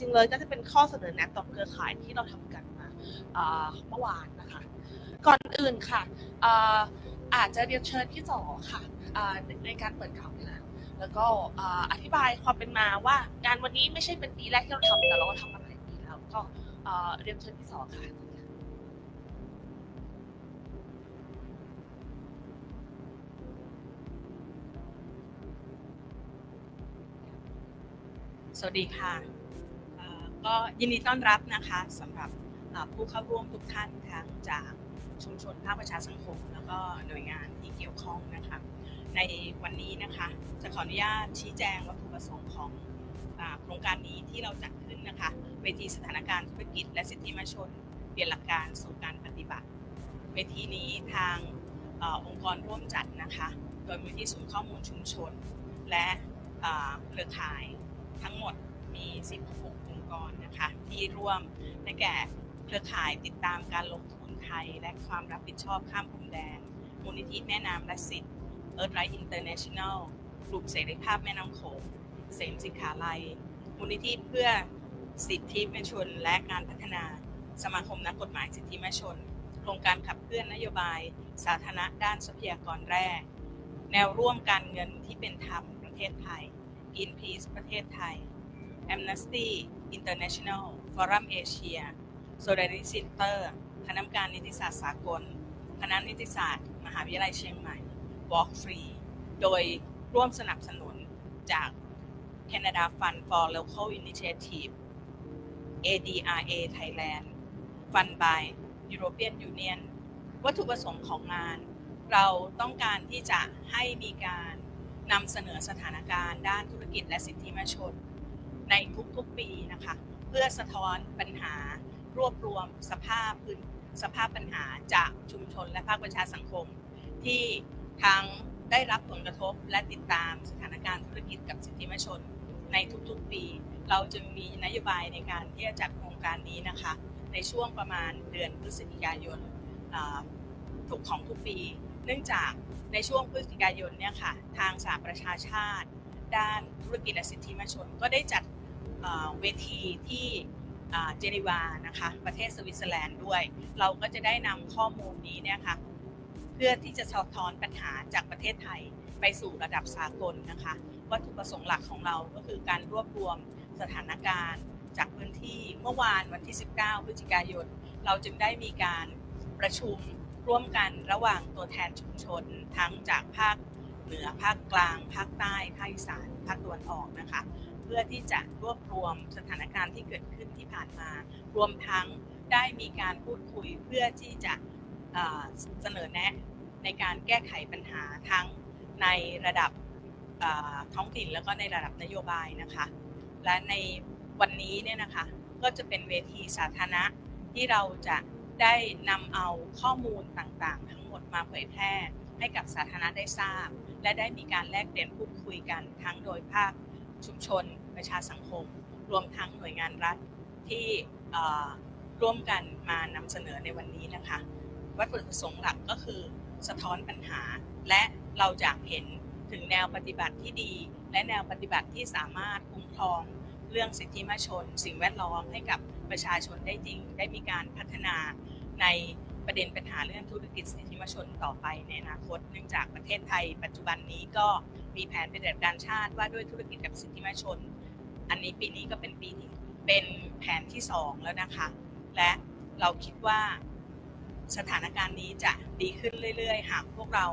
ริงๆเลยก็จะเป็นข้อเสนอแนะต่อเครือข่ายที่เราทำกันมาเมื่อวานนะคะก่อนอื่นค่ะอาจจะเรียนเชิญพี่จ๋อค่ะในการเปิดข่าวนี่แหละแล้วก็อธิบายความเป็นมาว่างานวันนี้ไม่ใช่เป็นปีแรกที่เราทำแต่เราก็ทำมาหลายปีแล้วก็เรียนเชิญพี่จ๋อค่ะสวัสดีค่ะก็ยินดีต้อนรับนะคะสำหรับผู้เข้าร่วมทุกท่านทั้งจากชุมชนภาคประชาสังคมแล้วก็หน่วยงานที่เกี่ยวข้องนะคะในวันนี้นะคะจะขออนุญาตชี้แจงวัตถุประสงค์ของโครงการนี้ที่เราจัดขึ้นนะคะเวทีสถานการณ์ธุรกิจและสิทธิมนุษยชนเปลี่ยนหลักการสู่การปฏิบัติเวทีนี้ทางองค์กรร่วมจัดนะคะโดยมูลที่ศูนย์ข้อมูลชุมชนและเครือข่ายทั้งหมดมี16องค์กรนะคะที่ร่วมได้แก่เครือข่ายติดตามการลงทุนไทยและความรับผิดชอบข้ามพรมแดนมูลนิธิแม่น้ำและสิทธิ์ Earthright International กลุ่มเสรีภาพแม่น้ำโขงเสมสิกขาลัยมูลนิธิเพื่อสิทธิมนุษยชนและการพัฒนาสมาคมนักกฎหมายสิทธิมนุษยชนโครงการขับเคลื่อนนโยบายสาธารณะด้านทรัพยากรแร่แนวร่วมการเงินที่เป็นธรรมประเทศไทย Greenpeace ประเทศไทย Amnesty International Forum Asia Solidarity Center คณะกรรมการนิติศาสตร์สากลคณะนิติศาสตร์มหาวิทยาลัยเชียงใหม่ Walk Free โดยร่วมสนับสนุนจาก Canada Fund for Local Initiative ADRA Thailand Fund by European Union วัตถุประสงค์ของงานเราต้องการที่จะให้มีการนำเสนอสถานการณ์ด้านธุรกิจและสิทธิมนุษยชนในทุกๆปีนะคะเพื่อสะท้อนปัญหารวบรวมสภาพปัญหาจากชุมชนและภาคประชาสังคมที่ทั้งได้รับผลกระทบและติดตามสถานการณ์ธุรกิจกับสิทธิมนุษยชนในทุกๆปีเราจึงมีนโยบายในการที่จะจัดโครงการนี้นะคะในช่วงประมาณเดือนพฤศจิกายนของทุกปีเนื่องจากในช่วงพฤศจิกายนเนี่ยค่ะทางสหประชาชาติด้านธุรกิจและสิทธิมนุษยชนก็ได้จัดเวทีที่เจนีวานะคะประเทศสวิตเซอร์แลนด์ด้วยเราก็จะได้นำข้อมูลนี้เนี่ยค่ะเพื่อที่จะสะท้อนปัญหาจากประเทศไทยไปสู่ระดับสากลนะคะวัตถุประสงค์หลักของเราก็คือการรวบรวมสถานการณ์จากพื้นที่เมื่อวานวันที่19พฤศจิกายนเราจึงได้มีการประชุมร่วมกันระหว่างตัวแทนชุมชนทั้งจากภาคเหนือภาคกลางภาคใต้ภาคอีสานภาคตะวันออกนะคะเพื่อที่จะรวบรวมสถานการณ์ที่เกิดขึ้นที่ผ่านมารวมทั้งได้มีการพูดคุยเพื่อที่จะเสนอแนะในการแก้ไขปัญหาทั้งในระดับท้องถิ่นแล้วก็ในระดับนโยบายนะคะและในวันนี้เนี่ยนะคะก็จะเป็นเวทีสาธารณะที่เราจะได้นำเอาข้อมูลต่างๆทั้งหมดมาเผยแพร่ให้กับสาธารณะได้ทราบและได้มีการแลกเปลี่ยนพูดคุยกันทั้งโดยภาคชุมชนประชาสังคมรวมทั้งหน่วยงานรัฐที่ร่วมกันมานำเสนอในวันนี้นะคะวัตถุประสงค์หลักก็คือสะท้อนปัญหาและเราอยากเห็นถึงแนวปฏิบัติที่ดีและแนวปฏิบัติที่สามารถคุ้มครองเรื่องสิทธิมนุษยชนสิ่งแวดล้อมให้กับประชาชนได้จริงได้มีการพัฒนาในประเด็นปัญหาเรื่องธุรกิจสิทธิมนุษยชนต่อไปในอนาคตเนื่องจากประเทศไทยปัจจุบันนี้ก็มีแผนปฏิบัติการชาติว่าด้วยธุรกิจกับสิทธิมนุษยชนอันนี้ปีนี้ก็เป็นปีที่เป็นแผนที่2แล้วนะคะและเราคิดว่าสถานการณ์นี้จะดีขึ้นเรื่อยๆหากพวกเรา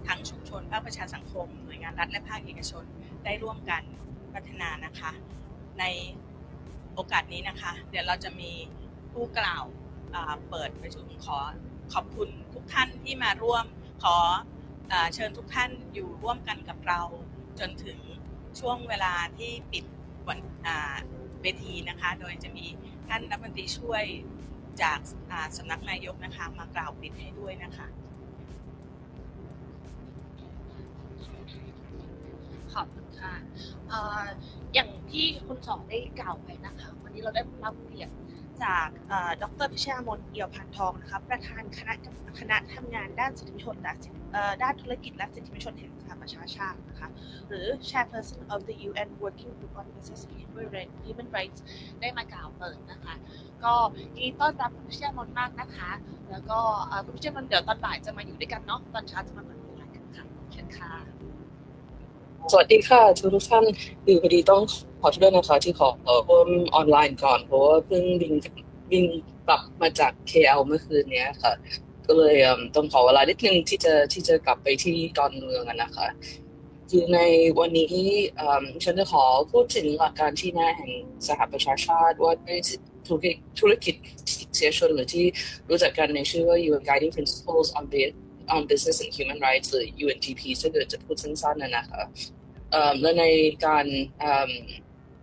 ทั้งชุมชนภาคประชาสังคมหน่วยงานรัฐและภาคเอกชนได้ร่วมกันพัฒนานะคะในโอกาสนี้นะคะเดี๋ยวเราจะมีผู้กล่าวเปิดประชุมขอบคุณทุกท่านที่มาร่วมขอเชิญทุกท่านอยู่ร่วมกันกับเราจนถึงช่วงเวลาที่ปิดเวทีนะคะโดยจะมีท่านรัฐมนตรีช่วยจากสำนักนายกนะคะมากล่าวปิดให้ด้วยนะคะขอบคุณค่ะอย่างที่คุณสองได้กล่าวไปนะคะวันนี้เราได้รับเปลี่ยน จากดร.พิชญามนเอี่ยวพันทองนะคะประธานคณะทำงานด้านสิทธิมนุษยชนและด้านธุรกิจและสิทธิมนุษยชนแห่งสหประชาชาตินะคะหรือ Chairperson of the UN Working Group on Business and Human Rights ได้มากล่าวเปิดนะคะก็ยินดีต้อนรับคุณพิชญามนมากนะคะแล้วก็คุณพิชญามนเดี๋ยวตอนบ่ายจะมาอยู่ด้วยกันเนาะตอนเช้าจะมาเปิดงานกันค่ะเชิญค่ะสวัสดีค่ะทุกท่านคือพอดีต้องขอโทษด้วยนะคะที่ขอร่วมออนไลน์ก่อนเพราะว่าเพิ่งบินกลับมาจาก KL เมื่อคืนนี้ค่ะก็เลยต้องขอเวลานิดนึงที่จะกลับไปที่ดอนเมืองนะคะคือในวันนี้ฉันจะขอพูดถึงหลักการที่แน่แห่งสหประชาชาติว่าด้วยธุรกิจเสียชนหรือที่รู้จักกันในชื่อว่า UN Guiding Principles on Business and Human Rights หรือ UNGP ถ้าเกิดจะพูดสั้นๆนะคะและในการ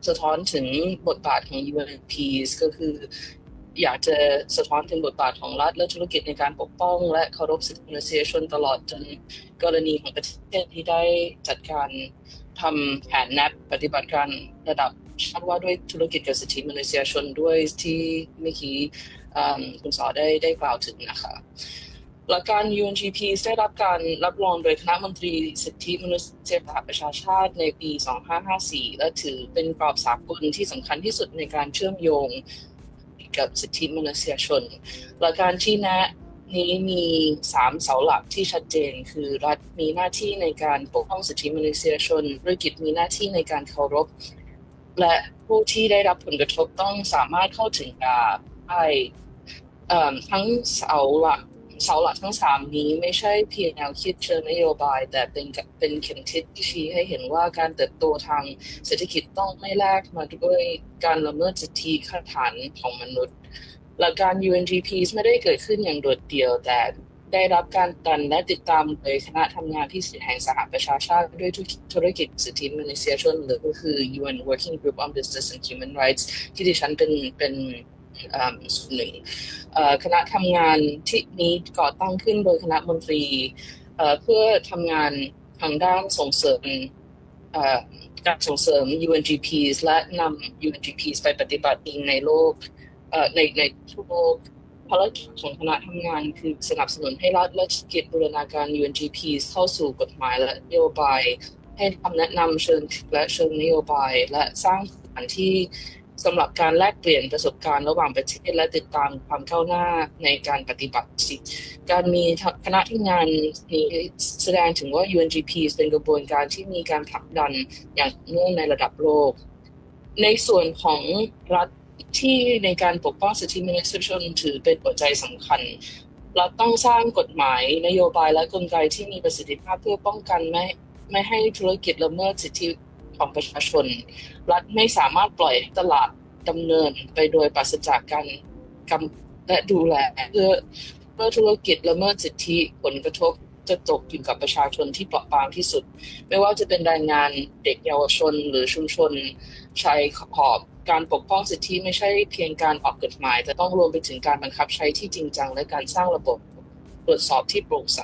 สะท้อนถึงบทบาทของ UNGPs ก็คืออยากจะสะท้อนถึงบทบาทของรัฐและธุรกิจในการปกป้องและเคารพสิทธิมนุษยชนตลอดจนกรณีของประเทศที่ได้จัดการทำแผน NAP ปฏิบัติการระดับชาติว่าด้วยธุรกิจกับสิทธิมนุษยชนด้วยที่เมื่อกี้คุณสอได้กล่าวถึงนะคะหลักการ UNGP ได้รับการรับรองโดยคณะมนตรีสิทธิมนุษยชนแห่งประชาชาติในปี 2554 และถือเป็นกรอบสากลที่สำคัญที่สุดในการเชื่อมโยงกับสิทธิมนุษยชนหลักการที่แนะนี้มี3เสาหลักที่ชัดเจนคือรัฐมีหน้าที่ในการปกป้องสิทธิมนุษยชนธุรกิจมีหน้าที่ในการเคารพและผู้ที่ได้รับผลกระทบต้องสามารถเข้าถึงได้ทั้งเสาหลักทั้ง3นี้ไม่ใช่เพียงแนวคิดเชิงนโยบายแต่เป็นเข็มทิศที่ชี้ให้เห็นว่าการเติบโตทางเศรษฐกิจต้องไม่แลกมาด้วยการละเมิดสิทธิขั้นฐานของมนุษย์หลักการ UNGP ไม่ได้เกิดขึ้นอย่างโดดเดี่ยวแต่ได้รับการดันและติดตามโดยคณะทำงานที่แห่งสหประชาชาติด้วยธุรกิจสิทธิมนุษยชนหรือก็คือ UN Working Group on Business and Human Rights ที่ดิฉันเป็นส่วนหนึ่งคณะทำงานที่นี้ก่อตั้งขึ้นโดยคณะมนตรีเพื่อทำงานทางด้านส่งเสริมการส่งเสริม UNGPs และนำ UNGPs ไปปฏิบัติจริงในโลกในทั่วโลกภารกิจของคณะทำงานคือสนับสนุนให้รัฐและธุรกิจบูรณาการ UNGPs เข้าสู่กฎหมายและนโยบายให้คำแนะนำเชิงนโยบายและสร้างสถานที่สำหรับการแลกเปลี่ยนประสบการณ์ระหว่างประเทศและติดตามความก้าวหน้าในการปฏิบัติการมีคณะทำงานนี้แสดงถึงว่า UNGP เป็นกระบวนการที่มีการผลักดันอย่างเนื่องในระดับโลกในส่วนของรัฐที่ในการปกป้องสิทธิมนุษยชนถือเป็นหัวใจสำคัญเราต้องสร้างกฎหมายนโยบายและกลไกที่มีประสิทธิภาพเพื่อป้องกันไม่ให้ธุรกิจละเมิดสิทธิของประชาชนรัฐไม่สามารถปล่อยตลาดดำเนินไปโดยปราศจากการกำกับและดูแลเพื่อธุรกิจละเมิดสิทธิผลกระทบจะตกอยู่กับประชาชนที่เปราะบางที่สุดไม่ว่าจะเป็นแรงงานเด็กเยาวชนหรือชุมชนชายขอบการปกป้องสิทธิไม่ใช่เพียงการออกกฎหมายแต่ต้องรวมไปถึงการบังคับใช้ที่จริงจังและการสร้างระบบตรวจสอบที่โปร่งใส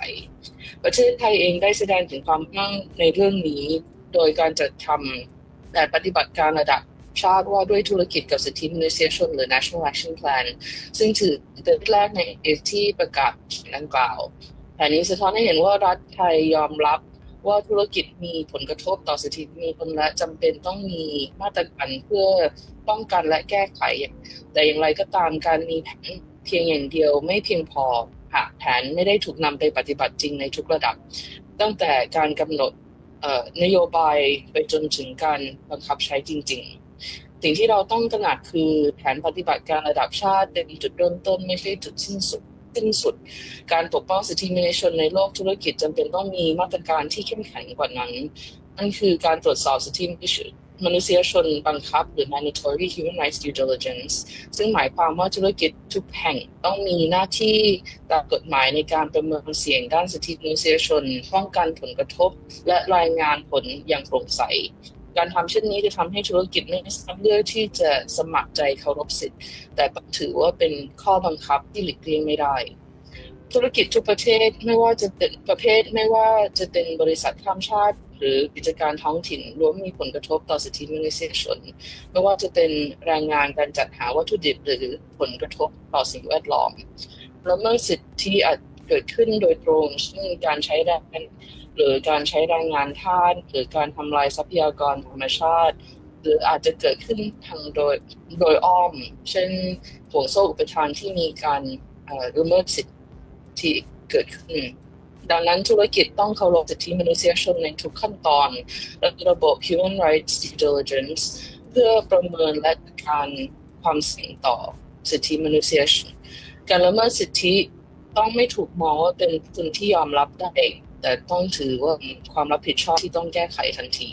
ประเทศไทยเองได้แสดงถึงความมั่งในเรื่องนี้โดยการจัดทำแผนปฏิบัติการระดับชาติว่าด้วยธุรกิจกับสิทธิมนุษยชนหรือ National Action Plan ซึ่งถือเป็นแรกในที่ประกาศดังกล่าวแผนนี้สะท้อนให้เห็นว่ารัฐไทยยอมรับว่าธุรกิจมีผลกระทบต่อสิทธิมนุษยชนและจำเป็นต้องมีมาตรการเพื่อป้องกันและแก้ไขแต่อย่างไรก็ตามการมีแผนเพียงอย่างเดียวไม่เพียงพอหากแผนไม่ได้ถูกนำไปปฏิบัติจริงในทุกระดับตั้งแต่การกำหนดนโยบายไปจนถึงการบังคับใช้จริงๆสิ่งที่เราต้องตระหนักคือแผนปฏิบัติการระดับชาติเป็นจุดเริ่มต้นไม่ใช่จุดสิ้นสุดการปกป้องสิทธิมนุษยชนในโลกธุรกิจจำเป็นต้องมีมาตรการที่เข้มแข็งกว่านั้นนั่นคือการตรวจสอบสิทธิมนุษยชนบังคับหรือ mandatory human rights due diligence ซึ่งหมายความว่าธุรกิจทุกแห่งต้องมีหน้าที่ตามกฎหมายในการประเมินเสี่ยงด้านสิทธิมนุษยชนป้องกันผลกระทบและรายงานผลอย่างโปร่งใสการทำเช่นนี้จะทำให้ธุรกิจไม่เลือกที่จะสมัครใจเคารพสิทธิ์แต่ถือว่าเป็นข้อบังคับที่หลีกเลี่ยงไม่ได้ ธุรกิจทุกประเทศไม่ว่าจะเป็นบริษัทข้ามชาติหรือกิจการท้องถิ่นล้วนมีผลกระทบต่อสิทธิมนุษยชนไม่ว่าจะเป็นแรงงานการจัดหาวัตถุดิบหรือผลกระทบต่อสิ่งแวดล้อมแล้วเมื่อสิทธิอาจเกิดขึ้นโดยตรงเช่นการใช้แรงหรือการใช้แรงงานทาสหรือการทำลายทรัพยากรธรรมชาติหรืออาจจะเกิดขึ้นทางโดยอ้อมเช่นห่วงโซ่อุปทานที่มีการละเมิดสิทธิเกิดขึ้นดังนั้นธุรกิจต้องเคารพสิทธิมนุษยชนในทุกขั้นตอนและระบบ Human Rights Due Diligence เพื่อประเมินและการความเสี่ยงต่อสิทธิมนุษยชนการละเมิดสิทธิต้องไม่ถูกมองว่าเป็นสิ่งที่ยอมรับได้แต่ต้องถือว่าความรับผิดชอบที่ต้องแก้ไขทันที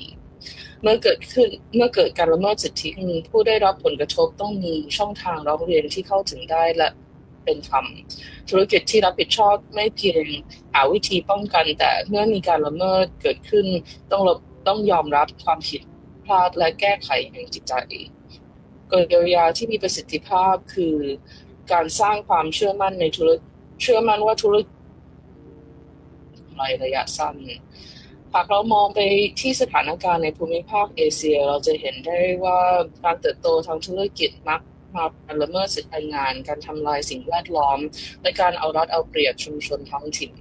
เมื่อเกิดการละเมิดสิทธิผู้ได้รับผลกระทบต้องมีช่องทางร้องเรียนที่เข้าถึงได้และเป็นธรรมธุรกิจที่รับผิดชอบไม่เพียงหาวิธีป้องกันแต่เมื่อมีการละเมิดเกิดขึ้นต้องยอมรับความผิดพลาดและแก้ไขอย่างจริงใจกลเยียวยาที่มีประสิทธิภาพคือการสร้างความเชื่อมั่นว่าธุรกิจในระยะสั้นหากเรามองไปที่สถานการณ์ในภูมิภาคเอเชียเราจะเห็นได้ว่าการเติบโตทางธุรกิจมักมาละเมิดสิทธิแรงงานการทำลายสิ่งแวดล้อมและการเอารัดเอาเปรียบชุมชนท้องถิ่น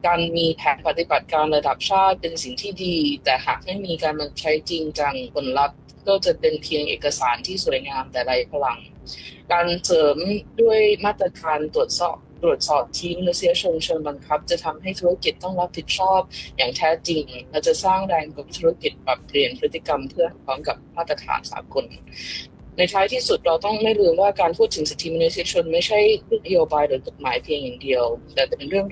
การมีแผนปฏิบัติการระดับชาติเป็นสิ่งที่ดีแต่หากไม่มีการบังคับใช้จริงจังผลลัพธ์ก็จะเป็นเพียงเอกสารที่สวยงามแต่ไร้พลังการเสริมด้วยมาตรการตรวจสอบที่มนุษยชนเชิงบังคับจะทำให้ธุรกิจต้องรับผิดชอบอย่างแท้จริงและจะสร้างแรงกับธุรกิจปรับเปลี่ยนพฤติกรรมเพื่อพร้อมกับมาตรฐานสากลในท้ายที่สุดเราต้องไม่ลืมว่าการพูดถึงสิทธิมนุษยชนไม่ใช่นโยบายหรือกฎหมายเพียงอย่างเดียวแต่เป็นเรื่อง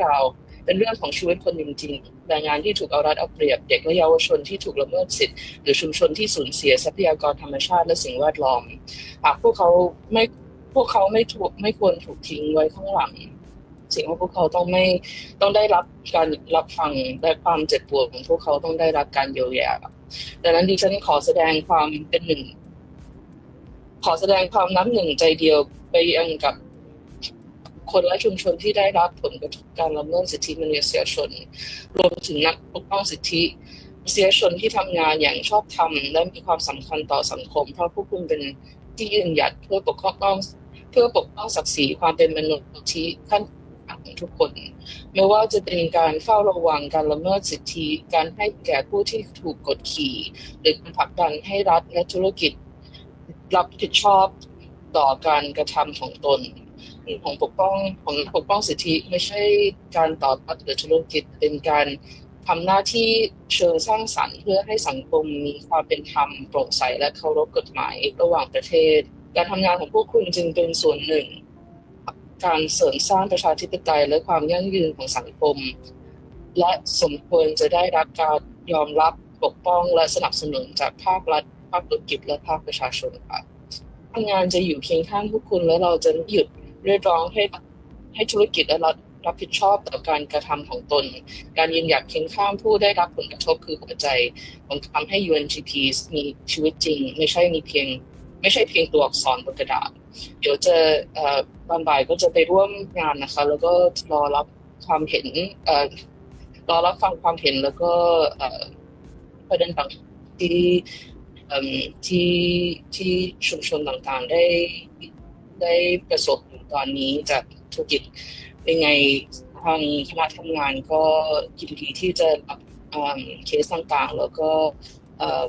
ของชีวิตคนจริงๆแรงงานที่ถูกเอารัดเอาเปรียบเด็กและเยาวชนที่ถูกละเมิดสิทธิหรือชุมชนที่สูญเสียทรัพยากรธรรมชาติและสิ่งแวดล้อมหากพวกเขาไม่ควรถูกทิ้งไว้ข้างหลังสิ่งที่พวกเขาต้องได้รับการรับฟังและความเจ็บปวดของพวกเขาต้องได้รับการเยียวยาดังนั้นดิฉันขอแสดงความนับหนึ่งใจเดียวไปยังกับคนและชุมชนที่ได้รับผลกระทบการละเมิดสิทธิมนุษยชนรวมถึงนักปกป้องสิทธิมนุษยชนที่ทำงานอย่างชอบธรรมและมีความสำคัญต่อสังคมเพราะพวกคุณเป็นที่ยืนหยัดเพื่อปกป้องศักดิ์ศรีความเป็นมนุษย์ที่ขั้นของทุกคนไม่ว่าจะเป็นการเฝ้าระวังการละเมิดสิทธิการให้แก่ผู้ที่ถูกกดขี่หรือการผลักดันให้รัฐและธุรกิจรับผิดชอบต่อการกระทำของตนของปกป้องสิทธิไม่ใช่การต่อต้านหรือธุรกิจเป็นการทำหน้าที่เชิงสร้างสรรค์เพื่อให้สังคมมีความเป็นธรรมโปร่งใสและเคารพกฎหมายระหว่างประเทศการทำงานของพวกคุณจึงเป็นส่วนหนึ่งการเสริมสร้างประชาธิปไตยและความยั่งยืนของสังคมและสมควรจะได้รับการยอมรับปกป้องและสนับสนุนจากภาครัฐภาคธุรกิจและภาคประชาชนค่ะทำงานจะอยู่เคียงข้างพวกคุณและเราจะไม่หยุดเรียกร้องให้ธุรกิจและรัฐรับผิดชอบต่อการกระทำของตนการยืนหยัดเคียงข้างผู้ได้รับผลกระทบคือหัวใจของทำให้ UNGP มีชีวิตจริงไม่ใช่เพียงตัวอักษรบนกระดาษเดี๋ยวจะตอนบ่ายก็จะไปร่วมงานนะคะแล้วก็รอรับความเห็นรอรับฟังความเห็นแล้วก็ประเด็นต่างที่ชุมชนต่างๆได้ประสบตอนนี้จากธุรกิจเป็นไงทางคณะทำงานก็ยินดีที่จะรับเคสต่างๆแล้วก็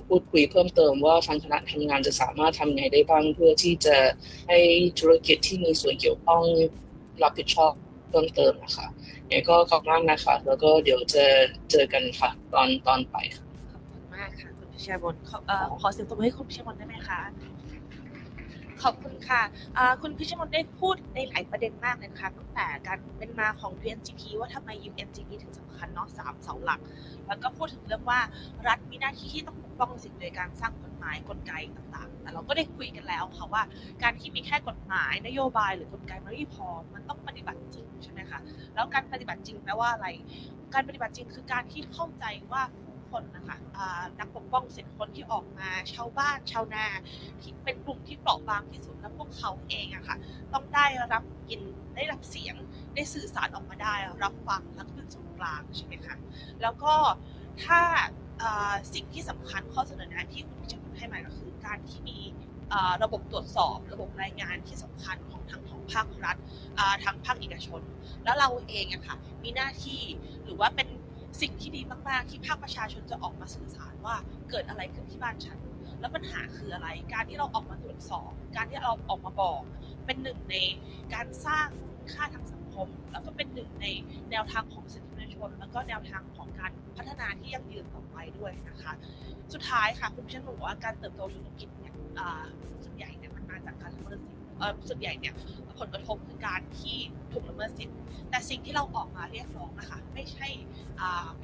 พูดคุยเพิ่มเติมว่าทางคณะทำงานจะสามารถทำไงได้บ้างเพื่อที่จะให้ธุรกิจที่มีส่วนเกี่ยวข้องรับผิดชอบเพิ่มเติมนะคะเนี่ยก็ขอบคุณมากนะคะแล้วก็เดี๋ยวจะเจอกันค่ะตอนไปค่ะขอบคุณมากค่ะคุณพิชยมนขอเสียงตบมือให้คุณพิชยมนได้ไหมคะขอบคุณค่ะคุณพิชยมนได้พูดในหลายประเด็นมากเลยนะคะตั้งแต่การเป็นมาของ UNGP ว่าทำไม UNGP ถึงสำคัญเนาะ3 เสาหลักแล้วก็พูดถึงเรื่องว่ารัฐมีหน้าที่ที่ต้องปกป้องสิ่งโดยการสร้างกฎหมายกลไกต่างๆแต่เราก็ได้คุยกันแล้วค่ะว่าการที่มีแค่กฎหมายนโยบายหรือกลไกมันไม่พอมันต้องปฏิบัติจริงใช่ไหมคะแล้วการปฏิบัติจริงแปลว่าอะไรการปฏิบัติจริงคือการที่เข้าใจว่า คนนะคะนักปกป้องสิทธิคนที่ออกมาชาวบ้านชาวนาที่เป็นกลุ่มที่เปราะบางที่สุดและพวกเขาเองอะค่ะต้องได้รับยินได้รับเสียงได้สื่อสารออกมาได้รับฟังและเป็นศูนย์กลางใช่ไหมคะแล้วก็ถ้าสิ่งที่สำคัญข้อเสนอแนะที่คุณพิชญ์ให้มาก็คือการที่มีระบบตรวจสอบระบบรายงานที่สำคัญของทั้งของภาครัฐทั้งภาคเอกชนแล้วเราเองอะค่ะมีหน้าที่หรือว่าเป็นสิ่งที่ดีมากๆที่ภาคประชาชนจะออกมาสื่อสารว่าเกิดอะไรขึ้นที่บ้านฉันแล้วปัญหาคืออะไรการที่เราออกมาตรวจสอบการที่เราออกมาบอกเป็นหนึ่งในการสร้างค่าทางสังคมแล้วก็เป็นหนึ่งในแนวทางของสิทธิมนุษยชนแล้วก็แนวทางของการพัฒนาที่ยั่งยืนต่อไปด้วยนะคะสุดท้ายค่ะคุณพิชญ์บอกว่าการเติบโตธุรกิจเนี่ยส่วนใหญ่เนี่ยมันมาจากการละเมิดสิทธิส่วนใหญ่เนี่ยผลกระทบคือการที่ถูกละเมิดสิทธิแต่สิ่งที่เราออกมาเรียกร้องนะคะไม่ใช่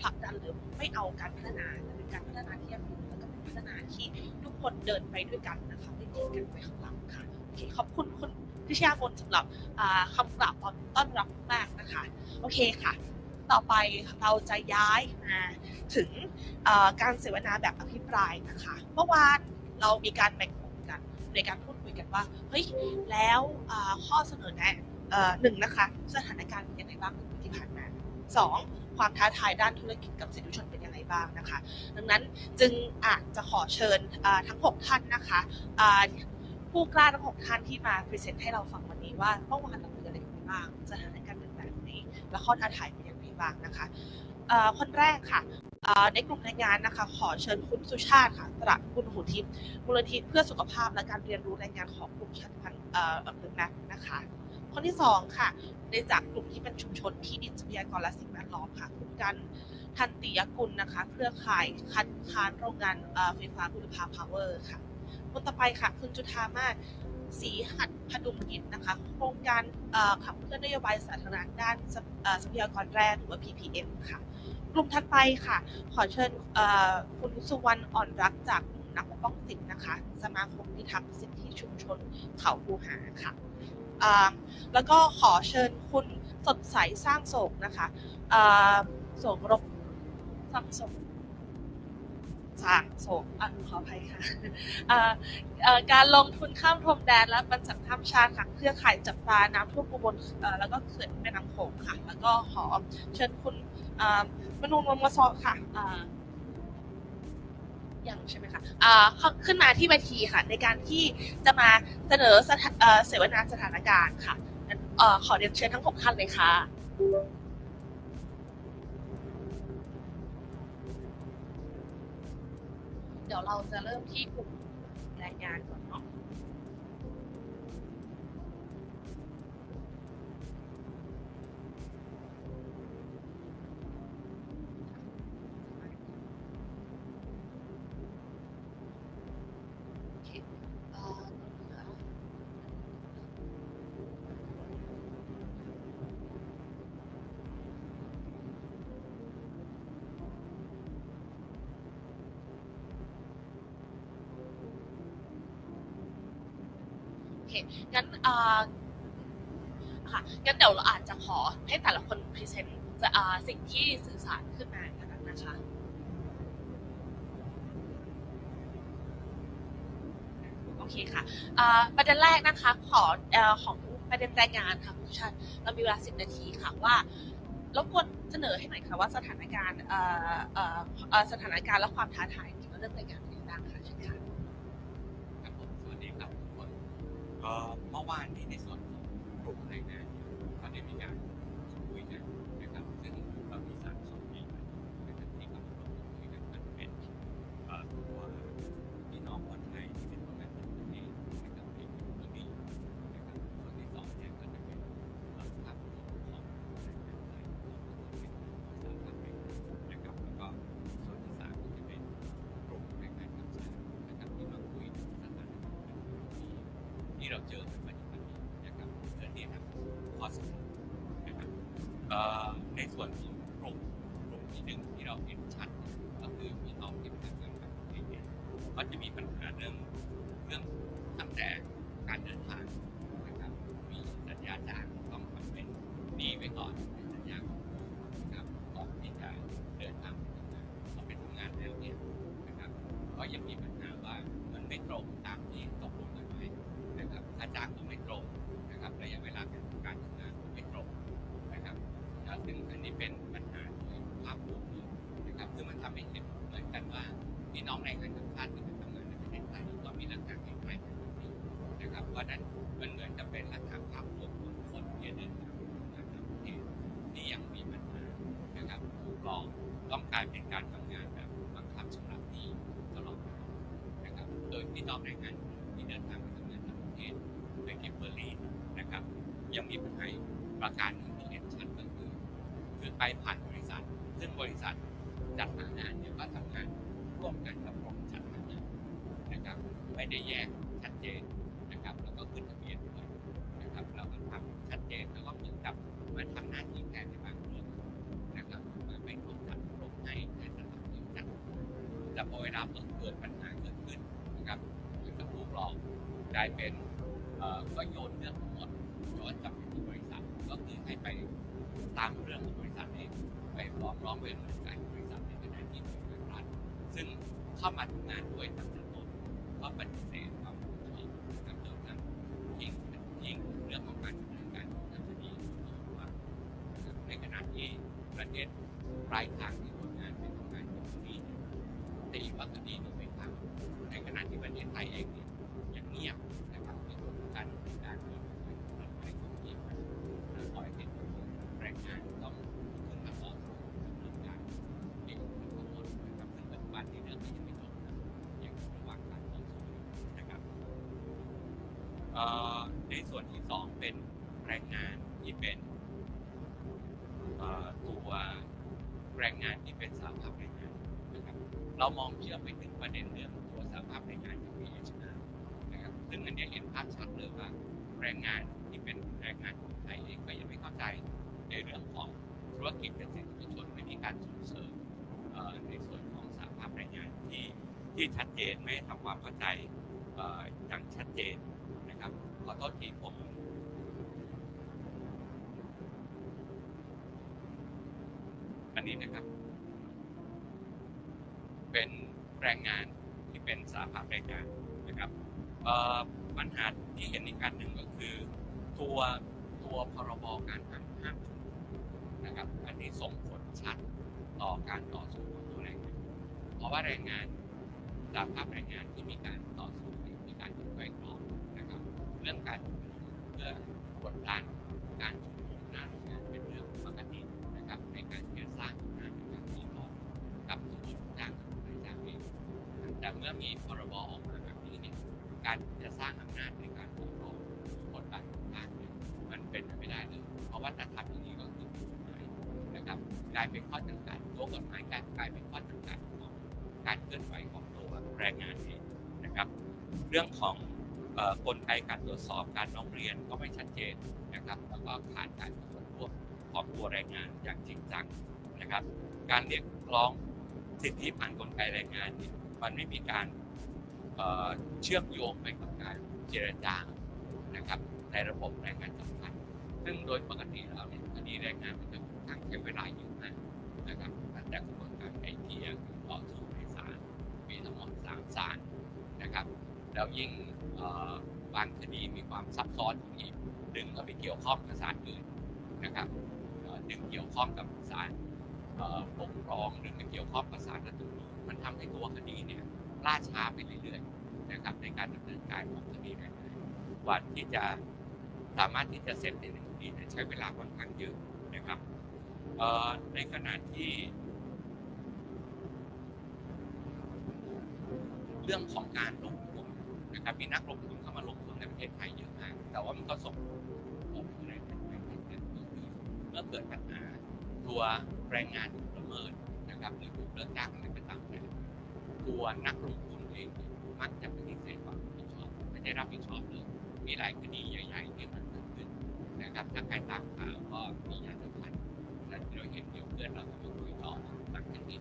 ผลักดันหรือไม่เอาการพัฒนาแต่เป็นการพัฒนาที่ยั่งยืนแล้วก็เป็นพัฒนาที่ทุกคนเดินไปด้วยกันนะคะไม่ทิ้งกันไปข้างหลังค่ะโอเคขอบคุณคุณพิชญ์สำหรับคำกล่าวต้อนรับมากนะคะโอเคค่ะต่อไปเราจะย้ายมาถึงการเสวนาแบบอภิปรายนะคะเมื่อวานเรามีการแบ่งกลุ่มกันในการพูดคุยกันว่าเฮ้ยแล้วข้อเสนอแนะหนึ่งนะคะสถานการณ์เป็นยังไงบ้างที่ผ่านมาสองความท้าทายด้านธุรกิจกับสิทธิมนุษยชนเป็นยังไงบ้างนะคะดังนั้นจึงอาจจะขอเชิญทั้ง6ท่านนะคะผู้กล้าทั้ง6ท่านที่มาพรีเซนต์ให้เราฟังวันนี้ว่าเมื่อวานเราเจออะไรกันบ้างสถานการณ์เป็นแบบไหนและข้อท้าทายเป็นยังไงบ้างนะคะคนแรกค่ะในกลุ่มรายงานนะคะขอเชิญคุณสุชาติค่ะตระกุลหูทิพย์มูลนิธิเพื่อสุขภาพและการเรียนรู้แรงงานของกลุ่มชาติพันธุ์อำเภอแม็กนะคะคนที่2ค่ะในจากกลุ่มที่เป็นชุมชนที่ดินทรัพยากรและสิ่งแวดล้อมค่ะคุณกันทันติยกุลนะคะเครือข่ายคัดค้านโรงงานไฟฟ้าบุรพาพาวเวอร์ค่ะคนต่อไปค่ะคุณจุธามาศศรีหัตถ์พดุงกิจนะคะโครงการขับเคลื่อนนโยบายสาธารณะด้านทรัพยากรแร่หรือว่า PPM ค่ะกลุ่มถัดไปค่ะขอเชิญคุณสุวรรณอ่อนรักจากกลุ่มนักปกป้องสิทธินะคะสมาคมพิทักษ์สิทธิชุมชนเขาคูหาค่ะแล้วก็ขอเชิญคุณสดใสสร้างโศกนะคะโศกรบสร้างโศกขออภัยค่ะการลงทุนข้ามพรมแดนและบรรษัทข้ามชาติค่ะเครือข่ายจับตาน้ำท่วมอุบลแล้วก็เขื่อนแม่น้ำโขงค่ะแล้วก็ขอเชิญคุณมนูนวงศ์วสค่ะยังใช่ไหมคะขึ้นมาที่เวทีค่ะในการที่จะมาเสนอเสวนาสถานการณ์ค่ะขอเรียนเชิญทั้ง6ท่านเลยค่ะเดี๋ยวเราจะเริ่มที่กลุ่มรายงานก่อนเนาะงั้นค่ะงั้นเดี๋ยวเราอาจจะขอให้แต่ละคนพรีเซนต์สิ่งที่สื่อสารขึ้นมากันนะคะโอเคค่ะประเด็นแรกนะคะของประเด็นรายงานค่ะคุณชันเรามีเวลา10 นาทีค่ะว่ารบกวนเสนอให้หน่อยค่ะว่าสถานการณ์และความท้าทายเกี่ยวกับเรื่องรายงานเป็นยังไงบ้างคะเชิญค่ะครับผมสวัสดีครับทุกคนเมื่อวานนี้ในส่วนของกลุ่มรายงานก็ได้มีการคุยกันนะครับซึ่งเรามี3 ที่นะครับที่กำลังคุยกันมันเป็นตัวพี่น้องคนไทยที่เป็นตัวแทนประเทศนะครับในเรื่องนี้นะครับส่วนที่2เนี่ยก็จะเป็นภาพรวมของแรงงานไทยของตัวเป็นภาษาไทยนะครับแล้วก็ส่วนที่3ก็จะเป็นกลุ่มแรงงานต่างชาตินะครับที่มาคุยสถานการณ์ที่เราเจอในปัจจุบันนี้นะครับเรื่องนี้ครับข้อสรุปนะครับในส่วนของกลุ่มที่1ที่เราเห็นชัดก็คือพี่น้องที่เป็นแรงงานต่างประเทศก็จะมีปัญหาเรื่องตั้งแต่การเดินทางนะครับมีสัญญาจ้างต้องทำเป็นดีไว้ก่อนในสัญญาของนะครับก่อนที่จะเดินทางไปทำงานเขาเป็นทำงานใน ก็ยังมีปัญหาว่ามันไม่ตรงตามที่ตกลงกันไว้นะครับค่าจ้างก็ไม่ตรงนะครับระยะเวลาการทำงานก็ไม่ตรงนะครับซึ่งอันนี้เป็นปัญหาโดยภาพรวมเลยนะครับซึ่งมันทำให้เห็นเหมือนกันว่าพี่น้องแรงงานต่างชาติที่มาทำงานในประเทศไทยก็มีลักษณะคล้ายๆกันแบบนี้นะครับเพราะนั้นมันเหมือนจะเป็นลักษณะภาพรวมของคนที่เดินทางมาทำงานต่างประเทศที่ยังมีปัญหานะครับถูกหลอกต้องกลายเป็นการทำงานแบบบังคับชำระหนี้ตลอดเวลานะครับโดยพี่น้องแรงงานที่เดินทางมาทำงานต่างประเทศในเก็บเบอร์ลีนะครับยังมีปัญหาประการหนึ่งที่เห็นชัดก็คือไปผ่านบริษัทซึ่งบริษัทจัดหางานเนี่ยก็ทำงานร่วมกันกับกรมจัดหางานนะครับไม่ได้แยกชัดเจนนะครับแล้วก็ขึ้นทะเบียนด้วยนะครับเราก็ทำชัดเจนแล้วก็เหมือนกับมันทำหน้าที่แทนในบางเรื่องนะครับมาเป็นกรมจัดกรมให้ในสถานที่จัดแต่พอเวลาเกิดปัญหาเกิดขึ้นนะครับหรือถูกหลอกกลายเป็นก็โยนเรื่องทั้งหมดย้อนกลับไปที่บริษัทก็คือให้ไปตามเรื่องของบริษัทเองไปฟ้องร้องไปดำเนินการบริษัทในขณะที่หน่วยงานรัฐซึ่งเข้ามาทำงานด้วยตั้งแต่ต้นก็ปฏิเสธความรับผิดชอบนะครับโดยนั้นยิ่งเรื่องของการดำเนินการของคดีว่าในขณะที่ประเทศปลายทางที่คนงานไปทำงานกับคดีตีว่าคดีไม่ทำในขณะที่ประเทศไทยเองเนี่ยยังเงียบนะครับในเรื่องของการดำเนินการโดยไม่ของเงียบและปล่อยให้แรงงานต้องขึ้นมาต่อสู้ดำเนินการเองทั้งหมดนะครับซึ่งปัจจุบันที่เรื่องนี้ยังไม่จบนะยังอยู่ระหว่างการต่อสู้นะครับในส่วนที่สองเป็นแรงงานที่เป็นตัวแรงงานที่เป็นสหภาพแรงงานนะครับเรามองเชื่อมไปถึงประเด็นเรื่องตัวสหภาพแรงงานอย่าง VHR นะครับซึ่งอันนี้เห็นภาพชัดเลยว่าแรงงานที่เป็นแรงงานคนไทยเองก็ยังไม่เข้าใจในเรื่องของธุรกิจเกษตรกรชนไม่มีการส่งเสริมในส่วนของสหภาพแรงงานที่ชัดเจนไม่ทำความเข้าใจอย่างชัดเจนนะครับขอโทษทีผมอันนี้นะครับเป็นแรงงานที่เป็นสหภาพแรงงานนะครับปัญหาที่เห็นอีกการหนึ่งก็คือตัวพรบการห้ามชุมนุมนะครับอันนี้ส่งผลชัดต่อการต่อสู้ของตัวแรงงานเพราะว่าแรงงานสหภาพแรงงานที่มีการต่อสู้มีการยึดไว้ครองนะครับเรื่องการชุมนุมเพื่อกดดันการชุมนุมหน้าโรงงานเป็นเรื่องปกตินะครับในการที่จะสร้างอำนาจในการต่อรองกับตัวจ้างกับนายจ้างเองแต่เมื่อมีพรบออกมาแบบนี้เนี่ยการจะสร้างอำนาจในการต่อรองกดดันต่างเนี่ยมันเป็นไปไม่ได้เลยเพราะว่าถ้าทำอย่างนี้ก็คือกฎหมายนะครับกลายเป็นข้อจำกัดตัวกฎหมายกลายเป็นข้อจำกัดของการเคลื่อนไหวของตัวแรงงานเองนะครับเรื่องของกลไกการตรวจสอบการร้องเรียนก็ไม่ชัดเจนนะครับแล้วก็ขาดการมีส่วนร่วมของตัวแรงงานอย่างจริงจังนะครับการเรียกร้องสิทธิผ่านกลไกแรงงานเนี่ยมันไม่มีการเชื่อมโยงไปกับการเจรจานะครับในระบบแรงงานสัมพันธ์ซึ่งโดยปกติแล้วเนี่ยคดีแรงงานมันจะค่อนข้างใช้เวลาเยอะมากนะครับตั้งแต่กระบวนการไกล่เกลี่ยต่อสู้ในศาลมีทั้งหมด3 ศาลนะครับแล้วยิ่งบางคดีมีความซับซ้อนอีกดึงเข้าไปเกี่ยวข้องกับศาลอื่นนะครับดึงเกี่ยวข้องกับศาลปกครองหรือเกี่ยวข้องกับศาลรัฐธรรมนูญมันทำให้ตัวคดีเนี่ยล่าช้าไปเรื่อยๆนะครับในการดำเนินการของคดีแรงงานกว่าที่จะสามารถที่จะเสร็จใน1 คดีใช้เวลาค่อนข้างเยอะนะครับในขณะที่เรื่องของการลงทุนนะครับมีนักลงทุนเข้ามาลงทุนในประเทศไทยเยอะมากแต่ว่ามันก็ส่งผลอะไรเมื่อเกิดปัญหาตัวแรงงานถูกละเมิดนะครับหรือถูกเลิกจ้างอะไรก็ตามแต่ตัวนักลงทุนเองมักจะปฏิเสธความรับผิดชอบไม่ได้รับผิดชอบเลยมีหลายคดีใหญ่ๆที่มันเกิดขึ้นนะครับถ้าใครตามข่าวก็มียาสำคัญและเราเห็นเดี๋ยวเพื่อนเราก็มาคุยต่อหลังจากนี้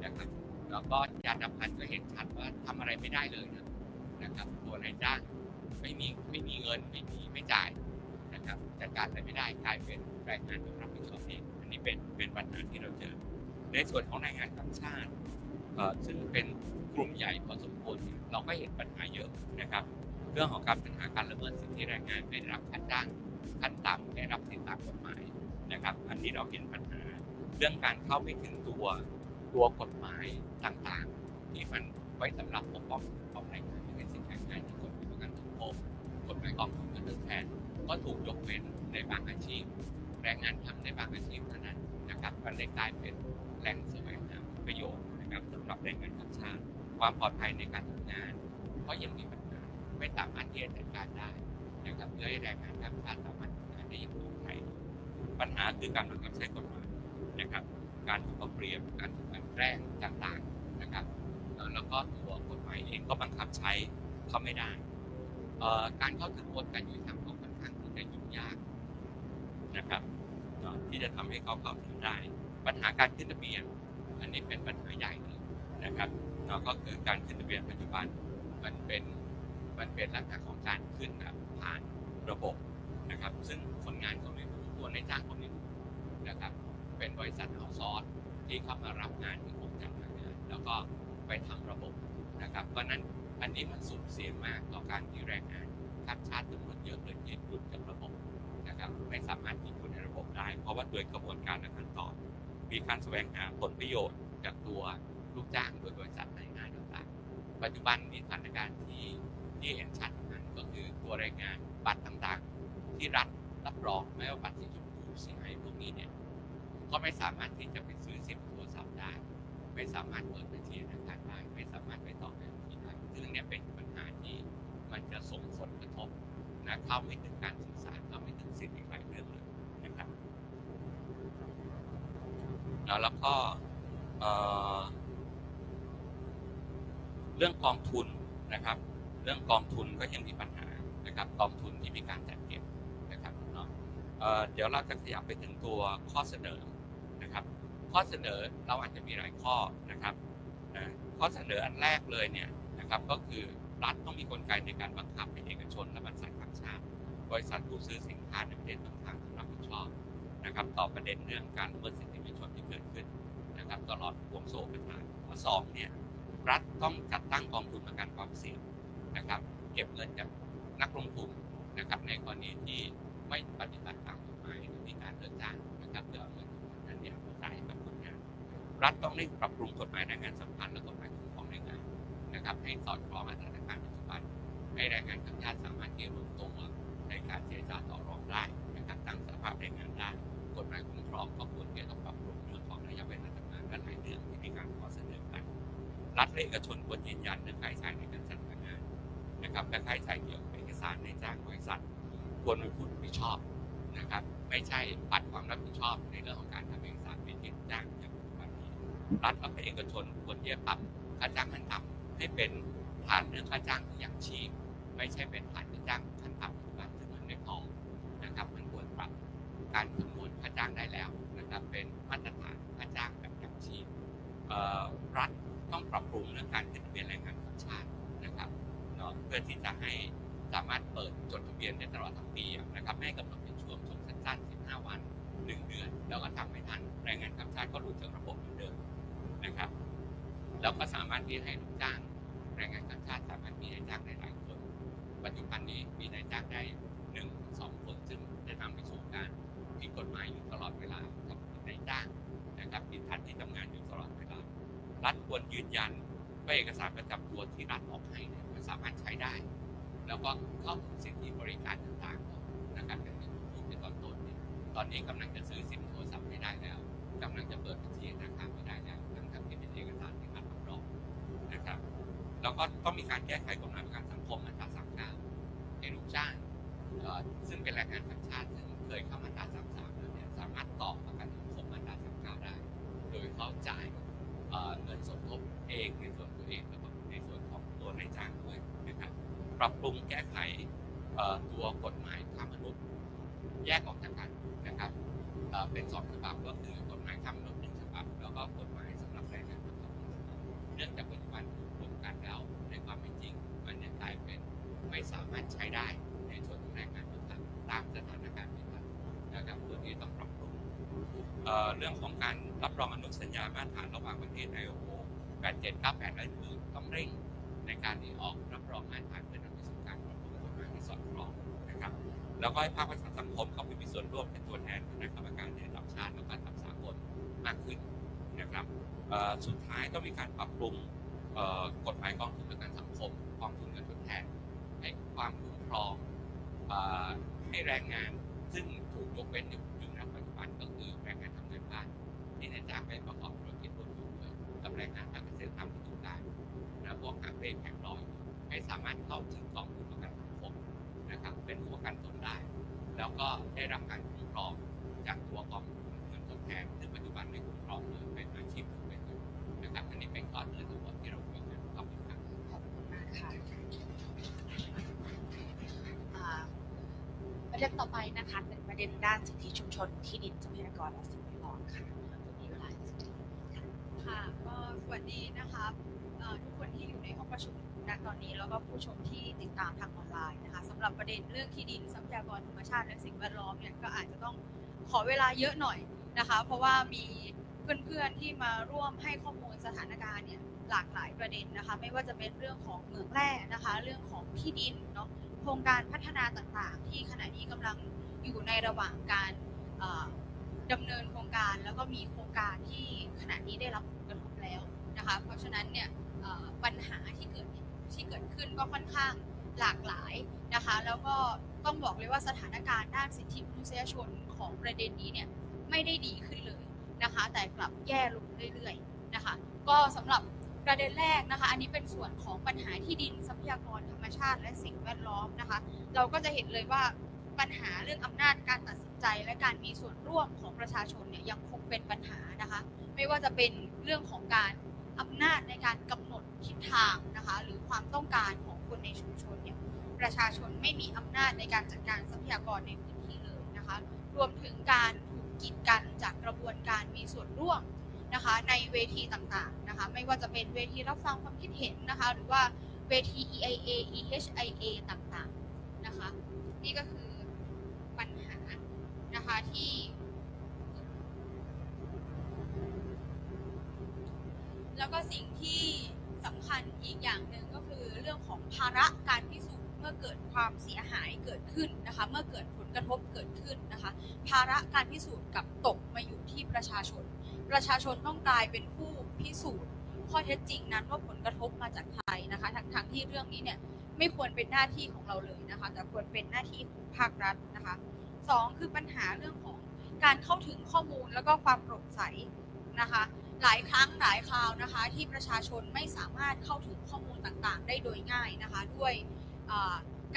นะครับแล้วก็ยาสำคัญก็เห็นชัดว่าทำอะไรไม่ได้เลยนะครับตัวนายจ้างไม่มีเงินไม่จ่ายนะครับจัดการอะไรไม่ได้กลายเป็นแรงงานต้องรับผิดชอบเองอันนี้เป็นปัญหาที่เราเจอในส่วนของแรงงานต่างชาติ ซึ่งเป็นกลุ่มใหญ่พอสมควรเราก็เห็นปัญหาเยอะนะครับเรื่องของปัญหาการละเมิดสิทธิแรงงานไม่ได้รับค่าจ้างขั้นต่ำไม่ได้รับสิทธิตามกฎหมายนะครับอันนี้เราเห็นปัญหาเรื่องการเข้าไปถึงตัวกฎหมายต่างๆที่มันไว้สำหรับปกป้องแรงงานในสิทธิแรงงานที่กฎหมายประกันสังคมกฎหมายกองทุนเงินทดแทนก็ถูกยกเว้นในบางอาชีพแรงงานทำในบางอาชีพเท่านั้นนะครับมันเลยกลายเป็นแหล่งแสวงหาประโยชน์นะครับสำหรับแรงงานข้ามชาติความปลอดภัยในการทำงานก็ยังมีปัญหาไม่สามารถที่จะจัดการได้นะครับเพื่อให้แรงงานข้ามชาติสามารถทำงานได้อย่างปลอดภัยปัญหาคือการบังคับใช้กฎหมายนะครับการถูกเอาเปรียบการถูกกลั่นแกล้งต่างๆนะครับแล้วก็ตัวกฎหมายเองก็บังคับใช้เขาไม่ได้การเข้าถึงกระบวนการยุติธรรมก็ค่อนข้างที่จะยุ่งยากนะครับที่จะทำให้เขาเข้าถึงได้ปัญหาการขึ้นทะเบียนอันนี้เป็นปัญหาใหญ่เลยนะครับก็คือการขึ้นทะเบียนปัจจุบันมันเป็นลักษณะของการขึ้นแบบผ่านระบบนะครับซึ่งคนงานก็ไม่รู้ตัวในจ้างก็ไม่รู้นะครับเป็นบริษัทเอาซอร์สที่เข้ามารับงานที่ผมจัดงานแล้วก็ไปทำระบบนะครับเพราะนั้นอันนี้มันสุ่มเสี่ยงมากต่อการที่แรงงานข้ามชาติจำนวนเยอะเลยที่หลุดจากระบบนะครับไม่สามารถที่อยู่ในระบบได้เพราะว่าโดยกระบวนการและขั้นตอนมีการแสวงหาผลประโยชน์จากตัวลูกจ้างโดยบริษัทในงานต่างๆปัจจุบันมีสถานการณ์ที่เห็นชัดนั้นก็คือตัวแรงงานบัตรต่างๆที่รัฐรับรองไม่ว่าบัตรสีชมพูสีไหนพวกนี้เนี่ยก็ไม่สามารถที่จะไปซื้อซิมโทรศัพท์ได้ไม่สามารถเปิดบัญชีธนาคารได้ไม่สามารถไปต่อบัญชีได้ซึ่งเนี่ยเป็นปัญหาที่มันจะส่งผลกระทบนะเข้าไม่ถึงการศึกษาเข้าไม่ถึงสิทธิอีกหลายเรื่องเลยนะครับแล้วก็เรื่องกองทุนนะครับเรื่องกองทุนก็ยังมีปัญหานะครับกองทุนที่มีการจัดเก็บนะครับเดี๋ยวเราจะขยับไปถึงตัวข้อเสนอนะครับข้อเสนอเราอาจจะมีหลายข้อนะครับข้อเสนออันแรกเลยเนี่ยนะครับก็คือรัฐต้องมีกลไกในการบังคับให้เอกชนและบริษัทข้ามชาติบริษัทผู้ซื้อสินค้าในประเทศต่างๆรับผิดชอบนะครับต่อประเด็นเรื่องการละเมิดสิทธิมนุษยชนที่เกิดขึ้นนะครับตลอดห่วงโซ่ปัญหาข้อ2เนี่ยรัฐต้องจัดตั้งกองทุนประกันความเสี่ยงนะครับเก็บเงินจากนักลงทุนนะครับในกรณีที่ไม่ปฏิบัติตามกฎหมายหรือมีการเลิกจ้างนะครับเพื่อเอาเงินนั้นเนี่ยมาจ่ายกับคนงานรัฐต้องเร่งปรับปรุงกฎหมายแรงงานสัมพันธ์และกฎหมายคุ้มครองแรงงานนะครับให้สอดคล้องกับสถานการณ์ปัจจุบันให้แรงงานข้ามชาติสามารถที่จะรวมตัวในการเจรจาต่อรองได้นะครับตั้งสภาพแรงงานได้กฎหมายคุ้มครองก็ควรที่จะต้องปรับปรุงเรื่องของระยะเวลาทำงานและหลายเรื่องที่มีการข้อเสนอกันรัฐและเอกชนควรยืนยันเรื่องค่าใช้จ่ายในการจัดงานนะครับและค่าใช้จ่ายเกี่ยวกับเอกสารในจ้างบริษัทควรเป็นผู้รับผิดชอบนะครับไม่ใช่ปัดความรับผิดชอบในเรื่องของการทำเอกสารเป็นที่จ้างอย่างปัจจุบันนี้รัฐและเอกชนควรที่จะปรับค่าจ้างขั้นต่ำให้เป็นฐานเรื่องค่าจ้างที่อย่างชีพไม่ใช่เป็นฐานค่าจ้างขั้นต่ำปัจจุบันซึ่งมันไม่พอนะครับมันควรปรับการคำนวณค่าจ้างได้แล้วนะครับเป็นมาตรฐานค่าจ้างแบบอย่างชีพรัฐต้องปรับปรุงเรื่องการขึ้นทะเบียนแรงงานข้ามชาตินะครับเพื่อที่จะให้สามารถเปิดจดทะเบียนได้ตลอดทั้งปีนะครับไม่ให้กำหนดเป็นช่วงสั้นๆ15 วัน1 เดือนแล้วก็ทำไม่ทันแรงงานข้ามชาติก็หลุดจากระบบเหมือนเดิมนะครับแล้วก็สามารถที่ให้ลูกจ้างแรงงานข้ามชาติสามารถมีนายจ้างได้หลายคนปัจจุบันนี้มีนายจ้างได้ 1-2 คนซึ่งจะนำไปสู่การผิดกฎหมายอยู่ตลอดเวลากับนายจ้างนะครับผิดฐานที่ทำงานอยู่ตลอดเวลารัฐควรยืนยันว่าเอกสารประจำตัวที่รัฐออกให้เนี่ยมันสามารถใช้ได้แล้วก็เข้าถึงสิทธิบริการต่างๆนะครับอย่างที่ผมพูดในตอนต้นเนี่ยตอนนี้กำลังจะซื้อซิมโทรศัพท์ไม่ได้แล้วกำลังจะเปิดบัญชีธนาคารไม่ได้แล้วทั้งที่เป็นเอกสารที่รัฐรับรองนะครับแล้วก็ต้องมีการแก้ไขกฎหมายประกันสังคมมาตรา39ให้ลูกจ้างซึ่งเป็นแรงงานข้ามชาติซึ่งเคยเข้ามาตรา33แล้วเนี่ยสามารถต่อประกันสังคมมาตรา39ได้โดยเขาจ่ายเงินสมทบเองในส่วนตัวเองแล้วก็ในส่วนของตัวนายจ้างด้วยนะครับปรับปรุงแก้ไขตัวกฎหมายค้ามนุษย์แยกออกจากกันนะครับเป็น2 ฉบับก็คือกฎหมายค้ามนุษย์1 ฉบับแล้วก็กฎหมายสำหรับแรงงานข้ามชาติเนื่องจากปัจจุบันรวมกันแล้วในความเป็นจริงมันยังกลายเป็นไม่สามารถใช้ได้ในส่วนของแรงงานข้ามชาติตามสถานการณ์ปัจจุบันนะครับตัวนี้ต้องปรับปรุงเรื่องของการรับรองอนุสัญญามาตรฐานระหว่างประเทศ ILO 8798นั่นคือต้องเร่งในการที่ออกรับรองมาตรฐานเพื่อนำไปสู่การปรับปรุงกฎหมายที่สอดคล้องนะครับแล้วก็ให้ภาคประชาสังคมเข้าไปมีส่วนร่วมเป็นตัวแทนคณะกรรมการในระดับชาติและการทำสากลมากขึ้นนะครับสุดท้ายต้องมีการปรับปรุงกฎหมายกองทุนประกันสังคมกองทุนเงินทดแทนให้ความคุ้มครองให้แรงงานซึ่งถูกยกเว้นอยู่ในปัจจุบันก็คือแรงงานทำงานบ้านที่นายจ้างไปประกอบธุรกิจร่วมอยู่ด้วยกับแรงงานทางเกษตรทำที่ถูกได้นะพวกหาเร่แผงลอยให้สามารถเข้าถึงกองทุนประกันสังคมนะครับเป็นผู้ประกันตนได้แล้วก็ได้รับการคุ้มครองจากตัวกองทุนเงินทดแทนซึ่งปัจจุบันไม่คุ้มครองเลยเป็นอาชีพถูกเป็นอยู่นะครับอันนี้เป็นข้อเสนอทั้งหมดที่เราคุยกันขอบคุณครับ ขอบคุณมากค่ะประเด็นต่อไปนะคะเป็นประเด็นด้านสิทธิชุมชนที่ดินทรัพยากรและสิ่งแวดล้อมค่ะมีเวลา10 นาทีค่ะ ค่ะก็สวัสดีนะคะทุกคนที่อยู่ในห้องประชุมณตอนนี้แล้วก็ผู้ชมที่ติดตามทางออนไลน์นะคะสำหรับประเด็นเรื่องที่ดินทรัพยากรธรรมชาติและสิ่งแวดล้อมเนี่ยก็อาจจะต้องขอเวลาเยอะหน่อยนะคะเพราะว่ามีเพื่อนๆที่มาร่วมให้ข้อมูลสถานการณ์เนี่ยหลากหลายประเด็นนะคะไม่ว่าจะเป็นเรื่องของเหมืองแร่นะคะเรื่องของที่ดินเนาะโครงการพัฒนาต่างๆที่ขณะนี้กำลังอยู่ในระหว่างการดำเนินโครงการแล้วก็มีโครงการที่ขณะนี้ได้รับผลกระทบแล้วนะคะเพราะฉะนั้นเนี่ยปัญหาที่เกิดขึ้นก็ค่อนข้างหลากหลายนะคะแล้วก็ต้องบอกเลยว่าสถานการณ์ด้านสิทธิมนุษยชนของประเด็นนี้เนี่ยไม่ได้ดีขึ้นเลยนะคะแต่กลับแย่ลงเรื่อยๆนะคะก็สำหรับประเด็นแรกนะคะอันนี้เป็นส่วนของปัญหาที่ดินทรัพยากรธรรมชาติและสิ่งแวดล้อมนะคะเราก็จะเห็นเลยว่าปัญหาเรื่องอำนาจการตัดสินใจและการมีส่วนร่วมของประชาชนเนี่ยยังคงเป็นปัญหานะคะไม่ว่าจะเป็นเรื่องของการอำนาจในการกำหนดทิศทางนะคะหรือความต้องการของคนในชุมชนเนี่ยประชาชนไม่มีอำนาจในการจัดการทรัพยากรในพื้นที่เลยนะคะรวมถึงการถูกกีดกันจากกระบวนการมีส่วนร่วมนะคะในเวทีต่างๆนะคะไม่ว่าจะเป็นเวทีรับฟังความคิดเห็นนะคะหรือว่าเวที EIA EHIA ต่างๆนะคะนี่ก็คือปัญหานะคะที่แล้วก็สิ่งที่สำคัญอีกอย่างหนึ่งก็คือเรื่องของภาระการพิสูจน์เมื่อเกิดความเสียหายเกิดขึ้นนะคะเมื่อเกิดผลกระทบเกิดขึ้นนะคะภาระการพิสูจน์กับตกมาอยู่ที่ประชาชนต้องกลายเป็นผู้พิสูจน์ข้อเท็จจริงนั้นว่าผลกระทบมาจากใครนะคะทั้งที่เรื่องนี้เนี่ยไม่ควรเป็นหน้าที่ของเราเลยนะคะแต่ควรเป็นหน้าที่ของภาครัฐนะคะ2คือปัญหาเรื่องของการเข้าถึงข้อมูลแล้วก็ความโปร่งใสนะคะหลายครั้งหลายคราวนะคะที่ประชาชนไม่สามารถเข้าถึงข้อมูลต่างๆได้โดยง่ายนะคะด้วย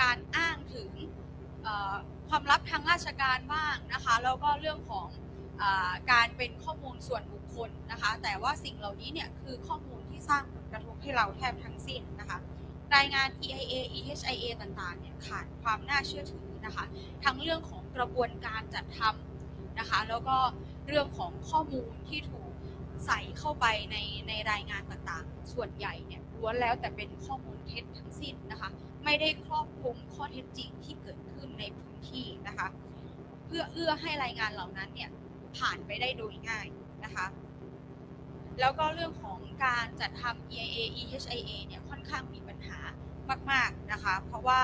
การอ้างถึงความลับทางราชการบ้างนะคะแล้วก็เรื่องของการเป็นข้อมูลส่วนบุคคลนะคะแต่ว่าสิ่งเหล่านี้เนี่ยคือข้อมูลที่สร้างผลกระทบให้เราแทบทั้งสิ้นนะคะรายงาน EIA EHIA ต่างๆเนี่ยขาดความน่าเชื่อถือนะคะทั้งเรื่องของกระบวนการจัดทำนะคะแล้วก็เรื่องของข้อมูลที่ถูกใส่เข้าไปในรายงานต่างๆส่วนใหญ่เนี่ยล้วนแล้วแต่เป็นข้อมูลเท็จทั้งสิ้นนะคะไม่ได้ครอบคลุมข้อเท็จจริงที่เกิดขึ้นในพื้นที่นะคะเพื่อเอื้อให้รายงานเหล่านั้นเนี่ยผ่านไปได้โดยง่ายนะคะแล้วก็เรื่องของการจัดทำ EIA EHIA เนี่ยค่อนข้างมีปัญหามากๆนะคะเพราะว่า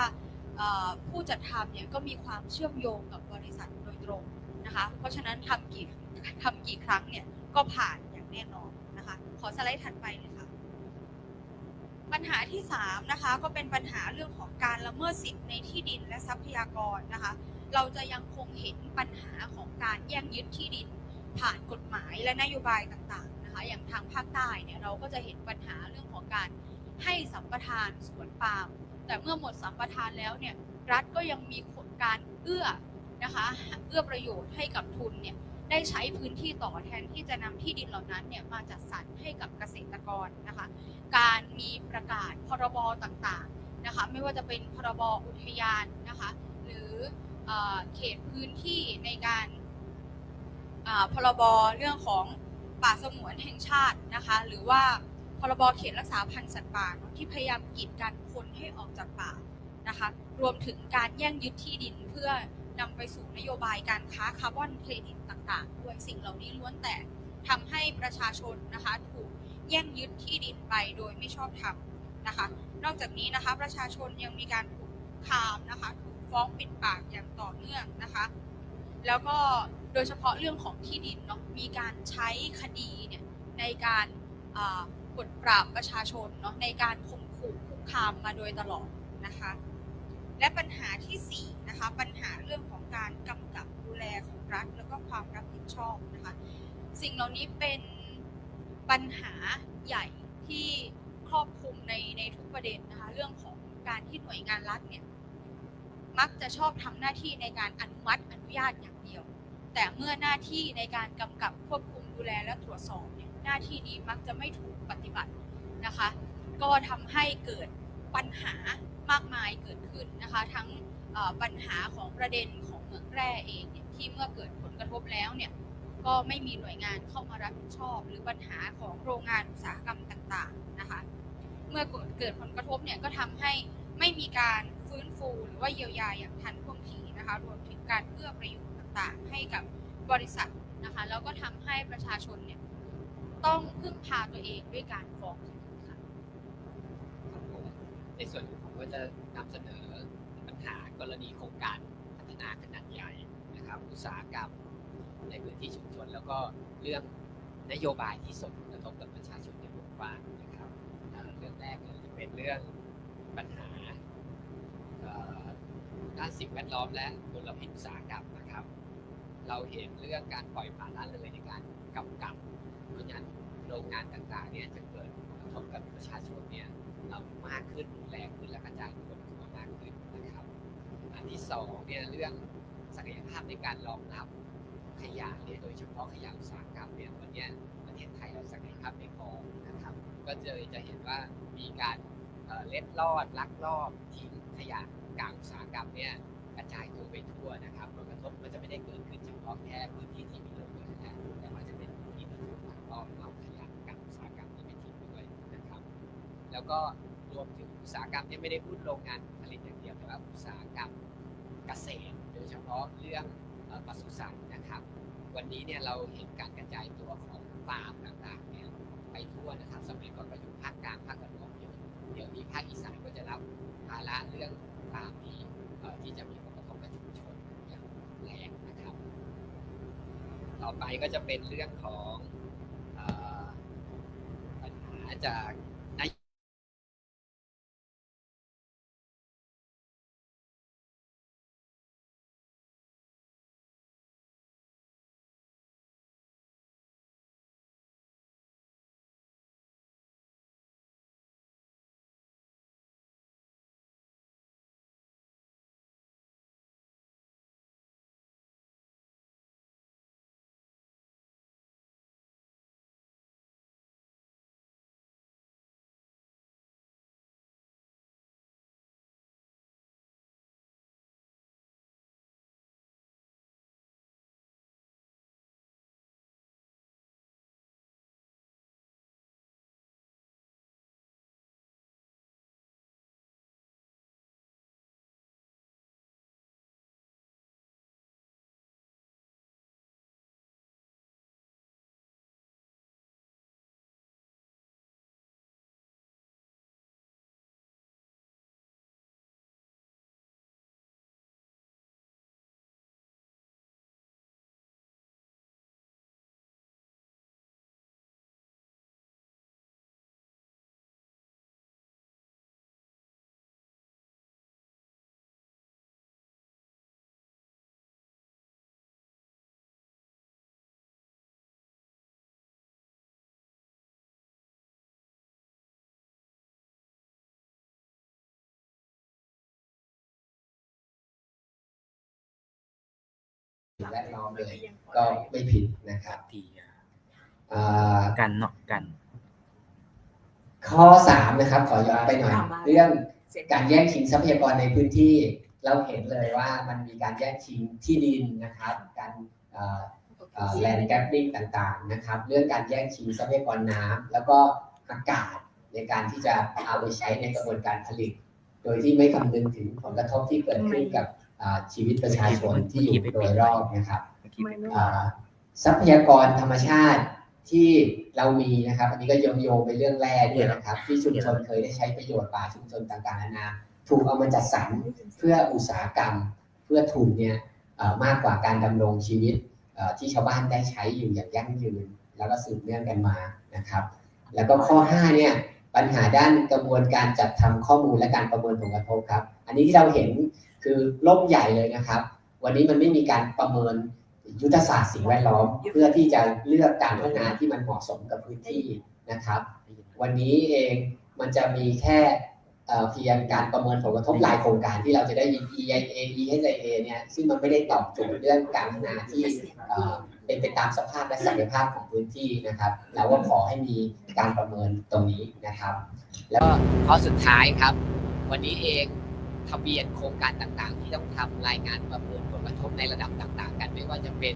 ผู้จัดทำเนี่ยก็มีความเชื่อมโยงกับบริษัทโดยตรงนะคะเพราะฉะนั้นทำกี่ครั้งเนี่ยก็ผ่านอย่างแน่นอนนะคะขอสไลด์ถัดไปเลยค่ะปัญหาที่3นะคะก็เป็นปัญหาเรื่องของการละเมิดสิทธิในที่ดินและทรัพยากรนะคะเราจะยังคงเห็นปัญหาของการแย่งยึดที่ดินผ่านกฎหมายและนโยบายต่างๆนะคะอย่างทางภาคใต้เนี่ยเราก็จะเห็นปัญหาเรื่องของการให้สัมปทานสวนปาล์มแต่เมื่อหมดสัมปทานแล้วเนี่ยรัฐก็ยังมีการเอื้อประโยชน์ให้กับทุนเนี่ยได้ใช้พื้นที่ต่อแทนที่จะนำที่ดินเหล่านั้นเนี่ยมาจัดสรรให้กับเกษตรกรนะคะการมีประกาศพรบต่างๆนะคะไม่ว่าจะเป็นพรบอุทยานนะคะหรือเขตพื้นที่ในการพรบเรื่องของป่าสงวนแห่งชาตินะคะหรือว่าพรบเขตรักษาพันธุ์สัตว์ป่าที่พยายามกีดกันคนให้ออกจากป่านะคะรวมถึงการแย่งยึดที่ดินเพื่อนำไปสู่นโยบายการค้าคาร์บอนเครดิตต่างๆด้วยสิ่งเหล่านี้ล้วนแต่ทำให้ประชาชนนะคะถูก แย่งยึดที่ดินไปโดยไม่ชอบธรรมนะคะ นอกจากนี้นะคะประชาชนยังมีการถูกคุกคามนะคะถูกฟ้องปิดปากอย่างต่อเนื่องนะคะ แล้วก็โดยเฉพาะเรื่องของที่ดินเนาะมีการใช้คดีเนี่ยในการกดปราบประชาชนเนาะในการข่มขู่คุกคามมาโดยตลอดนะคะและปัญหาที่4นะคะปัญหาเรื่องของการกำกับดูแลของรัฐแล้วก็ความรับผิดชอบนะคะสิ่งเหล่านี้เป็นปัญหาใหญ่ที่ครอบคลุมในทุกประเด็นนะคะเรื่องของการที่หน่วยงานรัฐเนี่ยมักจะชอบทำหน้าที่ในการอนุมัติอนุญาตอย่างเดียวแต่เมื่อหน้าที่ในการกำกับควบคุมดูแลและตรวจสอบเนี่ยหน้าที่นี้มักจะไม่ถูกปฏิบัตินะคะก็ทำให้เกิดปัญหามากมายเกิดขึ้นนะคะทั้งปัญหาของประเด็นของเหมืองแร่เองเนี่ยที่เมื่อเกิดผลกระทบแล้วเนี่ยก็ไม่มีหน่วยงานเข้ามารับผิดชอบหรือปัญหาของโรงงานอุตสาหกรรมต่างๆนะคะเมื่อเกิดผลกระทบเนี่ยก็ทำให้ไม่มีการฟื้นฟูหรือว่าเยียวยาอย่างทันท่วงทีนะคะรวมถึงการเอื้อประโยชน์ต่างๆให้กับบริษัทนะคะแล้วก็ทำให้ประชาชนเนี่ยต้องพึ่งพาตัวเองด้วยการฟ้องคดีค่ะ ครับผมในส่วนของผมก็จะนำเสนอปัญหากรณีโครงการพัฒนาขนาดใหญ่นะครับอุตสาหกรรมในพื้นที่ชุมชนแล้วก็เรื่องนโยบายที่ส่งผลกระทบกับประชาชนในวงกว้างนะครับเรื่องแรกเลยจะเป็นเรื่องปัญหาด้านสิ่งแวดล้อมและมลพิษอุตสาหกรรมนะครับเราเห็นเรื่องการปล่อยปละละเลยในการกำกับเพราะฉะนั้นโรงงานต่างๆเนี่ยจะเกิดผลกระทบกับประชาชนเนี่ยมากขึ้นรุนแรงขึ้นและกระจายตัวมากขึ้นนะครับอันที่2เนี่ยเรื่องศักยภาพในการรองรับขยะเนี่ยโดยเฉพาะขยะอุตสาหกรรมเนี่ยวันนี้ประเทศไทยเราศักยภาพไม่พอนะครับก็จะเห็นว่ามีการเล็ดลอดลักลอบทิ้งขยะกลางอุตสาหกรรมเนี่ยกระจายตัวไปทั่วนะครับผลกระทบมันจะไม่ได้เกิดขึ้นเฉพาะแค่พื้นที่ที่มีโรงงานนะแต่ว่าจะเป็นพื้นที่ที่ถูกลักลอบเอาขยะกลางอุตสาหกรรมนี้ไปทิ้งด้วยนะครับแล้วก็รวมถึงอุตสาหกรรมที่ไม่ได้พูดโรงงานผลิตอย่างเดียวแต่ว่าอุตสาหกรรมเกษตรโดยเฉพาะเรื่องปศุสัตว์นะครับวันนี้เนี่ยเราเห็นการกระจายตัวของฟาร์มต่างๆเนี่ยไปทั่วนะครับสมัยก่อนก็อยู่ภาคกลางภาคตะวันออกเดี๋ยวนี้ภาคอีสานก็จะรับภาระเรื่องฟาร์มนี้ที่จะมีผลกระทบกับชุมชนอย่างแรงนะครับต่อไปก็จะเป็นเรื่องของปัญหาจากแวดล้อมเลยก็ไม่ผิดนะครับกันเนาะกันข้อ3นะครับขอย้อนไปหน่อยเรื่องการแย่งชิงทรัพยากรในพื้นที่เราเห็นเลยว่ามันมีการแย่งชิงที่ดินนะครับการแลนด์แกปปิ้งต่างๆนะครับเรื่องการแย่งชิงทรัพยากรน้ำแล้วก็อากาศในการที่จะเอาไปใช้ในกระบวนการผลิตโดยที่ไม่คำนึงถึงผลกระทบที่เกิดขึ้นกับชีวิตประชาชนที่อยู่โดยรอบนะครับทรัพยากรธรรมชาติ ที่เรามีนะครับอันนี้ก็โยงไปเรื่องแร่ด้วยนะครับที่ชุมชนเคยได้ใช้ประโยชน์ป่าชุมชนต่างๆนานาถูกเอามาจัดสรรเพื่ออุตสาหกรรมเพื่อทุนเนี่ยมากกว่าการดำรงชีวิตที่ชาวบ้านได้ใช้อยู่อย่างยั่งยืนแล้วก็สืบเนื่องกันมานะครับแล้วก็ข้อ5เนี่ยปัญหาด้านกระบวนการจัดทำข้อมูลและการประเมินผลกระทบครับอันนี้ที่เราเห็นคือล่มใหญ่เลยนะครับวันนี้มันไม่มีการประเมินยุทธศาสตร์สิ่งแวดล้อมเพื่อที่จะเลือกการพัฒนาที่มันเหมาะสมกับพื้นที่นะครับวันนี้เองมันจะมีแค่เพียงการประเมินผลกระทบรายโครงการที่เราจะได้ยิน EIA ESIA เนี่ยซึ่งมันไม่ได้ตอบโจทย์เรื่องการพัฒนาที่เป็นไปตามสภาพและศักยภาพของพื้นที่นะครับเราก็ขอให้มีการประเมินตรงนี้นะครับแล้วก็ ข้อสุดท้ายครับ วันนี้เองทะเบียนโครงการต่างๆที่ต้องทำรายงานประเมินผลกระทบในระดับต่างๆกันไม่ว่าจะเป็น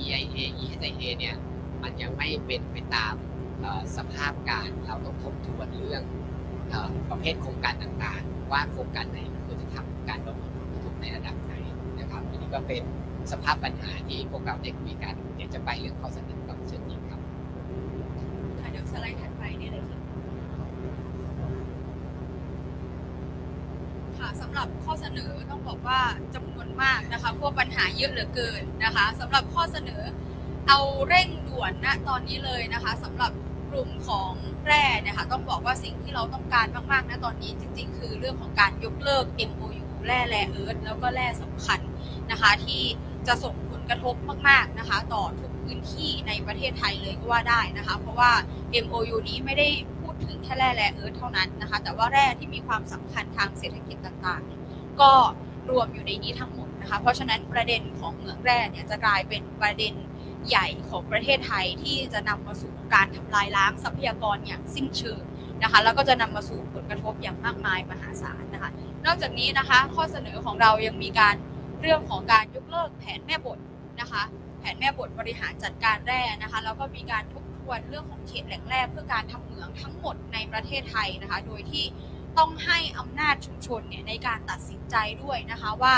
EIA ESIA เนี่ยมันยังไม่เป็นไปตามสภาพการเราต้องทบทวนเรื่องประเภทโครงการต่างๆว่าโครงการไหนควรจะทำการประเมินผลกระทบในระดับไหนนะครับอันนี้ก็เป็นสภาพปัญหาที่พวกเราได้คุยกันเดี๋ยวจะไปเรื่องข้อเสนอกับเชิญหญิงครับ เดี๋ยวสไลด์ถัดไปเนี่ยเลยค่ะสำหรับข้อเสนอต้องบอกว่าจำนวนมากนะคะพวกปัญหาเยอะเหลือเกินนะคะสำหรับข้อเสนอเอาเร่งด่วนณตอนนี้เลยนะคะสำหรับกลุ่มของแร่นะคะต้องบอกว่าสิ่งที่เราต้องการมากๆณตอนนี้จริงๆคือเรื่องของการยกเลิก MOU แร่เอิร์ธแล้วก็แร่สำคัญนะคะที่จะส่งผลกระทบมากๆนะคะต่อทุกพื้นที่ในประเทศไทยเลยก็ว่าได้นะคะเพราะว่า MOU นี้ไม่ได้พูดถึงแค่แร่เอิร์ธเท่านั้นนะคะแต่ว่าแร่ที่มีความสำคัญทางเศรษฐกิจต่างๆก็รวมอยู่ในนี้ทั้งหมดนะคะเพราะฉะนั้นประเด็นของเหมืองแร่เนี่ยจะกลายเป็นประเด็นใหญ่ของประเทศไทยที่จะนำมาสู่การทำลายล้างทรัพยากรอย่างสิ้นเชิงนะคะแล้วก็จะนำมาสู่ผลกระทบอย่างมากมายมหาศาลนะคะนอกจากนี้นะคะข้อเสนอของเรายังมีการเรื่องของการยกเลิกแผนแม่บทนะคะแผนแม่บทบริหารจัดการแร่นะคะแล้วก็มีการทบทวนเรื่องของเขตแหล่งแร่เพื่อการทำเหมืองทั้งหมดในประเทศไทยนะคะโดยที่ต้องให้อำนาจชุมชนเนี่ยในการตัดสินใจด้วยนะคะว่า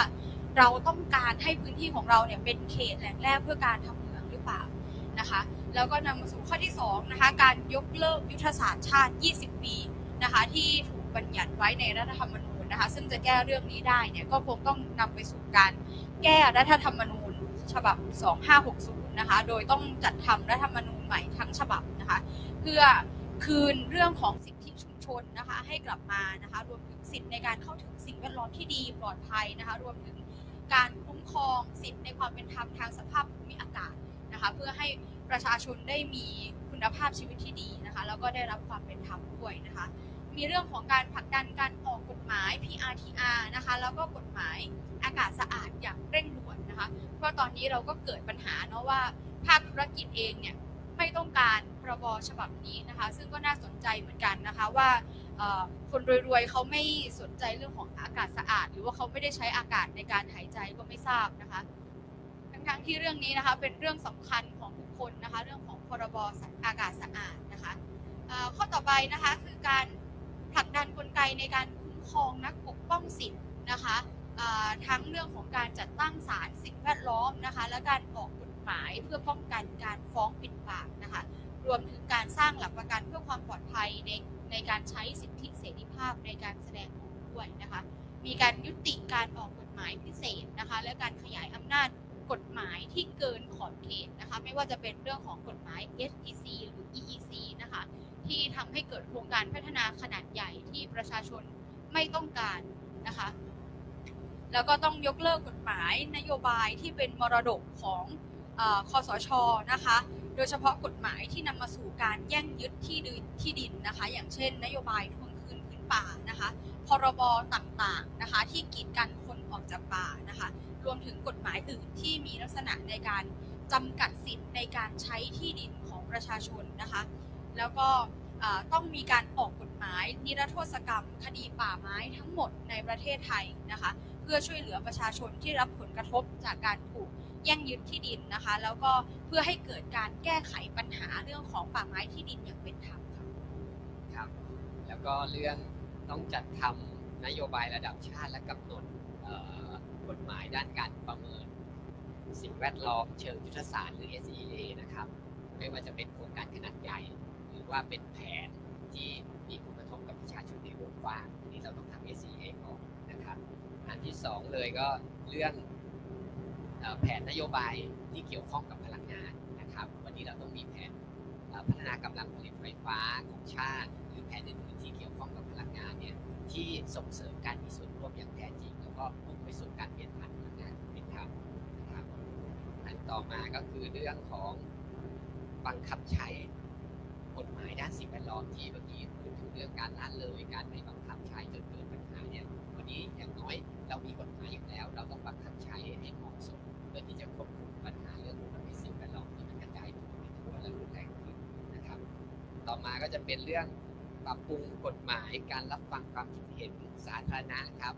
เราต้องการให้พื้นที่ของเราเนี่ยเป็นเขตแหล่งแร่เพื่อการทำเหมืองหรือเปล่านะคะแล้วก็นำมาสู่ข้อที่2นะคะการยกเลิกยุทธศาสตร์ชาติ20 ปีนะคะที่ถูกบัญญัติไว้ในรัฐธรรมนูญนะคะซึ่งจะแก้เรื่องนี้ได้เนี่ยก็คงต้องนำไปสู่การแก้รัฐธรรมนูญฉบับ2560นะคะโดยต้องจัดทำรัฐธรรมนูญใหม่ทั้งฉบับนะคะเพื่อคืนเรื่องของสิทธิชุมชนนะคะให้กลับมานะคะรวมถึงสิทธิในการเข้าถึงสิ่งแวดล้อมที่ดีปลอดภัยนะคะรวมถึงการคุ้มครองสิทธิในความเป็นธรรมทางสภาพภูมิอากาศนะคะเพื่อให้ประชาชนได้มีคุณภาพชีวิตที่ดีนะคะแล้วก็ได้รับความเป็นธรรมด้วยนะคะมีเรื่องของการผลักดันการออกกฎหมาย PRTR นะคะแล้วก็กฎหมายอากาศสะอาดอย่างเร่งด่วนนะคะเพราะตอนนี้เราก็เกิดปัญหาเนาะว่าภาคธุรกิจเองเนี่ยไม่ต้องการพรบฉบับนี้นะคะซึ่งก็น่าสนใจเหมือนกันนะคะว่าคนรวยๆเขาไม่สนใจเรื่องของอากาศสะอาดหรือว่าเขาไม่ได้ใช้อากาศในการหายใจก็ไม่ทราบนะคะทั้งที่เรื่องนี้นะคะเป็นเรื่องสำคัญของทุกคนนะคะเรื่องของพรบอากาศสะอาดนะคะข้อต่อไปนะคะคือการผลักดันกลไกในการคุ้มครองนักปกป้องสิทธิ์นะคะทั้งเรื่องของการจัดตั้งศาลสิ่งแวดล้อมนะคะและการออกกฎหมายเพื่อป้องกันการฟ้องปิดปากนะคะรวมถึงการสร้างหลักประกันเพื่อความปลอดภัยในการใช้สิทธิเสรีภาพในการแสดงออกด้วยนะคะมีการยุติการออกกฎหมายพิเศษนะคะและการขยายอำนาจกฎหมายที่เกินขอบเขตนะคะไม่ว่าจะเป็นเรื่องของกฎหมาย SEC หรือ EEC นะคะที่ทำให้เกิดโครงการพัฒนาขนาดใหญ่ที่ประชาชนไม่ต้องการนะคะแล้วก็ต้องยกเลิกกฎหมายนโยบายที่เป็นมรดกของคสช.นะคะโดยเฉพาะกฎหมายที่นำมาสู่การแย่งยึดที่ดินนะคะอย่างเช่นนโยบายทวงคืนพื้นป่านะคะพรบต่างๆนะคะที่กีดกันคนออกจากป่านะคะรวมถึงกฎหมายอื่นที่มีลักษณะในการจำกัดสิทธิ์ในการใช้ที่ดินของประชาชนนะคะแล้วก็ต้องมีการออกกฎหมายนิรโทษกรรมคดีป่าไม้ทั้งหมดในประเทศไทยนะคะเพื่อช่วยเหลือประชาชนที่รับผลกระทบจากการถูกแย่งยึดที่ดินนะคะแล้วก็เพื่อให้เกิดการแก้ไขปัญหาเรื่องของป่าไม้ที่ดินอย่างเป็นธรรมครับแล้วก็เรื่องต้องจัดทำนโยบายระดับชาติและกำหนดกฎหมายด้านการประเมินสิ่งแวดล้อมเชิงยุทธศาสตร์หรือ SEA นะครับ ไม่ว่าจะเป็นโครงการขนาดใหญ่หรือว่าเป็นแผนที่มีผลกระทบกับประชาชนในวงกว้างอันนี้เราต้องทำ SCA ก่อนนะครับอันที่สองเลยก็เรื่องแผนนโยบายที่เกี่ยวข้องกับพลังงานนะครับวันนี้เราต้องมีแผนพัฒนากำลังผลิตไฟฟ้าของชาติหรือแผนอื่นๆที่เกี่ยวข้องกับพลังงานเนี่ยที่ส่งเสริมการมีส่วนร่วมอย่างแท้จริงแล้วก็มุ่งไปสู่การเปลี่ยนผ่านพลังงานเป็นธรรมนะครับอันต่อมาก็คือเรื่องของบังคับใช้กฎหมายด้านสิ่งแวดล้อมที่เมื่อกี้พูดถึงเรื่องการละเลยการไม่บังคับใช้จนเกิดปัญหาเนี่ยวันนี้อย่างน้อยเรามีกฎหมายอยู่แล้วเราต้องบังคับใช้ให้เหมาะสมเพื่อที่จะควบคุมปัญหาเรื่องมลพิษสิ่งแวดล้อมที่มันกระจายตัวไปทั่วและรุนแรงขึ้นนะครับต่อมาก็จะเป็นเรื่องปรับปรุงกฎหมายการรับฟังความคิดเห็นสาธารณะครับ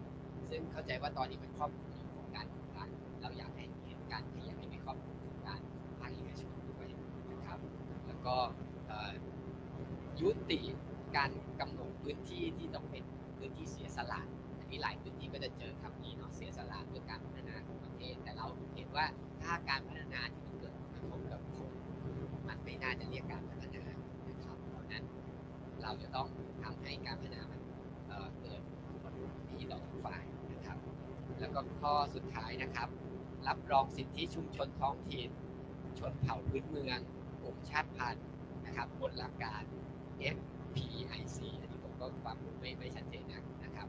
ซึ่งเข้าใจว่าตอนนี้มันครอบคลุมอยู่โครงการของรัฐเราอยากให้เห็นการขยายไปครอบคลุมโครงการภาคเอกชนด้วยนะครับแล้วก็ยุติการกำหนดพื้นที่ที่ต้องเป็นพื้นที่เสียสละอันนี้หลายพื้นที่ก็จะเจอคำนี้เนาะเสียสละเพื่อการพัฒนาของประเทศแต่เราเห็นว่าถ้าการพัฒนาที่มันเกิดผลกระทบกับคนมันไม่น่าจะเรียกการพัฒนานะครับเพราะนั้นเราจะต้องทำให้การพัฒนามันเกิดผลดีต่อทุกฝ่ายนะครับแล้วก็ข้อสุดท้ายนะครับรับรองสิทธิชุมชนท้องถิ่นชนเผ่าพื้นเมืองกลุ่มชาติพันธุ์นะครับบนหลักการ FPIC อันนี้ผมก็ความรู้ไม่ชัดเจนนะครับ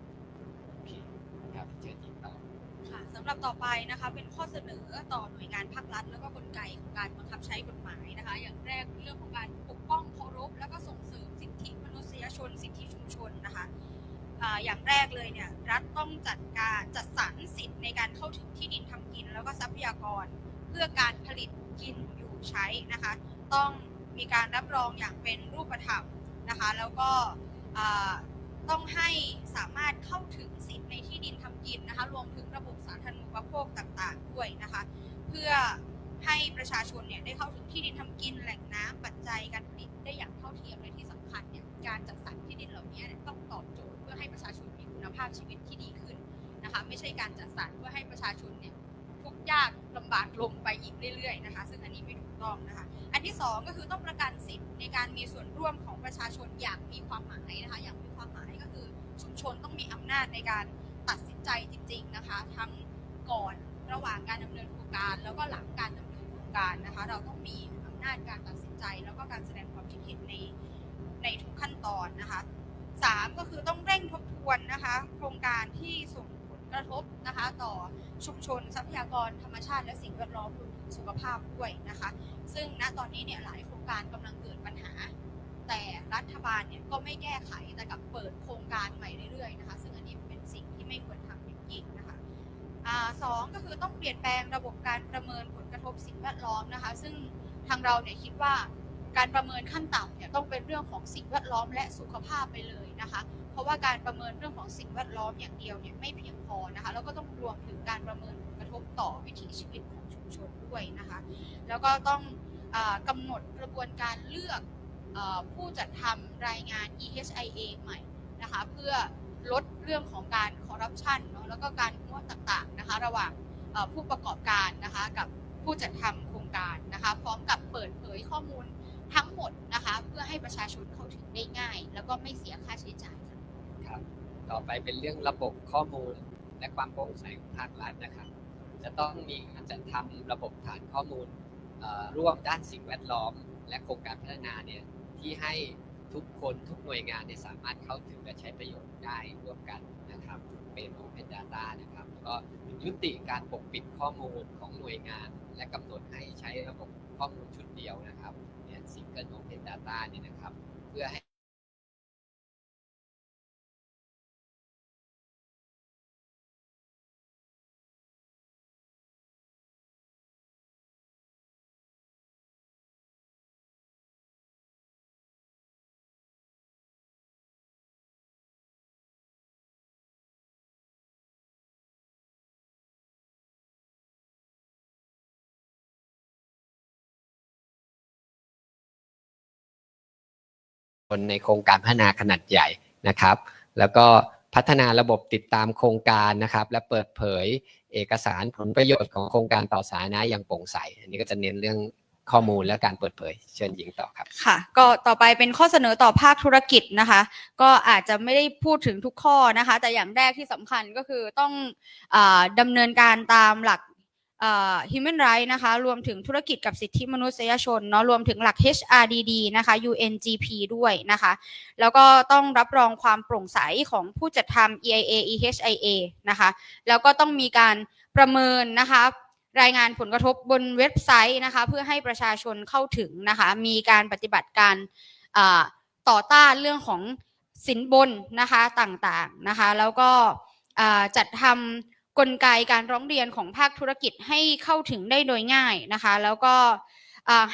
โอเคครับเชิญติดต่อค่ะสำหรับต่อไปนะคะเป็นข้อเสนอต่อหน่วยงานภาครัฐแล้วก็กลไกของการบังคับใช้กฎหมายนะคะอย่างแรกเรื่องของการปกป้องเคารพแล้วก็ส่งเสริมสิทธิมนุษยชนสิทธิชุมชนนะคะอย่างแรกเลยเนี่ยรัฐต้องจัดสรรสิทธิ์ในการเข้าถึงที่ดินทำกินแล้วก็ทรัพยากรเพื่อการผลิตกินอยู่ใช้นะคะต้องมีการรับรองอย่างเป็นรูปธรรมนะคะแล้วก็ต้องให้สามารถเข้าถึงสิทธิ์ในที่ดินทำกินนะคะรวมถึงระบบสาธารณูปโภคต่างๆด้วยนะคะเพื่อให้ประชาชนเนี่ยได้เข้าถึงที่ดินทำกินแหล่งน้ำปัจจัยการผลิตได้อย่างเท่าเทียมและที่สำคัญเนี่ยการจัดสรรที่ดินเหล่านี้ต้องตอบโจทย์เพื่อให้ประชาชนมีคุณภาพชีวิตที่ดีขึ้นนะคะไม่ใช่การจัดสรรเพื่อให้ประชาชนเนี่ยทุกข์ยากลำบากลงไปอีกเรื่อยๆนะคะซึ่งอันนี้ไม่ถูกต้องนะคะอันที่2ก็คือต้องประกันสิทธิ์ในการมีส่วนร่วมของประชาชนอย่างมีความหมายนะคะอย่างมีความหมายก็คือชุมชนต้องมีอำนาจในการตัดสินใจจริงๆนะคะทั้งก่อนระหว่างการดำเนินโครงการแล้วก็หลังการดำเนินโครงการนะคะเราต้องมีอำนาจการตัดสินใจแล้วก็การแสดงความคิดเห็นในทุกขั้นตอนนะคะ3ก็คือต้องเร่งทบทวนนะคะโครงการที่ส่งผลกระทบนะคะต่อชุมชนทรัพยากรธรรมชาติและสิ่งแวดล้อมรวมถึงสุขภาพด้วยนะคะซึ่งณตอนนี้เนี่ยหลายโครงการกำลังเกิดปัญหาแต่รัฐบาลเนี่ยก็ไม่แก้ไขแต่กับเปิดโครงการใหม่เรื่อยๆนะคะซึ่งอันนี้เป็นสิ่งที่ไม่ควรทำจริงๆนะคะ2ก็คือต้องเปลี่ยนแปลงระบบการประเมินผลกระทบสิ่งแวดล้อมนะคะซึ่งทางเราเนี่ยคิดว่าการประเมินขั้นต่ำเนี่ยต้องเป็นเรื่องของสิ่งแวดล้อมและสุขภาพไปเลยนะคะเพราะว่าการประเมินเรื่องของสิ่งแวดล้อมอย่างเดียวเนี่ยไม่เพียงพอนะคะแล้วก็ต้องรวมถึงการประเมินผลกระทบต่อวิถีชีวิตของชุมชนด้วยนะคะแล้วก็ต้องกำหนดกระบวนการเลือกผู้จัดทำรายงาน EHIA ใหม่นะคะเพื่อลดเรื่องของการคอร์รัปชันเนาะแล้วก็การงวดต่างๆนะคะระหว่างผู้ประกอบการนะคะกับผู้จัดทำโครงการนะคะพร้อมกับเปิดเผยข้อมูลทั้งหมดนะคะเพื่อให้ประชาชนเข้าถึงได้ง่ายแล้วก็ไม่เสียค่าใช้จ่ายครับต่อไปเป็นเรื่องระบบข้อมูลและความโปร่งใสของภาครัฐนะครับจะต้องมีการจัดทำระบบฐานข้อมูลร่วมด้านสิ่งแวดล้อมและโครงการพัฒนาเนี่ยที่ให้ทุกคนทุกหน่วยงานเนี่ยสามารถเข้าถึงและใช้ประโยชน์ได้ร่วมกันนะครับเป็น Open Data นะครับแล้วก็ยุติการปกปิดข้อมูลของหน่วยงานและกำหนดให้ใช้ระบบข้อมูลชุดเดียวนะครับเนี่ย Single Open Data เนี่ยนะครับเพื่อให้ในโครงการพัฒนาขนาดใหญ่นะครับแล้วก็พัฒนาระบบติดตามโครงการนะครับและเปิดเผยเอกสารผลประโยชน์ของโครงการต่อสาธารณะอย่างโปร่งใสอันนี้ก็จะเน้นเรื่อง ข้อมูลและการเปิดเผยเชิญหญิงต่อครับ ค่ะก็ต่อไปเป็นข้อเสนอต่อภาคธุรกิจนะคะก็อาจจะไม่ได้พูดถึงทุกข้อนะคะแต่อย่างแรกที่สำคัญก็คือต้องดำเนินการตามหลักhuman right นะคะรวมถึงธุรกิจกับสิทธิมนุษยชนเนาะรวมถึงหลัก HRDD นะคะ UNGP ด้วยนะคะแล้วก็ต้องรับรองความโปร่งใสของผู้จัดทำ EIA EHIA นะคะแล้วก็ต้องมีการประเมินนะคะรายงานผลกระทบบนเว็บไซต์นะคะเพื่อให้ประชาชนเข้าถึงนะคะมีการปฏิบัติการต่อต้านเรื่องของสินบนนะคะต่างๆนะคะแล้วก็จัดทำกลไกการร้องเรียนของภาคธุรกิจให้เข้าถึงได้โดยง่ายนะคะแล้วก็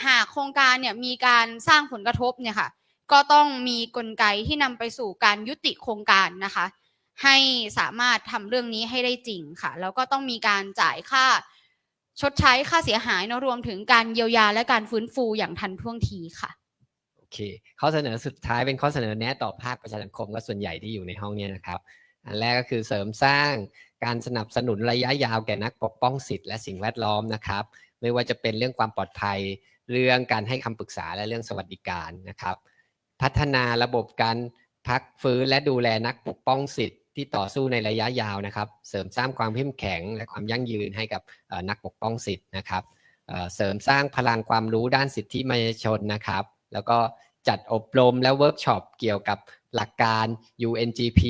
หากโครงการเนี่ยมีการสร้างผลกระทบเนี่ยค่ะก็ต้องมีกลไกที่นำไปสู่การยุติโครงการนะคะให้สามารถทำเรื่องนี้ให้ได้จริงค่ะแล้วก็ต้องมีการจ่ายค่าชดใช้ค่าเสียหายเนอะรวมถึงการเยียวยาและการฟื้นฟูอย่างทันท่วงทีค่ะโอเคข้อเสนอสุดท้ายเป็นข้อเสนอแนะต่อภาคประชาสังคมก็ส่วนใหญ่ที่อยู่ในห้องนี้นะครับอันแรกก็คือเสริมสร้างการสนับสนุนระยะยาวแก่นักปกป้องสิทธิและสิ่งแวดล้อมนะครับไม่ว่าจะเป็นเรื่องความปลอดภัยเรื่องการให้คำปรึกษาและเรื่องสวัสดิการนะครับพัฒนาระบบการพักฟื้นและดูแลนักปกป้องสิทธิที่ต่อสู้ในระยะยาวนะครับเสริมสร้างความเข้มแข็งและความยั่งยืนให้กับนักปกป้องสิทธินะครับเสริมสร้างพลังความรู้ด้านสิทธิมนุษยชนนะครับแล้วก็จัดอบรมและเวิร์กช็อปเกี่ยวกับหลักการ UNGP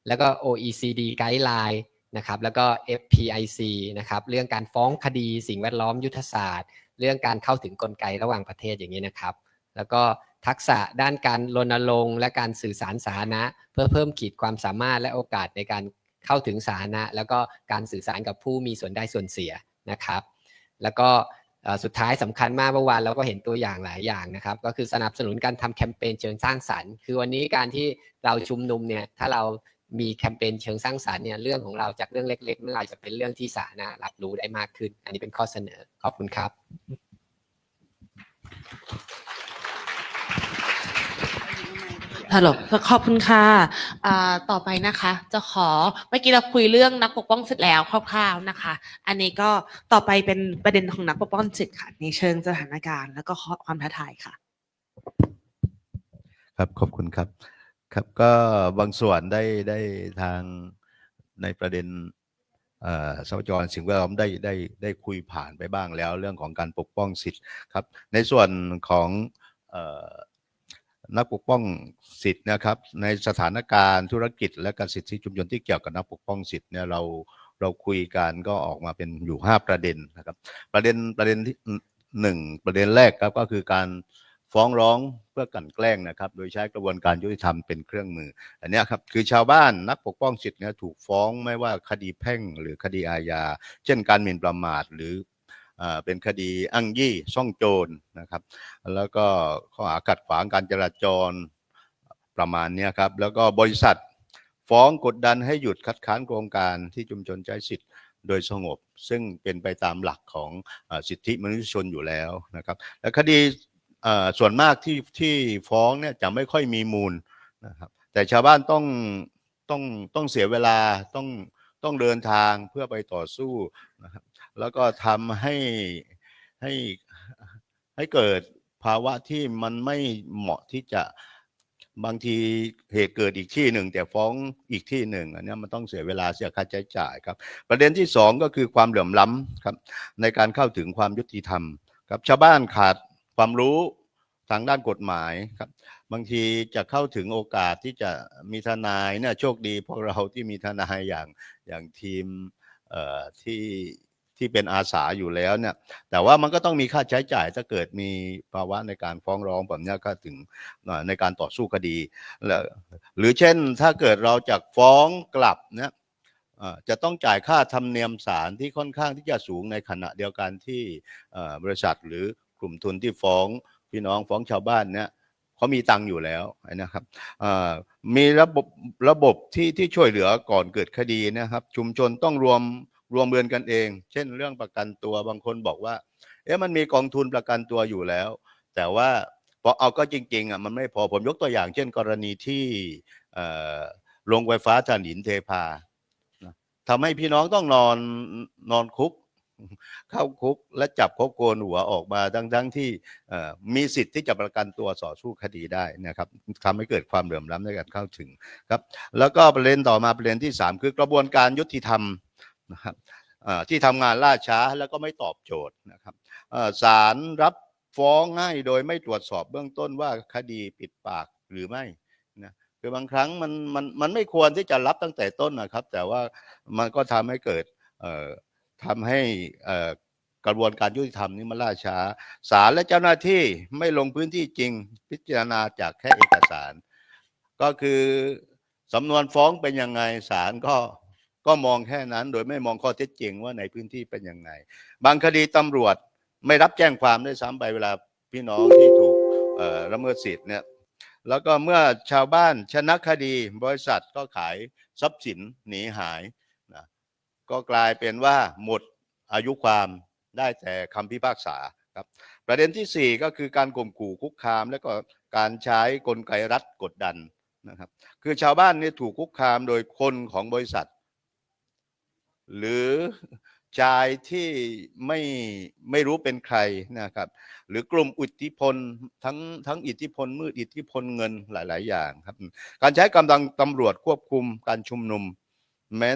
แล้วก็ OECD Guideline นะครับแล้วก็ FPIC นะครับเรื่องการฟ้องคดีสิ่งแวดล้อมยุทธศาสตร์เรื่องการเข้าถึงกลไกระหว่างประเทศอย่างนี้นะครับแล้วก็ทักษะด้านการรณรงค์และการสื่อสารสาธารณะเพื่อเพิ่มขีดความสามารถและโอกาสในการเข้าถึงสาธารณะแล้วก็การสื่อสารกับผู้มีส่วนได้ส่วนเสียนะครับแล้วก็สุดท้ายสำคัญมากเมื่อวานเราก็เห็นตัวอย่างหลายอย่างนะครับก็คือสนับสนุนการทำแคมเปญเชิงสร้างสรรค์คือวันนี้การที่เราชุมนุมเนี่ยถ้าเรามีแคมเปญเชิงสร้างสรรค์เนี่ยเรื่องของเราจากเรื่องเล็กๆเมื่อไหร่จะเป็นเรื่องที่สาธารณะรับรู้ได้มากขึ้นอันนี้เป็นข้อเสนอขอบคุณครับฮัลโหลขอบคุณค่ะต่อไปนะคะจะขอเมื่อกี้เราคุยเรื่องนักปกป้องสิทธิ์แล้วคร่าวๆนะคะอันนี้ก็ต่อไปเป็นประเด็นของนักปกป้องสิทธิ์ค่ะในเชิงสถานการณ์แล้วก็ความท้าทายค่ะครับขอบคุณครับครับก็บางส่วนได้ทางในประเด็นทรัพยากรสิ่งแวดล้อมได้คุยผ่านไปบ้างแล้วเรื่องของการปกป้องสิทธิ์ครับในส่วนของนักปกป้องสิทธิ์นะครับในสถานการณ์ธุรกิจและการสิทธิชุมชนที่เกี่ยวกับนักปกป้องสิทธิ์เนี่ยเราคุยกันก็ออกมาเป็นอยู่5ประเด็นนะครับประเด็นที่1ประเด็นแรกครับก็คือการฟ้องร้องเพื่อกลั่นแกล้งนะครับโดยใช้กระบวนการยุติธรรมเป็นเครื่องมืออันนี้ครับคือชาวบ้านนักปกป้องสิทธิ์เนี่ยถูกฟ้องไม่ว่าคดีแพ่งหรือคดีอาญาเช่นการหมิ่นประมาทหรือเป็นคดีอ้างยี่ซ่องโจรนะครับแล้วก็ข้อหาขัดขวางการจราจรประมาณนี้ครับแล้วก็บริษัทฟ้องกดดันให้หยุดคัดค้านโครงการที่ชุมชนใช้สิทธิ์โดยสงบซึ่งเป็นไปตามหลักของสิทธิมนุษยชนอยู่แล้วนะครับและคดีส่วนมากที่ฟ้องเนี่ยจะไม่ค่อยมีมูลนะครับแต่ชาวบ้านต้องเสียเวลาต้องเดินทางเพื่อไปต่อสู้นะครับแล้วก็ทำให้เกิดภาวะที่มันไม่เหมาะที่จะบางทีเหตุเกิดอีกที่หนึ่งแต่ฟ้องอีกที่หนึ่งอันนี้มันต้องเสียเวลาเสียค่าใช้จ่ายครับประเด็นที่2ก็คือความเหลื่อมล้ำครับในการเข้าถึงความยุติธรรมครับชาวบ้านขาดความรู้ทางด้านกฎหมายครับบางทีจะเข้าถึงโอกาสที่จะมีทนายเนี่ยโชคดีพวกเราที่มีทนายอย่างทีมที่เป็นอาสาอยู่แล้วเนี่ยแต่ว่ามันก็ต้องมีค่าใช้จ่ายถ้าเกิดมีภาวะในการฟ้องร้องแบบนี้ก็ถึงในการต่อสู้คดีหรือเช่นถ้าเกิดเราจะฟ้องกลับเนี่ยจะต้องจ่ายค่าธรรมเนียมศาลที่ค่อนข้างที่จะสูงในขณะเดียวกันที่บริษัทหรือกลุ่มทุนที่ฟ้องพี่น้องฟ้องชาวบ้านเนี่ยเขามีตังค์อยู่แล้วนะครับมีระบบที่ช่วยเหลือก่อนเกิดคดีนะครับชุมชนต้องรวมเงินกันเองเช่นเรื่องประกันตัวบางคนบอกว่ามันมีกองทุนประกันตัวอยู่แล้วแต่ว่าพอเอาก็จริงๆมันไม่พอผมยกตัวอย่างเช่นกรณีที่โรงไฟฟ้าถ่านหินเทพาทำให้พี่น้องต้องนอนคุก เข้าคุกและจับเขาโกนหัวออกมาทั้งที่มีสิทธิ์ที่จะประกันตัวต่อสู้คดีได้นะครับทำให้เกิดความเหลื่อมล้ำในการเข้าถึงครับแล้วก็ประเด็นต่อมาประเด็นที่3คือกระบวนการยุติธรรมนะครับที่ทำงานล่าช้าแล้วก็ไม่ตอบโจทย์นะครับศาลรับฟ้องให้โดยไม่ตรวจสอบเบื้องต้นว่าคดีปิดปากหรือไม่นะคือบางครั้งมันไม่ควรที่จะรับตั้งแต่ต้นนะครับแต่ว่ามันก็ทำให้เกิดทำให้กระบวนการยุติธรรมนี้มันล่าช้าศาลและเจ้าหน้าที่ไม่ลงพื้นที่จริงพิจารณาจากแค่เอกสารก็คือสำนวนฟ้องเป็นยังไงศาลก็มองแค่นั้นโดยไม่มองข้อเท็จจริงว่าในพื้นที่เป็นยังไงบางคดีตำรวจไม่รับแจ้งความด้วยซ้ำไปเวลาพี่น้องที่ถูกละเมิดสิทธิ์เนี่ยแล้วก็เมื่อชาวบ้านชนะคดีบริษัทก็ขายทรัพย์สินหนีหายนะก็กลายเป็นว่าหมดอายุความได้แต่คำพิพากษาครับประเด็นที่4ก็คือการข่มขู่คุกคามและก็การใช้กลไกรัฐกดดันนะครับคือชาวบ้านนี่ถูกคุกคามโดยคนของบริษัทหรือชายที่ไม่รู้เป็นใครนะครับหรือกลุ่มอิทธิพลทั้งอิทธิพลมืดอิทธิพลเงินหลายๆอย่างครับการใช้กำลังตำรวจควบคุมการชุมนุมแม้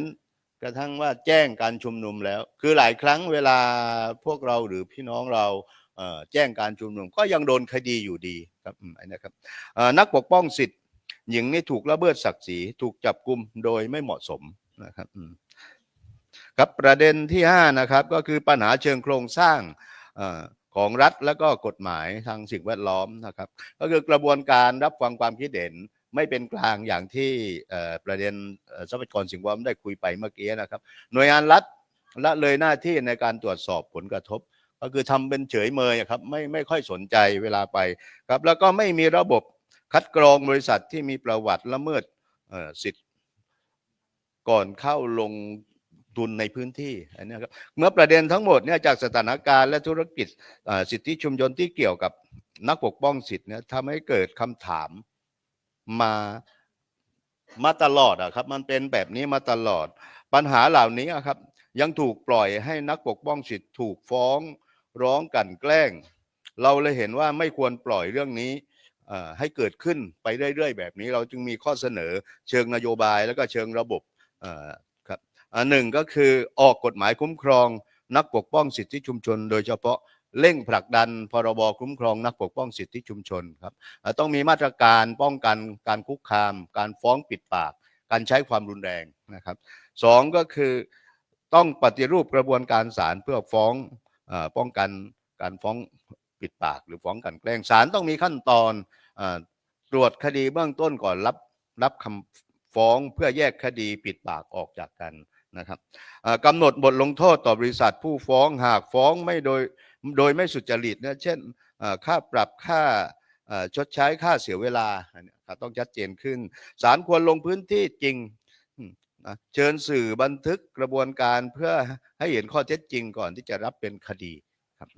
กระทั่งว่าแจ้งการชุมนุมแล้วคือหลายครั้งเวลาพวกเราหรือพี่น้องเราแจ้งการชุมนุมก็ยังโดนคดีอยู่ดีครับนะครับนักปกป้องสิทธิ์หญิงนี่ถูกละเมิดศักดิ์ศรีถูกจับกุมโดยไม่เหมาะสมนะครับครับประเด็นที่5นะครับก็คือปัญหาเชิงโครงสร้างของรัฐและก็กฎหมายทางสิ่งแวดล้อมนะครับก็คือกระบวนการรับฟังความคิดเห็นไม่เป็นกลางอย่างที่ประเด็นทรัพยากรสิ่งแวดล้อมได้คุยไปเมื่อกี้นะครับหน่วยงานรัฐละเลยหน้าที่ในการตรวจสอบผลกระทบก็คือทำเป็นเฉยเมยครับไม่ค่อยสนใจเวลาไปครับแล้วก็ไม่มีระบบคัดกรองบริษัทที่มีประวัติละเมิดสิทธิ์ก่อนเข้าลงทุนในพื้นที่อันนี้ครับเมื่อประเด็นทั้งหมดเนี่ยจากสถานการณ์และธุรกิจสิทธิชุมชนที่เกี่ยวกับนักปกป้องสิทธิ์เนี่ยทำให้เกิดคำถามมาตลอดครับมันเป็นแบบนี้มาตลอดปัญหาเหล่านี้ครับยังถูกปล่อยให้นักปกป้องสิทธิ์ถูกฟ้องร้องกลั่นแกล้งเราเลยเห็นว่าไม่ควรปล่อยเรื่องนี้ให้เกิดขึ้นไปเรื่อยๆแบบนี้เราจึงมีข้อเสนอเชิงนโยบายแล้วก็เชิงระบบครับหนึ่งก็คือออกกฎหมายคุ้มครองนักปกป้องสิทธิชุมชนโดยเฉพาะเร่งผลักดันพรบคุ้มครองนักปกป้องสิทธิชุมชนครับต้องมีมาตรการป้องกันการคุกคามการฟ้องปิดปากการใช้ความรุนแรงนะครับ2ก็คือต้องปฏิรูปกระบวนการศาลเพื่อฟ้องป้องกันการฟ้องปิดปากหรือฟ้องกลั่นแกล้งศาลต้องมีขั้นตอนตรวจคดีเบื้องต้นก่อนรับคำฟ้องเพื่อแยกคดีปิดปากออกจากกันนะครับกำหนดบทลงโทษต่อบริษัทผู้ฟ้องหากฟ้องไม่โดยไม่สุจริตนะเช่นค่าปรับค่าชดใช้ค่าเสียเวลาต้องชัดเจนขึ้นศาลควรลงพื้นที่จริงเชิญสื่อบันทึกกระบวนการเพื่อให้เห็นข้อเท็จจริงก่อนที่จะรับเป็นคดีครับ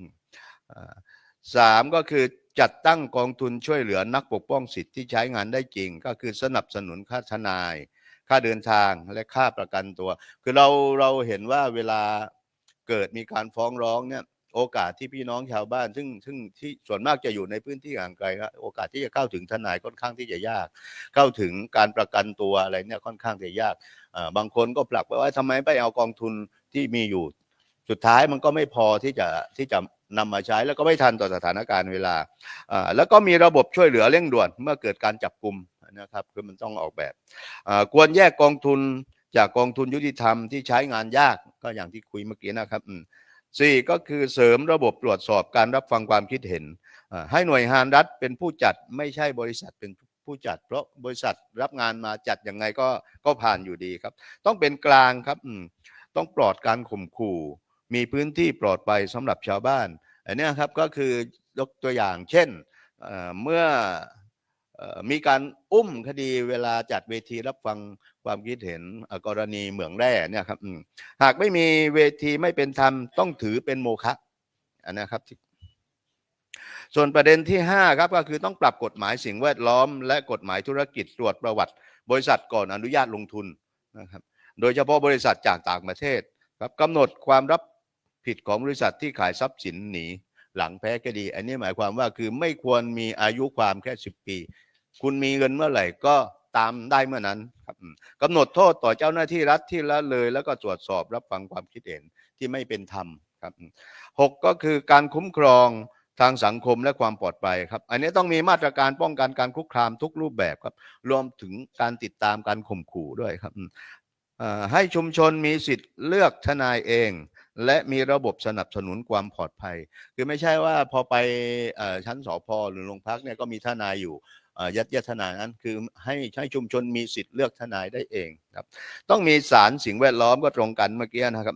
3ก็คือจัดตั้งกองทุนช่วยเหลือนักปกป้องสิทธิที่ใช้งานได้จริงก็คือสนับสนุนค่าทนายค่าเดินทางและค่าประกันตัวคือเราเห็นว่าเวลาเกิดมีการฟ้องร้องเนี่ยโอกาสที่พี่น้องชาวบ้านซึ่งที่ส่วนมากจะอยู่ในพื้นที่ห่างไกลนะโอกาสที่จะเข้าถึงทนายค่อนข้างที่จะยากเข้าถึงการประกันตัวอะไรเนี่ยค่อนข้างจะยากบางคนก็ผลักไปว่าทำไมไม่เอากองทุนที่มีอยู่สุดท้ายมันก็ไม่พอที่จะนำมาใช้แล้วก็ไม่ทันต่อสถานการณ์เวลาแล้วก็มีระบบช่วยเหลือเร่งด่วนเมื่อเกิดการจับกุมนะครับคือมันต้องออกแบบควรแยกกองทุนจากกองทุนยุติธรรมที่ใช้งานยากก็อย่างที่คุยเมื่อกี้นะครับ4ก็คือเสริมระบบตรวจสอบการรับฟังความคิดเห็นให้หน่วยงานรัฐเป็นผู้จัดไม่ใช่บริษัทเป็นผู้จัดเพราะบริษัทรับงานมาจัดยังไงก็ผ่านอยู่ดีครับต้องเป็นกลางครับต้องปลอดการข่มขู่มีพื้นที่ปลอดภัยสำหรับชาวบ้านอันนี้ครับก็คือยกตัวอย่างเช่นเมื่อมีการอุ้มคดีเวลาจัดเวทีรับฟังความคิดเห็นกรณีเหมืองแร่เนี่ยครับหากไม่มีเวทีไม่เป็นธรรมต้องถือเป็นโมฆะอันนี้ครับส่วนประเด็นที่5ครับก็คือต้องปรับกฎหมายสิ่งแวดล้อมและกฎหมายธุรกิจตรวจประวัติบริษัทก่อนอนุญาตลงทุนนะครับโดยเฉพาะบริษัทจากต่างประเทศครับกำหนดความรับ ผิดของบริษัทที่ขายทรัพย์สินหนีหลังแพ้คดี อันนี้หมายความว่าคือไม่ควรมีอายุความแค่10 ปี คุณมีเงินเมื่อไหร่ก็ตามได้เมื่อนั้นครับกำหนดโทษต่อเจ้าหน้าที่รัฐที่ละเลยแล้วก็ตรวจสอบรับฟังความคิดเห็นที่ไม่เป็นธรรมครับ6ก็คือการคุ้มครองทางสังคมและความปลอดภัยครับอันนี้ต้องมีมาตรการป้องกันการคุกคามทุกรูปแบบครับรวมถึงการติดตามการข่มขู่ด้วยครับให้ชุมชนมีสิทธิ์เลือกทนายเองและมีระบบสนับสนุนความปลอดภัยคือไม่ใช่ว่าพอไปชั้นสภ.หรือโรงพักเนี่ยก็มีทนายอยู่ยัดทนายนั้นคือให้ชุมชนมีสิทธิ์เลือกทนายได้เองครับต้องมีศาลสิ่งแวดล้อมก็ตรงกันเมื่อกี้นะครับ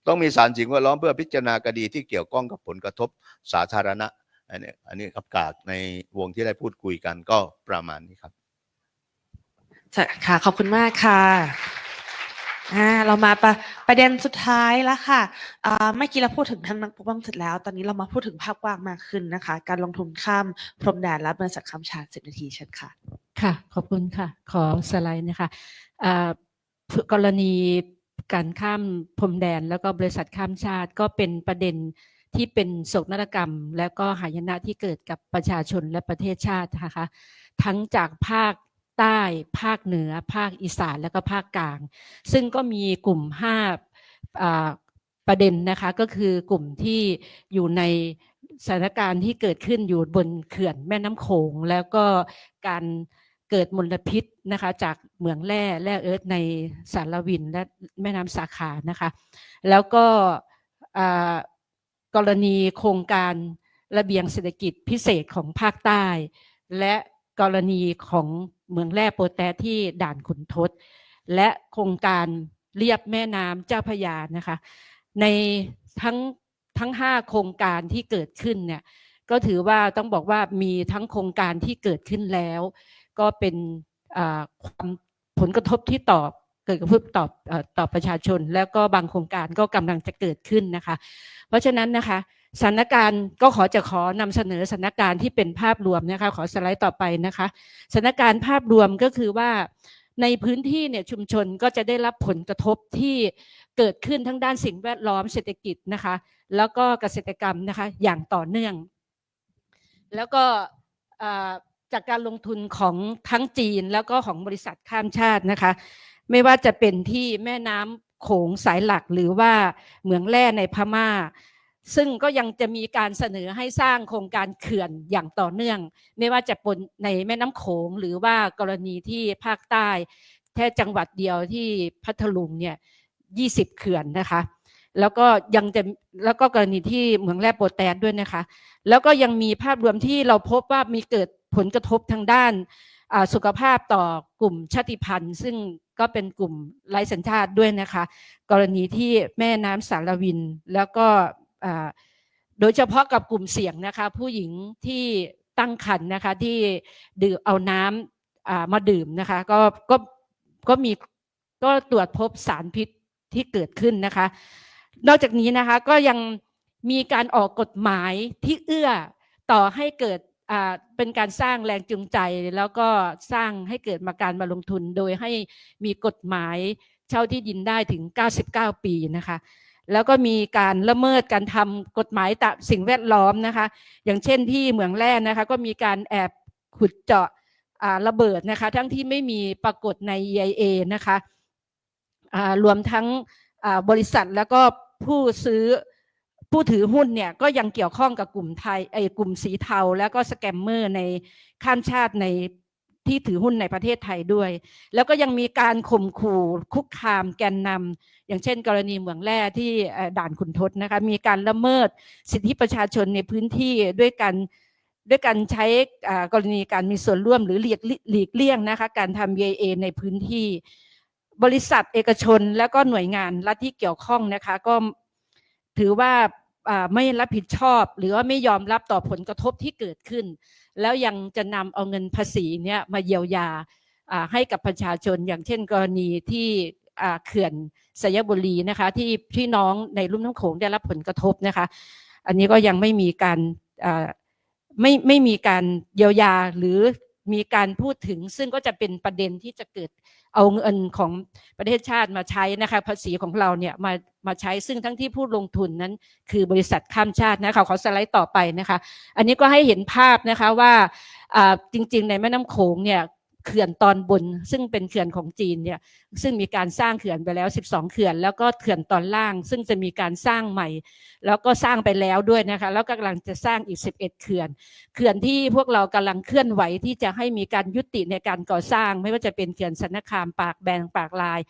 ต้องมีศาลสิ่งแวดล้อมเพื่อพิจารณาคดีที่เกี่ยวข้องกับผลกระทบสาธารณะอันนี้ครับกากในวงที่ได้พูดคุยกันก็ประมาณนี้ครับค่ะขอบคุณมากค่ะเรามาประเด็นสุดท้ายแล้วค่ะเมื่อกี้เราพูดถึงทางนักปกป้องสิทธิ์แล้วตอนนี้เรามาพูดถึงภาพกว้างมากขึ้นนะคะการลงทุนข้ามพรมแดนและบริษัทข้ามชาติ10 นาทีเชิญค่ะค่ะขอบคุณค่ะขอสไลด์นะคะกรณีการข้ามพรมแดนแล้วก็บริษัทข้ามชาติก็เป็นประเด็นที่เป็นโศกนาฏกรรมและก็หายนะที่เกิดกับประชาชนและประเทศชาตินะคะทั้งจากภาคใต้ภาคเหนือภาคอีสานและก็ภาคกลางซึ่งก็มีกลุ่ม5ประเด็นนะคะก็คือกลุ่มที่อยู่ในสถานการณ์ที่เกิดขึ้นอยู่บนเขื่อนแม่น้ำโขงแล้วก็การเกิดมลพิษนะคะจากเหมืองแร่เอิร์ธในสารวินและแม่น้ำสาขานะคะแล้วก็กรณีโครงการระเบียงเศรษฐกิจพิเศษของภาคใต้และกรณีของเหมืองแร่โปแตสที่ด่านขุนทดและโครงการเลียบแม่น้ำเจ้าพระยานะคะในทั้ง5โครงการที่เกิดขึ้นเนี่ยก็ถือว่าต้องบอกว่ามีทั้งโครงการที่เกิดขึ้นแล้วก็เป็นความผลกระทบที่เกิดขึ้นต่อประชาชนแล้วก็บางโครงการก็กำลังจะเกิดขึ้นนะคะเพราะฉะนั้นนะคะสถานการณ์ก็ขอนำเสนอสถานการณ์ที่เป็นภาพรวมนะคะขอสไลด์ต่อไปนะคะสถานการณ์ภาพรวมก็คือว่าในพื้นที่เนี่ยชุมชนก็จะได้รับผลกระทบที่เกิดขึ้นทั้งด้านสิ่งแวดล้อมเศรษฐกิจนะคะแล้วก็เกษตรกรรมนะคะอย่างต่อเนื่องแล้วก็จากการลงทุนของทั้งจีนแล้วก็ของบริษัทข้ามชาตินะคะไม่ว่าจะเป็นที่แม่น้ำโขงสายหลักหรือว่าเหมืองแร่ในพม่าซึ่งก็ยังจะมีการเสนอให้สร้างโครงการเขื่อนอย่างต่อเนื่องไม่ว่าจะเป็นในแม่น้ำโขงหรือว่ากรณีที่ภาคใต้แค่จังหวัดเดียวที่พัทลุงเนี่ย20 เขื่อนนะคะแล้วก็กรณีที่เหมืองแร่โปแตสด้วยนะคะแล้วก็ยังมีภาพรวมที่เราพบว่ามีเกิดผลกระทบทางด้านสุขภาพต่อกลุ่มชาติพันธุ์ซึ่งก็เป็นกลุ่มไร้สัญชาติด้วยนะคะกรณีที่แม่น้ำสารวินแล้วก็โดยเฉพาะกับกลุ่มเสี่ยงนะคะผู้หญิงที่ตั้งครรภ์นะคะที่ดื่มเอาน้ำมาดื่มนะคะก็ตรวจพบสารพิษที่เกิดขึ้นนะคะนอกจากนี้นะคะก็ยังมีการออกกฎหมายที่เอื้อต่อให้เกิดเป็นการสร้างแรงจูงใจแล้วก็สร้างให้เกิดการมาลงทุนโดยให้มีกฎหมายเช่าที่ดินได้ถึง99 ปีนะคะแล้วก็มีการละเมิดการทำกฎหมายตามสิ่งแวดล้อมนะคะอย่างเช่นที่เหมืองแร่นะคะก็มีการแอบขุดเจาะระเบิดนะคะทั้งที่ไม่มีปรากฏใน EIA นะคะรวมทั้งบริษัทแล้วก็ผู้ถือหุ้นเนี่ยก็ยังเกี่ยวข้องกับกลุ่มสีเทาแล้วก็สแกมเมอร์ในข้ามชาติในที่ถือหุ้นในประเทศไทยด้วยแล้วก็ยังมีการข่มขู่คุกคามแกนนำอย่างเช่นกรณีเหมืองแร่ที่ด่านขุนทดนะคะมีการละเมิดสิทธิประชาชนในพื้นที่ด้วยการใช้กรณีการมีส่วนร่วมหรือหลีกเลี่ยงนะคะการทำ EIA ในพื้นที่บริษัทเอกชนแล้วก็หน่วยงานรัฐที่เกี่ยวข้องนะคะก็ถือว่าไม่รับผิดชอบหรือว่าไม่ยอมรับต่อผลกระทบที่เกิดขึ้นแล้วยังจะนำเอาเงินภาษีเนี่ยมาเยียวยาให้กับประชาชนอย่างเช่นกรณีที่เขื่อนสยบุรีนะคะที่พี่น้องในลุ่มน้ำโขงได้รับผลกระทบนะคะอันนี้ก็ยังไม่มีการเยียวยาหรือ มีการพูดถึงซึ่งก็จะเป็นประเด็นที่จะเกิดเอาเงินของประเทศชาติมาใช้นะคะภาษีของเราเนี่ยมาใช้ซึ่งทั้งที่ผู้ลงทุนนั้นคือบริษัทข้ามชาตินะคะขอสไลด์ต่อไปนะคะอันนี้ก็ให้เห็นภาพนะคะว่าจริงๆในแม่น้ำโขงเนี่ยเขื่อนตอนบนซึ่งเป็นเขื่อนของจีนเนี่ยซึ่งมีการสร้างเขื่อนไปแล้ว12เขื่อนแล้วก็เขื่อนตอนล่างซึ่งจะมีการสร้างใหม่แล้วก็สร้างไปแล้วด้วยนะคะแล้วก็กำลังจะสร้างอีก11เขื่อนที่พวกเรากำลังเคลื่อนไหวที่จะให้มีการยุติในการก่อสร้างไม่ว่าจะเป็นเขื่อนสันนคามปากแบงปากลาย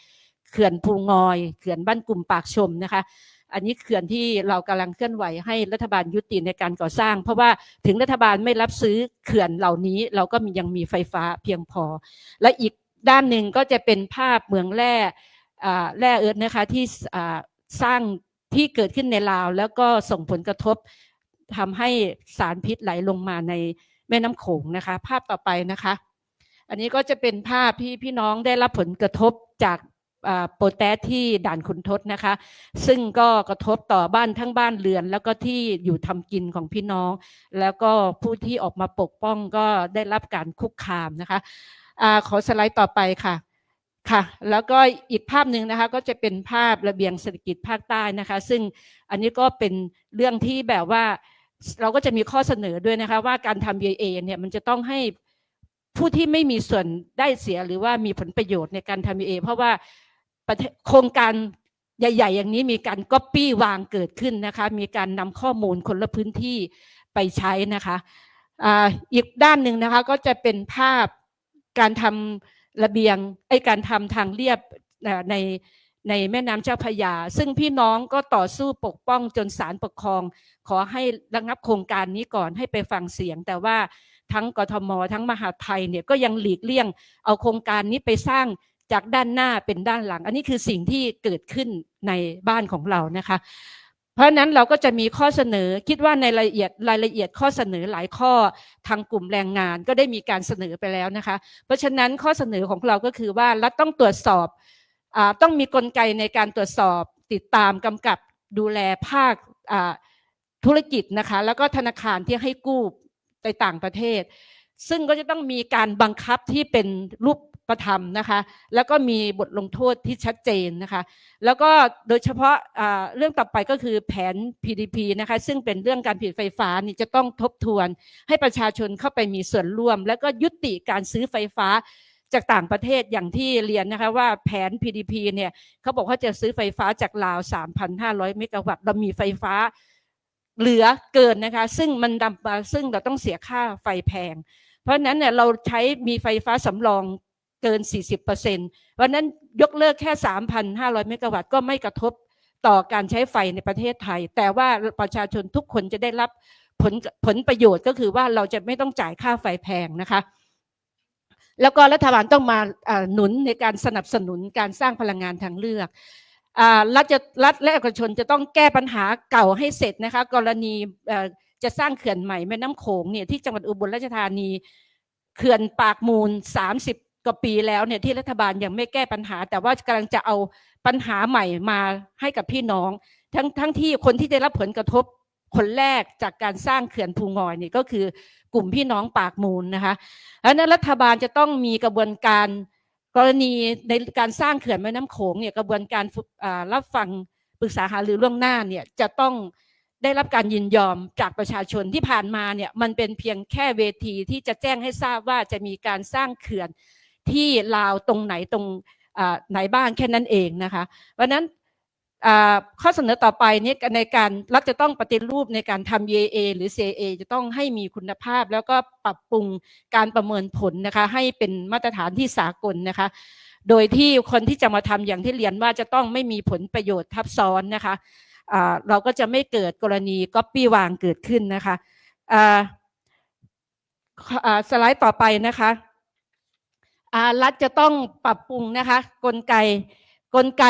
เขื่อนภูงอยเขื่อนบ้านกลุ่มปากชมนะคะอันนี้เขื่อนที่เรากำลังเคลื่อนไหวให้รัฐบาลยุติในการก่อสร้างเพราะว่าถึงรัฐบาลไม่รับซื้อเขื่อนเหล่านี้เราก็ยังมีไฟฟ้าเพียงพอและอีกด้านหนึ่งก็จะเป็นภาพเมืองแร่เอิร์ธนะคะที่สร้างที่เกิดขึ้นในลาวแล้วก็ส่งผลกระทบทำให้สารพิษไหลลงมาในแม่น้ำโขงนะคะภาพต่อไปนะคะอันนี้ก็จะเป็นภาพที่พี่น้องได้รับผลกระทบจากโปรแทสที่ด่านขุนทดนะคะซึ่งก็กระทบต่อบ้านทั้งบ้านเรือนแล้วก็ที่อยู่ทำกินของพี่น้องแล้วก็ผู้ที่ออกมาปกป้องก็ได้รับการคุกคามนะคะขอสไลด์ต่อไปค่ะแล้วก็อีกภาพหนึ่งนะคะก็จะเป็นภาพระเบียงเศรษฐกิจภาคใต้นะคะซึ่งอันนี้ก็เป็นเรื่องที่แบบว่าเราก็จะมีข้อเสนอด้วยนะคะว่าการทำ BIA เนี่ยมันจะต้องให้ผู้ที่ไม่มีส่วนได้เสียหรือว่ามีผลประโยชน์ในการทำ BIA เพราะว่าโครงการใหญ่ๆอย่างนี้มีการก๊อปปี้วางเกิดขึ้นนะคะมีการนำข้อมูลคนละพื้นที่ไปใช้นะคะอีกด้านหนึ่งนะคะก็จะเป็นภาพการทำระเบียงการทำทางเลียบในแม่น้ำเจ้าพระยาซึ่งพี่น้องก็ต่อสู้ปกป้องจนศาลปกครองขอให้ระงับโครงการนี้ก่อนให้ไปฟังเสียงแต่ว่าทั้งกทมทั้งมหาดไทยเนี่ยก็ยังหลีกเลี่ยงเอาโครงการนี้ไปสร้างจากด้านหน้าเป็นด้านหลังอันนี้คือสิ่งที่เกิดขึ้นในบ้านของเรานะคะเพราะนั้นเราก็จะมีข้อเสนอคิดว่าในรายละเอียดข้อเสนอหลายข้อทางกลุ่มแรงงานก็ได้มีการเสนอไปแล้วนะคะเพราะฉะนั้นข้อเสนอของเราก็คือว่ารัฐต้องตรวจสอบต้องมีกลไกในการตรวจสอบติดตามกำกับดูแลภาคธุรกิจนะคะแล้วก็ธนาคารที่ให้กู้ไปต่างประเทศซึ่งก็จะต้องมีการบังคับที่เป็นรูปธรรมนะคะแล้วก็มีบทลงโทษที่ชัดเจนนะคะแล้วก็โดยเฉพาะเรื่องต่อไปก็คือแผน PDP นะคะซึ่งเป็นเรื่องการผลิตไฟฟ้านี่จะต้องทบทวนให้ประชาชนเข้าไปมีส่วนร่วมแล้วก็ยุติการซื้อไฟฟ้าจากต่างประเทศอย่างที่เรียนนะคะว่าแผน PDP เนี่ยเขาบอกว่าจะซื้อไฟฟ้าจากลาว 3,500 เมกะวัตต์เรามีไฟฟ้าเหลือเกินนะคะซึ่งมันนำมาซึ่งเราต้องเสียค่าไฟแพงเพราะนั้นเนี่ยเราใช้มีไฟฟ้าสำรองเกิน 40% เพราะนั้นยกเลิกแค่ 3,500 เมกะวัตต์ก็ไม่กระทบต่อการใช้ไฟในประเทศไทยแต่ว่าประชาชนทุกคนจะได้รับผลประโยชน์ก็คือว่าเราจะไม่ต้องจ่ายค่าไฟแพงนะคะแล้วก็รัฐบาลต้องมาหนุนในการสนับสนุนการสร้างพลังงานทางเลือกรัฐและเอกชนจะต้องแก้ปัญหาเก่าให้เสร็จนะคะกรณีจะสร้างเขื่อนใหม่แม่น้ำโขงเนี่ยที่จังหวัดอุบลราชธานีเขื่อนปากมูล30 กว่าปีแล้วเนี่ยที่รัฐบาลยังไม่แก้ปัญหาแต่ว่ากำลังจะเอาปัญหาใหม่มาให้กับพี่น้องทั้งที่คนที่ได้รับผลกระทบคนแรกจากการสร้างเขื่อนภูงอยนี่ก็คือกลุ่มพี่น้องปากมูลนะคะเพราะนั้นรัฐบาลจะต้องมีกระบวนการกรณีในการสร้างเขื่อนแม่น้ำโขงเนี่ยกระบวนการรับฟังปรึกษาหารือล่วงหน้าเนี่ยจะต้องได้รับการยินยอมจากประชาชนที่ผ่านมาเนี่ยมันเป็นเพียงแค่เวทีที่จะแจ้งให้ทราบว่าจะมีการสร้างเขื่อนที่ลาวตรงไหนตรงไหนบ้างแค่นั้นเองนะคะเพราะนั้นข้อเสนอต่อไปนี้ในการรัฐจะต้องปฏิรูปในการทำ EIA หรือ CIA จะต้องให้มีคุณภาพแล้วก็ปรับปรุงการประเมินผลนะคะให้เป็นมาตรฐานที่สากลนะคะโดยที่คนที่จะมาทำอย่างที่เรียนว่าจะต้องไม่มีผลประโยชน์ทับซ้อนนะคะเราก็จะไม่เกิดกรณีก๊อปปี้วางเกิดขึ้นนะคะสไลด์ต่อไปนะคะรัฐจะต้องปรับปรุงนะคะกลไก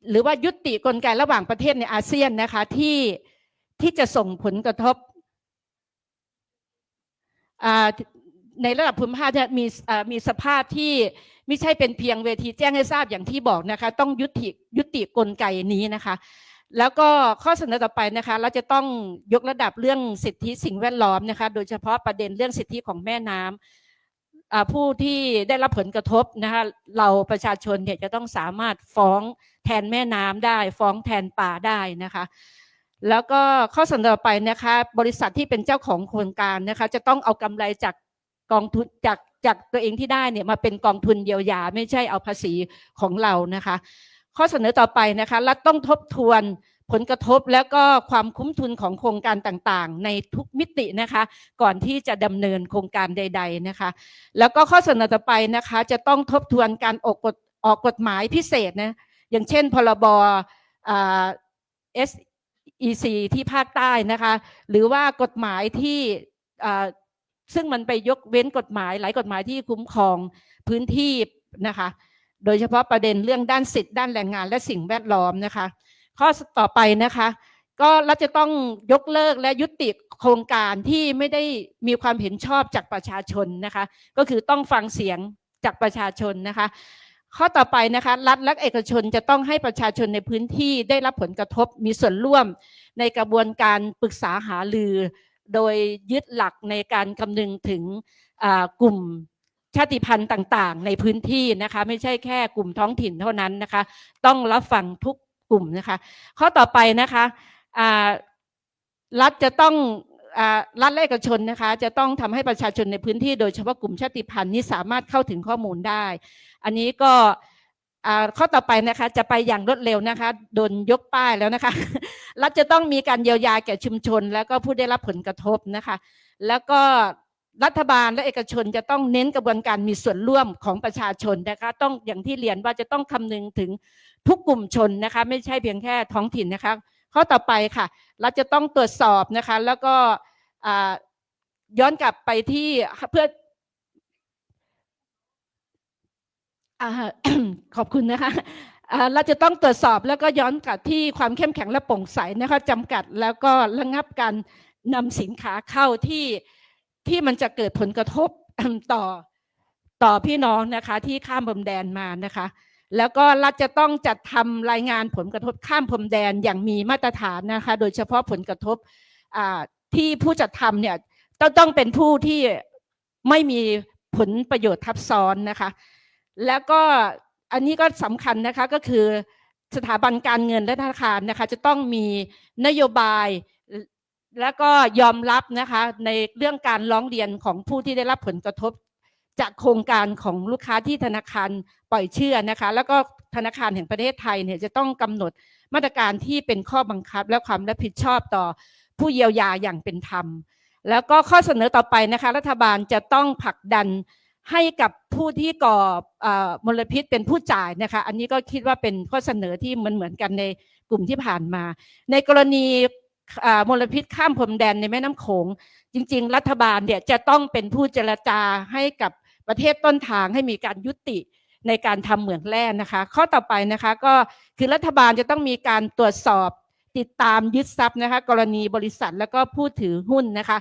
หรือว่ายุติกลไกระหว่างประเทศในอาเซียนนะคะที่จะส่งผลกระทบในระดับภูมิภาคมีสภาพที่ไม่ใช่เป็นเพียงเวทีแจ้งให้ทราบอย่างที่บอกนะคะต้องยุติกลไกนี้นะคะแล้วก็ข้อเสนอต่อไปนะคะเราจะต้องยกระดับเรื่องสิทธิสิ่งแวดล้อมนะคะโดยเฉพาะประเด็นเรื่องสิทธิของแม่น้ ผู้ที่ได้รับผลกระทบนะคะเราประชาชนเนี่ยจะต้องสามารถฟ้องแทนแม่น้ำได้ฟ้องแทนป่าได้นะคะแล้วก็ข้อเสนอต่อไปนะคะบริษัทที่เป็นเจ้าของโครงการนะคะจะต้องเอากำไรจากกองทุนจากตัวเองที่ได้เนี่ยมาเป็นกองทุนเยียวยาไม่ใช่เอาภาษีของเรานะคะข้อเสนอต่อไปนะคะรัฐต้องทบทวนผลกระทบแล้วก็ความคุ้มทุนของโครงการต่างๆในทุกมิตินะคะก่อนที่จะดำเนินโครงการใดๆนะคะแล้วก็ข้อเสนอต่อไปนะคะจะต้องทบทวนการออกกฎหมายพิเศษนะอย่างเช่นพรบSEC ที่ภาคใต้นะคะหรือว่ากฎหมายที่ซึ่งมันไปยกเว้นกฎหมายหลายกฎหมายที่คุ้มครองพื้นที่นะคะโดยเฉพาะประเด็นเรื่องด้านสิทธิด้านแรงงานและสิ่งแวดล้อมนะคะข้อต่อไปนะคะก็เราจะต้องยกเลิกและยุติโครงการที่ไม่ได้มีความเห็นชอบจากประชาชนนะคะก็คือต้องฟังเสียงจากประชาชนนะคะข้อต่อไปนะคะรัฐและเอกชนจะต้องให้ประชาชนในพื้นที่ได้รับผลกระทบมีส่วนร่วมในกระบวนการปรึกษาหารือโดยยึดหลักในการคำนึงถึงกลุ่มชาติพันธุ์ต่างๆในพื้นที่นะคะไม่ใช่แค่กลุ่มท้องถิ่นเท่านั้นนะคะต้องรับฟังทุกกลุ่มนะคะข้อต่อไปนะคะรัฐจะต้องรัฐและเอกชนนะคะจะต้องทำให้ประชาชนในพื้นที่โดยเฉพาะกลุ่มชาติพันธุ์นี้สามารถเข้าถึงข้อมูลได้อันนี้ก็ข้อต่อไปนะคะจะไปอย่างรวดเร็วนะคะโดนยกป้ายแล้วนะคะรัฐจะต้องมีการเยียวยาแก่ชุมชนแล้วก็ผู้ได้รับผลกระทบนะคะแล้วก็รัฐบาลและเอกชนจะต้องเน้นกระบวนการมีส่วนร่วมของประชาชนนะคะต้องอย่างที่เรียนว่าจะต้องคำนึงถึงทุกกลุ่มชนนะคะไม่ใช่เพียงแค่ท้องถิ่นนะคะข้อต่อไปค่ะรัฐจะต้องตรวจสอบนะคะแล้วก็ย้อนกลับไปที่เพื่อขอบคุณนะคะเราจะต้องตรวจสอบแล้วก็ย้อนกลับที่ความเข้มแข็งและโปร่งใสนะคะจำกัดแล้วก็ระงับการนำสินค้าเข้าที่มันจะเกิดผลกระทบต่อพี่น้องนะคะที่ข้ามพรมแดนมานะคะแล้วก็รัฐจะต้องจัดทำรายงานผลกระทบข้ามพรมแดนอย่างมีมาตรฐานนะคะโดยเฉพาะผลกระทบที่ผู้จัดทำเนี่ยต้องเป็นผู้ที่ไม่มีผลประโยชน์ทับซ้อนนะคะแล้วก็อันนี้ก็สำคัญนะคะก็คือสถาบันการเงินและธนาคารนะคะจะต้องมีนโยบายแล้วก็ยอมรับนะคะในเรื่องการร้องเรียนของผู้ที่ได้รับผลกระทบจากโครงการของลูกค้าที่ธนาคารปล่อยเชื่อนะคะแล้วก็ธนาคารแห่งประเทศไทยเนี่ยจะต้องกำหนดมาตรการที่เป็นข้อบังคับและความรับผิดชอบต่อผู้เยียวยาอย่างเป็นธรรมแล้วก็ข้อเสนอต่อไปนะคะรัฐบาลจะต้องผลักดันให้กับผู้ที่ก่อมลพิษเป็นผู้จ่ายนะคะอันนี้ก็คิดว่าเป็นข้อเสนอที่เหมือนกันในกลุ่มที่ผ่านมาในกรณีมลพิษข้ามพรมแดนในแม่น้ำโขงจริงๆรัฐบาลเนี่ยจะต้องเป็นผู้เจรจาให้กับประเทศต้นทางให้มีการยุติในการทำเหมืองแร่นะคะข้อต่อไปนะคะก็คือรัฐบาลจะต้องมีการตรวจสอบติดตามยึดทรัพย์นะคะกรณีบริษัทแล้วก็ผู้ถือหุ้นนะคะ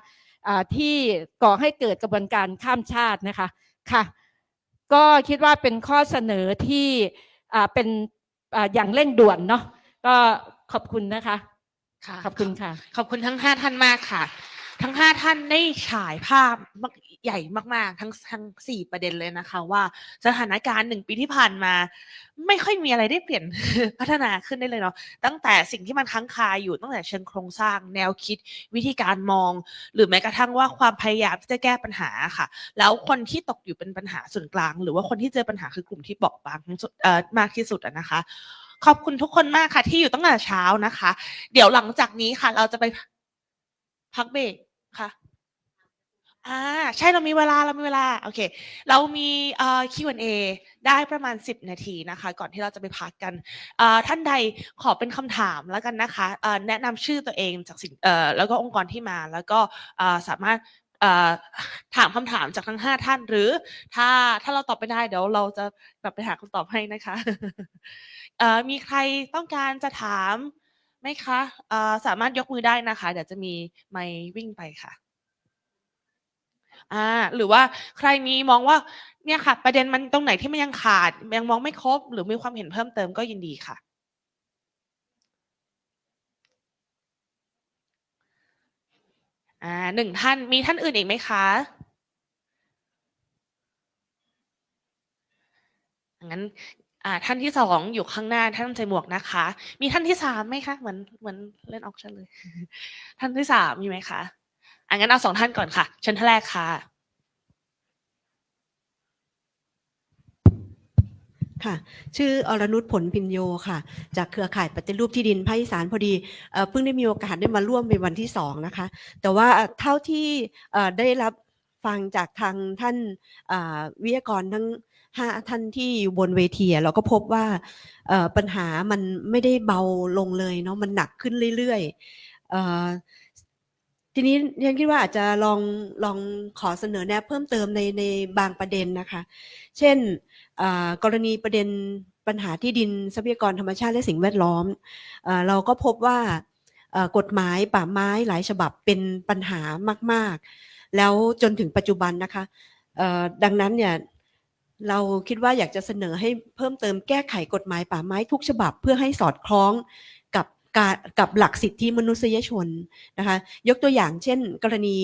ที่ก่อให้เกิดกระบวนการข้ามชาตินะคะค่ะก็คิดว่าเป็นข้อเสนอที่เป็นอย่างเร่งด่วนเนาะก็ขอบคุณนะคะขอบคุณค่ะขอบคุณทั้ง5ท่านมากค่ะทั้ง5ท่านได้ฉายภาพใหญ่มากๆทั้ง4ประเด็นเลยนะคะว่าสถานการณ์1 ปีที่ผ่านมาไม่ค่อยมีอะไรได้เปลี่ยน พัฒนาขึ้นได้เลยเนาะตั้งแต่สิ่งที่มันค้างคาอยู่ตั้งแต่เชิงโครงสร้างแนวคิดวิธีการมองหรือแม้กระทั่งว่าความพยายามที่จะแก้ปัญหาค่ะแล้วคนที่ตกอยู่เป็นปัญหาส่วนกลางหรือว่าคนที่เจอปัญหาคือกลุ่มที่เบาบางมากที่สุดนะคะขอบคุณทุกคนมากค่ะที่อยู่ตั้งแต่เช้านะคะเดี๋ยวหลังจากนี้ค่ะเราจะไปพักเบรกค่ะใช่เรามีเวลาโอเคเรามีQ&A ได้ประมาณ10 นาทีนะคะก่อนที่เราจะไปพักกันท่านใดขอเป็นคำถามแล้วกันนะคะแนะนำชื่อตัวเองจากสิ่งแล้วก็องค์กรที่มาแล้วก็สามารถถามคำถามจากทั้ง5ท่านหรือถ้าเราตอบไม่ได้เดี๋ยวเราจะกลับไปหาคำตอบให้นะคะมีใครต้องการจะถามไหมคะสามารถยกมือได้นะคะเดี๋ยวจะมีไมค์วิ่งไปค่ะหรือว่าใครมีมองว่าเนี่ยค่ะประเด็นมันตรงไหนที่มันยังขาดยังมองไม่ครบหรือมีความเห็นเพิ่มเติมก็ยินดีค่ะ1 ท่านมีท่านอื่นอีกไหมคะ งั้นท่านที่สองอยู่ข้างหน้าท่านใส่หมวกนะคะ มีท่านที่สามไหมคะเหมือนเล่นออกชั่นเลย ท่านที่สามมีไหมคะงั้นเอา2ท่านก่อนค่ะเชิญท่านแรกค่ะ ค่ะชื่ออรนุชผลพินโยค่ะจากเครือข่ายปฏิรูปที่ดินภาคอีสานพอดีเพิ่งได้มีโอกาสได้มาร่วมเป็นวันที่2นะคะแต่ว่าเท่าที่ได้รับฟังจากทางท่านวิทยากรทั้ง5ท่านที่อยู่บนเวทีเราก็พบว่าปัญหามันไม่ได้เบาลงเลยเนาะมันหนักขึ้นเรื่อยๆทีนี้ฉันคิดว่าอาจจะลองขอเสนอแนะเพิ่มเติมในบางประเด็นนะคะเช่นกรณีประเด็นปัญหาที่ดินทรัพยากรธรรมชาติและสิ่งแวดล้อมเราก็พบว่ากฎหมายป่าไม้หลายฉบับเป็นปัญหามากๆแล้วจนถึงปัจจุบันนะคะดังนั้นเนี่ยเราคิดว่าอยากจะเสนอให้เพิ่มเติมแก้ไขกฎหมายป่าไม้ทุกฉบับเพื่อให้สอดคล้องกับหลักสิทธิมนุษยชนนะคะยกตัวอย่างเช่นกรณี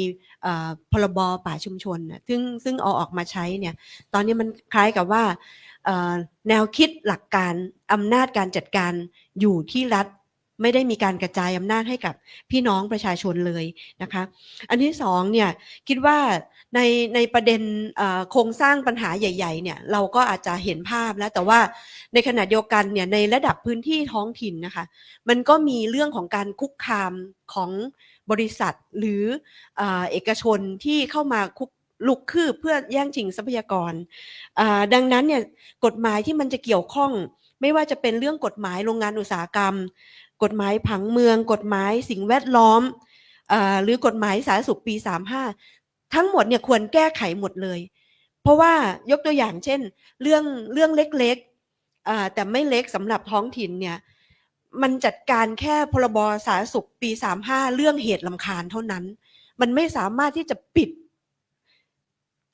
พรบป่าชุมชนซึ่งเอาออกมาใช้เนี่ยตอนนี้มันคล้ายกับว่าแนวคิดหลักการอำนาจการจัดการอยู่ที่รัฐไม่ได้มีการกระจายอำนาจให้กับพี่น้องประชาชนเลยนะคะอันที่สองเนี่ยคิดว่าในประเด็นโครงสร้างปัญหาใหญ่ๆเนี่ยเราก็อาจจะเห็นภาพแล้วแต่ว่าในขณะเดียวกันเนี่ยในระดับพื้นที่ท้องถิ่นนะคะมันก็มีเรื่องของการคุกคามของบริษัทหรือเอกชนที่เข้ามาลุกคืบเพื่อแย่งชิงทรัพยากรดังนั้นเนี่ยกฎหมายที่มันจะเกี่ยวข้องไม่ว่าจะเป็นเรื่องกฎหมายโรงงานอุตสาหกรรมกฎหมายผังเมืองกฎหมายสิ่งแวดล้อมหรือกฎหมายสาธารณสุขปี35ทั้งหมดเนี่ยควรแก้ไขหมดเลยเพราะว่ายกตัวอย่างเช่นเรื่องเล็กๆแต่ไม่เล็กสำหรับท้องถิ่นเนี่ยมันจัดการแค่พรบสาธารณสุขปี35เรื่องเหตุรำคาญเท่านั้นมันไม่สามารถที่จะปิด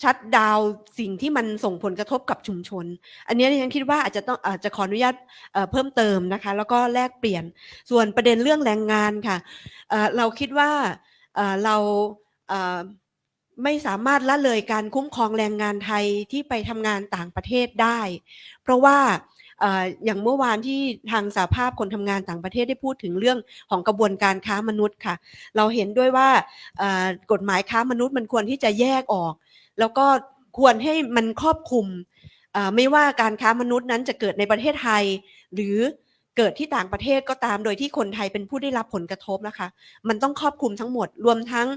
ชัตดาวน์สิ่งที่มันส่งผลกระทบกับชุมชนอันนี้ฉันคิดว่าอาจจะขออนุญาตเพิ่มเติมนะคะแล้วก็แลกเปลี่ยนส่วนประเด็นเรื่องแรงงานค่ะเราคิดว่าเราไม่สามารถละเลยการคุ้มครองแรงงานไทยที่ไปทำงานต่างประเทศได้เพราะว่าอย่างเมื่อวานที่ทางสหภาพคนทำงานต่างประเทศได้พูดถึงเรื่องของกระบวนการค้ามนุษย์ค่ะเราเห็นด้วยว่ากฎหมายค้ามนุษย์มันควรที่จะแยกออกแล้วก็ควรให้มันครอบคลุมไม่ว่าการค้ามนุษย์นั้นจะเกิดในประเทศไทยหรือเกิดที่ต่างประเทศก็ตามโดยที่คนไทยเป็นผู้ได้รับผลกระทบนะคะมันต้องครอบคลุมทั้งหมดรวมทั้ง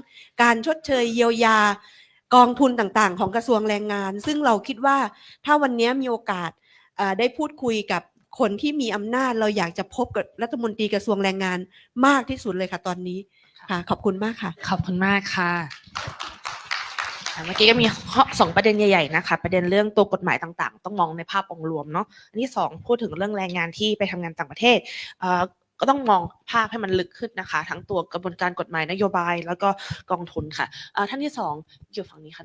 การชดเชยเยียวยากองทุนต่างๆของกระทรวงแรงงานซึ่งเราคิดว่าถ้าวันนี้มีโอกาสได้พูดคุยกับคนที่มีอำนาจเราอยากจะพบกับรัฐมนตรีกระทรวงแรงงานมากที่สุดเลยค่ะตอนนี้ค่ะขอบคุณมากค่ะขอบคุณมากค่ะเมื่อกี้ก็มี2ประเด็นใหญ่ๆนะคะประเด็นเรื่องตัวกฎหมายต่างๆต้องมองในภาพองค์รวมเนาะอันที่2พูดถึงเรื่องแรงงานที่ไปทำงานต่างประเทศก็ต้องมองภาพให้มันลึกขึ้นนะคะทั้งตัวกระบวนการกฎหมายนโยบายแล้วก็กองทุนค่ะท่านที่2อยู่ฝั่งนี้ค่ะ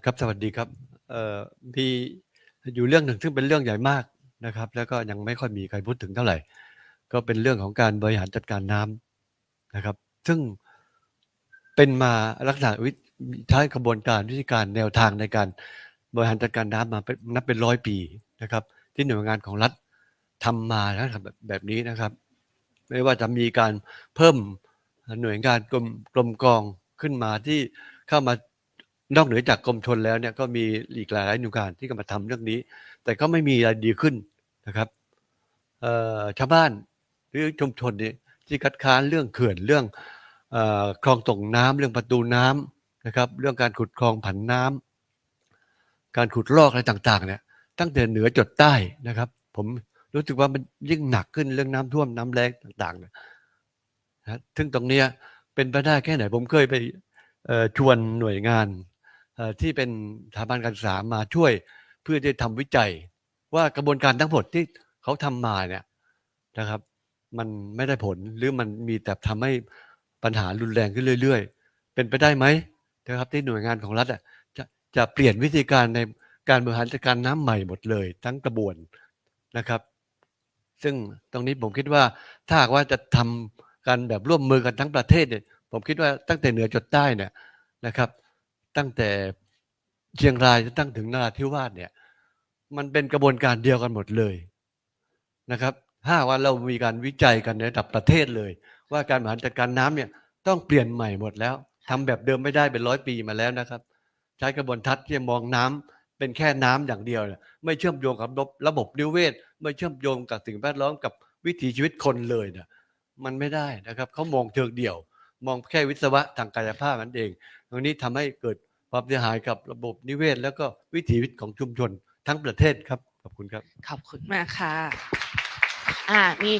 ครับสวัสดีครับมีอยู่เรื่องหนึ่งซึ่งเป็นเรื่องใหญ่มากนะครับแล้วก็ยังไม่ค่อยมีใครพูดถึงเท่าไหร่ก็เป็นเรื่องของการบริหารจัดการน้ำนะครับซึ่งเป็นมาลักษณะใช้กระบวนการวิธีการแนวทางในการบริหารจัดการน้ำมานับเป็น100 ปีนะครับที่หน่วยงานของรัฐทำมานะครับแบบนี้นะครับไม่ว่าจะมีการเพิ่มหน่วยงานกรมกองขึ้นมาที่เข้ามานอกเหนือจากกรมชลแล้วเนี่ยก็มีอีกหลายหน่วยงานที่ก็มาทำเรื่องนี้แต่ก็ไม่มีอะไรดีขึ้นนะครับชาวบ้านหรือชุมชนเนี่ยที่คัดค้านเรื่องเขื่อนเรื่องคลองส่งน้ำเรื่องประตูน้ำนะครับเรื่องการขุดคลองผันน้ำการขุดลอกอะไรต่างๆเนี่ยตั้งแต่เหนือจดใต้นะครับผมรู้สึกว่ามันยิ่งหนักขึ้นเรื่องน้ำท่วมน้ำแล้งต่างๆนะซึ่งตรงนี้เป็นไปได้แค่ไหนผมเคยไปชวนหน่วยงานที่เป็นสถาบันการศึกษามาช่วยเพื่อจะทำวิจัยว่ากระบวนการทั้งหมดที่เขาทำมาเนี่ยนะครับมันไม่ได้ผลหรือมันมีแต่ทำให้ปัญหารุนแรงขึ้นเรื่อยๆเป็นไปได้ไหมนะครับที่หน่วยงานของรัฐจะเปลี่ยนวิธีการในการบริหารจัดการน้ำใหม่หมดเลยทั้งกระบวนนะครับซึ่งตรงนี้ผมคิดว่าถ้าหากว่าจะทำกันแบบร่วมมือกันทั้งประเทศเนี่ยผมคิดว่าตั้งแต่เหนือจดใต้เนี่ย นะครับตั้งแต่เชียงรายจนตั้งถึงนราธิวาสเนี่ยมันเป็นกระบวนการเดียวกันหมดเลยนะครับถ้าว่าเรามีการวิจัยกันในระดับประเทศเลยว่าการบริหารจัดการน้ำเนี่ยต้องเปลี่ยนใหม่หมดแล้วทำแบบเดิมไม่ได้เป็น100 ปีมาแล้วนะครับใช้กระบวนทัศน์ที่มองน้ำเป็นแค่น้ำอย่างเดียวไม่เชื่อมโยงกับระบบนิเวศไม่เชื่อมโยงกับสิ่งแวดล้อมกับวิถีชีวิตคนเลยเนี่ยมันไม่ได้นะครับเขามองเชิงเดี่ยวมองแค่วิศวะทางกายภาพนั่นเองตรงนี้ทำให้เกิดความเสียหายกับระบบนิเวศแล้วก็วิถีชีวิตของชุมชนทั้งประเทศครับขอบคุณครับขอบคุณมากค่ะมี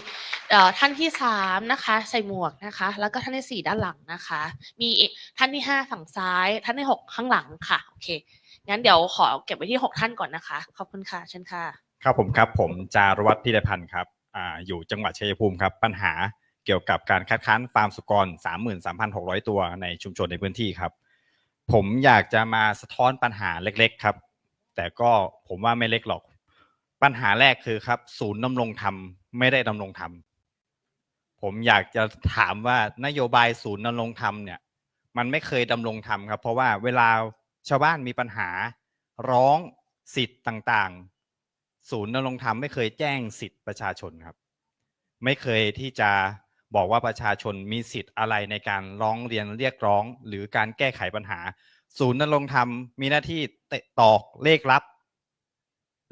ท่านที่3นะคะใส่หมวกนะคะแล้วก็ท่านที่4ด้านหลังนะคะมีท่านที่5ฝั่งซ้ายท่านที่6ข้างหลังค่ะโอเคงั้นเดี๋ยวขอเก็บไว้ที่6ท่านก่อนนะคะขอบคุณค่ะเชิญค่ะครับผมจารวัฒน์พิรพันธ์ครับอยู่จังหวัดชัยภูมิครับปัญหาเกี่ยวกับการคัดค้านฟาร์มสุกร 33,600 ตัวในชุมชนในพื้นที่ครับผมอยากจะมาสะท้อนปัญหาเล็กๆครับแต่ก็ผมว่าไม่เล็กหรอกปัญหาแรกคือครับศูนย์ดำรงธรรมไม่ได้ดำรงธรรมผมอยากจะถามว่านโยบายศูนย์ดำรงธรรมเนี่ยมันไม่เคยดำรงธรรมครับเพราะว่าเวลาชาวบ้านมีปัญหาร้องสิทธิ์ต่างๆศูนย์ดำรงธรรมไม่เคยแจ้งสิทธิ์ประชาชนครับไม่เคยที่จะบอกว่าประชาชนมีสิทธิ์อะไรในการร้องเรียนเรียกร้องหรือการแก้ไขปัญหาศูนย์ดำรงธรรมมีหน้าที่ตอกเลขลับ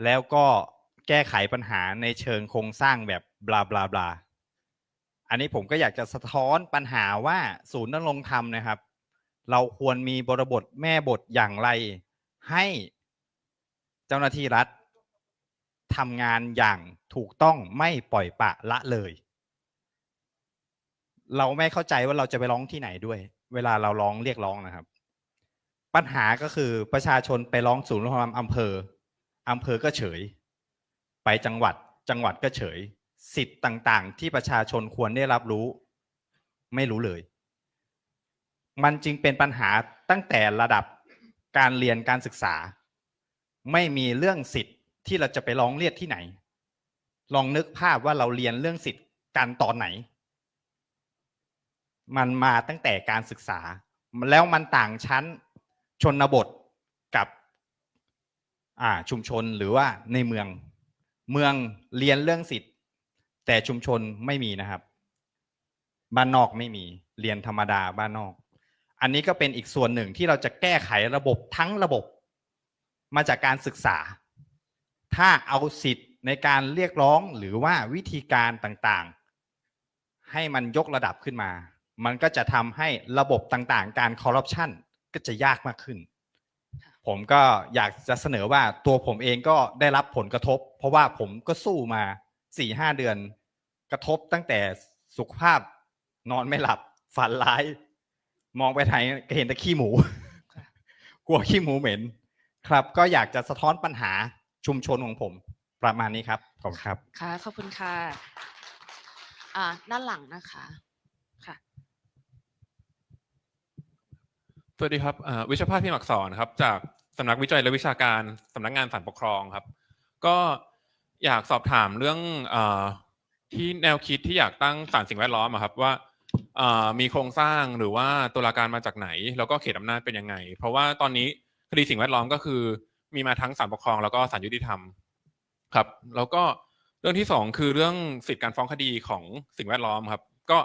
แล้วก็แก้ไขปัญหาในเชิงโครงสร้างแบบบลาบลาบลาอันนี้ผมก็อยากจะสะท้อนปัญหาว่าศูนย์ดำรงธรรมนะครับเราควรมีบริบทแม่บทอย่างไรให้เจ้าหน้าที่รัฐทำงานอย่างถูกต้องไม่ปล่อยปละละเลยเราไม่เข้าใจว่าเราจะไปร้องที่ไหนด้วยเวลาเราร้องเรียกร้องนะครับปัญหาก็คือประชาชนไปร้องศูนย์ดำรงธรรมอำเภอก็เฉยไปจังหวัดก็เฉยสิทธิ์ต่างๆที่ประชาชนควรได้รับรู้ไม่รู้เลยมันจึงเป็นปัญหาตั้งแต่ระดับการเรียนการศึกษาไม่มีเรื่องสิทธิ์ที่เราจะไปร้องเรียกที่ไหนลองนึกภาพว่าเราเรียนเรื่องสิทธิ์กันตอนไหนมันมาตั้งแต่การศึกษาแล้วมันต่างชั้นชนบทกับชุมชนหรือว่าในเมืองเรียนเรื่องสิทธิ์แต่ชุมชนไม่มีนะครับบ้านนอกไม่มีเรียนธรรมดาบ้านนอกอันนี้ก็เป็นอีกส่วนหนึ่งที่เราจะแก้ไขระบบทั้งระบบมาจากการศึกษาถ้าเอาสิทธิ์ในการเรียกร้องหรือว่าวิธีการต่างๆให้มันยกระดับขึ้นมามันก็จะทำให้ระบบต่างๆการคอร์รัปชันก็จะยากมากขึ้นผมก็อยากจะเสนอว่าตัวผมเองก็ได้รับผลกระทบเพราะว่าผมก็สู้มา 4-5 เดือนกระทบตั้งแต่สุขภาพนอนไม่หลับฝันร้ายมองไปไหนก็เห็นแต่ขี้หมูกลัวขี้หมูเหม็นครับก็อยากจะสะท้อนปัญหาชุมชนของผมประมาณนี้ครับขอบคุณครับค่ะขอบคุณค่ะด้านหลังนะคะค่ะสวัสดีครับวิชภาสพิมพ์อักษรครับจากสำนักวิจัยและวิชาการสำนักงานศาลปกครองครับก็อยากสอบถามเรื่องที่แนวคิดที่อยากตั้งศาลสิ่งแวดล้อมครับว่ามีโครงสร้างหรือว่าตุลาการมาจากไหนแล้วก็เขตอำนาจเป็นยังไงเพราะว่าตอนนี้คดีสิ่งแวดล้อมก็คือมีมาทั้งศาลปกครองแล้วก็ศาลยุติธรรมครับแล้วก็เรื่องที่2คือเรื่องสิทธิการฟ้องคดีของสิ่งแวดล้อมครับก็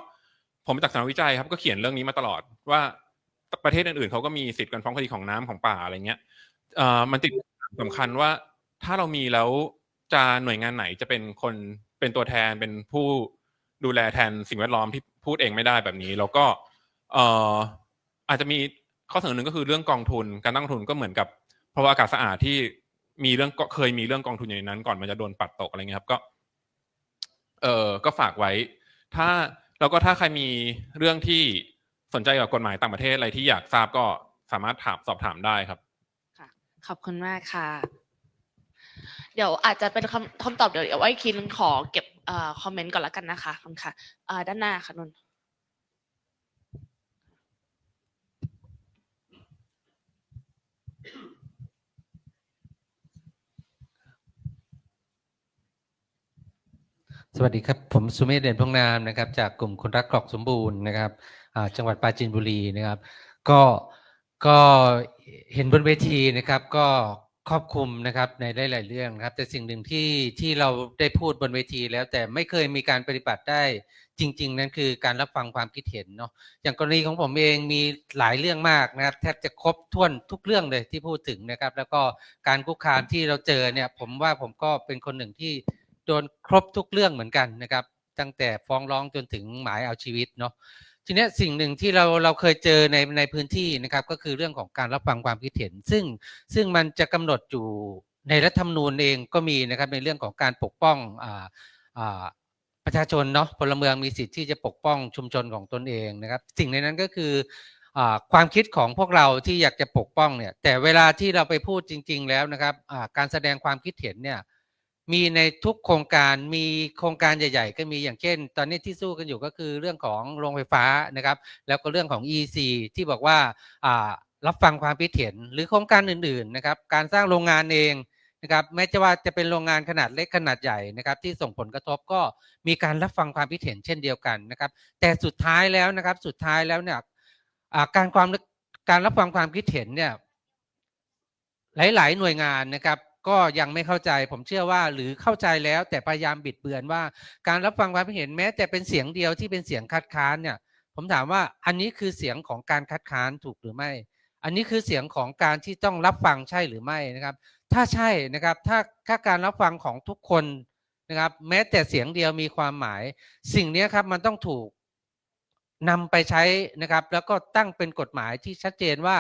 ผมจากสำนักวิจัยครับก็เขียนเรื่องนี้มาตลอดว่าประเทศอื่นๆเขาก็มีสิทธิการฟ้องคดีของน้ำของป่าอะไรเงี้ยมันติดสำคัญว่าถ้าเรามีแล้วจะหน่วยงานไหนจะเป็นคนเป็นตัวแทนเป็นผู้ดูแลแทนสิ่งแวดล้อมที่พูดเองไม่ได้แบบนี้แล้วก็อาจจะมีข้อเสนอหนึ่งก็คือเรื่องกองทุนการตั้งกองทุนก็เหมือนกับภาวะอากาศสะอาดที่มีเรื่องก็เคยมีเรื่องกองทุนอยู่ในนั้นก่อนมันจะโดนปัดตกอะไรเงี้ยครับก็ฝากไว้แล้วก็ถ้าใครมีเรื่องที่สนใจกับกฎหมายต่างประเทศอะไรที่อยากทราบก็สามารถสอบถามได้ครับค่ะขอบคุณมากค่ะเดี๋ยวอาจจะเป็นคำตอบเดี๋ยวไว้คิดขอเก็บคอมเมนต์ก่อนแล้วกันนะคะขอบคุณค่ะด้านหน้าค่ะนนท์สวัสดีครับผมสุเมธเด่นพงษ์นามนะครับจากกลุ่มคนรักกรอกสมบูรณ์นะครับจังหวัดปราจีนบุรีนะครับก็ ก็เห็นบนเวทีนะครับก็ครอบคลุมนะครับในหลายๆเรื่องนะครับแต่สิ่งหนึ่งที่เราได้พูดบนเวทีแล้วแต่ไม่เคยมีการปฏิบัติได้จริงๆนั้นคือการรับฟังความคิดเห็นเนาะอย่างกรณีของผมเองมีหลายเรื่องมากนะครับแทบจะครบถ้วนทุกเรื่องเลยที่พูดถึงนะครับแล้วก็การคุกคามที่เราเจอเนี่ยผมว่าผมก็เป็นคนหนึ่งที่โดนครบทุกเรื่องเหมือนกันนะครับตั้งแต่ฟ้องร้องจนถึงหมายเอาชีวิตเนาะทีนี้สิ่งหนึ่งที่เราเคยเจอในพื้นที่นะครับก็คือเรื่องของการรับฟังความคิดเห็นซึ่งมันจะกำหนดอยู่ในรัฐธรรมนูญเองก็มีนะครับในเรื่องของการปกป้องประชาชนเนาะพลเมืองมีสิทธิ์ที่จะปกป้องชุมชนของตนเองนะครับสิ่งในนั้นก็คือความคิดของพวกเราที่อยากจะปกป้องเนี่ยแต่เวลาที่เราไปพูดจริงๆแล้วนะครับการแสดงความคิดเห็นเนี่ยมีในทุกโครงการมีโครงการใหญ่ๆก็มีอย่างเช่นตอนนี้ที่สู้กันอยู่ก็คือเรื่องของโรงไฟฟ้านะครับแล้วก็เรื่องของ EC ที่บอกว่ารับฟังความคิดเห็นหรือโครงการอื่นๆนะครับการสร้างโรงงานเองนะครับแม้จะเป็นโรงงานขนาดเล็กขนาดใหญ่นะครับที่ส่งผลกระทบก็มีการรับฟังความคิดเห็นเช่นเดียวกันนะครับแต่สุดท้ายแล้วเนี่ยการรับฟังความคิดเห็นเนี่ยหลายๆหน่วยงานนะครับก็ยังไม่เข้าใจผมเชื่อว่าหรือเข้าใจแล้วแต่พยายามบิดเบือนว่าการรับฟังความคิดเห็นแม้แต่เป็นเสียงเดียวที่เป็นเสียงคัดค้านเนี่ยผมถามว่าอันนี้คือเสียงของการคัดค้านถูกหรือไม่อันนี้คือเสียงของการที่ต้องรับฟังใช่หรือไม่นะครับถ้าใช่นะครับถ้าการรับฟังของทุกคนนะครับแม้แต่เสียงเดียวมีความหมายสิ่งนี้ครับมันต้องถูกนำไปใช้นะครับแล้วก็ตั้งเป็นกฎหมายที่ชัดเจนว่า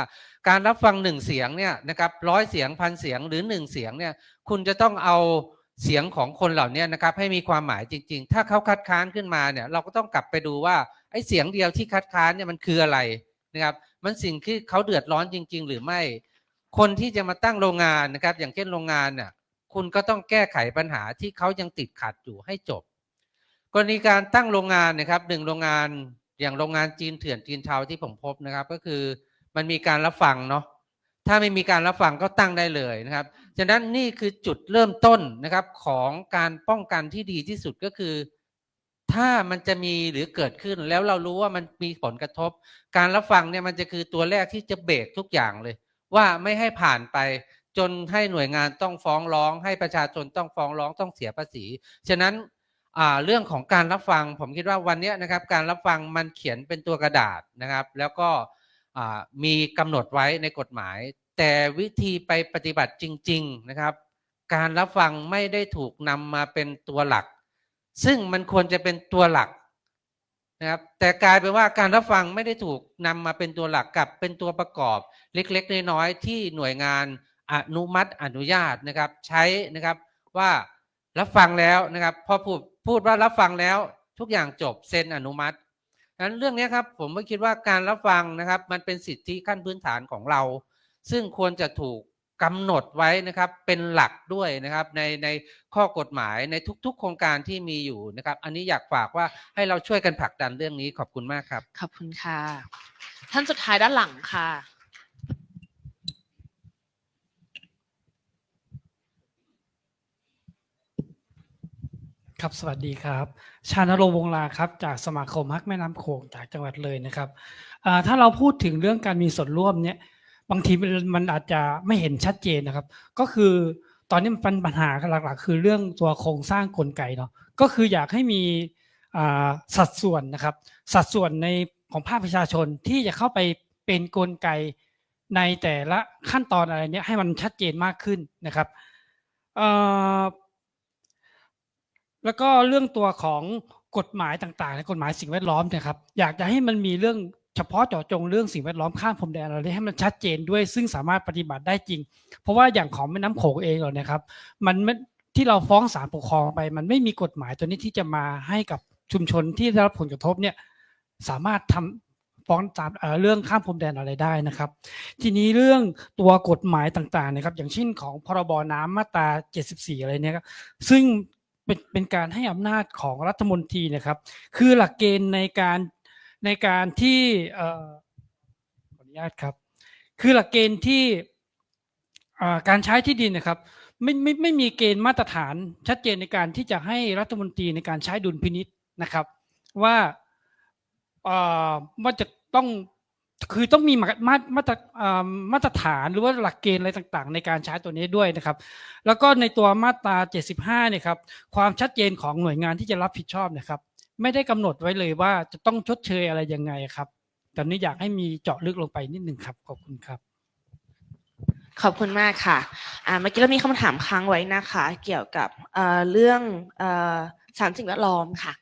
การรับฟัง1เสียงเนี่ยนะครับ100เสียง1,000เสียงหรือ1เสียงเนี่ยคุณจะต้องเอาเสียงของคนเหล่านี้นะครับให้มีความหมายจริงๆถ้าเขาคัดค้านขึ้นมาเนี่ยเราก็ต้องกลับไปดูว่าไอ้เสียงเดียวที่คัดค้านเนี่ยมันคืออะไรนะครับมันสิ่งที่เขาเดือดร้อนจริงๆหรือไม่คนที่จะมาตั้งโรงงานนะครับอย่างเช่นโรงงานเนี่ยคุณก็ต้องแก้ไขปัญหาที่เขายังติดขัดอยู่ให้จบกรณีการตั้งโรงงานนะครับ1โรงงานอย่างโรงงานจีนเถื่อนจีนเทาที่ผมพบนะครับก็คือมันมีการรับฟังเนาะถ้าไม่มีการรับฟังก็ตั้งได้เลยนะครับฉะนั้นนี่คือจุดเริ่มต้นนะครับของการป้องกันที่ดีที่สุดก็คือถ้ามันจะมีหรือเกิดขึ้นแล้วเรารู้ว่ามันมีผลกระทบการรับฟังเนี่ยมันจะคือตัวแรกที่จะเบรกทุกอย่างเลยว่าไม่ให้ผ่านไปจนให้หน่วยงานต้องฟ้องร้องให้ประชาชนต้องฟ้องร้องต้องเสียภาษีฉะนั้นเรื่องของการรับฟังผมคิดว่าวันนี้นะครับการรับฟังมันเขียนเป็นตัวกระดาษนะครับแล้วก็มีกำหนดไว้ในกฎหมายแต่วิธีไปปฏิบัติจริงๆนะครับการรับฟังไม่ได้ถูกนำมาเป็นตัวหลักซึ่งมันควรจะเป็นตัวหลักนะครับแต่กลายเป็นว่าการรับฟังไม่ได้ถูกนำมาเป็นตัวหลักกับเป็นตัวประกอบเล็กๆน้อยๆที่หน่วยงานอนุญาตนะครับใช้นะครับว่ารับฟังแล้วนะครับพอพูดว่ารับฟังแล้วทุกอย่างจบเซ็นอนุมัตินั้นเรื่องนี้ครับผมก็คิดว่าการรับฟังนะครับมันเป็นสิทธิขั้นพื้นฐานของเราซึ่งควรจะถูกกำหนดไว้นะครับเป็นหลักด้วยนะครับในข้อกฎหมายในทุกๆโครงการที่มีอยู่นะครับอันนี้อยากฝากว่าให้เราช่วยกันผลักดันเรื่องนี้ขอบคุณมากครับขอบคุณค่ะท่านสุดท้ายด้านหลังค่ะครับสวัสดีครับชานรงค์วงศ์ลาครับจากสมาคมฮักแม่น้ำโขงจากจังหวัดเลยนะครับถ้าเราพูดถึงเรื่องการมีส่วนร่วมเนี่ยบางทีมันอาจจะไม่เห็นชัดเจนนะครับก็คือตอนนี้มันปัญหาหลักๆคือเรื่องตัวโครงสร้างกลไกเนาะก็คืออยากให้มีสัดส่วนนะครับสัดส่วนในของภาคประชาชนที่จะเข้าไปเป็นกลไกในแต่ละขั้นตอนอะไรเนี่ยให้มันชัดเจนมากขึ้นนะครับแล้วก็เรื่องตัวของกฎหมายต่างๆในกฎหมายสิ่งแวดล้อมนะครับอยากจะให้มันมีเรื่องเฉพาะเจาะจงเรื่องสิ่งแวดล้อมข้ามพรมแดนอะไรให้มันชัดเจนด้วยซึ่งสามารถปฏิบัติได้จริงเพราะว่าอย่างของแม่น้ำโขงเองเราเนี่ยครับมันที่เราฟ้องศาลปกครองไปมันไม่มีกฎหมายตัวนี้ที่จะมาให้กับชุมชนที่ได้รับผลกระทบเนี่ยสามารถทำฟ้องตามเรื่องข้ามพรมแดนอะไรได้นะครับทีนี้เรื่องตัวกฎหมายต่างๆนะครับอย่างเช่นของพรบน้ำมาตรา74อะไรเนี่ยครับซึ่งเป็นการให้อำนาจของรัฐมนตรีนะครับคือหลักเกณฑ์ในการที่ขออนุญาตครับคือหลักเกณฑ์ที่การใช้ที่ดินนะครับไม่มีเกณฑ์มาตรฐานชัดเจนในการที่จะให้รัฐมนตรีในการใช้ดุลพินิจนะครับว่าจะต้อง คือต้องมีมาตรฐานหรือว่าหลักเกณฑ์อะไรต่างๆในการใช้ตัวนี้ด้วยนะครับแล้วก็ในตัวมาตรา75เนี่ยครับความชัดเจนของหน่วยงานที่จะรับผิดชอบนะครับไม่ได้กำหนดไว้เลยว่าจะต้องชดเชยอะไรยังไงครับตอนนี้อยากให้มีเจาะลึกลงไปนิดนึงครับขอบคุณครับขอบคุณมากค่ะเมื่อกี้เรามีคำถามค้างไว้นะคะเกี่ยวกับเรื่องสารสิ่งแวดล้อมค่ะ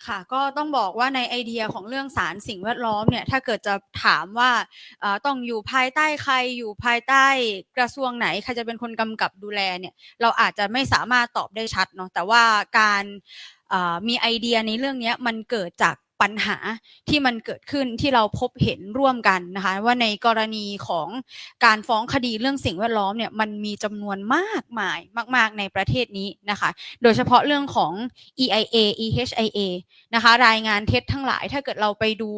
ค่ะก็ต้องบอกว่าในไอเดียของเรื่องสารสิ่งแวดล้อมเนี่ยถ้าเกิดจะถามว่าต้องอยู่ภายใต้ใครอยู่ภายใต้กระทรวงไหนใครจะเป็นคนกำกับดูแลเนี่ยเราอาจจะไม่สามารถตอบได้ชัดเนาะแต่ว่าการมีไอเดียในเรื่องนี้มันเกิดจากปัญหาที่มันเกิดขึ้นที่เราพบเห็นร่วมกันนะคะว่าในกรณีของการฟ้องคดีเรื่องสิ่งแวดล้อมเนี่ยมันมีจำนวนมากมายมากๆในประเทศนี้นะคะโดยเฉพาะเรื่องของ EIA EHIA นะคะรายงานเท็จทั้งหลายถ้าเกิดเราไปดู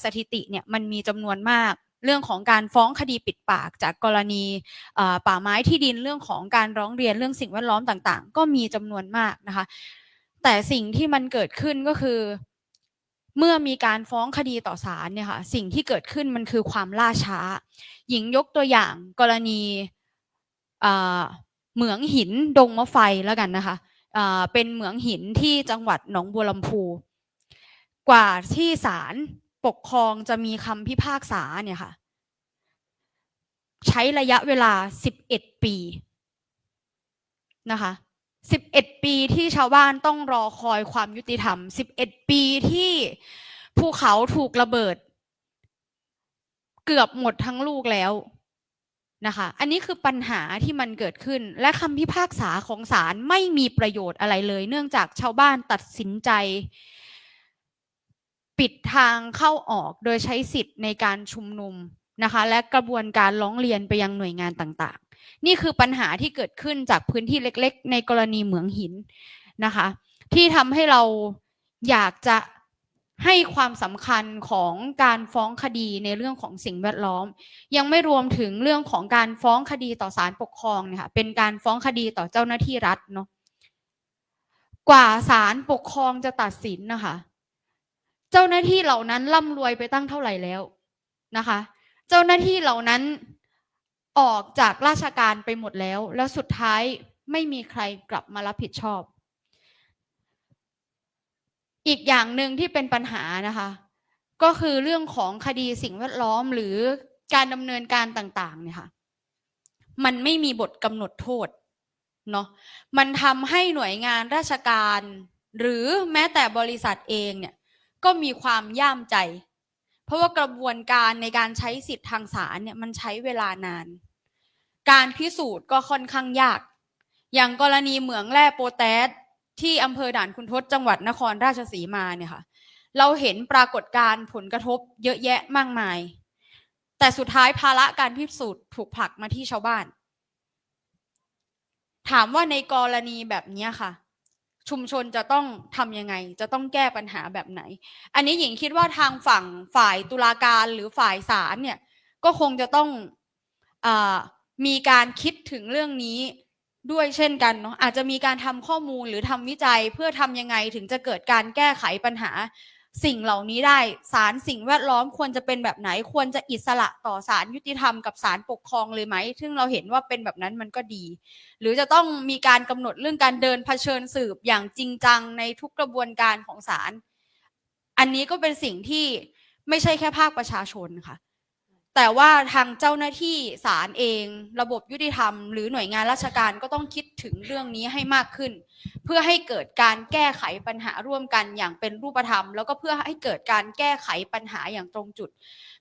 สถิติเนี่ยมันมีจำนวนมากเรื่องของการฟ้องคดีปิดปากจากกรณีป่าไม้ที่ดินเรื่องของการร้องเรียนเรื่องสิ่งแวดล้อมต่างๆก็มีจำนวนมากนะคะแต่สิ่งที่มันเกิดขึ้นก็คือเมื่อมีการฟ้องคดีต่อศาลเนี่ยค่ะสิ่งที่เกิดขึ้นมันคือความล่าช้าหญิงยกตัวอย่างกรณีเหมืองหินดงมะไฟแล้วกันนะคะเป็นเหมืองหินที่จังหวัดหนองบัวลำพูกว่าที่ศาลปกครองจะมีคำพิพากษาเนี่ยค่ะใช้ระยะเวลา11 ปีนะคะ11 ปีที่ชาวบ้านต้องรอคอยความยุติธรรม11 ปีที่ภูเขาถูกระเบิดเกือบหมดทั้งลูกแล้วนะคะอันนี้คือปัญหาที่มันเกิดขึ้นและคำพิพากษาของศาลไม่มีประโยชน์อะไรเลยเนื่องจากชาวบ้านตัดสินใจปิดทางเข้าออกโดยใช้สิทธิ์ในการชุมนุมนะคะและกระบวนการร้องเรียนไปยังหน่วยงานต่างๆนี่คือปัญหาที่เกิดขึ้นจากพื้นที่เล็กๆในกรณีเหมืองหินนะคะที่ทำให้เราอยากจะให้ความสำคัญของการฟ้องคดีในเรื่องของสิ่งแวดล้อมยังไม่รวมถึงเรื่องของการฟ้องคดีต่อศาลปกครองเนี่ยค่ะเป็นการฟ้องคดีต่อเจ้าหน้าที่รัฐเนาะกว่าศาลปกครองจะตัดสินนะคะเจ้าหน้าที่เหล่านั้นร่ำรวยไปตั้งเท่าไหร่แล้วนะคะเจ้าหน้าที่เหล่านั้นออกจากราชการไปหมดแล้วแล้วสุดท้ายไม่มีใครกลับมารับผิดชอบอีกอย่างหนึ่งที่เป็นปัญหานะคะก็คือเรื่องของคดีสิ่งแวดล้อมหรือการดำเนินการต่างๆเนี่ยค่ะมันไม่มีบทกำหนดโทษเนาะมันทำให้หน่วยงานราชการหรือแม้แต่บริษัทเองเนี่ยก็มีความย่ามใจเพราะว่ากระบวนการในการใช้สิทธิ์ทางศาลเนี่ยมันใช้เวลานานการพิสูจน์ก็ค่อนข้างยากอย่างกรณีเหมืองแร่โปแทสที่อำเภอด่านขุนทดจังหวัดนครราชสีมาเนี่ยค่ะเราเห็นปรากฏการณ์ผลกระทบเยอะแยะมากมายแต่สุดท้ายภาระการพิสูจน์ถูกผลักมาที่ชาวบ้านถามว่าในกรณีแบบนี้ค่ะชุมชนจะต้องทำยังไงจะต้องแก้ปัญหาแบบไหนอันนี้หญิงคิดว่าทางฝั่งฝ่ายตุลาการหรือฝ่ายศาลเนี่ยก็คงจะต้องมีการคิดถึงเรื่องนี้ด้วยเช่นกันเนาะอาจจะมีการทำข้อมูลหรือทำวิจัยเพื่อทำยังไงถึงจะเกิดการแก้ไขปัญหาสิ่งเหล่านี้ได้ศาลสิ่งแวดล้อมควรจะเป็นแบบไหนควรจะอิสระต่อศาลยุติธรรมกับศาลปกครองเลยไหมซึ่งเราเห็นว่าเป็นแบบนั้นมันก็ดีหรือจะต้องมีการกำหนดเรื่องการเดินเผชิญสืบอย่างจริงจังในทุกกระบวนการของศาลอันนี้ก็เป็นสิ่งที่ไม่ใช่แค่ภาคประชาชนค่ะแต่ว่าทางเจ้าหน้าที่ศาลเองระบบยุติธรรมหรือหน่วยงานราชการก็ต้องคิดถึงเรื่องนี้ให้มากขึ้นเพื่อให้เกิดการแก้ไขปัญหาร่วมกันอย่างเป็นรูปธรรมแล้วก็เพื่อให้เกิดการแก้ไขปัญหาอย่างตรงจุด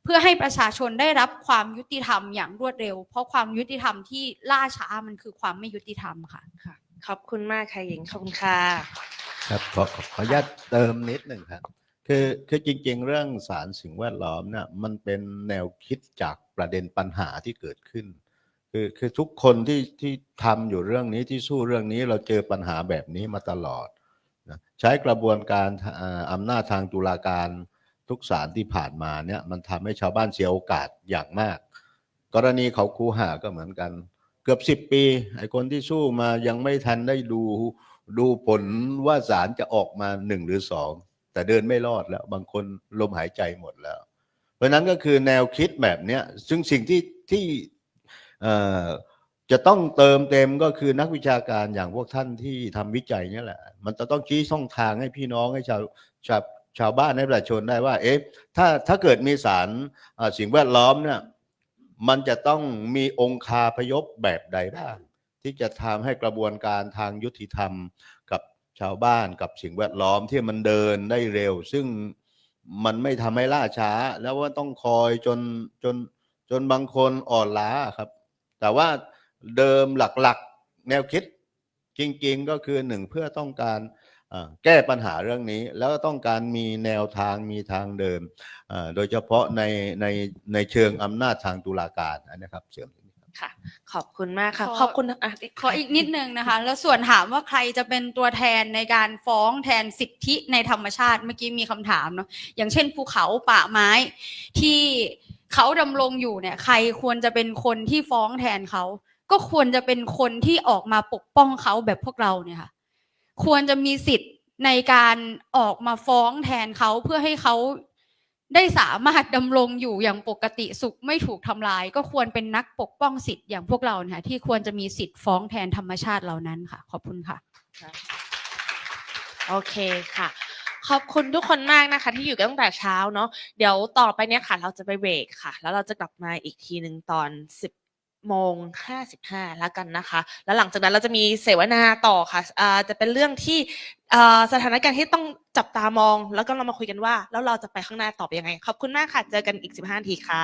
เพื่อให้ประชาชนได้รับความยุติธรรมอย่างรวดเร็วเพราะความยุติธรรมที่ล่าช้ามันคือความไม่ยุติธรรมค่ะขอบคุณมากค่ะหญิงขอบคุณค่ะครับขออนุญาตเติมนิดหนึ่งครับคือจริงๆเรื่องสารสิ่งแวดล้อมเนี่ยมันเป็นแนวคิดจากประเด็นปัญหาที่เกิดขึ้นคือทุกคนที่ทำอยู่เรื่องนี้ที่สู้เรื่องนี้เราเจอปัญหาแบบนี้มาตลอดนะใช้กระบวนการอำนาจทางตุลาการทุกศาลที่ผ่านมาเนี่ยมันทำให้ชาวบ้านเสียโอกาสอย่างมากกรณีเขาคูหาก็เหมือนกันเกือบ10 ปีไอ้คนที่สู้มายังไม่ทันได้ดูผลว่าศาลจะออกมา1 หรือ 2แต่เดินไม่รอดแล้วบางคนลมหายใจหมดแล้ว เพราะฉะนั้นก็คือแนวคิดแบบเนี้ยซึ่งสิ่งที่เอ่อจะต้องเติมเต็มก็คือนักวิชาการอย่างพวกท่านที่ทำวิจัยเนี่ยแหละมันจะต้องชี้ช่องทางให้พี่น้องให้ชาวบ้านให้ประชาชนได้ว่าถ้าเกิดมีสารสิ่งแวดล้อมเนี่ยมันจะต้องมีองคาพยพแบบใดบ้างที่จะทำให้กระบวนการทางยุติธรรมกับชาวบ้านกับสิ่งแวดล้อมที่มันเดินได้เร็วซึ่งมันไม่ทำให้ล่าช้าแล้วว่าต้องคอยจนบางคนอ่อนล้าครับแต่ว่าเดิมหลักๆแนวคิดจริงๆก็คือหนึ่งเพื่อต้องการแก้ปัญหาเรื่องนี้แล้วก็ต้องการมีแนวทางมีทางเดิมโดยเฉพาะในเชิงอำนาจทางตุลาการนะครับเสริมค่ะขอบคุณมากค่ะขอบคุณขออีกนิดนึงนะคะแล้วส่วนถามว่าใครจะเป็นตัวแทนในการฟ้องแทนสิทธิในธรรมชาติเมื่อกี้มีคำถามเนาะอย่างเช่นภูเขาป่าไม้ที่เขาดำรงอยู่เนี่ยใครควรจะเป็นคนที่ฟ้องแทนเขาก็ควรจะเป็นคนที่ออกมาปกป้องเขาแบบพวกเราเนี่ยค่ะควรจะมีสิทธิ์ในการออกมาฟ้องแทนเขาเพื่อให้เขาได้สามารถดำรงอยู่อย่างปกติสุขไม่ถูกทำลายก็ควรเป็นนักปกป้องสิทธิ์อย่างพวกเราเนี่ยที่ควรจะมีสิทธิ์ฟ้องแทนธรรมชาติเหล่านั้นค่ะขอบคุณค่ะโอเคค่ะขอบคุณทุกคนมากนะคะที่อยู่กันตั้งแต่เช้าเนาะเดี๋ยวต่อไปเนี่ยค่ะเราจะไปเบรกค่ะแล้วเราจะกลับมาอีกทีนึงตอน10:55แล้วกันนะคะแล้วหลังจากนั้นเราจะมีเสวนาต่อค่ะจะเป็นเรื่องที่สถานการณ์ที่ต้องจับตามองแล้วก็เรามาคุยกันว่าแล้วเราจะไปข้างหน้าต่อไปยังไงขอบคุณมากค่ะเจอกันอีก15 นาทีค่ะ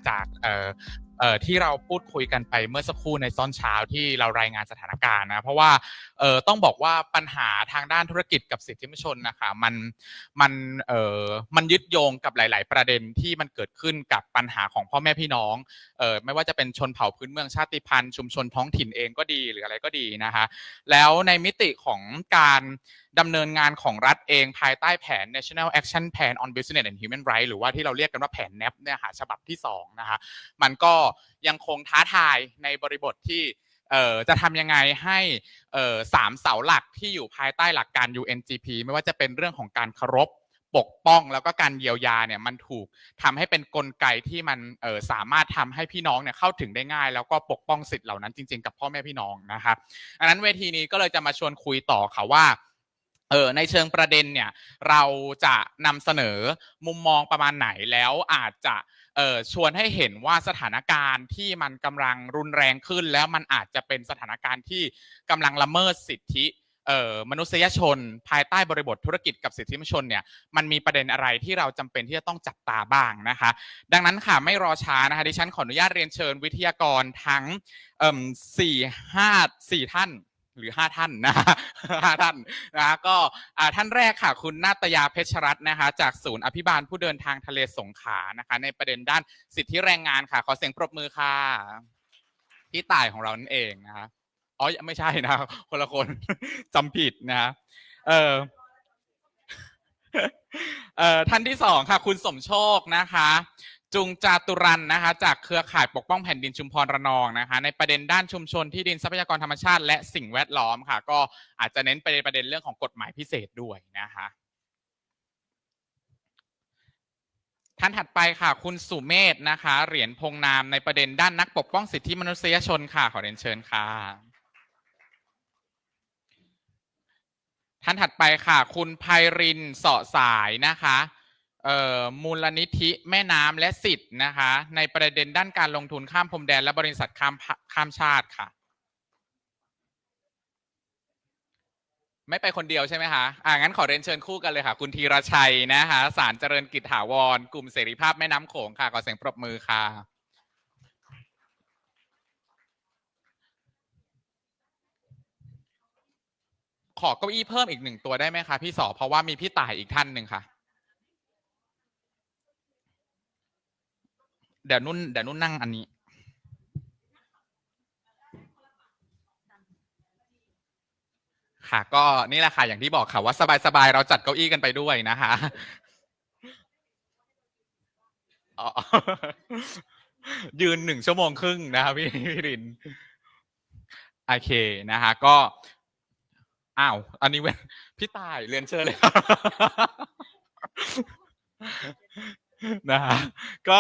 จากที่เราพูดคุยกันไปเมื่อสักครู่ในตอนเช้าที่เรารายงานสถานการณ์นะเพราะว่าต้องบอกว่าปัญหาทางด้านธุรกิจกับสิทธิมนุษยชนนะคะมันยึดโยงกับหลายๆประเด็นที่มันเกิดขึ้นกับปัญหาของพ่อแม่พี่น้องไม่ว่าจะเป็นชนเผ่าพื้นเมืองชาติพันธุ์ชุมชนท้องถิ่นเองก็ดีหรืออะไรก็ดีนะคะแล้วในมิติของการดำเนินงานของรัฐเองภายใต้แผน National Action Plan on Business and Human Rights หรือว่าที่เราเรียกกันว่าแผน NAP เนี่ยค่ะฉบับที่2นะคะมันก็ยังคงท้าทายในบริบทที่จะทำยังไงให้3 เสาหลักที่อยู่ภายใต้หลักการ UNGP ไม่ว่าจะเป็นเรื่องของการเคารพปกป้องแล้วก็การเยียวยาเนี่ยมันถูกทำให้เป็นกลไกที่มันสามารถทำให้พี่น้องเนี่ยเข้าถึงได้ง่ายแล้วก็ปกป้องสิทธิ์เหล่านั้นจริงๆกับพ่อแม่พี่น้องนะครับดังนั้นเวทีนี้ก็เลยจะมาชวนคุยต่อค่ะว่าในเชิงประเด็นเนี่ยเราจะนำเสนอมุมมองประมาณไหนแล้วอาจจะชวนให้เห็นว่าสถานการณ์ที่มันกำลังรุนแรงขึ้นแล้วมันอาจจะเป็นสถานการณ์ที่กำลังละเมิดสิทธิมนุษยชนภายใต้บริบทธุรกิจกับสิทธิมนุษยชนเนี่ยมันมีประเด็นอะไรที่เราจำเป็นที่จะต้องจับตาบ้างนะคะดังนั้นค่ะไม่รอช้านะคะดิฉันขออนุญาตเรียนเชิญวิทยากรทั้ง4 ท่านหรือ5 ท่านนะ5 ท่านนะก็ท่านแรกค่ะคุณนาตยาเพชรรัตน์นะคะจากศูนย์อภิบาลผู้เดินทางทะเลสงขลานะคะในประเด็นด้านสิทธิแรงงานค่ะขอเสียงปรบมือค่ะพี่ต่ายของเรานั่นเองนะคะอ๋อไม่ใช่นะคนละคนจำผิดนะท่านที่2ค่ะคุณสมโชคนะคะจุงจาตุรันนะคะจากเครือข่ายปกป้องแผ่นดินชุมพรระนองนะคะในประเด็นด้านชุมชนที่ดินทรัพยากรธรรมชาติและสิ่งแวดล้อมค่ะก็อาจจะเน้นไปในประเด็นเรื่องของกฎหมายพิเศษด้วยนะคะท่านถัดไปค่ะคุณสุเมธนะคะเหรียญพงนามในประเด็นด้านนักปกป้องสิทธิมนุษยชนค่ะขอเรียนเชิญค่ะท่านถัดไปค่ะคุณไพรินทร์เสาะสายนะคะมูลนิธิแม่น้ำและสิทธิ์นะคะในประเด็นด้านการลงทุนข้ามพรมแดนและบริษัทข้ามชาติค่ะไม่ไปคนเดียวใช่ไหมคะงั้นขอเรียนเชิญคู่กันเลยค่ะคุณธีรชัยนะคะสารเจริญกิจถาวรกลุ่มเสรีภาพแม่น้ำโขงค่ะขอเสียงปรบมือค่ะขอเก้าอี้เพิ่มอีก1 ตัวได้ไหมคะพี่สอเพราะว่ามีพี่ต่ายอีกท่านหนึ่งค่ะเดี๋ยวนุ่นนั่งอันนี้ค่ะก็นี่แหละค่ะอย่างที่บอกค่ะว่าสบายๆเราจัดเก้าอี้กันไปด้วยนะคะยืน1 ชั่วโมงครึ่งนะครับพี่รินโอเคนะคะก็อันนี้พี่ต่ายเรียนเชิญเลยครับนะฮะก็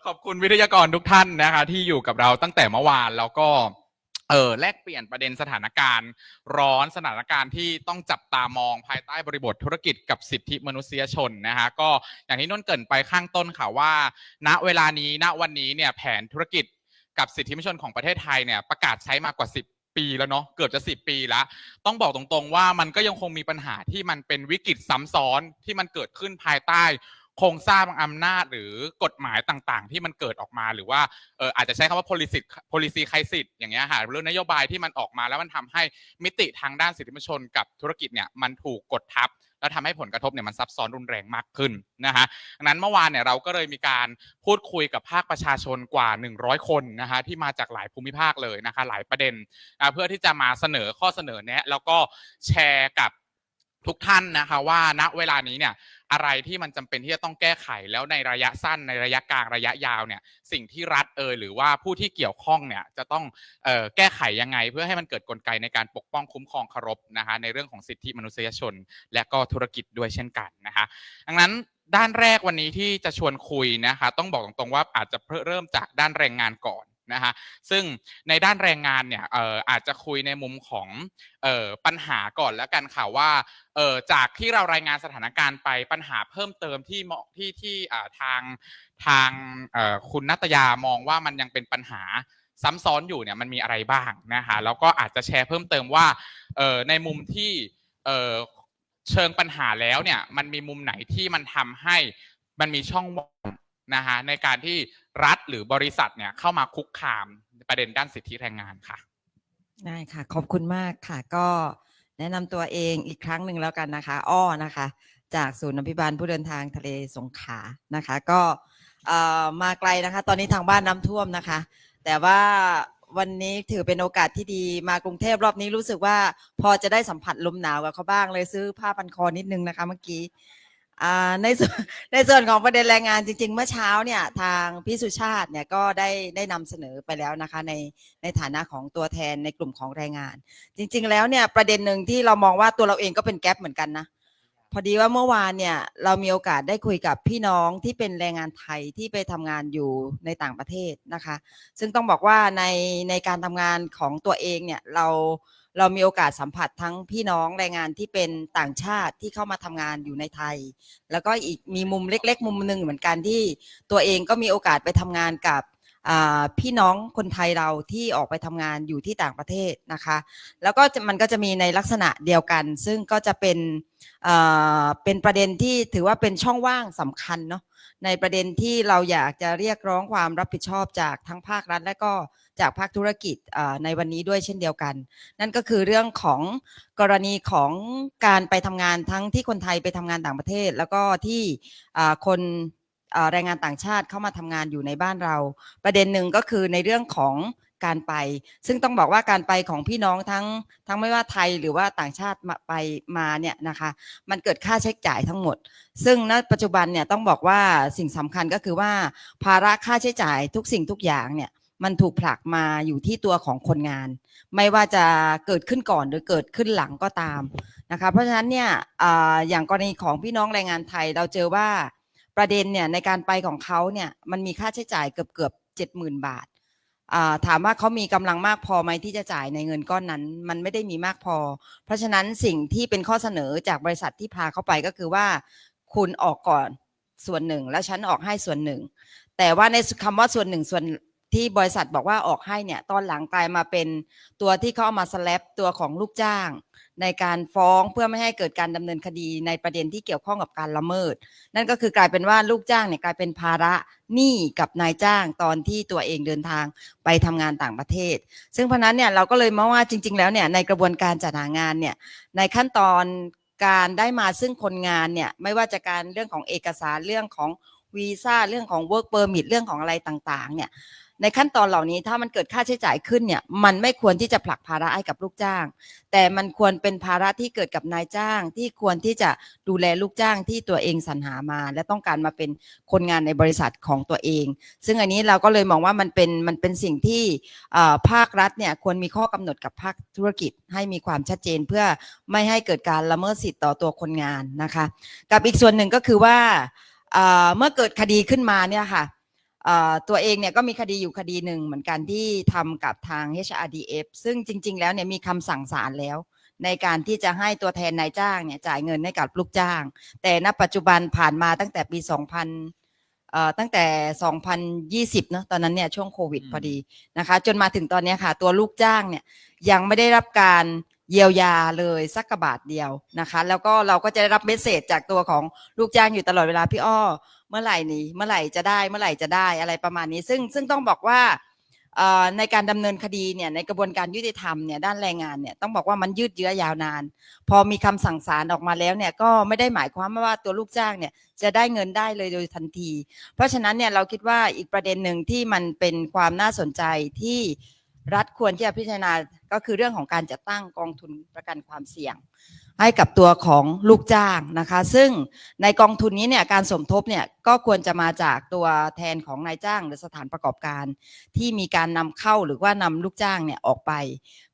ขอบคุณวิทยากรทุกท่านนะคะที่อยู่กับเราตั้งแต่เมื่อวานแล้วก็แลกเปลี่ยนประเด็นสถานการณ์ร้อนสถานการณ์ที่ต้องจับตามองภายใต้บริบทธุรกิจกับสิทธิมนุษยชนนะฮะก็อย่างที่นุ่นเกริ่นไปข้างต้นค่ะว่าณเวลานี้ณวันนี้เนี่ยแผนธุรกิจกับสิทธิมนุษยชนของประเทศไทยเนี่ยประกาศใช้มากว่า10 ปีแล้วเนาะเกือบจะ10 ปีแล้วต้องบอกตรงๆว่ามันก็ยังคงมีปัญหาที่มันเป็นวิกฤตซ้ำซ้อนที่มันเกิดขึ้นภายใต้โครงสร้างอำนาจหรือกฎหมายต่างๆที่มันเกิดออกมาหรือว่าอาจจะใช้คำว่า policy crisis อย่างเงี้ยค่ะเรื่องนโยบายที่มันออกมาแล้วมันทำให้มิติทางด้านสิทธิมนุษยชนกับธุรกิจเนี่ยมันถูกกดทับแล้วทำให้ผลกระทบเนี่ยมันซับซ้อนรุนแรงมากขึ้นนะฮะดังนั้นเมื่อวานเนี่ยเราก็เลยมีการพูดคุยกับภาคประชาชนกว่า100 คนนะฮะที่มาจากหลายภูมิภาคเลยนะคะหลายประเด็นเพื่อที่จะมาเสนอข้อเสนอแนะแล้วก็แชร์กับทุกท่านนะคะว่าณเวลานี้เนี่ยอะไรที่มันจำเป็นที่จะต้องแก้ไขแล้วในระยะสั้นในระยะกลางระยะยาวเนี่ยสิ่งที่รัฐหรือว่าผู้ที่เกี่ยวข้องเนี่ยจะต้องแก้ไขยังไงเพื่อให้มันเกิดกลไกในการปกป้องคุ้มครองเคารพนะคะในเรื่องของสิทธิมนุษยชนและก็ธุรกิจด้วยเช่นกันนะคะดังนั้นด้านแรกวันนี้ที่จะชวนคุยนะคะต้องบอกตรงๆว่าอาจจะเริ่มจากด้านแรงงานก่อนนะคะซึ่งในด้านแรงงานเนี่ยอาจจะคุยในมุมของปัญหาก่อนแล้วกันค่ะว่าจากที่เรารายงานสถานการณ์ไปปัญหาเพิ่มเติมที่ทางคุณณัตยามองว่ามันยังเป็นปัญหาซ้ำซ้อนอยู่เนี่ยมันมีอะไรบ้างนะคะแล้วก็อาจจะแชร์เพิ่มเติมว่าในมุมที่เชิงปัญหาแล้วเนี่ยมันมีมุมไหนที่มันทำให้มันมีช่องว่าง นะฮะในการที่รัฐหรือบริษัทเนี่ยเข้ามาคุกคามประเด็นด้านสิทธิแรงงานค่ะได้ค่ะขอบคุณมากค่ะก็แนะนำตัวเองอีกครั้งหนึ่งแล้วกันนะคะอ้อนะคะจากศูนย์อภิบาลผู้เดินทางทะเลสงขลานะคะก็มาไกลนะคะตอนนี้ทางบ้านน้ำท่วมนะคะแต่ว่าวันนี้ถือเป็นโอกาสที่ดีมากรุงเทพรอบนี้รู้สึกว่าพอจะได้สัมผัสลมหนาวกับเขาบ้างเลยซื้อผ้าพันคอนิดนึงนะคะเมื่อกี้ในส่วนของประเด็นแรงงานจริงๆเมื่อเช้าเนี่ยทางพี่สุชาติเนี่ยก็ได้นำเสนอไปแล้วนะคะในฐานะของตัวแทนในกลุ่มของแรงงานจริงๆแล้วเนี่ยประเด็นหนึ่งที่เรามองว่าตัวเราเองก็เป็นแก๊ปเหมือนกันนะพอดีว่าเมื่อวานเนี่ยเรามีโอกาสได้คุยกับพี่น้องที่เป็นแรงงานไทยที่ไปทำงานอยู่ในต่างประเทศนะคะซึ่งต้องบอกว่าในการทำงานของตัวเองเนี่ยเรามีโอกาสสัมผัสทั้งพี่น้องแรงงานที่เป็นต่างชาติที่เข้ามาทำงานอยู่ในไทยแล้วก็อีกมีมุมเล็กๆมุมหนึ่งเหมือนกันที่ตัวเองก็มีโอกาสไปทำงานกับพี่น้องคนไทยเราที่ออกไปทำงานอยู่ที่ต่างประเทศนะคะแล้วก็มันก็จะมีในลักษณะเดียวกันซึ่งก็จะเป็นประเด็นที่ถือว่าเป็นช่องว่างสำคัญเนาะในประเด็นที่เราอยากจะเรียกร้องความรับผิดชอบจากทั้งภาครัฐและก็จากภาคธุรกิจในวันนี้ด้วยเช่นเดียวกันนั่นก็คือเรื่องของกรณีของการไปทำงานทั้งที่คนไทยไปทำงานต่างประเทศแล้วก็ที่คนแรงงานต่างชาติเข้ามาทำงานอยู่ในบ้านเราประเด็นหนึ่งก็คือในเรื่องของการไปซึ่งต้องบอกว่าการไปของพี่น้องทั้งไม่ว่าไทยหรือว่าต่างชาติมาเนี่ยนะคะมันเกิดค่าใช้จ่ายทั้งหมดซึ่งณปัจจุบันเนี่ยต้องบอกว่าสิ่งสำคัญก็คือว่าภาระค่าใช้จ่ายทุกสิ่งทุกอย่างเนี่ยมันถูกผลักมาอยู่ที่ตัวของคนงานไม่ว่าจะเกิดขึ้นก่อนหรือเกิดขึ้นหลังก็ตามนะคะเพราะฉะนั้นเนี่ยอย่างกรณีของพี่น้องแรงงานไทยเราเจอว่าประเด็นเนี่ยในการไปของเขาเนี่ยมันมีค่าใช้จ่ายเกือบ 70,000 บาทถามว่าเขามีกำลังมากพอไหมที่จะจ่ายในเงินก้อนนั้นมันไม่ได้มีมากพอเพราะฉะนั้นสิ่งที่เป็นข้อเสนอจากบริษัทที่พาเข้าไปก็คือว่าคุณออกก่อนส่วนหนึ่งแล้วฉันออกให้ส่วนหนึ่งแต่ว่าในคำว่าส่วนหนึ่งส่วนที่บริษัทบอกว่าออกให้เนี่ยตอนหลังกลายมาเป็นตัวที่เขาเอามาสแลปตัวของลูกจ้างในการฟ้องเพื่อไม่ให้เกิดการดำเนินคดีในประเด็นที่เกี่ยวข้องกับการละเมิดนั่นก็คือกลายเป็นว่าลูกจ้างเนี่ยกลายเป็นภาระหนี้กับนายจ้างตอนที่ตัวเองเดินทางไปทำงานต่างประเทศซึ่งเพราะนั้นเนี่ยเราก็เลยมองว่าจริงๆแล้วเนี่ยในกระบวนการจัดหางานเนี่ยในขั้นตอนการได้มาซึ่งคนงานเนี่ยไม่ว่าจะการเรื่องของเอกสารเรื่องของวีซ่าเรื่องของ work permit เรื่องของอะไรต่างๆเนี่ยในขั้นตอนเหล่านี้ถ้ามันเกิดค่าใช้จ่ายขึ้นเนี่ยมันไม่ควรที่จะผลักภาระให้กับลูกจ้างแต่มันควรเป็นภาระที่เกิดกับนายจ้างที่ควรที่จะดูแลลูกจ้างที่ตัวเองสรรหามาและต้องการมาเป็นคนงานในบริษัทของตัวเองซึ่งอันนี้เราก็เลยมองว่ามันเป็นสิ่งที่ภาครัฐเนี่ยควรมีข้อกำหนดกับภาคธุรกิจให้มีความชัดเจนเพื่อไม่ให้เกิดการละเมิดสิทธิ์ต่อตัวคนงานนะคะกับอีกส่วนหนึ่งก็คือว่าเมื่อเกิดคดีขึ้นมาเนี่ยค่ะตัวเองเนี่ยก็มีคดีอยู่คดีหนึ่งเหมือนกันที่ทำกับทาง HRDF ซึ่งจริงๆแล้วเนี่ยมีคำสั่งศาลแล้วในการที่จะให้ตัวแทนนายจ้างเนี่ยจ่ายเงินให้กับลูกจ้างแต่ณปัจจุบันผ่านมาตั้งแต่ปีตั้งแต่2020เนาะตอนนั้นเนี่ยช่วงโควิดพอดีนะคะจนมาถึงตอนนี้ค่ะตัวลูกจ้างเนี่ยยังไม่ได้รับการเยียวยาเลยสักกระบาทเดียวนะคะแล้วก็เราก็จะได้รับเมสเสจจากตัวของลูกจ้างอยู่ตลอดเวลาพี่อ้อเมื่อไหร่นี้เมื่อไหร่จะได้อะไรประมาณนี้ซึ่งต้องบอกว่าในการดำเนินคดีเนี่ยในกระบวนการยุติธรรมเนี่ยด้านแรงงานเนี่ยต้องบอกว่ามันยืดเยื้อยาวนานพอมีคำสั่งศาลออกมาแล้วเนี่ยก็ไม่ได้หมายความว่าตัวลูกจ้างเนี่ยจะได้เงินได้เลยโดยทันทีเพราะฉะนั้นเนี่ยเราคิดว่าอีกประเด็นหนึ่งที่มันเป็นความน่าสนใจที่รัฐควรที่จะพิจารณาก็คือเรื่องของการจัดตั้งกองทุนประกันความเสี่ยงให้กับตัวของลูกจ้างนะคะซึ่งในกองทุนนี้เนี่ยการสมทบเนี่ยก็ควรจะมาจากตัวแทนของนายจ้างหรือสถานประกอบการที่มีการนำเข้าหรือว่านำลูกจ้างเนี่ยออกไป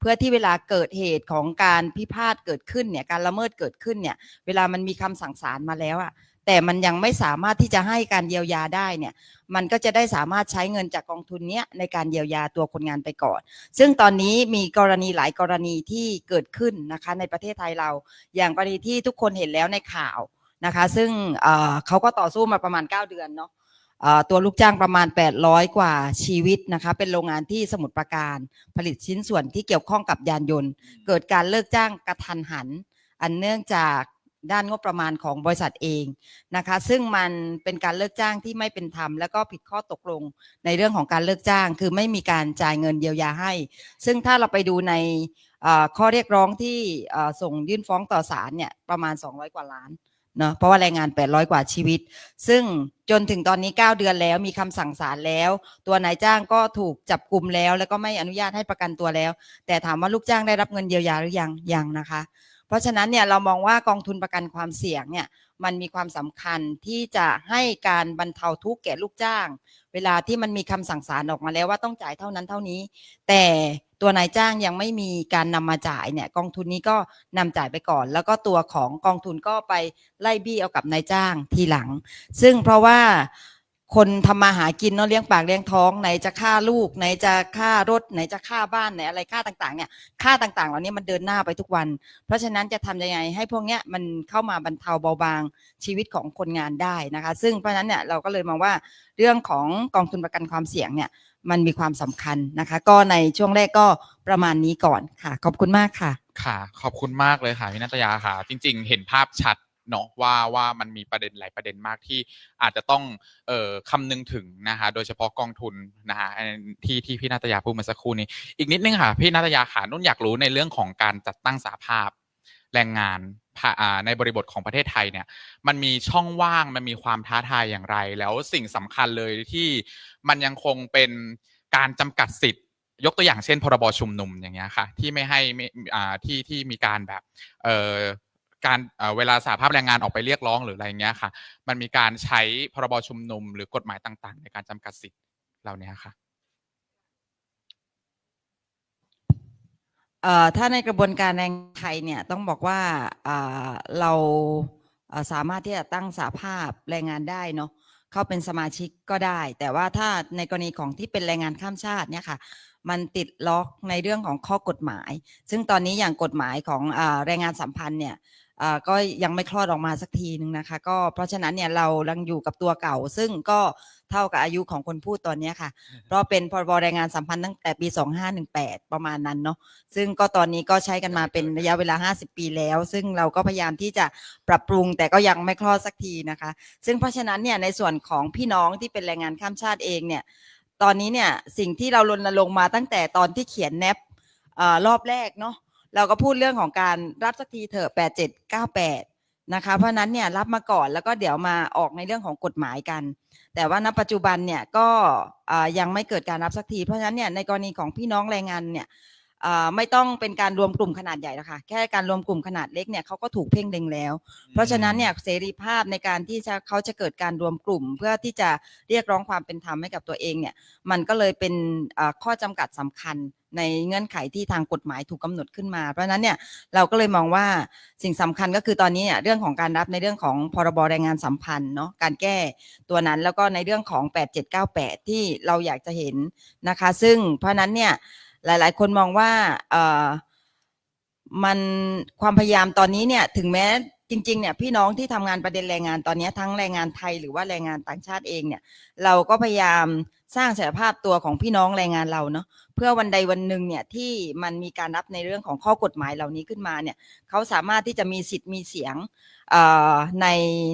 เพื่อที่เวลาเกิดเหตุของการพิพาทเกิดขึ้นเนี่ยการละเมิดเกิดขึ้นเนี่ยเวลามันมีคำสั่งศาลมาแล้วอะแต่มันยังไม่สามารถที่จะให้การเยียวยาได้เนี่ยมันก็จะได้สามารถใช้เงินจากกองทุนนี้ในการเยียวยาตัวคนงานไปก่อนซึ่งตอนนี้มีกรณีหลายกรณีที่เกิดขึ้นนะคะในประเทศไทยเราอย่างกรณีที่ทุกคนเห็นแล้วในข่าวนะคะซึ่งเขาก็ต่อสู้มาประมาณ9 เดือนเนาะตัวลูกจ้างประมาณ800 กว่าชีวิตนะคะเป็นโรงงานที่สมุทรปราการผลิตชิ้นส่วนที่เกี่ยวข้องกับยานยนต์เกิดการเลิกจ้างกระทันหันอันเนื่องจาก ด้านงบประมาณของบริษัทเองนะคะซึ่งมันเป็นการเลิกจ้างที่ไม่เป็นธรรมแล้วก็ผิดข้อตกลงในเรื่องของการเลิกจ้างคือไม่มีการจ่ายเงินเยียวยาให้ซึ่งถ้าเราไปดูในข้อเรียกร้องที่ส่งยื่นฟ้องต่อศาลเนี่ยประมาณ200กว่าล้านเนาะเพราะว่าแรงงาน800กว่าชีวิตซึ่งจนถึงตอนนี้9เดือนแล้วมีคำสั่งศาลแล้วตัวนายจ้างก็ถูกจับกุมแล้วแล้วก็ไม่อนุญาตให้ประกันตัวแล้วแต่ถามว่าลูกจ้างได้รับเงินเยียวยาหรือยังนะคะเพราะฉะนั้นเนี่ยเรามองว่ากองทุนประกันความเสี่ยงเนี่ยมันมีความสำคัญที่จะให้การบรรเทาทุกข์แก่ลูกจ้างเวลาที่มันมีคำสั่งศาลออกมาแล้วว่าต้องจ่ายเท่านั้นเท่านี้แต่ตัวนายจ้างยังไม่มีการนำมาจ่ายเนี่ยกองทุนนี้ก็นำจ่ายไปก่อนแล้วก็ตัวของกองทุนก็ไปไล่บี้เอากับนายจ้างทีหลังซึ่งเพราะว่าคนทำมาหากินเนาะเลี้ยงปากเลี้ยงท้องไหนจะค่าลูกไหนจะค่ารถไหนจะค่าบ้านไหนอะไรค่าต่างๆเนี่ยค่าต่างๆเหล่านี้มันเดินหน้าไปทุกวันเพราะฉะนั้นจะทำยังไงให้พวกเนี้ยมันเข้ามาบรรเทาเบาบางชีวิตของคนงานได้นะคะซึ่งเพราะฉะนั้นเนี่ยเราก็เลยมองว่าเรื่องของกองทุนประกันความเสี่ยงเนี่ยมันมีความสำคัญนะคะก็ในช่วงแรกก็ประมาณนี้ก่อนค่ะขอบคุณมากค่ะค่ะขอบคุณมากเลยค่ะพี่นัตยาค่ะจริงๆเห็นภาพชัดเนาะว่ามันมีประเด็นหลายประเด็นมากที่อาจจะต้องคำนึงถึงนะคะโดยเฉพาะกองทุนนะคะที่พี่นัตยาพูดมาสักครู่นี้อีกนิดนึงค่ะพี่นัตยาค่ะนุ่นอยากรู้ในเรื่องของการจัดตั้งสหภาพแรงงานในบริบทของประเทศไทยเนี่ยมันมีช่องว่างมันมีความท้าทายอย่างไรแล้วสิ่งสำคัญเลยที่มันยังคงเป็นการจำกัดสิทธิ์ยกตัวอย่างเช่นพรบชุมนุมอย่างเงี้ยค่ะที่ไม่ให้ที่มีการแบบการเวลาสหภาพแรงงานออกไปเรียกร้องหรืออะไรเงี้ยค่ะมันมีการใช้พรบชุมนุมหรือกฎหมายต่างๆในการจำกัดสิทธิ์เหล่านี้ค่ะถ้าในกระบวนการแรงไทยเนี่ยต้องบอกว่าเราสามารถที่จะตั้งสหภาพแรงงานได้เนาะเข้าเป็นสมาชิกก็ได้แต่ว่าถ้าในกรณีของที่เป็นแรงงานข้ามชาติเนี่ยค่ะมันติดล็อกในเรื่องของข้อกฎหมายซึ่งตอนนี้อย่างกฎหมายของแรงงานสัมพันธ์เนี่ยก็ยังไม่คลอดออกมาสักทีนึงนะคะก็เพราะฉะนั้นเนี่ยเรายังอยู่กับตัวเก่าซึ่งก็เท่ากับอายุของคนพูดตอนนี้ค่ะเพราะเป็นพรบแรงงานสัมพันธ์ตั้งแต่ปี2518ประมาณนั้นเนาะซึ่งก็ตอนนี้ก็ใช้กันมาเป็นระยะเวลา50 ปีแล้วซึ่งเราก็พยายามที่จะปรับปรุงแต่ก็ยังไม่คลอดสักทีนะคะซึ่งเพราะฉะนั้นเนี่ยในส่วนของพี่น้องที่เป็นแรงงานข้ามชาติเองเนี่ยตอนนี้เนี่ยสิ่งที่เรารณรงค์มาตั้งแต่ตอนที่เขียนแนปรอบแรกเนาะเราก็พูดเรื่องของการรับสักทีเถอะ8798นะคะเพราะนั้นเนี่ยรับมาก่อนแล้วก็เดี๋ยวมาออกในเรื่องของกฎหมายกันแต่ว่าณปัจจุบันเนี่ยก็ยังไม่เกิดการรับสักทีเพราะฉะนั้นเนี่ยในกรณีของพี่น้องแรงงานเนี่ยไม่ต้องเป็นการรวมกลุ่มขนาดใหญ่แล้วค่ะแค่การรวมกลุ่มขนาดเล็กเนี่ยเขาก็ถูกเพ่งเล็งแล้วเพราะฉะนั้นเนี่ยเสรีภาพในการที่เขาจะเกิดการรวมกลุ่มเพื่อที่จะเรียกร้องความเป็นธรรมให้กับตัวเองเนี่ยมันก็เลยเป็นข้อจำกัดสำคัญในเงื่อนไขที่ทางกฎหมายถูกกำหนดขึ้นมาเพราะฉะนั้นเนี่ยเราก็เลยมองว่าสิ่งสำคัญก็คือตอนนี้เนี่ยเรื่องของการรับในเรื่องของพรบแรงงานสัมพันธ์เนาะการแก้ตัวนั้นแล้วก็ในเรื่องของ8798ที่เราอยากจะเห็นนะคะซึ่งเพราะนั้นเนี่ยหลายๆคนมองว่ามันความพยายามตอนนี้เนี่ยถึงแม้จริงๆเนี่ยพี่น้องที่ทำงานประเด็นแรงงานตอนนี้ทั้งแรงงานไทยหรือว่าแรงงานต่างชาติเองเนี่ยเราก็พยายามสร้างศักยภาพตัวของพี่น้องแรงงานเราเนาะเพื่อวันใดวันหนึ่งเนี่ยที่มันมีการรับในเรื่องของข้อกฎหมายเหล่านี้ขึ้นมาเนี่ยเขาสามารถที่จะมีสิทธิ์มีเสียง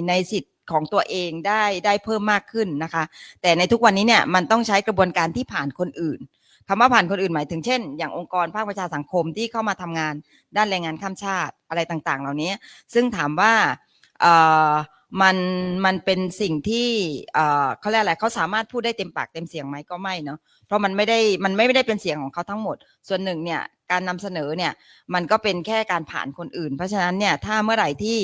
ในสิทธิ์ของตัวเองได้เพิ่มมากขึ้นนะคะแต่ในทุกวันนี้เนี่ยมันต้องใช้กระบวนการที่ผ่านคนอื่นคำว่าผ่านคนอื่นหมายถึงเช่นอย่างองค์กรภาคประชาสังคมที่เข้ามาทำงานด้านแรงงานข้ามชาติอะไรต่างๆเหล่านี้ซึ่งถามว่ามันเป็นสิ่งที่เขาเรียกอะไรเขาสามารถพูดได้เต็มปากเต็มเสียงไหมก็ไม่เนาะเพราะมันไม่ได้เป็นเสียงของเขาทั้งหมดส่วนหนึ่งเนี่ยการนำเสนอเนี่ยมันก็เป็นแค่การผ่านคนอื่นเพราะฉะนั้นเนี่ยถ้าเมื่อไหร่ที่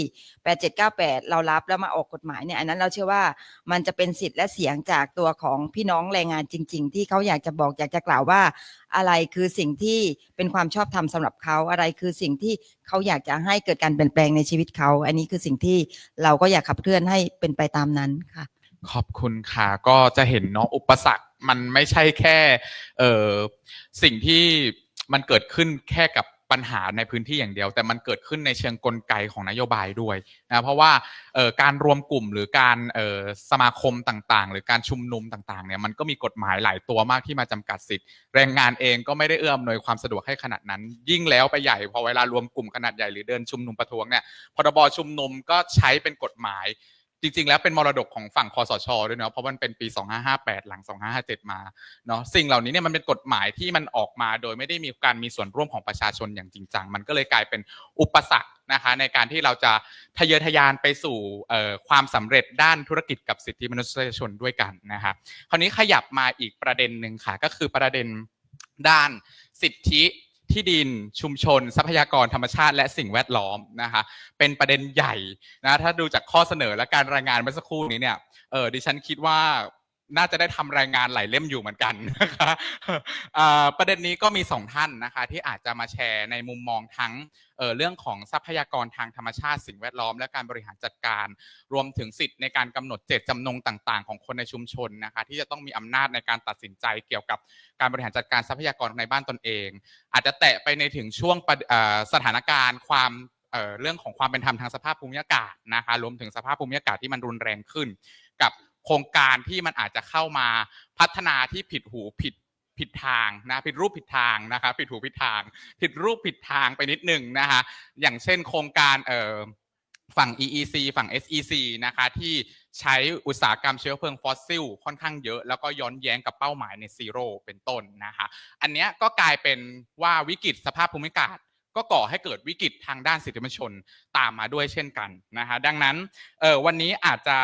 8798เรารับแล้วมาออกกฎหมายเนี่ยอันนั้นเราเชื่อว่ามันจะเป็นสิทธิ์และเสียงจากตัวของพี่น้องแรงงานจริงๆที่เขาอยากจะบอกอยากจะกล่าวว่าอะไรคือสิ่งที่เป็นความชอบธรรมสำหรับเขาอะไรคือสิ่งที่เขาอยากจะให้เกิดการเปลี่ยนแปลงในชีวิตเขาอันนี้คือสิ่งที่เราก็อยากขับเคลื่อนให้เป็นไปตามนั้นค่ะขอบคุณค่ะก็จะเห็นเนาะอุปสรรคมันไม่ใช่แค่สิ่งที่มันเกิดขึ้นแค่กับ ปัญหาในพื้นที่อย่างเดียวแต่มันเกิดขึ้นในเชิงกลไกของนโยบายด้วยนะเพราะว่าการรวมกลุ่มหรือการสมาคมต่างๆหรือการชุมนุมต่างๆเนี่ยมันก็มีกฎหมายหลายตัวมากที่มาจำกัดสิทธิ์แรงงานเองก็ไม่ได้เอื้ออำนวยความสะดวกให้ขนาดนั้นยิ่งแล้วไปใหญ่พอเวลารวมกลุ่มขนาดใหญ่หรือเดินชุมนุมประท้วงเนี่ยพรบชุมนุมก็ใช้เป็นกฎหมายจริงๆแล้วเป็นมรดกของฝั่งคสช.ด้วยเนาะเพราะมันเป็นปี2558หลัง2557มาเนาะสิ่งเหล่านี้เนี่ยมันเป็นกฎหมายที่มันออกมาโดยไม่ได้มีการมีส่วนร่วมของประชาชนอย่างจริงจังมันก็เลยกลายเป็นอุปสรรคนะคะในการที่เราจะทะเยอทะยานไปสู่ความสำเร็จด้านธุรกิจกับสิทธิมนุษยชนด้วยกันนะคะคราวนี้ขยับมาอีกประเด็นหนึ่งค่ะก็คือประเด็นด้านสิทธิที่ดินชุมชนทรัพยากรธรรมชาติและสิ่งแวดล้อมนะคะเป็นประเด็นใหญ่นะถ้าดูจากข้อเสนอและการรายงานเมื่อสักครู่นี้เนี่ยดิฉันคิดว่าน่าจะได้ทำรายงานหลายเล่มอยู่เหมือนกันนะคะประเด็นนี้ก็มี2ท่านนะคะที่อาจจะมาแชร์ในมุมมองทั้งเรื่องของทรัพยากรทางธรรมชาติสิ่งแวดล้อมและการบริหารจัดการรวมถึงสิทธิในการกำหนดเจตจำนงต่างๆของคนในชุมชนนะคะที่จะต้องมีอำนาจในการตัดสินใจเกี่ยวกับการบริหารจัดการทรัพยากรในบ้านตนเองอาจจะแตะไปในถึงช่วงสถานการณ์ความเรื่องของความเป็นธรรมทางสภาพภูมิอากาศนะคะรวมถึงสภาพภูมิอากาศที่มันรุนแรงขึ้นกับโครงการที่มันอาจจะเข้ามาพัฒนาที่ผิดหูผิดทางนะผิดรูปผิดทางนะคะผิดหูผิดทางผิดรูปผิดทางไปนิดหนึ่งนะคะอย่างเช่นโครงการฝั่ง EEC ฝั่ง SEC นะคะที่ใช้อุตสาหกรรมเชื้อเพลิงฟอสซิลค่อนข้างเยอะแล้วก็ย้อนแย้งกับเป้าหมายในซีโร่เป็นต้นนะคะอันนี้ก็กลายเป็นว่าวิกฤตสภาพภูมิอากาศก็ก่อให้เกิดวิกฤตทางด้านสิทธิมนุษยชนตามมาด้วยเช่นกันนะคะดังนั้นวันนี้อาจจะ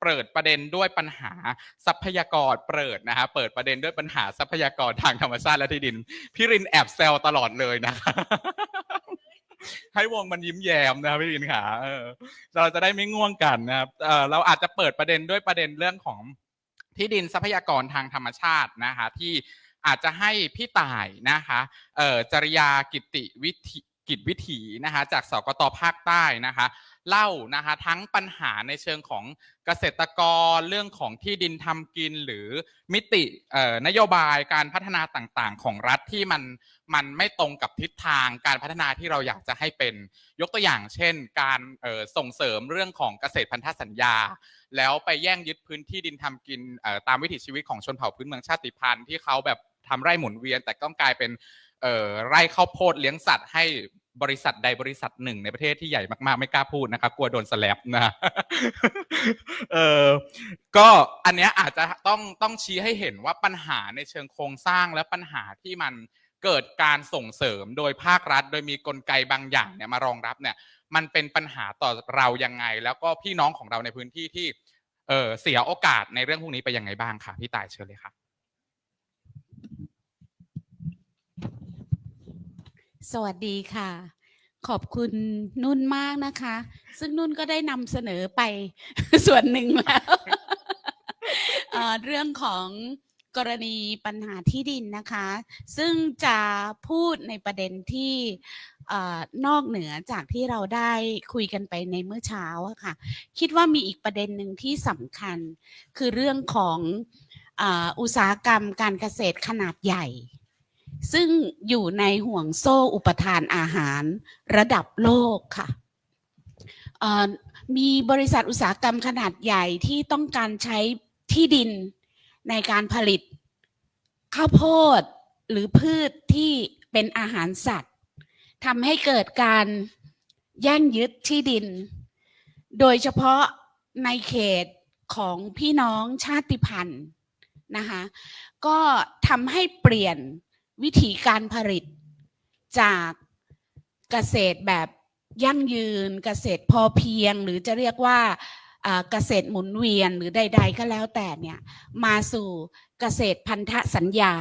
เปิดประเด็นด้วยปัญหาทรัพยากรเปิดประเด็นด้วยปัญหาทรัพยากรทางธรรมชาติและที่ดินพี่รินแอบแซวตลอดเลยนะคะให้วงมันยิ้มแย้มนะครับพี่รินค่ะเราจะได้ไม่ง่วงกันนะครับเราอาจจะเปิดประเด็นด้วยประเด็นเรื่องของที่ดินทรัพยากรทางธรรมชาตินะคะที่อาจจะให้พี่ต่ายนะคะจริยากิตวิถีนะคะจากสกต.ภาคใต้นะคะเล่านะคะทั้งปัญหาในเชิงของเกษตรกรเรื่องของที่ดินทำกินหรือมิตินโยบายการพัฒนาต่างๆของรัฐที่มันไม่ตรงกับทิศทางการพัฒนาที่เราอยากจะให้เป็นยกตัวอย่างเช่นการส่งเสริมเรื่องของเกษตรพันธสัญญาแล้วไปแย่งยึดพื้นที่ดินทำกินตามวิถีชีวิตของชนเผ่าพื้นเมืองชาติพันธุ์ที่เขาแบบทำไร่หมุนเวียนแต่ก็กลายเป็นไร่ข้าวโพดเลี้ยงสัตว์ให้บริษัทใดบริษัทหนึ่งในประเทศที่ใหญ่มากๆไม่กล้าพูดนะครับกลัวโดนสแลปนะก็อันเนี้ยอาจจะต้องชี้ให้เห็นว่าปัญหาในเชิงโครงสร้างและปัญหาที่มันเกิดการส่งเสริมโดยภาครัฐโดยมีกลไกบางอย่างเนี่ยมารองรับเนี่ยมันเป็นปัญหาต่อเรายังไงแล้วก็พี่น้องของเราในพื้นที่ที่เสียโอกาสในเรื่องพวกนี้ไปยังไงบ้างค่ะพี่ต่ายเชิญเลยค่ะสวัสดีค่ะขอบคุณนุ่นมากนะคะซึ่งนุ่นก็ได้นำเสนอไป ส่วนหนึ่งแล้ว เรื่องของกรณีปัญหาที่ดินนะคะซึ่งจะพูดในประเด็นที่นอกเหนือจากที่เราได้คุยกันไปในเมื่อเช้าอะค่ะคิดว่ามีอีกประเด็นหนึ่งที่สำคัญคือเรื่องของอุตสาหกรรมการเกษตรขนาดใหญ่ซึ่งอยู่ในห่วงโซ่อุปทานอาหารระดับโลกค่ะมีบริษัทอุตสาหกรรมขนาดใหญ่ที่ต้องการใช้ที่ดินในการผลิตข้าวโพดหรือพืชที่เป็นอาหารสัตว์ทำให้เกิดการแย่งยึดที่ดินโดยเฉพาะในเขตของพี่น้องชาติพันธุ์นะคะก็ทำให้เปลี่ยนวิธีการผลิตจากเกษตรแบบยั่งยืนเกษตรพอเพียงหรือจะเรียกว่าเกษตรหมุนเวียนหรือใดๆก็แล้วแต่เนี่ยมาสู่เกษตรพันธสัญญา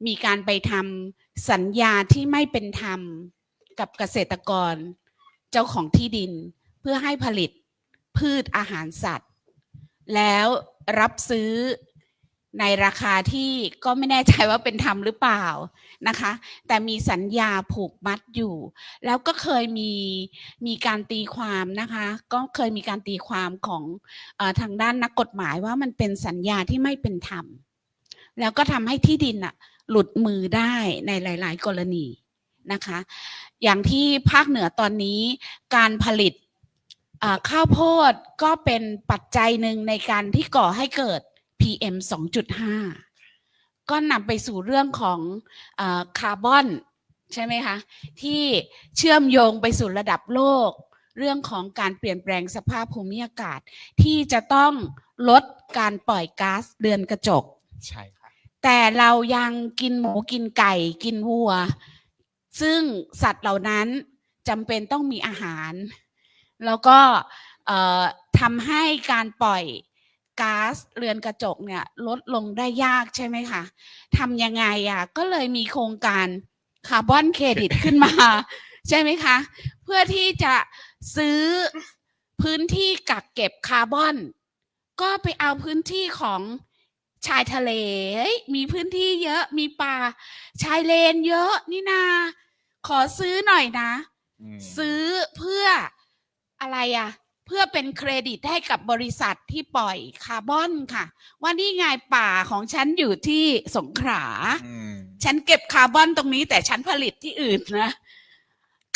มีการไปทำสัญญาที่ไม่เป็นธรรมกับเกษตรกรเจ้าของที่ดินเพื่อให้ผลิตพืชอาหารสัตว์แล้วรับซื้อในราคาที่ก็ไม่แน่ใจว่าเป็นธรรมหรือเปล่านะคะแต่มีสัญญาผูกมัดอยู่แล้วก็เคยมีการตีความนะคะก็เคยมีการตีความของทางด้านนักกฎหมายว่ามันเป็นสัญญาที่ไม่เป็นธรรมแล้วก็ทำให้ที่ดินหลุดมือได้ในหลายๆกรณี นะคะ อย่างที่ภาคเหนือตอนนี้การผลิตข้าวโพดก็เป็นปัจจัยหนึ่งในการที่ก่อให้เกิด PM 2.5 ก็นำไปสู่เรื่องของคาร์บอนใช่ไหมคะที่เชื่อมโยงไปสู่ระดับโลกเรื่องของการเปลี่ยนแปลงสภาพภูมิอากาศที่จะต้องลดการปล่อยก๊าซเรือนกระจกใช่ค่ะแต่เรายังกินหมูกินไก่กินวัวซึ่งสัตว์เหล่านั้นจำเป็นต้องมีอาหารแล้วก็ทำให้การปล่อยก๊าซเรือนกระจกเนี่ยลดลงได้ยากใช่ไหมคะทำยังไงก็เลยมีโครงการคาร์บอนเครดิตขึ้นมาใช่ไหมคะเพื่อที่จะซื้อพื้นที่กักเก็บคาร์บอนก็ไปเอาพื้นที่ของชายทะเลมีพื้นที่เยอะมีป่าชายเลนเยอะนี่นาขอซื้อหน่อยนะซื้อเพื่ออะไรเพื่อเป็นเครดิตให้กับบริษัทที่ปล่อยคาร์บอนค่ะว่านี่ไงป่าของฉันอยู่ที่สงขลาฉันเก็บคาร์บอนตรงนี้แต่ฉันผลิตที่อื่นนะ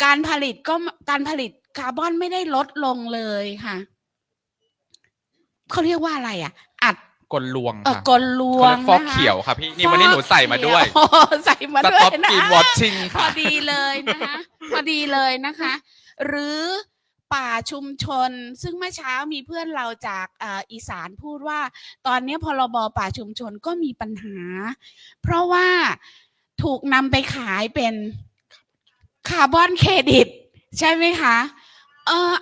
การผลิตคาร์บอนไม่ได้ลดลงเลยค่ะเขาเรียกว่าอะไรอัดกลลวงกลลวงฟอกเขียวค่ะพี่นี่วันนี้หนูใส่มาด้วยใส่มาด้วยนะ Stop Greenwashing พอดีเลยนะคะพอดีเลยนะคะหรือป่าชุมชนซึ่งเมื่อเช้ามีเพื่อนเราจากอีสานพูดว่าตอนนี้พรบป่าชุมชนก็มีปัญหาเพราะว่าถูกนำไปขายเป็นคาร์บอนเครดิตใช่ไหมคะ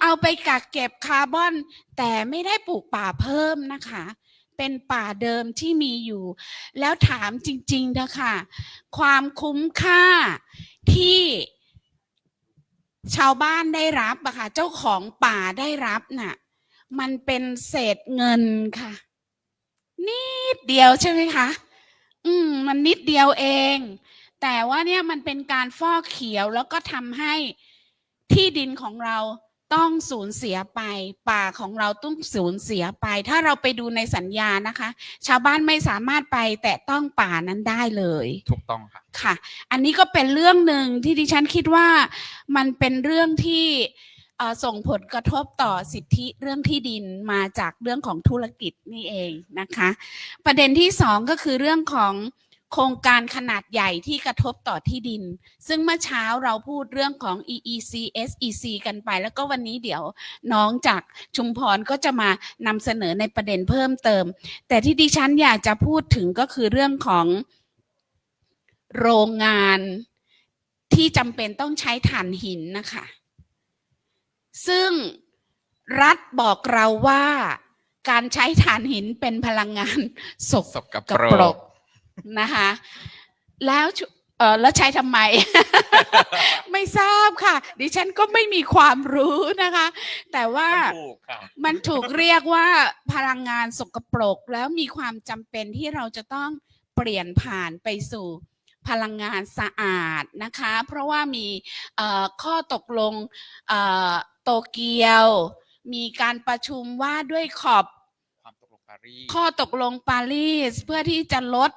เอาไปกักเก็บคาร์บอนแต่ไม่ได้ปลูกป่าเพิ่มนะคะเป็นป่าเดิมที่มีอยู่แล้วถามจริงๆนะคะความคุ้มค่าที่ชาวบ้านได้รับค่ะเจ้าของป่าได้รับน่ะมันเป็นเศษเงินค่ะนิดเดียวใช่ไหมคะมันนิดเดียวเองแต่ว่าเนี่ยมันเป็นการฟอกเขียวแล้วก็ทำให้ที่ดินของเราต้องสูญเสียไปป่าของเราต้องสูญเสียไปถ้าเราไปดูในสัญญานะคะชาวบ้านไม่สามารถไปแตะต้องป่านั้นได้เลยถูกต้องค่ะอันนี้ก็เป็นเรื่องหนึ่งที่ดิฉันคิดว่ามันเป็นเรื่องที่ส่งผลกระทบต่อสิทธิเรื่องที่ดินมาจากเรื่องของธุรกิจนี่เองนะคะประเด็นที่สองก็คือเรื่องของโครงการขนาดใหญ่ที่กระทบต่อที่ดินซึ่งเมื่อเช้าเราพูดเรื่องของ EEC SEC กันไปแล้วก็วันนี้เดี๋ยวน้องจากชุมพรก็จะมานำเสนอในประเด็นเพิ่มเติมแต่ที่ดิฉันอยากจะพูดถึงก็คือเรื่องของโรงงานที่จำเป็นต้องใช้ถ่านหินนะคะซึ่งรัฐบอกเราว่าการใช้ถ่านหินเป็นพลังงานสกปรกนะคะแล้วใช้ทำไม ไม่ทราบค่ะดิฉันก็ไม่มีความรู้นะคะแต่ว่ามันถูกเรียกว่าพลังงานสกปรกแล้วมีความจำเป็นที่เราจะต้องเปลี่ยนผ่านไปสู่พลังงานสะอาดนะคะเพราะว่ามีข้อตกลงโตเกียวมีการประชุมว่าด้วยข้อตกลงปารีสเพื่อที่จะลด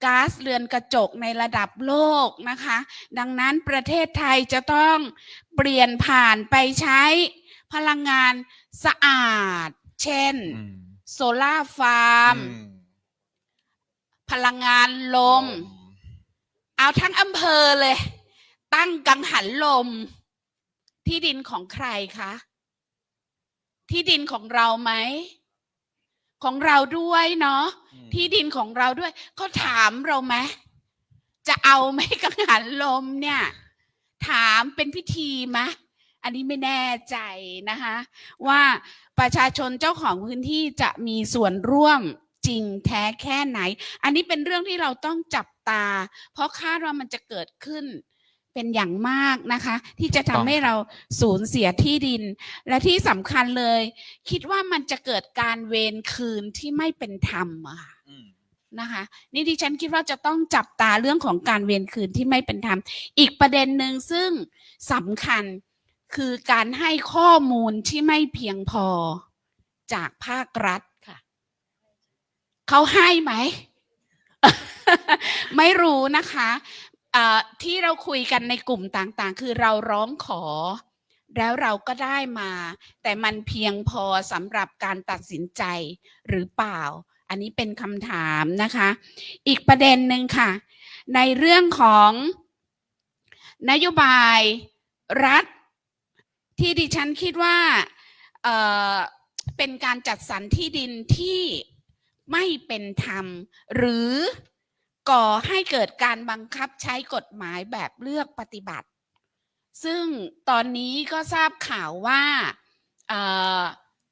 ก๊าซเรือนกระจกในระดับโลกนะคะดังนั้นประเทศไทยจะต้องเปลี่ยนผ่านไปใช้พลังงานสะอาดเช่นโซล่าร์ฟาร์มพลังงานลมเอาทั้งอำเภอเลยตั้งกังหันลมที่ดินของใครคะที่ดินของเราไหมของเราด้วยเนาะที่ดินของเราด้วยเขาถามเราไหมจะเอาไหมกังหันลมเนี่ยถามเป็นพิธีไหมอันนี้ไม่แน่ใจนะคะว่าประชาชนเจ้าของพื้นที่จะมีส่วนร่วมจริงแท้แค่ไหนอันนี้เป็นเรื่องที่เราต้องจับตาเพราะคาดว่ามันจะเกิดขึ้นเป็นอย่างมากนะคะที่จะทำให้เราสูญเสียที่ดินและที่สำคัญเลยคิดว่ามันจะเกิดการเวรคืนที่ไม่เป็นธรรมนะคะนี่ดิฉันคิดว่าจะต้องจับตาเรื่องของการเวรคืนที่ไม่เป็นธรรมอีกประเด็นหนึ่งซึ่งสำคัญคือการให้ข้อมูลที่ไม่เพียงพอจากภาครัฐค่ะเขาให้ไหม ไม่รู้นะคะ ที่เราคุยกันในกลุ่มต่างๆคือเราร้องขอแล้วเราก็ได้มาแต่มันเพียงพอสำหรับการตัดสินใจหรือเปล่าอันนี้เป็นคำถามนะคะอีกประเด็นหนึ่งค่ะในเรื่องของนโยบายรัฐที่ดิฉันคิดว่าเป็นการจัดสรรที่ดินที่ไม่เป็นธรรมหรือก่อให้เกิดการบังคับใช้กฎหมายแบบเลือกปฏิบัติซึ่งตอนนี้ก็ทราบข่าวว่า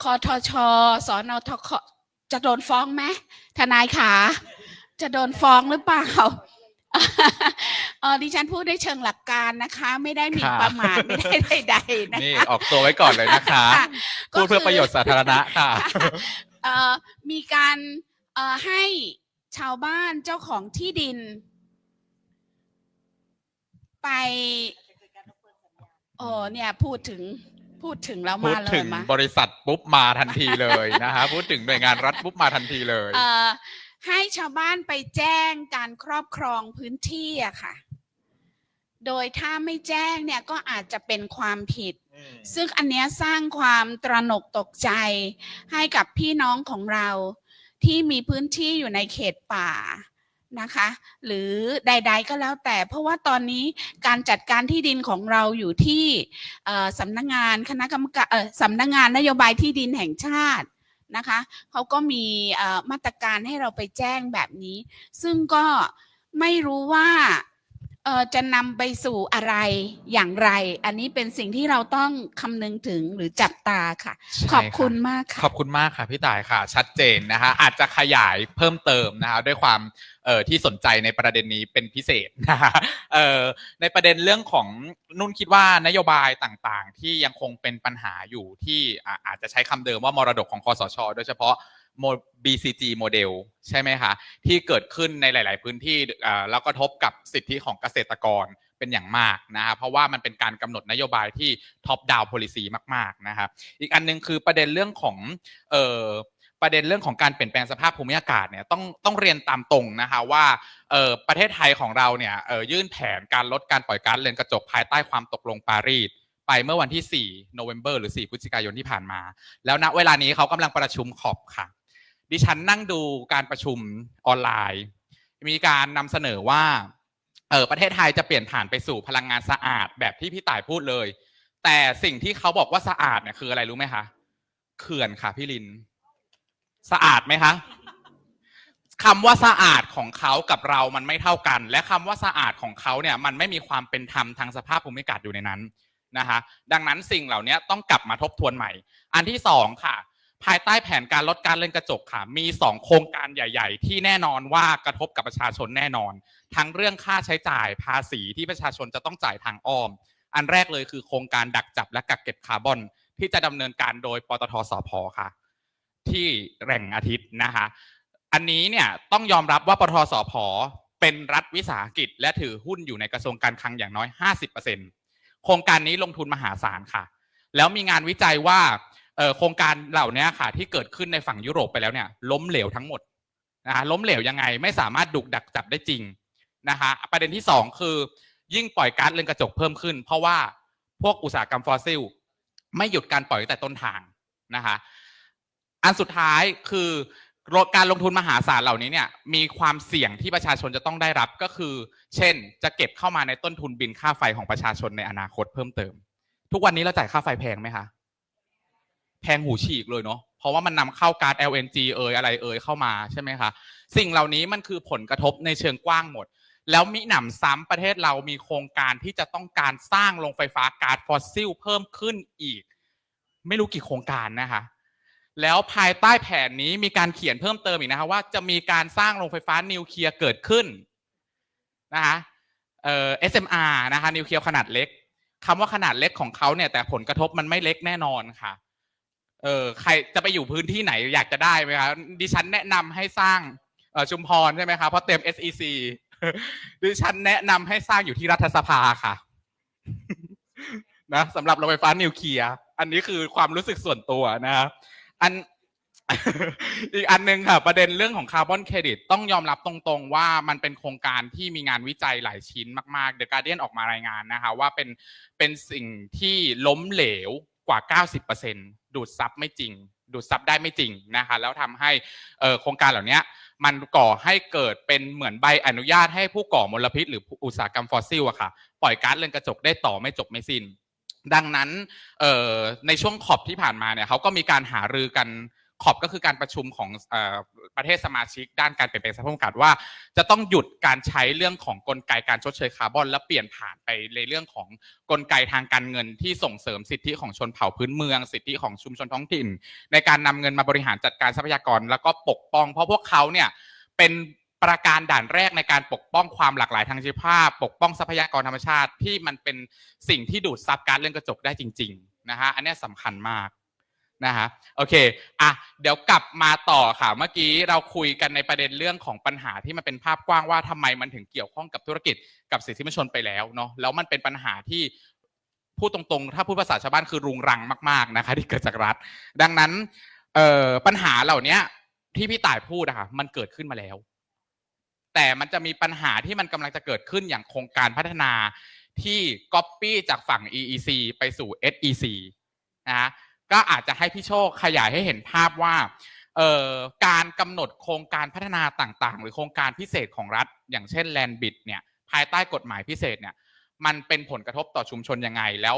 คทช.สนทค.จะโดนฟ้องไหมทนายขาจะโดนฟ้องหรือเปล่าดิฉันพูดได้เชิงหลักการนะคะไม่ได้หมิ่นประมาทไม่ได้ใดๆนะคะนี่ออกตัวไว้ก่อนเลยนะคะพูดเพื่อประโยชน์สาธารณะค่ะมีการให้ชาวบ้านเจ้าของที่ดินไปเนี่ยพูดถึงแล้วมาเลยมาบริษัทปุ๊บมาทันทีเลยนะคะพูดถึงหน่วยงานรัฐปุ๊บมาทันทีเลยให้ชาวบ้านไปแจ้งการครอบครองพื้นที่อะค่ะโดยถ้าไม่แจ้งเนี่ยก็อาจจะเป็นความผิดซึ่งอันเนี้ยสร้างความตระหนกตกใจให้กับพี่น้องของเราที่มีพื้นที่อยู่ในเขตป่านะคะหรือใดๆก็แล้วแต่เพราะว่าตอนนี้การจัดการที่ดินของเราอยู่ที่สำนักงานคณะกรรมการสำนักงานนโยบายที่ดินแห่งชาตินะคะเขาก็มีมาตรการให้เราไปแจ้งแบบนี้ซึ่งก็ไม่รู้ว่าจะนำไปสู่อะไรอย่างไรอันนี้เป็นสิ่งที่เราต้องคำนึงถึงหรือจับตาค่ะขอบคุณมากค่ะขอบคุณมากค่ะพี่ต่ายค่ะชัดเจนนะคะอาจจะขยายเพิ่มเติมนะคะด้วยความที่สนใจในประเด็นนี้เป็นพิเศษนะคะในประเด็นเรื่องของนุ่นคิดว่านโยบายต่างๆที่ยังคงเป็นปัญหาอยู่ที่อาจจะใช้คำเดิมว่ามรดกของคสช.โดยเฉพาะBCG โมเดลใช่ไหมคะที่เกิดขึ้นในหลายๆพื้นที่แล้วกระทบกับสิทธิของเกษตรกรเป็นอย่างมากนะคะเพราะว่ามันเป็นการกำหนดนโยบายที่ top down policy มากๆนะครับอีกอันนึงคือประเด็นเรื่องของการเปลี่ยนแปลงสภาพภูมิอากาศเนี่ยต้องเรียนตามตรงนะคะว่าประเทศไทยของเราเนี่ยยื่นแผนการลดการปล่อยก๊าซเรือนกระจกภายใต้ความตกลงปารีสไปเมื่อวันที่4 November หรือ4 พฤศจิกายนที่ผ่านมาแล้วณเวลานี้เขากำลังประชุมขอบค่ะดิฉันนั่งดูการประชุมออนไลน์มีการนำเสนอว่าประเทศไทยจะเปลี่ยนผ่านไปสู่พลังงานสะอาดแบบที่พี่ต่ายพูดเลยแต่สิ่งที่เขาบอกว่าสะอาดเนี่ยคืออะไรรู้ไหมคะเขื่อนค่ะพี่ลินสะอาดไหมคะคำว่าสะอาดของเขากับเรามันไม่เท่ากันและคำว่าสะอาดของเขาเนี่ยมันไม่มีความเป็นธรรมทางสภาพภูมิอากาศอยู่ในนั้นนะคะดังนั้นสิ่งเหล่านี้ต้องกลับมาทบทวนใหม่อันที่2ค่ะภายใต้แผนการลดการเรือนกระจกค่ะมี2โครงการใหญ่ๆที่แน่นอนว่ากระทบกับประชาชนแน่นอนทั้งเรื่องค่าใช้จ่ายภาษีที่ประชาชนจะต้องจ่ายทางอ้อมอันแรกเลยคือโครงการดักจับและกักเก็บคาร์บอนที่จะดำเนินการโดยปตท.สผ.ค่ะที่แหล่งอาทิตย์นะคะอันนี้เนี่ยต้องยอมรับว่าปตท.สผ.เป็นรัฐวิสาหกิจและถือหุ้นอยู่ในกระทรวงการคลังอย่างน้อย 50% โครงการนี้ลงทุนมหาศาลค่ะแล้วมีงานวิจัยว่าโครงการเหล่านี้ค่ะที่เกิดขึ้นในฝั่งยุโรปไปแล้วเนี่ยล้มเหลวทั้งหมดนะคะล้มเหลวยังไงไม่สามารถดักจับได้จริงนะคะประเด็นที่2คือยิ่งปล่อยก๊าซเรือนกระจกเพิ่มขึ้นเพราะว่าพวกอุตสาหกรรมฟอสซิลไม่หยุดการปล่อยตั้งแต่ต้นทางนะคะอันสุดท้ายคือการลงทุนมหาศาลเหล่านี้เนี่ยมีความเสี่ยงที่ประชาชนจะต้องได้รับก็คือเช่นจะเก็บเข้ามาในต้นทุนบินค่าไฟของประชาชนในอนาคตเพิ่มเติมทุกวันนี้เราจ่ายค่าไฟแพงไหมคะแพงหูฉีกเลยเนาะเพราะว่ามันนำเข้าก๊าซ LNG อะไรเข้ามาใช่ไหมคะสิ่งเหล่านี้มันคือผลกระทบในเชิงกว้างหมดแล้วมิหนำซ้ำประเทศเรามีโครงการที่จะต้องการสร้างโรงไฟฟ้าก๊าซฟอสซิลเพิ่มขึ้นอีกไม่รู้กี่โครงการนะคะแล้วภายใต้แผนนี้มีการเขียนเพิ่มเติมอีกนะคะว่าจะมีการสร้างโรงไฟฟ้านิวเคลียร์เกิดขึ้นนะคะSMR นะคะนิวเคลียร์ขนาดเล็กคำว่าขนาดเล็กของเขาเนี่ยแต่ผลกระทบมันไม่เล็กแน่นอนค่ะใครจะไปอยู่พื้นที่ไหนอยากจะได้ไหมคะดิฉันแนะนำให้สร้างชุมพรใช่ไหมคะเพราะเต็ม SEC ดิฉันแนะนำให้สร้างอยู่ที่รัฐสภาค่ะนะสำหรับโรงไฟฟ้านิวเคลียร์อันนี้คือความรู้สึกส่วนตัวนะอัน อีกอันนึงค่ะประเด็นเรื่องของคาร์บอนเครดิตต้องยอมรับตรงๆว่ามันเป็นโครงการที่มีงานวิจัยหลายชิ้นมากๆ The Guardian ออกมารายงานนะคะว่าเป็นสิ่งที่ล้มเหลวกว่า 90% ดูดซับไม่จริงดูดซับได้ไม่จริงนะคะแล้วทำให้โครงการเหล่านี้มันก่อให้เกิดเป็นเหมือนใบอนุญาตให้ผู้ก่อมลพิษหรืออุตสาหกรรมฟอสซิลอะค่ะปล่อยก๊าซเรือนกระจกได้ต่อไม่จบไม่สิ้นดังนั้นในช่วงขอบที่ผ่านมาเนี่ยเขาก็มีการหารือกันขอบก็คือการประชุมของประเทศสมาชิกด้านการเปลี่ยนแปลงสภาพอากาศว่าจะต้องหยุดการใช้เรื่องของกลไกการชดเชยคาร์บอนและเปลี่ยนผ่านไปในเรื่องของกลไกทางการเงินที่ส่งเสริมสิทธิของชนเผ่าพื้นเมืองสิทธิของชุมชนท้องถิ่นในการนำเงินมาบริหารจัดการทรัพยากรแล้วก็ปกป้องเพราะพวกเขาเนี่ยเป็นประการด่านแรกในการปกป้องความหลากหลายทางชีวภาพปกป้องทรัพยากรธรรมชาติที่มันเป็นสิ่งที่ดูดซับก๊าซเรือนกระจกได้จริงๆนะฮะอันนี้สำคัญมากนะฮะโอเคเดี๋ยวกลับมาต่อค่ะเมื่อกี้เราคุยกันในประเด็นเรื่องของปัญหาที่มันเป็นภาพกว้างว่าทำไมมันถึงเกี่ยวข้องกับธุรกิจกับสิทธิมนุษยชนไปแล้วเนาะแล้วมันเป็นปัญหาที่พูดตรงๆถ้าพูดภาษาชาวบ้านคือรุงรังมากๆนะคะที่เกิดจากรัฐดังนั้นปัญหาเหล่านี้ที่พี่ต่ายพูดอะค่ะมันเกิดขึ้นมาแล้วแต่มันจะมีปัญหาที่มันกำลังจะเกิดขึ้นอย่างโครงการพัฒนาที่ copy จากฝั่ง EEC ไปสู่ SEC นะก็อาจจะให้พี่โชคขยายให้เห็นภาพว่าการกำหนดโครงการพัฒนาต่างๆหรือโครงการพิเศษของรัฐอย่างเช่น Land Bid เนี่ยภายใต้กฎหมายพิเศษเนี่ยมันเป็นผลกระทบต่อชุมชนยังไงแล้ว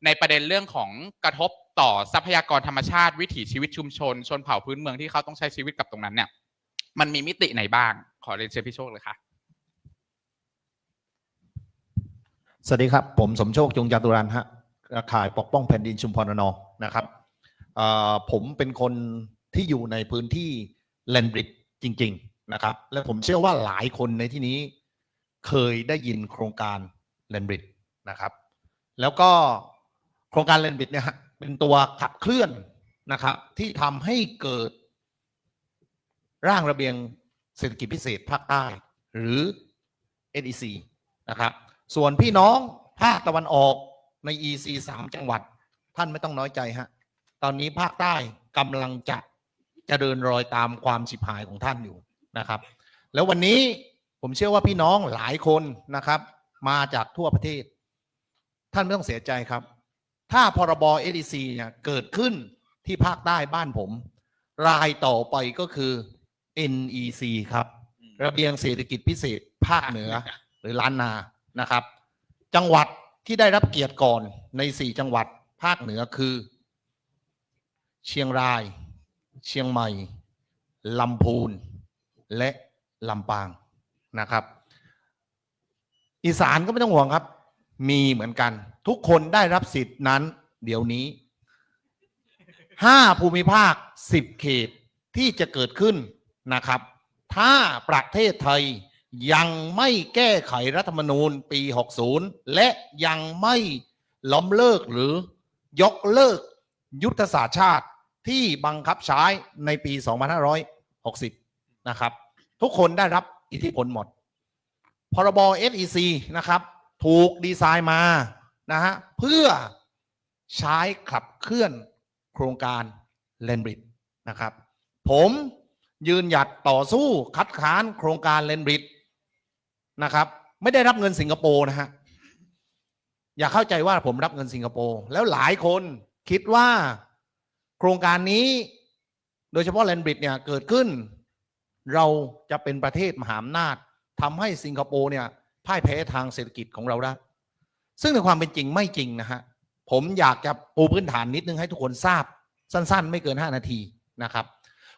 ในประเด็นเรื่องของกระทบต่อทรัพยากรธรรมชาติวิถีชีวิตชุมชนชนเผ่าพื้นเมืองที่เขาต้องใช้ชีวิตกับตรงนั้นเนี่ยมันมีมิติไหนบ้างขอเรียนเชิญพี่โชคเลยค่ะ สวัสดีครับผมสมโชคจงจตุรันฮะข่ายปกป้องแผ่นดินชุมพรระนองนะครับผมเป็นคนที่อยู่ในพื้นที่แลนบริดจ์จริงๆนะครับและผมเชื่อว่าหลายคนในที่นี้เคยได้ยินโครงการแลนบริดจ์นะครับแล้วก็โครงการแลนบริดจ์เนี่ยเป็นตัวขับเคลื่อนนะครับที่ทำให้เกิดร่างระเบียงเศรษฐกิจพิเศษภาคใต้หรือ SEC นะครับส่วนพี่น้องภาคตะวันออกใน EC 3 จังหวัดท่านไม่ต้องน้อยใจฮะตอนนี้ภาคใต้กำลังจะเดินรอยตามความฉิบหายของท่านอยู่นะครับแล้ววันนี้ผมเชื่อว่าพี่น้องหลายคนนะครับมาจากทั่วประเทศท่านไม่ต้องเสียใจครับถ้าพรบ SEC เนี่ยเกิดขึ้นที่ภาคใต้บ้านผมรายต่อไปก็คือ NEC ครับระเบียงเศรษฐกิจพิเศษภาคเหนือหรือล้านนานะครับจังหวัดที่ได้รับเกียรติก่อนใน4จังหวัดภาคเหนือคือเชียงรายเชียงใหม่ลำพูนและลำปางนะครับอีสานก็ไม่ต้องห่วงครับมีเหมือนกันทุกคนได้รับสิทธิ์นั้นเดี๋ยวนี้5ภูมิภาค10เขตที่จะเกิดขึ้นนะครับถ้าประเทศไทยยังไม่แก้ไขรัฐธรรมนูญปี60และยังไม่ล้มเลิกหรือยกเลิกยุทธศาสตร์ชาติที่บังคับใช้ในปี2560นะครับทุกคนได้รับอิทธิพลหมดพรบ SEC นะครับถูกดีไซน์มานะฮะเพื่อใช้ขับเคลื่อนโครงการแลนบริดจ์นะครับผมยืนหยัดต่อสู้คัดค้านโครงการแลนบริดจ์นะครับไม่ได้รับเงินสิงคโปร์นะฮะอย่าเข้าใจว่าผมรับเงินสิงคโปร์แล้วหลายคนคิดว่าโครงการนี้โดยเฉพาะแลนบริดจ์เนี่ยเกิดขึ้นเราจะเป็นประเทศมหาอำนาจทำให้สิงคโปร์เนี่ยพ่ายแพ้ทางเศรษฐกิจของเราได้ซึ่งในความเป็นจริงไม่จริงนะฮะผมอยากจะปูพื้นฐานนิดนึงให้ทุกคนทราบสั้นๆไม่เกิน5 นาทีนะครับ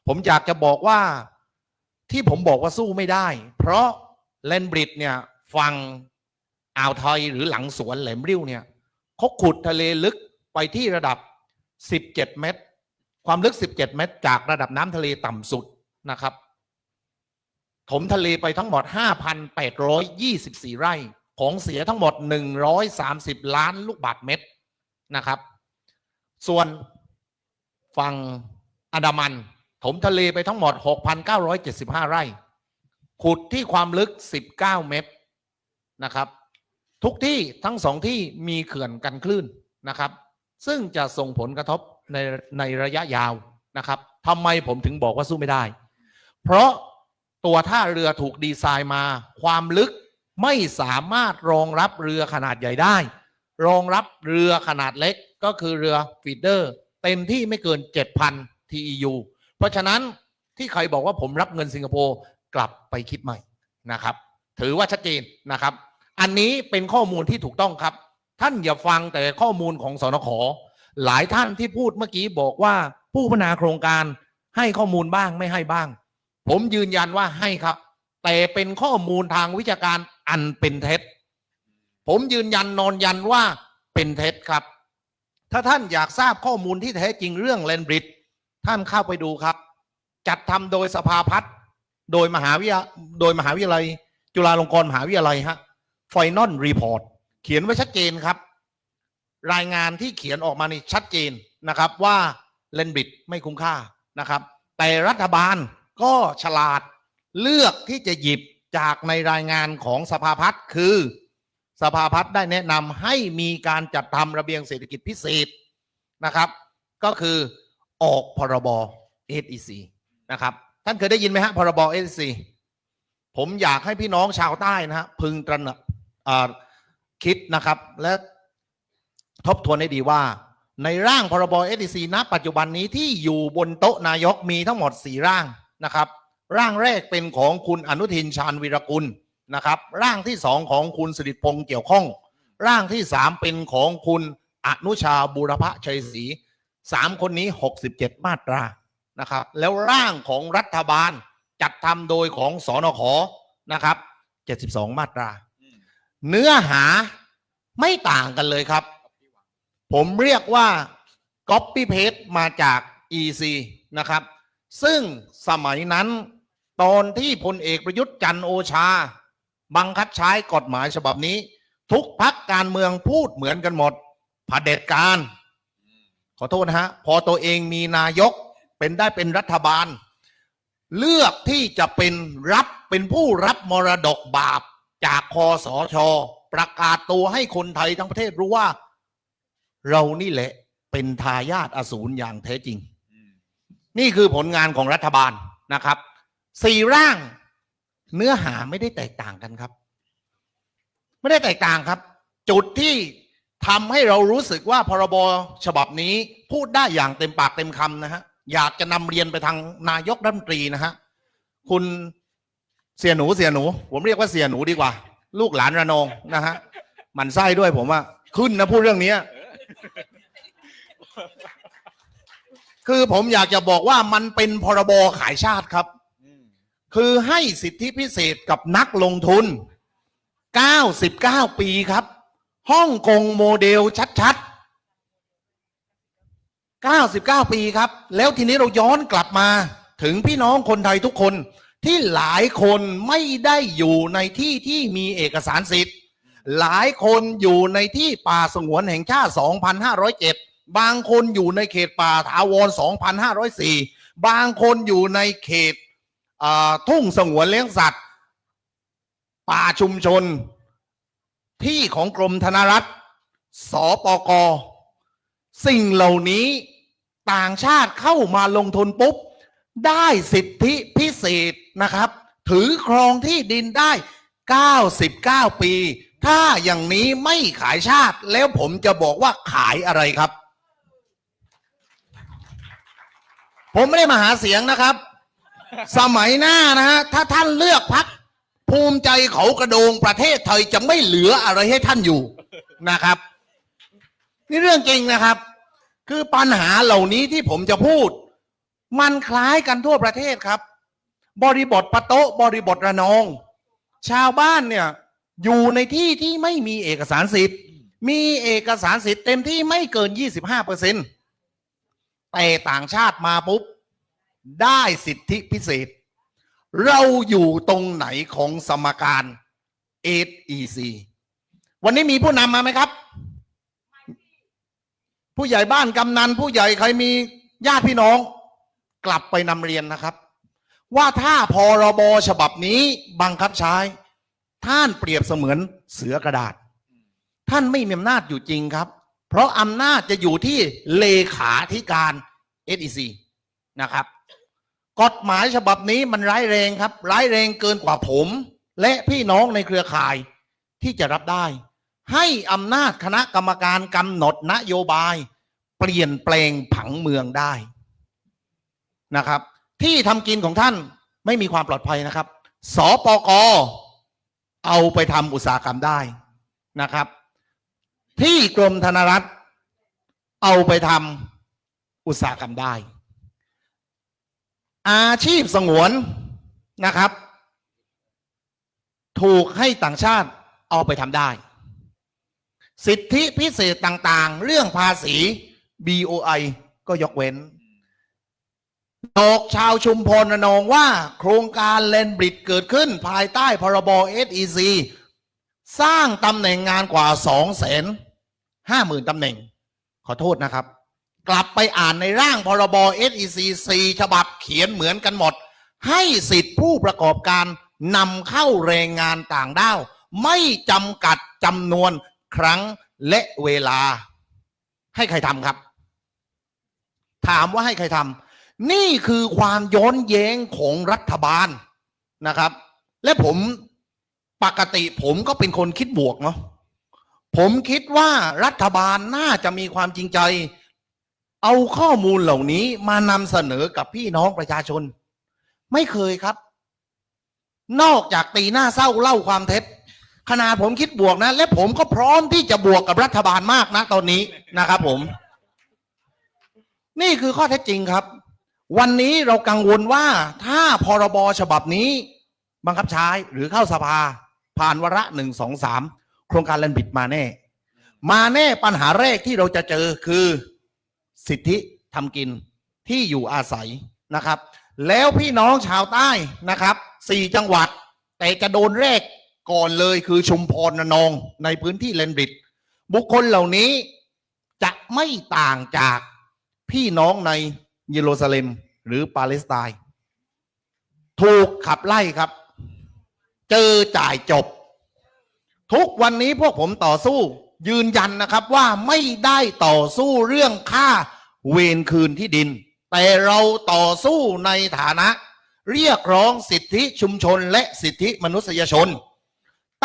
ผมอยากจะบอกว่าที่ผมบอกว่าสู้ไม่ได้เพราะแลนบริดจ์เนี่ยฝั่งอ่าวไทยหรือหลังสวนแหลมริ้วเนี่ยเขาขุดทะเลลึกไปที่ระดับ17 เมตรความลึก17 เมตรจากระดับน้ำทะเลต่ำสุดนะครับถมทะเลไปทั้งหมด 5,824 ไร่ของเสียทั้งหมด130 ล้านลูกบาศก์เมตรนะครับส่วนฝั่งอันดามันถมทะเลไปทั้งหมด 6,975 ไร่ขุดที่ความลึก19 เมตรนะครับทุกที่ทั้ง2ที่มีเขื่อนกันคลื่นนะครับซึ่งจะส่งผลกระทบในระยะยาวนะครับ ทำไมผมถึงบอกว่าสู้ไม่ได้ เพราะตัวท่าเรือถูกดีไซน์มาความลึกไม่สามารถรองรับเรือขนาดใหญ่ได้รองรับเรือขนาดเล็กก็คือเรือฟีดเดอร์เต็มที่ไม่เกิน 7,000 TEU เพราะฉะนั้นที่ใครบอกว่าผมรับเงินสิงคโปร์กลับไปคิดใหม่นะครับถือว่าชัดเจนนะครับอันนี้เป็นข้อมูลที่ถูกต้องครับท่านอย่าฟังแต่ข้อมูลของสนข.หลายท่านที่พูดเมื่อกี้บอกว่าผู้พัฒนาโครงการให้ข้อมูลบ้างไม่ให้บ้างผมยืนยันว่าให้ครับแต่เป็นข้อมูลทางวิชาการอันเป็นเท็จผมยืนยันนอนยันว่าเป็นเท็จครับถ้าท่านอยากทราบข้อมูลที่แท้จริงเรื่องแลนบริดจ์ท่านเข้าไปดูครับจัดทำโดยสภาพัฒน์โดยมหาวิทยาลัยจุฬาลงกรณ์มหาวิทยาลัยฮะ Final Report เขียนไว้ชัดเจนครับรายงานที่เขียนออกมานี่ชัดเจนนะครับว่าแลนบริดจ์ไม่คุ้มค่านะครับแต่รัฐบาลก็ฉลาดเลือกที่จะหยิบจากในรายงานของสภาพัฒน์คือสภาพัฒน์ได้แนะนำให้มีการจัดทำระเบียงเศรษฐกิจพิเศษนะครับก็คือออกพรบ SEC นะครับท่านเคยได้ยินไหมฮะพรบ SEC ผมอยากให้พี่น้องชาวใต้นะฮะพึงตระหนักคิดนะครับและทบทวนให้ดีว่าในร่างพรบ SEC ณปัจจุบันนี้ที่อยู่บนโต๊ะนายกมีทั้งหมด4ร่างนะครับร่างแรกเป็นของคุณอนุทินชาญวีรกุลนะครับร่างที่2ของคุณสิริพงษ์เกี่ยวข้องร่างที่3เป็นของคุณอนุชาบูรพชัยศรี3คนนี้67มาตรานะครับแล้วร่างของรัฐบาลจัดทำโดยของสนข.นะครับ72มาตราเนื้อหาไม่ต่างกันเลยครับผมเรียกว่า copy paste มาจาก EC นะครับซึ่งสมัยนั้นตอนที่พลเอกประยุทธ์จันทร์โอชาบังคับใช้กฎหมายฉบับนี้ทุกพรรคการเมืองพูดเหมือนกันหมดเผด็จการขอโทษนะฮะพอตัวเองมีนายกเป็นรัฐบาลเลือกที่จะเป็นผู้รับมรดกบาปจากคสช.ประกาศตัวให้คนไทยทั้งประเทศรู้ว่าเรานี่แหละเป็นทายาทอสูรอย่างแท้จริงนี่คือผลงานของรัฐบาลนะครับ4ร่างเนื้อหาไม่ได้แตกต่างกันครับไม่ได้แตกต่างครับจุดที่ทำให้เรารู้สึกว่าพรบฉบับนี้พูดได้อย่างเต็มปากเต็มคำนะฮะอยากจะนำเรียนไปทางนายกรัฐมนตรีนะฮะคุณเสียหนูผมเรียกว่าเสียหนูดีกว่าลูกหลานระนองนะฮะมันไส้ด้วยผมว่าขึ้นนะพูดเรื่องนี้คือผมอยากจะบอกว่ามันเป็นพรบขายชาติครับคือให้สิทธิพิเศษกับนักลงทุน99 ปีครับฮ่องกงโมเดลชัดๆ99 ปีครับแล้วทีนี้เราย้อนกลับมาถึงพี่น้องคนไทยทุกคนที่หลายคนไม่ได้อยู่ในที่ที่มีเอกสารสิทธิ์หลายคนอยู่ในที่ป่าสงวนแห่งชาติ 2507 บางคนอยู่ในเขตป่าถาวร 2504 บางคนอยู่ในเขตทุ่งสงวนเลี้ยงสัตว์ป่าชุมชนที่ของกรมธนารักษ์สปก.สิ่งเหล่านี้ต่างชาติเข้ามาลงทุนปุ๊บได้สิทธิพิเศษนะครับถือครองที่ดินได้99 ปีถ้าอย่างนี้ไม่ขายชาติแล้วผมจะบอกว่าขายอะไรครับผมไม่ได้มาหาเสียงนะครับสมัยหน้านะฮะถ้าท่านเลือกพรรคภูมิใจเขากระโดงประเทศไทยจะไม่เหลืออะไรให้ท่านอยู่นะครับนี่เรื่องจริงนะครับคือปัญหาเหล่านี้ที่ผมจะพูดมันคล้ายกันทั่วประเทศครับบริบทปะโต๊ะบริบทระนองชาวบ้านเนี่ยอยู่ในที่ที่ไม่มีเอกสารสิทธิ์มีเอกสารสิทธิ์เต็มที่ไม่เกิน 25% แต่ต่างชาติมาปุ๊บได้สิทธิพิเศษเราอยู่ตรงไหนของสมการ SEC วันนี้มีผู้นำมาไหมครับผู้ใหญ่บ้านกำนันผู้ใหญ่ใครมีญาติพี่น้องกลับไปนำเรียนนะครับว่าถ้าพรบฉบับนี้บังคับใช้ท่านเปรียบเสมือนเสือกระดาษท่านไม่มีอำนาจอยู่จริงครับเพราะอำนาจจะอยู่ที่เลขาธิการ SEC นะครับกฎหมายฉบับนี้มันร้ายแรงครับร้ายแรงเกินกว่าผมและพี่น้องในเครือข่ายที่จะรับได้ให้อำนาจคณะกรรมการกำหนดนโยบายเปลี่ยนแปลงผังเมืองได้นะครับที่ทำกินของท่านไม่มีความปลอดภัยนะครับสปก.เอาไปทำอุตสาหกรรมได้นะครับที่กรมธนารักษ์เอาไปทำอุตสาหกรรมได้อาชีพสงวนนะครับถูกให้ต่างชาติเอาไปทำได้สิทธิพิเศษต่างๆเรื่องภาษี BOI ก็ยกเว้นดอกชาวชุมพรระนองว่าโครงการแลนบริดเกิดขึ้นภายใต้พรบ SEC สร้างตำแหน่งงานกว่า 250,000 ตำแหน่งขอโทษนะครับกลับไปอ่านในร่างพรบ SEC 4 ฉบับเขียนเหมือนกันหมดให้สิทธิผู้ประกอบการนำเข้าแรงงานต่างด้าวไม่จำกัดจำนวนครั้งและเวลาให้ใครทำครับถามว่าให้ใครทำนี่คือความย้อนแย้งของรัฐบาลนะครับและผมปกติผมก็เป็นคนคิดบวกเนาะผมคิดว่ารัฐบาลน่าจะมีความจริงใจเอาข้อมูลเหล่านี้มานำเสนอกับพี่น้องประชาชนไม่เคยครับนอกจากตีหน้าเศร้าเล่าความเท็จขนาดผมคิดบวกนะและผมก็พร้อมที่จะบวกกับรัฐบาลมากนะตอนนี้นะครับผมนี่คือข้อเท็จจริงครับวันนี้เรากังวลว่าถ้าพรบฉบับนี้บังคับใช้หรือเข้าสภาผ่านวาระ1 2 3โครงการแลนด์บริดจ์มาแน่ปัญหาแรกที่เราจะเจอคือสิทธิทำกินที่อยู่อาศัยนะครับแล้วพี่น้องชาวใต้นะครับ4 จังหวัดแต่จะโดนแรกก่อนเลยคือชุมพรระนองในพื้นที่แลนด์บริดจ์บุคคลเหล่านี้จะไม่ต่างจากพี่น้องในเยรูซาเล็มหรือปาเลสไตน์ถูกขับไล่ครับเจอจ่ายจบทุกวันนี้พวกผมต่อสู้ยืนยันนะครับว่าไม่ได้ต่อสู้เรื่องค่าเวรคืนที่ดินแต่เราต่อสู้ในฐานะเรียกร้องสิทธิชุมชนและสิทธิมนุษยชน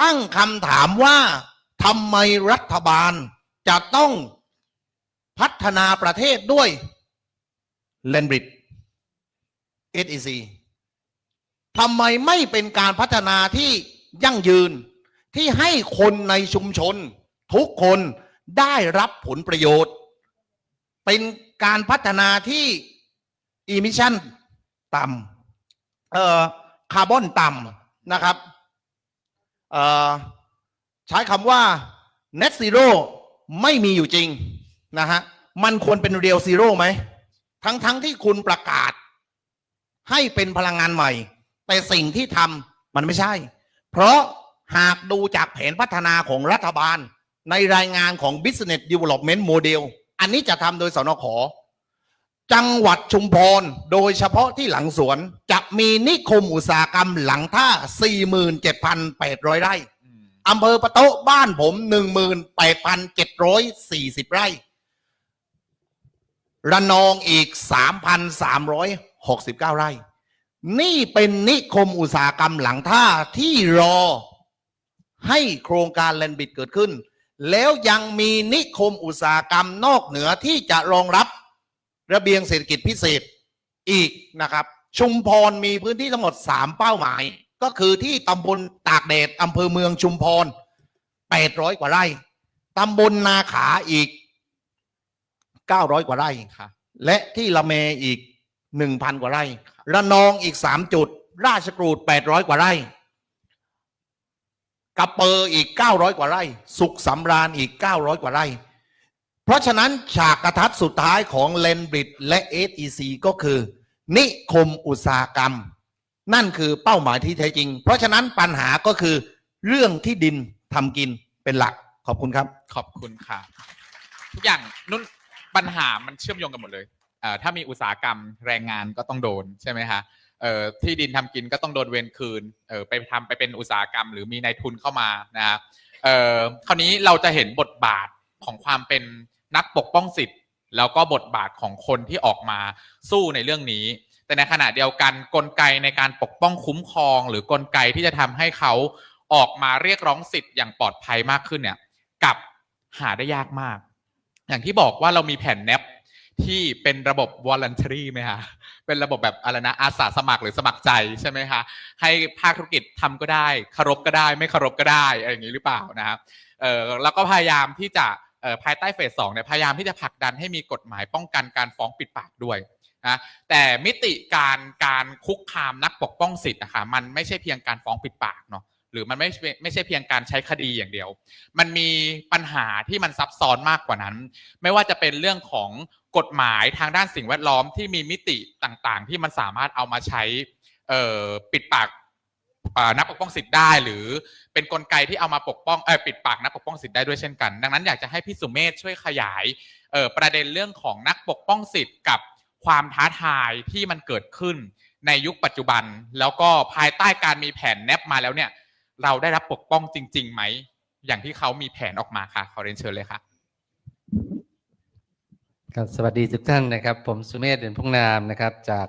ตั้งคำถามว่าทำไมรัฐบาลจะต้องพัฒนาประเทศด้วยแลนด์บริดจ์ SEC ทำไมไม่เป็นการพัฒนาที่ยั่งยืนที่ให้คนในชุมชนทุกคนได้รับผลประโยชน์เป็นการพัฒนาที่ emission ต่ำคาร์บอนต่ำนะครับใช้คำว่า net zero ไม่มีอยู่จริงนะฮะมันควรเป็น real zero ไหมทั้งที่คุณประกาศให้เป็นพลังงานใหม่แต่สิ่งที่ทำมันไม่ใช่เพราะหากดูจากแผนพัฒนาของรัฐบาลในรายงานของ Business Development Model อันนี้จะทำโดยสนข.จังหวัดชุมพรโดยเฉพาะที่หลังสวนจะมีนิคมอุตสาหกรรมหลังท่า 47,800 ไร่อำเภอปะโต๊ะบ้านผม 18,740 ไร่ระนองอีก 3,369 ไร่นี่เป็นนิคมอุตสาหกรรมหลังท่าที่รอให้โครงการแลนด์บริดจ์เกิดขึ้นแล้วยังมีนิคมอุตสาหกรรมนอกเหนือที่จะรองรับระเบียงเศรษฐกิจพิเศษอีกนะครับชุมพรมีพื้นที่ทั้งหมด3เป้าหมายก็คือที่ตำบลตากแดดอำเภอเมืองชุมพร800 กว่าไร่ตำบลนาขาอีก900 กว่าไร่และที่ละเมอีก 1,000 กว่าไร่ระนองอีก3จุดราชกรูด800 กว่าไร่กระเปอร์อีก900 กว่าไร่สุขสำราญอีก900 กว่าไร่เพราะฉะนั้นฉากกระทัดสุดท้ายของแลนด์บริดจ์และ SEC ก็คือนิคมอุตสาหกรรมนั่นคือเป้าหมายที่แท้จริงเพราะฉะนั้นปัญหาก็คือเรื่องที่ดินทำกินเป็นหลักขอบคุณครับขอบคุณค่ะทุกอย่างนุ่นปัญหามันเชื่อมโยงกันหมดเลยถ้ามีอุตสาหกรรมแรงงานก็ต้องโดนใช่ไหมคะที่ดินทำกินก็ต้องโดนเวรคืนไปทำไปเป็นอุตสาหกรรมหรือมีนายทุนเข้ามานะฮะคราวนี้เราจะเห็นบทบาทของความเป็นนักปกป้องสิทธิ์ แล้วก็บทบาทของคนที่ออกมาสู้ในเรื่องนี้แต่ในขณะเดียวกันกลไกในการปกป้องคุ้มครองหรือกลไกที่จะทำให้เขาออกมาเรียกร้องสิทธิ์อย่างปลอดภัยมากขึ้นเนี่ยกับหาได้ยากมากอย่างที่บอกว่าเรามีแผ่นแนปที่เป็นระบบ voluntary ไหมคะเป็นระบบแบบอะไรนะอาสาสมัครหรือสมัครใจใช่ไหมคะให้ภาคธุรกิจทำก็ได้เคารพก็ได้ไม่เคารพก็ได้อะไรอย่างนี้หรือเปล่านะครับแล้วก็พยายามที่จะภายใต้เฟส 2เนี่ยพยายามที่จะผลักดันให้มีกฎหมายป้องกันการฟ้องปิดปากด้วยนะแต่มิติการคุกคามนักปกป้องสิทธิ์นะคะมันไม่ใช่เพียงการฟ้องปิดปากเนาะหรือมันไม่ใช่เพียงการใช้คดีอย่างเดียวมันมีปัญหาที่มันซับซ้อนมากกว่านั้นไม่ว่าจะเป็นเรื่องของกฎหมายทางด้านสิ่งแวดล้อมที่มีมิติต่างๆที่มันสามารถเอามาใช้ปิดปากนักปกป้องสิทธิ์ได้หรือเป็นกลไกที่เอามาปกป้องปิดปากนักปกป้องสิทธิ์ได้ด้วยเช่นกันดังนั้นอยากจะให้พี่สุเมธช่วยขยายประเด็นเรื่องของนักปกป้องสิทธิ์กับความท้าทายที่มันเกิดขึ้นในยุคปัจจุบันแล้วก็ภายใต้การมีแผนแนบมาแล้วเนี่ยเราได้รับปกป้องจริงๆไหมอย่างที่เขามีแผนออกมาค่ะขอเรียนเชิญเลยค่ะครับสวัสดีทุกท่านนะครับผมสุเมธ เด่นพุ่งนามนะครับจาก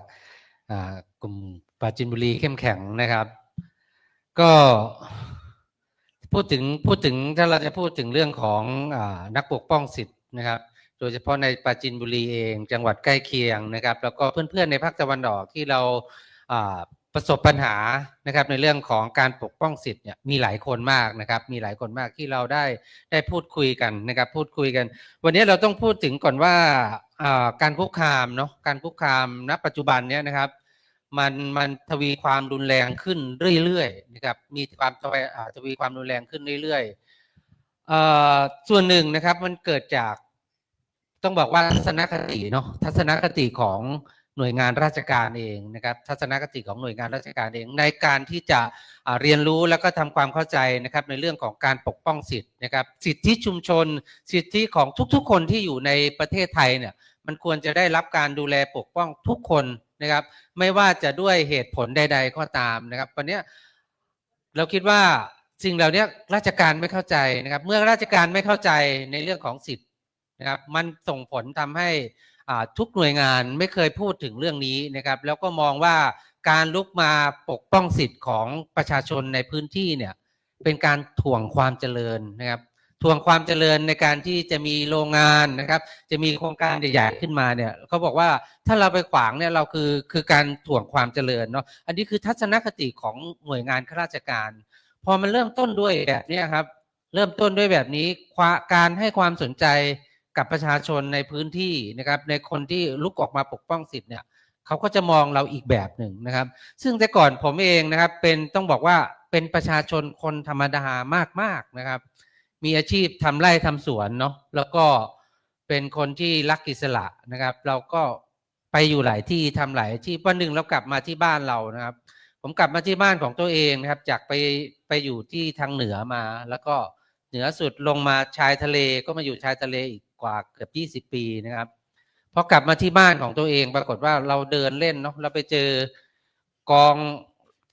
กลุ่มปราจีนบุรีเข้มแข็งนะครับก็พูดถึงถ้าเราจะพูดถึงเรื่องของนักปกป้องสิทธิ์นะครับโดยเฉพาะในปราจีนบุรีเองจังหวัดใกล้เคียงนะครับแล้วก็เพื่อนๆในภาคตะวันออกที่เราประสบปัญหานะครับในเรื่องของการปกป้องสิทธิ์เนี่ยมีหลายคนมากนะครับมีหลายคนมากที่เราได้พูดคุยกันนะครับพูดคุยกันวันนี้เราต้องพูดถึงก่อนว่าการคุกคามเนาะการคุกคามณปัจจุบันเนี้ยนะครับมันทวีความรุนแรงขึ้นเรื่อยๆนะครับมีความทวีความรุนแรงขึ้นเรื่อยๆส่วนหนึ่งนะครับมันเกิดจากต้องบอกว่าทัศนคติเนาะทัศนคติของหน่วยงานราชการเองนะครับทัศนคติของหน่วยงานราชการเองในการที่จะเรียนรู้แล้วก็ทำความเข้าใจนะครับในเรื่องของการปกป้องสิทธิ์นะครับสิทธิชุมชนสิทธิของทุกๆคนที่อยู่ในประเทศไทยเนี่ยมันควรจะได้รับการดูแลปกป้องทุกคนนะครับไม่ว่าจะด้วยเหตุผลใดๆก็ตามนะครับวันนี้เราคิดว่าสิ่งเหล่านี้ราชการไม่เข้าใจนะครับเมื่อราชการไม่เข้าใจในเรื่องของสิทธิ์นะครับมันส่งผลทำให้ทุกหน่วยงานไม่เคยพูดถึงเรื่องนี้นะครับแล้วก็มองว่าการลุกมาปกป้องสิทธิ์ของประชาชนในพื้นที่เนี่ยเป็นการถ่วงความเจริญนะครับถ่วงความเจริญในการที่จะมีโรงงานนะครับจะมีโครงการใหญ่ๆขึ้นมาเนี่ยเขาบอกว่าถ้าเราไปขวางเนี่ยเราคือการถ่วงความเจริญเนาะอันนี้คือทัศนคติของหน่วยงานข้าราชการพอมันเริ่มต้นด้วยแบบนี้ครับเริ่มต้นด้วยแบบนี้การให้ความสนใจกับประชาชนในพื้นที่นะครับในคนที่ลุกออกมาปกป้องสิทธิ์เนี่ยเขาก็จะมองเราอีกแบบหนึ่งนะครับซึ่งแต่ก่อนผมเองนะครับต้องบอกว่าเป็นประชาชนคนธรรมดามากๆนะครับมีอาชีพทำไร่ทำสวนเนาะแล้วก็เป็นคนที่รักอิสระนะครับเราก็ไปอยู่หลายที่ทำหลายอาชีพวันหนึ่งเรากลับมาที่บ้านเรานะครับผมกลับมาที่บ้านของตัวเองนะครับจากไปอยู่ที่ทางเหนือมาแล้วก็เหนือสุดลงมาชายทะเลก็มาอยู่ชายทะเลอีกกว่าเกือบ20 ปีนะครับพอกลับมาที่บ้านของตัวเองปรากฏว่าเราเดินเล่นเนาะเราไปเจอกอง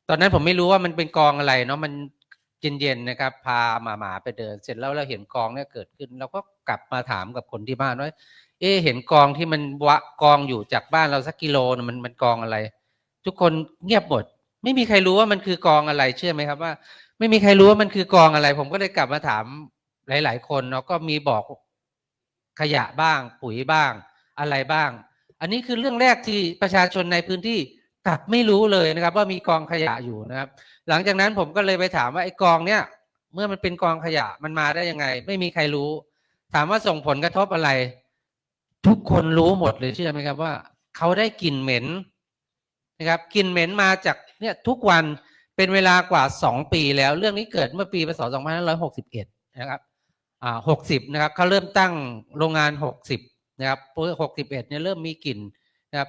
ตอนนั้นผมไม่รู้ว่ามันเป็นกองอะไรเนาะมันเย็นๆนะครับพาหมาไปเดินเสร็จแล้วเราเห็นกองเนี่ยเกิดขึ้นเราก็กลับมาถามกับคนที่บ้านว่าเห็นกองที่มันกองอยู่จากบ้านเราสักกิโลนึงมันกองอะไรทุกคนเงียบหมดไม่มีใครรู้ว่ามันคือกองอะไรเชื่อไหมครับว่าไม่มีใครรู้ว่ามันคือกองอะไรผมก็เลยกลับมาถามหลายๆคนเนาะก็มีบอกขยะบ้างปุ๋ยบ้างอะไรบ้างอันนี้คือเรื่องแรกที่ประชาชนในพื้นที่กลับไม่รู้เลยนะครับว่ามีกองขยะอยู่นะครับหลังจากนั้นผมก็เลยไปถามว่าไอ้กองเนี้ยเมื่อมันเป็นกองขยะมันมาได้ยังไงไม่มีใครรู้ถามว่าส่งผลกระทบอะไรทุกคนรู้หมดเลยเชื่อไหมครับว่าเขาได้กลิ่นเหม็นนะครับกลิ่นเหม็นมาจากเนี่ยทุกวันเป็นเวลากว่า2 ปีแล้วเรื่องนี้เกิดเมื่อปีพ.ศ. 2561นะครับ60นะครับเขาเริ่มตั้งโรงงาน60นะครับ61เนี่ยเริ่มมีกลิ่นนะครับ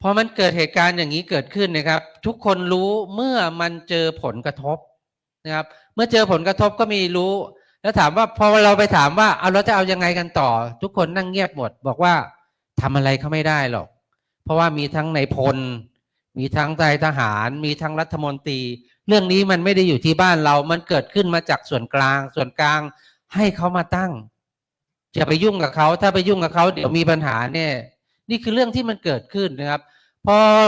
พอมันเกิดเหตุการณ์อย่างนี้เกิดขึ้นนะครับทุกคนรู้เมื่อมันเจอผลกระทบนะครับเมื่อเจอผลกระทบก็มีรู้แล้วถามว่าพอเราไปถามว่าเราจะเอายังไงกันต่อทุกคนนั่งเงียบหมดบอกว่าทำอะไรเขาไม่ได้หรอกเพราะว่ามีทั้งนายพลมีทั้งนายทหารมีทั้งรัฐมนตรีเรื่องนี้มันไม่ได้อยู่ที่บ้านเรามันเกิดขึ้นมาจากส่วนกลางให้เขามาตั้ง อย่าไปยุ่งกับเขาถ้าไปยุ่งกับเขาเดี๋ยวมีปัญหาแน่นี่คือเรื่องที่มันเกิดขึ้นนะครับ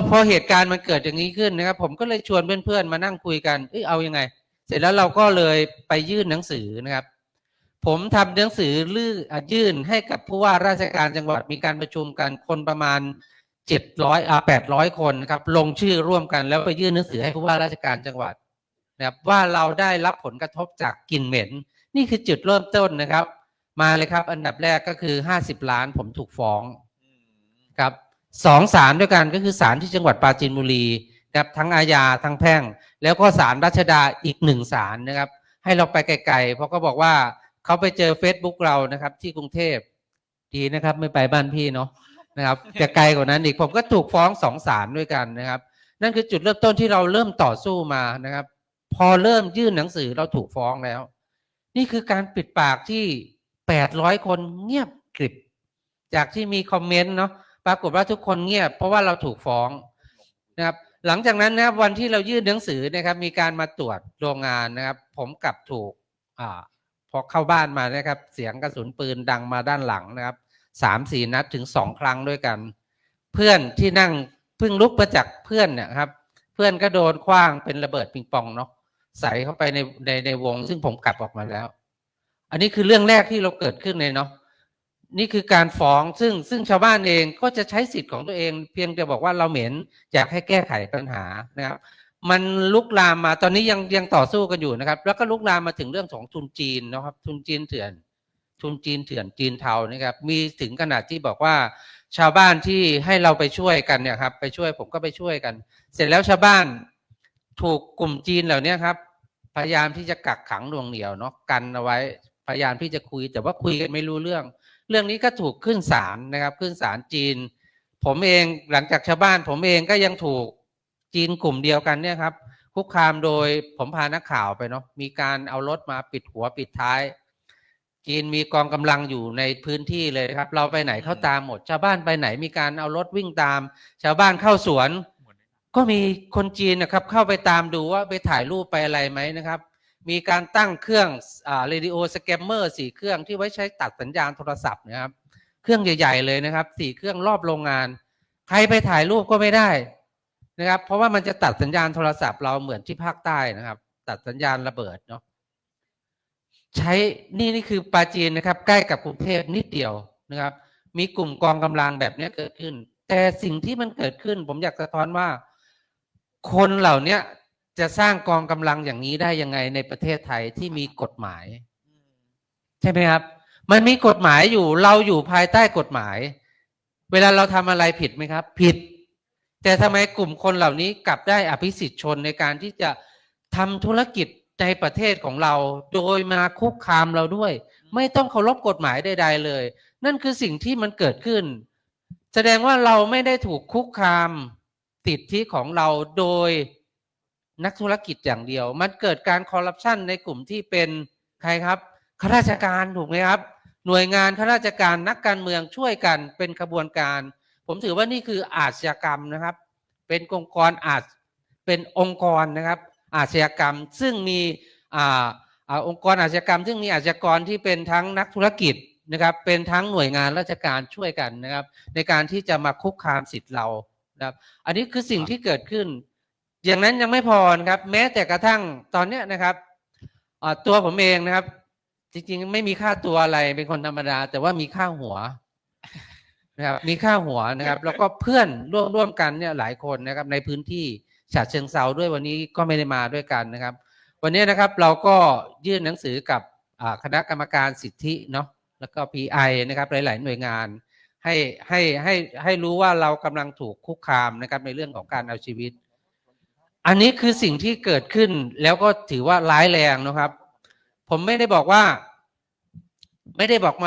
พอเหตุการณ์มันเกิดอย่างนี้ขึ้นนะครับผมก็เลยชวนเพื่อนๆมานั่งคุยกันเอายังไงเสร็จแล้วเราก็เลยไปยื่นหนังสือนะครับผมทำหนังสือยื่นให้กับผู้ว่าราชการจังหวัดมีการประชุมกันคนประมาณ800 คนนะครับลงชื่อร่วมกันแล้วไปยื่นหนังสือให้ผู้ว่าราชการจังหวัดนะครับว่าเราได้รับผลกระทบจากกลิ่นเหม็นนี่คือจุดเริ่มต้นนะครับมาเลยครับอันดับแรกก็คือ50 ล้านผมถูกฟ้องครับ2 ศาลด้วยกันก็คือศาลที่จังหวัดปราจีนบุรีนะครับทั้งอาญาทั้งแพ่งแล้วก็ศาลรัชดาอีก1 ศาลนะครับให้เราไปไกลๆเพราะก็บอกว่าเขาไปเจอ Facebook เรานะครับที่กรุงเทพดีนะครับไม่ไปบ้านพี่เนาะนะครับแต่ไกลกว่านั้นอีกผมก็ถูกฟ้อง2 ศาลด้วยกันนะครับนั่นคือจุดเริ่มต้นที่เราเริ่มต่อสู้มานะครับพอเริ่มยื่นหนังสือเราถูกฟ้องแล้วนี่คือการปิดปากที่800 คนเงียบกริบจากที่มีคอมเมนต์เนาะปรากฏว่าทุกคนเงียบเพราะว่าเราถูกฟ้องนะครับหลังจากนั้นนะครับวันที่เรายื่นหนังสือนะครับมีการมาตรวจโรงงานนะครับผมกลับถูกพอเข้าบ้านมานะครับเสียงกระสุนปืนดังมาด้านหลังนะครับ3-4 นัดถึง2 ครั้งด้วยกันเพื่อนที่นั่งเพิ่งลุกมาจากเพื่อนเนี่ยครับเพื่อนก็โดนขว้างเป็นระเบิดปิงปองเนาะใส่เข้าไปในวงซึ่งผมกลับออกมาแล้วอันนี้คือเรื่องแรกที่เราเกิดขึ้นเลยเนาะนี่คือการฟ้องซึ่งชาวบ้านเองก็จะใช้สิทธิ์ของตัวเองเพียงแต่บอกว่าเราเหม็นอยากให้แก้ไขปัญหานะครับมันลุกลามมาตอนนี้ยังต่อสู้กันอยู่นะครับแล้วก็ลุกลามมาถึงเรื่องของทุนจีนนะครับทุนจีนเถื่อนจีนเทานะครับมีถึงขนาดที่บอกว่าชาวบ้านที่ให้เราไปช่วยกันเนี่ยครับไปช่วยผมก็ไปช่วยกันเสร็จแล้วชาวบ้านถูกกลุ่มจีนเหล่านี้ครับพยายามที่จะกักขังหน่วงเหนี่ยวเนาะกันเอาไว้พยายามที่จะคุยแต่ว่าคุยกันไม่รู้เรื่องนี้ก็ถูกขึ้นศาลนะครับขึ้นศาลจีนผมเองหลังจากชาวบ้านผมเองก็ยังถูกจีนกลุ่มเดียวกันเนี่ยครับคุกคามโดยผมพานักข่าวไปเนาะมีการเอารถมาปิดหัวปิดท้ายจีนมีกองกำลังอยู่ในพื้นที่เลยครับเราไปไหนเข้าตามหมดชาวบ้านไปไหนมีการเอารถวิ่งตามชาวบ้านเข้าสวนก็มีคนจีนนะครับเข้าไปตามดูว่าไปถ่ายรูปไปอะไรไหมนะครับมีการตั้งเครื่องเรดิโอสแกมเมอร์4 เครื่องที่ไว้ใช้ตัดสัญญาณโทรศัพท์นะครับเครื่องใหญ่ๆเลยนะครับ4 เครื่องรอบโรงงานใครไปถ่ายรูปก็ไม่ได้นะครับเพราะว่ามันจะตัดสัญญาณโทรศัพท์เราเหมือนที่ภาคใต้นะครับตัดสัญญาณระเบิดเนาะใช้นี่คือปราจีนนะครับใกล้กับกรุงเทพนิดเดียวนะครับมีกลุ่มกองกำลังแบบนี้เกิดขึ้นแต่สิ่งที่มันเกิดขึ้นผมอยากสะท้อนว่าคนเหล่านี้จะสร้างกองกำลังอย่างนี้ได้ยังไงในประเทศไทยที่มีกฎหมายใช่ไหมครับมันมีกฎหมายอยู่เราอยู่ภายใต้กฎหมายเวลาเราทำอะไรผิดไหมครับผิดแต่ทำไมกลุ่มคนเหล่านี้กลับได้อภิสิทธิชนในการที่จะทำธุรกิจในประเทศของเราโดยมาคุกคามเราด้วยไม่ต้องเคารพกฎหมายใดๆเลยนั่นคือสิ่งที่มันเกิดขึ้นแสดงว่าเราไม่ได้ถูกคุกคามสิทธิของเราโดยนักธุรกิจอย่างเดียวมันเกิดการคอร์รัปชันในกลุ่มที่เป็นใครครับข้าราชการถูกไหมครับหน่วยงานข้าราชการนักการเมืองช่วยกันเป็นขบวนการผมถือว่านี่คืออาชญากรรมนะครับเป็นองค์กรเป็นองค์กรนะครับอาชญากรรมซึ่งมีองค์กรอาชญากรรมซึ่งมีอาชญากรที่เป็นทั้งนักธุรกิจนะครับเป็นทั้งหน่วยงานราชการช่วยกันนะครับในการที่จะมาคุกคามสิทธิ์เรานะครับอันนี้คือสิ่งที่เกิดขึ้นอย่างนั้นยังไม่พอนะครับแม้แต่กระทั่งตอนนี้นะครับตัวผมเองนะครับจริงๆไม่มีค่าตัวอะไรเป็นคนธรรมดาแต่ว่ามีค่าหัวนะครับมีค่าหัวนะครับแล้วก็เพื่อนร่วมกันเนี่ยหลายคนนะครับในพื้นที่ฉะเชิงเทราด้วยวันนี้ก็ไม่ได้มาด้วยกันนะครับวันนี้นะครับเราก็ยื่นหนังสือกับคณะกรรมการสิทธิเนาะแล้วก็ PI นะครับหลายๆหน่วยงานให้รู้ว่าเรากำลังถูกคุกคามนะครับในเรื่องของการเอาชีวิตอันนี้คือสิ่งที่เกิดขึ้นแล้วก็ถือว่าร้ายแรงนะครับผมไม่ได้บอกม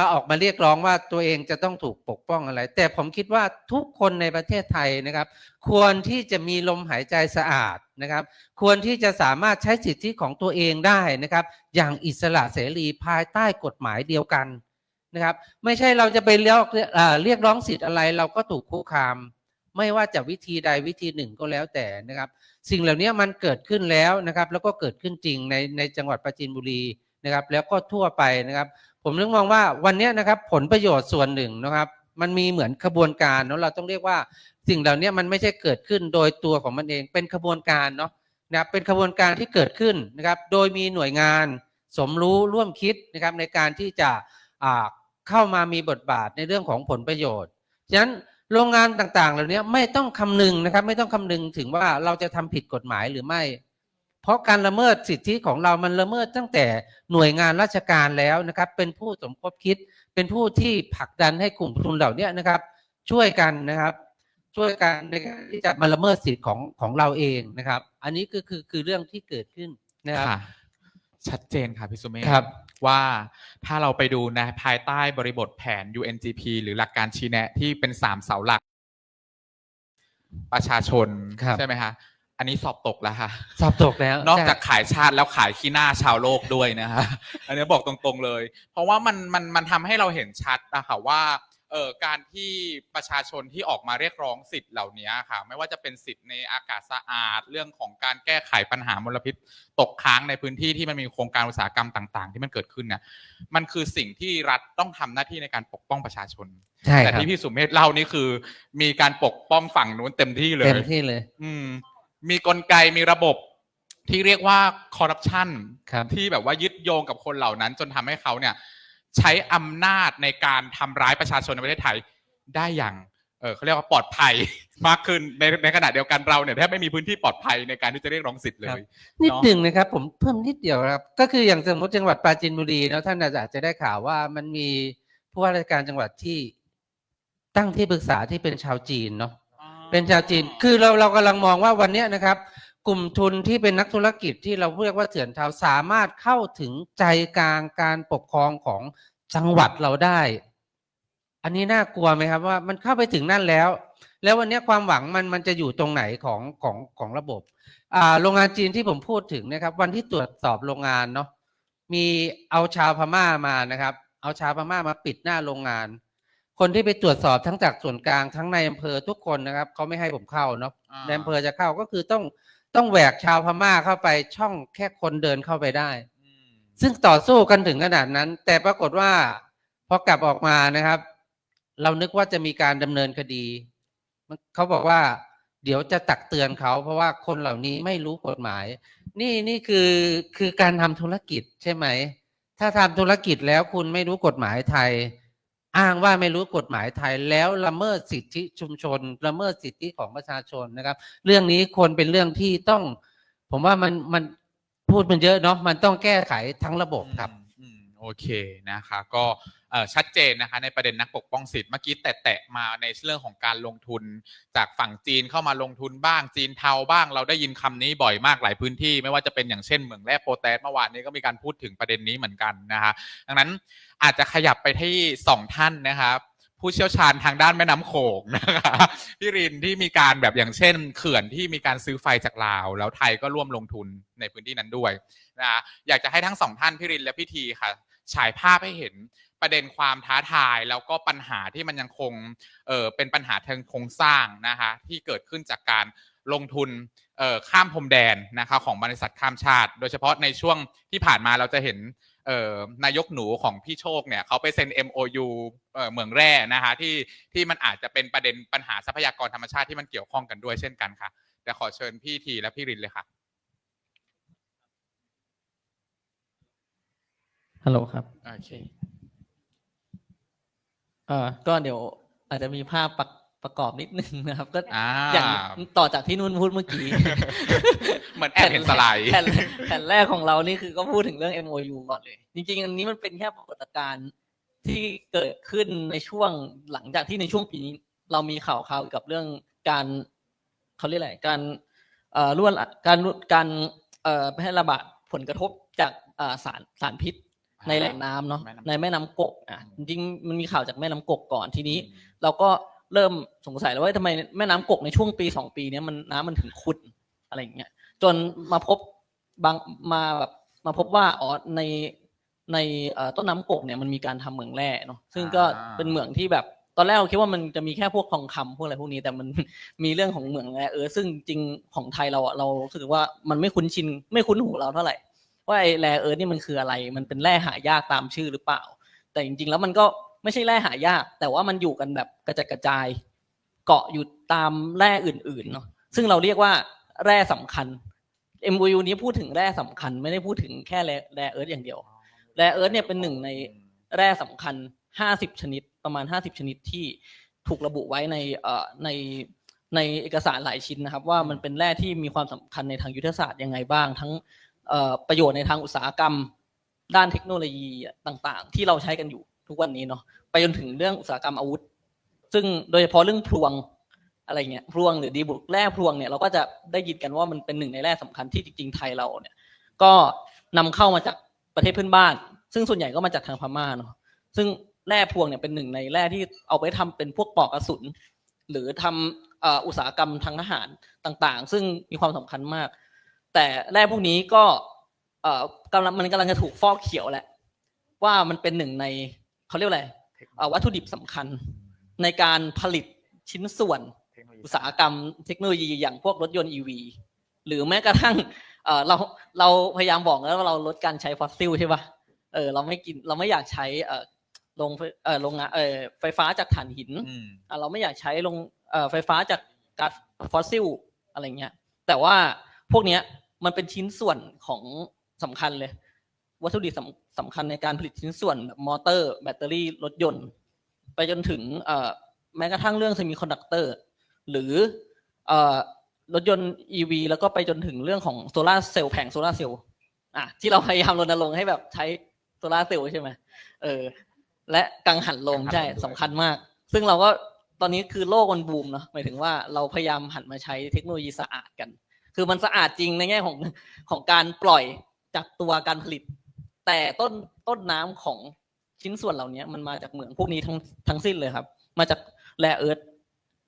าออกมาเรียกร้องว่าตัวเองจะต้องถูกปกป้องอะไรแต่ผมคิดว่าทุกคนในประเทศไทยนะครับควรที่จะมีลมหายใจสะอาดนะครับควรที่จะสามารถใช้สิทธิของตัวเองได้นะครับอย่างอิสระเสรีภายใต้กฎหมายเดียวกันนะครับไม่ใช่เราจะไปเรียกร้องสิทธิ์อะไรเราก็ถูกคุกคามไม่ว่าจะวิธีใดวิธีหนึ่งก็แล้วแต่นะครับสิ่งเหล่านี้มันเกิดขึ้นแล้วนะครับแล้วก็เกิดขึ้นจริงในจังหวัดปราจีนบุรีนะครับแล้วก็ทั่วไปนะครับ ผมนึกมองว่าวันนี้นะครับผลประโยชน์ส่วนหนึ่งนะครับมันมีเหมือนขบวนการเนาะเราต้องเรียกว่าสิ่งเหล่านี้มันไม่ใช่เกิดขึ้นโดยตัวของมันเองเป็นขบวนการเนาะนะครับเป็นขบวนการที่เกิดขึ้นนะครับโดยมีหน่วยงานสมรู้ร่วมคิดนะครับในการที่จะเข้ามามีบทบาทในเรื่องของผลประโยชน์ฉะนั้นโรงงานต่างๆเหล่านี้ไม่ต้องคำนึงนะครับไม่ต้องคำนึงถึงว่าเราจะทำผิดกฎหมายหรือไม่เพราะการละเมิดสิทธิของเรามันละเมิดตั้งแต่หน่วยงานราชการแล้วนะครับเป็นผู้สมคบคิดเป็นผู้ที่ผลักดันให้กลุ่มทุนเหล่านี้นะครับช่วยกันนะครับช่วยกันในการที่จะมาละเมิดสิทธิของเราเองนะครับอันนี้คือเรื่องที่เกิดขึ้นนะครับชัดเจนค่ะพี่สุเมธ ครับ ว่าถ้าเราไปดูนะภายใต้บริบทแผน UNGP หรือหลักการชี้แนะที่เป็น3เสาหลักประชาชนใช่ไหมคะอันนี้สอบตกแล้วค่ะ สอบตกแล้ว นอกจากขายชาติแล้วขายขี้หน้าชาวโลกด้วยนะคะ อันนี้บอกตรงๆเลย เพราะว่ามันทำให้เราเห็นชัดนะคะว่าการที่ประชาชนที่ออกมาเรียกร้องสิทธิ์เหล่านี้ค่ะไม่ว่าจะเป็นสิทธิ์ในอากาศสะอาดเรื่องของการแก้ไขปัญหามลพิษตกค้างในพื้นที่ที่มันมีโครงการอุตสาหกรรมต่างๆที่มันเกิดขึ้นเนี่ยมันคือสิ่งที่รัฐต้องทำหน้าที่ในการปกป้องประชาชนแต่ที่พี่สุเมธเล่านี่คือมีการปกป้องฝั่งนู้นเต็มที่เลยมีกลไกมีระบบที่เรียกว่าคอร์รัปชันที่แบบว่ายึดโยงกับคนเหล่านั้นจนทำให้เขาเนี่ยใช้อำนาจในการทำร้ายประชาชนในประเทศไทยได้อย่างเขาเรียกว่าปลอดภัยมากขึ้นในขณะเดียวกันเราเนี่ยแทบไม่มีพื้นที่ปลอดภัยในการที่จะเรียกร้องสิทธิ์เลยนิดหนึ่งนะครับผมเพิ่มนิดเดียวครับก็คืออย่างสมมติจังหวัดปราจีนบุรีแล้วท่านอาจจะได้ข่าวว่ามันมีผู้ว่าราชการจังหวัดที่ตั้งที่ปรึกษาที่เป็นชาวจีนเนาะเป็นชาวจีนคือเรากำลังมองว่าวันนี้นะครับกลุ่มทุนที่เป็นนักธุรกิจที่เราเรียกว่าเถื่อนเทาสามารถเข้าถึงใจกลางการปกครองของจังหวัดเราได้อันนี้น่ากลัวไหมครับว่ามันเข้าไปถึงนั่นแล้ววันนี้ความหวังมันจะอยู่ตรงไหนของระบบโรงงานจีนที่ผมพูดถึงนะครับวันที่ตรวจสอบโรงงานเนาะมีเอาชาวพม่ามานะครับเอาชาวพม่ามาปิดหน้าโรงงานคนที่ไปตรวจสอบทั้งจากส่วนกลางทั้งในอำเภอทุกคนนะครับเขาไม่ให้ผมเข้าเนาะในอำเภอจะเข้าก็คือต้องแหวกชาวพม่าเข้าไปช่องแค่คนเดินเข้าไปได้ซึ่งต่อสู้กันถึงขนาดนั้นแต่ปรากฏว่าพอกลับออกมานะครับเรานึกว่าจะมีการดำเนินคดีเขาบอกว่าเดี๋ยวจะตักเตือนเขาเพราะว่าคนเหล่านี้ไม่รู้กฎหมายนี่คือการทำธุรกิจใช่ไหมถ้าทำธุรกิจแล้วคุณไม่รู้กฎหมายไทยอ้างว่าไม่รู้กฎหมายไทยแล้วละเมิดสิทธิชุมชนละเมิดสิทธิของประชาชนนะครับเรื่องนี้ควรเป็นเรื่องที่ต้องผมว่ามันพูดมันเยอะเนาะมันต้องแก้ไขทั้งระบบครับโอเคนะคะก็ชัดเจนนะคะในประเด็นนักปกป้องสิทธิ์เมื่อกี้แตะมาในเรื่องของการลงทุนจากฝั่งจีนเข้ามาลงทุนบ้างจีนเทาบ้างเราได้ยินคำนี้บ่อยมากหลายพื้นที่ไม่ว่าจะเป็นอย่างเช่นเหมืองแร่โปแทสเมื่อวานนี้ก็มีการพูดถึงประเด็นนี้เหมือนกันนะคะดังนั้นอาจจะขยับไปที่2ท่านนะครับผู้เชี่ยวชาญทางด้านแม่น้ำโขงนะคะพี่รินที่มีการแบบอย่างเช่นเขื่อนที่มีการซื้อไฟจากลาวแล้วไทยก็ร่วมลงทุนในพื้นที่นั้นด้วยนะอยากจะให้ทั้ง2ท่านพี่รินและพี่ทีค่ะฉายภาพให้เห็นประเด็นความท้าทายแล้วก็ปัญหาที่มันยังคงเป็นปัญหาทางโครงสร้างนะคะที่เกิดขึ้นจากการลงทุนข้ามพรมแดนนะคะของบริษัทข้ามชาติโดยเฉพาะในช่วงที่ผ่านมาเราจะเห็นนายกหนูของพี่โชคเนี่ยเขาไปเซ็น MOU เหมืองแร่นะคะที่มันอาจจะเป็นประเด็นปัญหาทรัพยากรธรรมชาติที่มันเกี่ยวข้องกันด้วยเช่นกันค่ะแต่ขอเชิญพี่ทีและพี่รินเลยค่ะฮัลโหลครับโอเคก็เดี๋ยวอาจจะมีภาพประกอบนิดนึงนะครับก็อย่างต่อจากที่นุ่นพูดเมื่อกี้ เหมือนแอบเห็นสไลด์แผ่นแรกของเรานี่คือก็พูดถึงเรื่อง MOU ก่อนเลยจริงๆอันนี้มันเป็นแค่ปรากฏการณ์ที่เกิดขึ้นในช่วงหลังจากที่ในช่วงปีนี้เรามีข่าวกับเรื่องการเขาเรียกอะไรการแพร่ระบาดผลกระทบจากสารพิษในแหล่งน้ำเนาะในแม่น้ำกกจริงๆมันมีข่าวจากแม่น้ำกกก่อนทีนี้เราก็เริ่มสงสัยแล้วว่าทำไมแม่น้ำกกในช่วงปี2ปีนี้น้ำมันถึงขุ่นอะไรอย่างเงี้ยจนมาพบว่าในต้นน้ำกกเนี่ยมันมีการทำเหมืองแร่เนาะซึ่งก็เป็นเหมืองที่แบบตอนแรกเราคิดว่ามันจะมีแค่พวกทองคำพวกอะไรพวกนี้แต่มันมีเรื่องของเหมืองแร่ซึ่งจริงของไทยเรารู้สึกว่ามันไม่คุ้นหูเราเท่าไหร่ว่าไอ้แร่นี่มันคืออะไรมันเป็นแร่หายากตามชื่อหรือเปล่า แต่จริงๆแล้วมันก็ไม่ใช่แร่หายากแต่ว่ามันอยู่กันแบบกระจัดกระจายเกาะอยู่ตามแร่อื่นๆเนาะซึ่งเราเรียกว่าแร่สำคัญ MOU นี้พูดถึงแร่สำคัญไม่ได้พูดถึงแค่แร่เอิร์ธอย่างเดียวแร่เอิร์ธเนี่ยเป็นหนึ่งในแร่สำคัญ50ชนิดประมาณ50ชนิดที่ถูกระบุไว้ในเอกสารหลายชิ้นนะครับว่ามันเป็นแร่ที่มีความสำคัญในทางยุทธศาสตร์ยังไงบ้างทั้งประโยชน์ในทางอุตสาหกรรมด้านเทคโนโลยีต่างๆที่เราใช้กันอยู่ทุกวันนี้เนาะไปจนถึงเรื่องอุตสาหกรรมอาวุธซึ่งโดยเฉพาะเรื่องพลวงอะไรเงี้ยพลวงหรือดีบุกแร่พลวงเนี่ยเราก็จะได้ยินกันว่ามันเป็นหนึ่งในแร่สำคัญที่จริงๆไทยเราเนี่ยก็นำเข้ามาจากประเทศเพื่อนบ้านซึ่งส่วนใหญ่ก็มาจากทางพม่าเนาะซึ่งแร่พลวงเนี่ยเป็นหนึ่งในแร่ที่เอาไปทำเป็นพวกปลอกกระสุนหรือทำอุตสาหกรรมทางทหารต่างๆซึ่งมีความสำคัญมากแต่แร่พวกนี้ก็กำลังจะถูกฟอกเขียวแหละว่ามันเป็นหนึ่งในเขาเรียกอะไรวัตถุดิบสำคัญในการผลิตชิ้นส่วนอุตสาหกรรมเทคโนโลยีอย่างพวกรถยนต์ EV หรือแม้กระทั่งเราพยายามบอกแล้วว่าเราลดการใช้ฟอสซิลใช่ป่ะเราไม่อยากใช้โรงงานไฟฟ้าจากถ่านหินเราไม่อยากใช้ไฟฟ้าจากก๊าซฟอสซิลอะไรเงี้ยแต่ว่าพวกเนี้ยมันเป็นชิ้นส่วนของสำคัญเลยวัตถุดิบสำคัญในการผลิตชิ้นส่วนแบบมอเตอร์แบตเตอรี่รถยนต์ไปจนถึงแม้กระทั่งเรื่องเซมิคอนดักเตอร์หรือรถยนต์ EV แล้วก็ไปจนถึงเรื่องของโซลาร์เซลล์แผงโซลาร์เซลล์ที่เราพยายามรณรงค์ให้แบบใช้โซลาร์เซลล์ใช่ไหมและกังหันลมใช่สำคัญมากซึ่งเราก็ตอนนี้คือโลกมันบูมเนาะหมายถึงว่าเราพยายามหันมาใช้เทคโนโลยีสะอาดกันคือมันสะอาดจริงในแง่ของการปล่อยจากตัวการผลิตแต่ต้นน้ำของชิ้นส่วนเหล่านี้มันมาจากเหมืองพวกนี้ทั้งสิ้นเลยครับมาจากแร่เอิร์ธ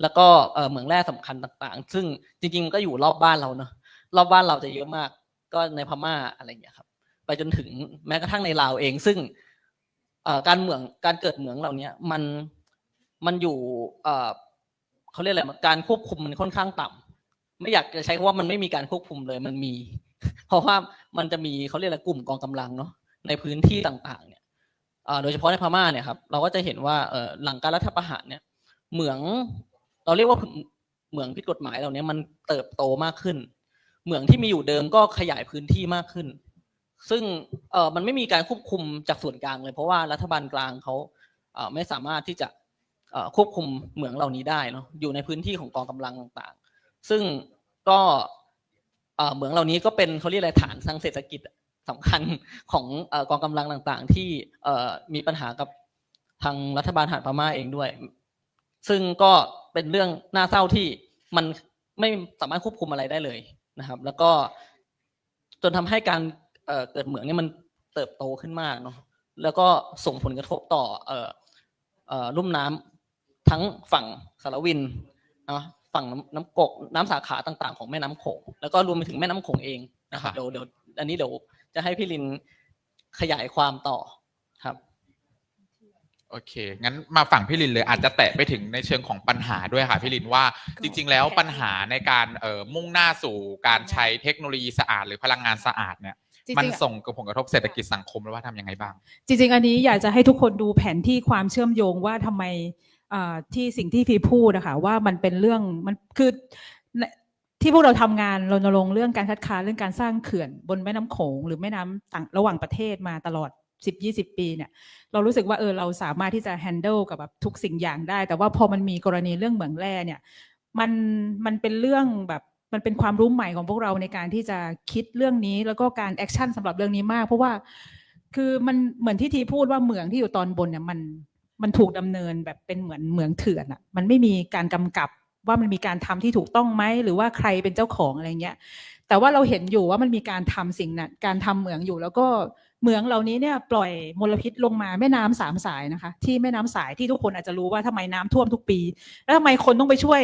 แล้วก็เหมืองแร่สำคัญต่างๆซึ่งจริงๆก็อยู่รอบบ้านเราเนาะรอบบ้านเราจะเยอะมากก็ในพม่าอะไรอย่างเงี้ยครับไปจนถึงแม้กระทั่งในลาวเองซึ่งการเกิดเหมืองเหล่านี้มันอยู่เขาเรียกอะไรการควบคุมมันค่อนข้างต่ำไม่อยากจะใช้คำว่ามันไม่มีการควบคุมเลยมันมีเพราะว่ามันจะมีเขาเรียกอะไรกลุ่มกองกำลังเนาะในพื้นที่ต่างๆเนี่ยโดยเฉพาะในพม่าเนี่ยครับเราก็จะเห็นว่าหลังการรัฐประหารเนี่ยเหมืองเราเรียกว่าเหมืองผิดกฎหมายเหล่านี้มันเติบโตมากขึ้นเหมืองที่มีอยู่เดิมก็ขยายพื้นที่มากขึ้นซึ่งมันไม่มีการควบคุมจากส่วนกลางเลยเพราะว่ารัฐบาลกลางเขาไม่สามารถที่จะควบคุมเหมืองเหล่านี้ได้เนาะอยู่ในพื้นที่ของกองกำลังต่างๆซึ่งก็เหมืองเหล่านี้ก็เป็นเขาเรียกอะไรฐานทางเศรษฐกิจสำคัญของกองกำลังต่างๆที่มีปัญหากับทางรัฐบาลทหารพม่าเองด้วยซึ่งก็เป็นเรื่องน่าเศร้าที่มันไม่สามารถควบคุมอะไรได้เลยนะครับแล้วก็จนทำให้การเกิดเหมืองเนี่ยมันเติบโตขึ้นมากเนาะแล้วก็ส่งผลกระทบต่อลุ่มน้ำทั้งฝั่งสารวินฝั่งน้ำกกน้ำสาขาต่างๆของแม่น้ำโขงแล้วก็รวมไปถึงแม่น้ำโขงเองนะครับเดี๋ยวอันนี้เดี๋ยวจะให้พี่ลินขยายความต่อครับโอเคงั้นมาฝั่งพี่ลินเลยอาจจะแตะไปถึงในเชิงของปัญหาด้วยค่ะพี่ลินว่าจริงๆแล้วปัญหาในการมุ่งหน้าสู่การใช้เทคโนโลยีสะอาดหรือพลังงานสะอาดเนี่ยมันส่งผลกระทบเศรษฐกิจสังคมหรือว่าทำยังไงบ้างจริงๆอันนี้อยากจะให้ทุกคนดูแผนที่ความเชื่อมโยงว่าทำไมที่สิ่งที่พี่พูดนะคะว่ามันเป็นเรื่องมันคือที่พวกเราทำงานรณรงค์เรื่องการคัดค้านเรื่องการสร้างเขื่อนบนแม่น้ำโขงหรือแม่น้ำต่างระหว่างประเทศมาตลอด10-20 ปีเนี่ยเรารู้สึกว่าเราสามารถที่จะ handle กับแบบทุกสิ่งอย่างได้แต่ว่าพอมันมีกรณีเรื่องเหมืองแร่เนี่ยมันเป็นเรื่องแบบมันเป็นความรู้ใหม่ของพวกเราในการที่จะคิดเรื่องนี้แล้วก็การแอคชั่นสำหรับเรื่องนี้มากเพราะว่าคือมันเหมือนที่ทีพูดว่าเหมืองที่อยู่ตอนบนเนี่ยมันถูกดำเนินแบบเป็นเหมือนเหมืองเถื่อนอ่ะมันไม่มีการกำกับว่ามันมีการทำที่ถูกต้องไหมหรือว่าใครเป็นเจ้าของอะไรเงี้ยแต่ว่าเราเห็นอยู่ว่ามันมีการทำสิ่งนั้นการทำเหมืองอยู่แล้วก็เหมืองเหล่านี้เนี่ยปล่อยมลพิษลงมาแม่น้ำ3 สายนะคะที่แม่น้ำสายที่ทุกคนอาจจะรู้ว่าทำไมน้ำท่วมทุกปีแล้วทำไมคนต้องไปช่วย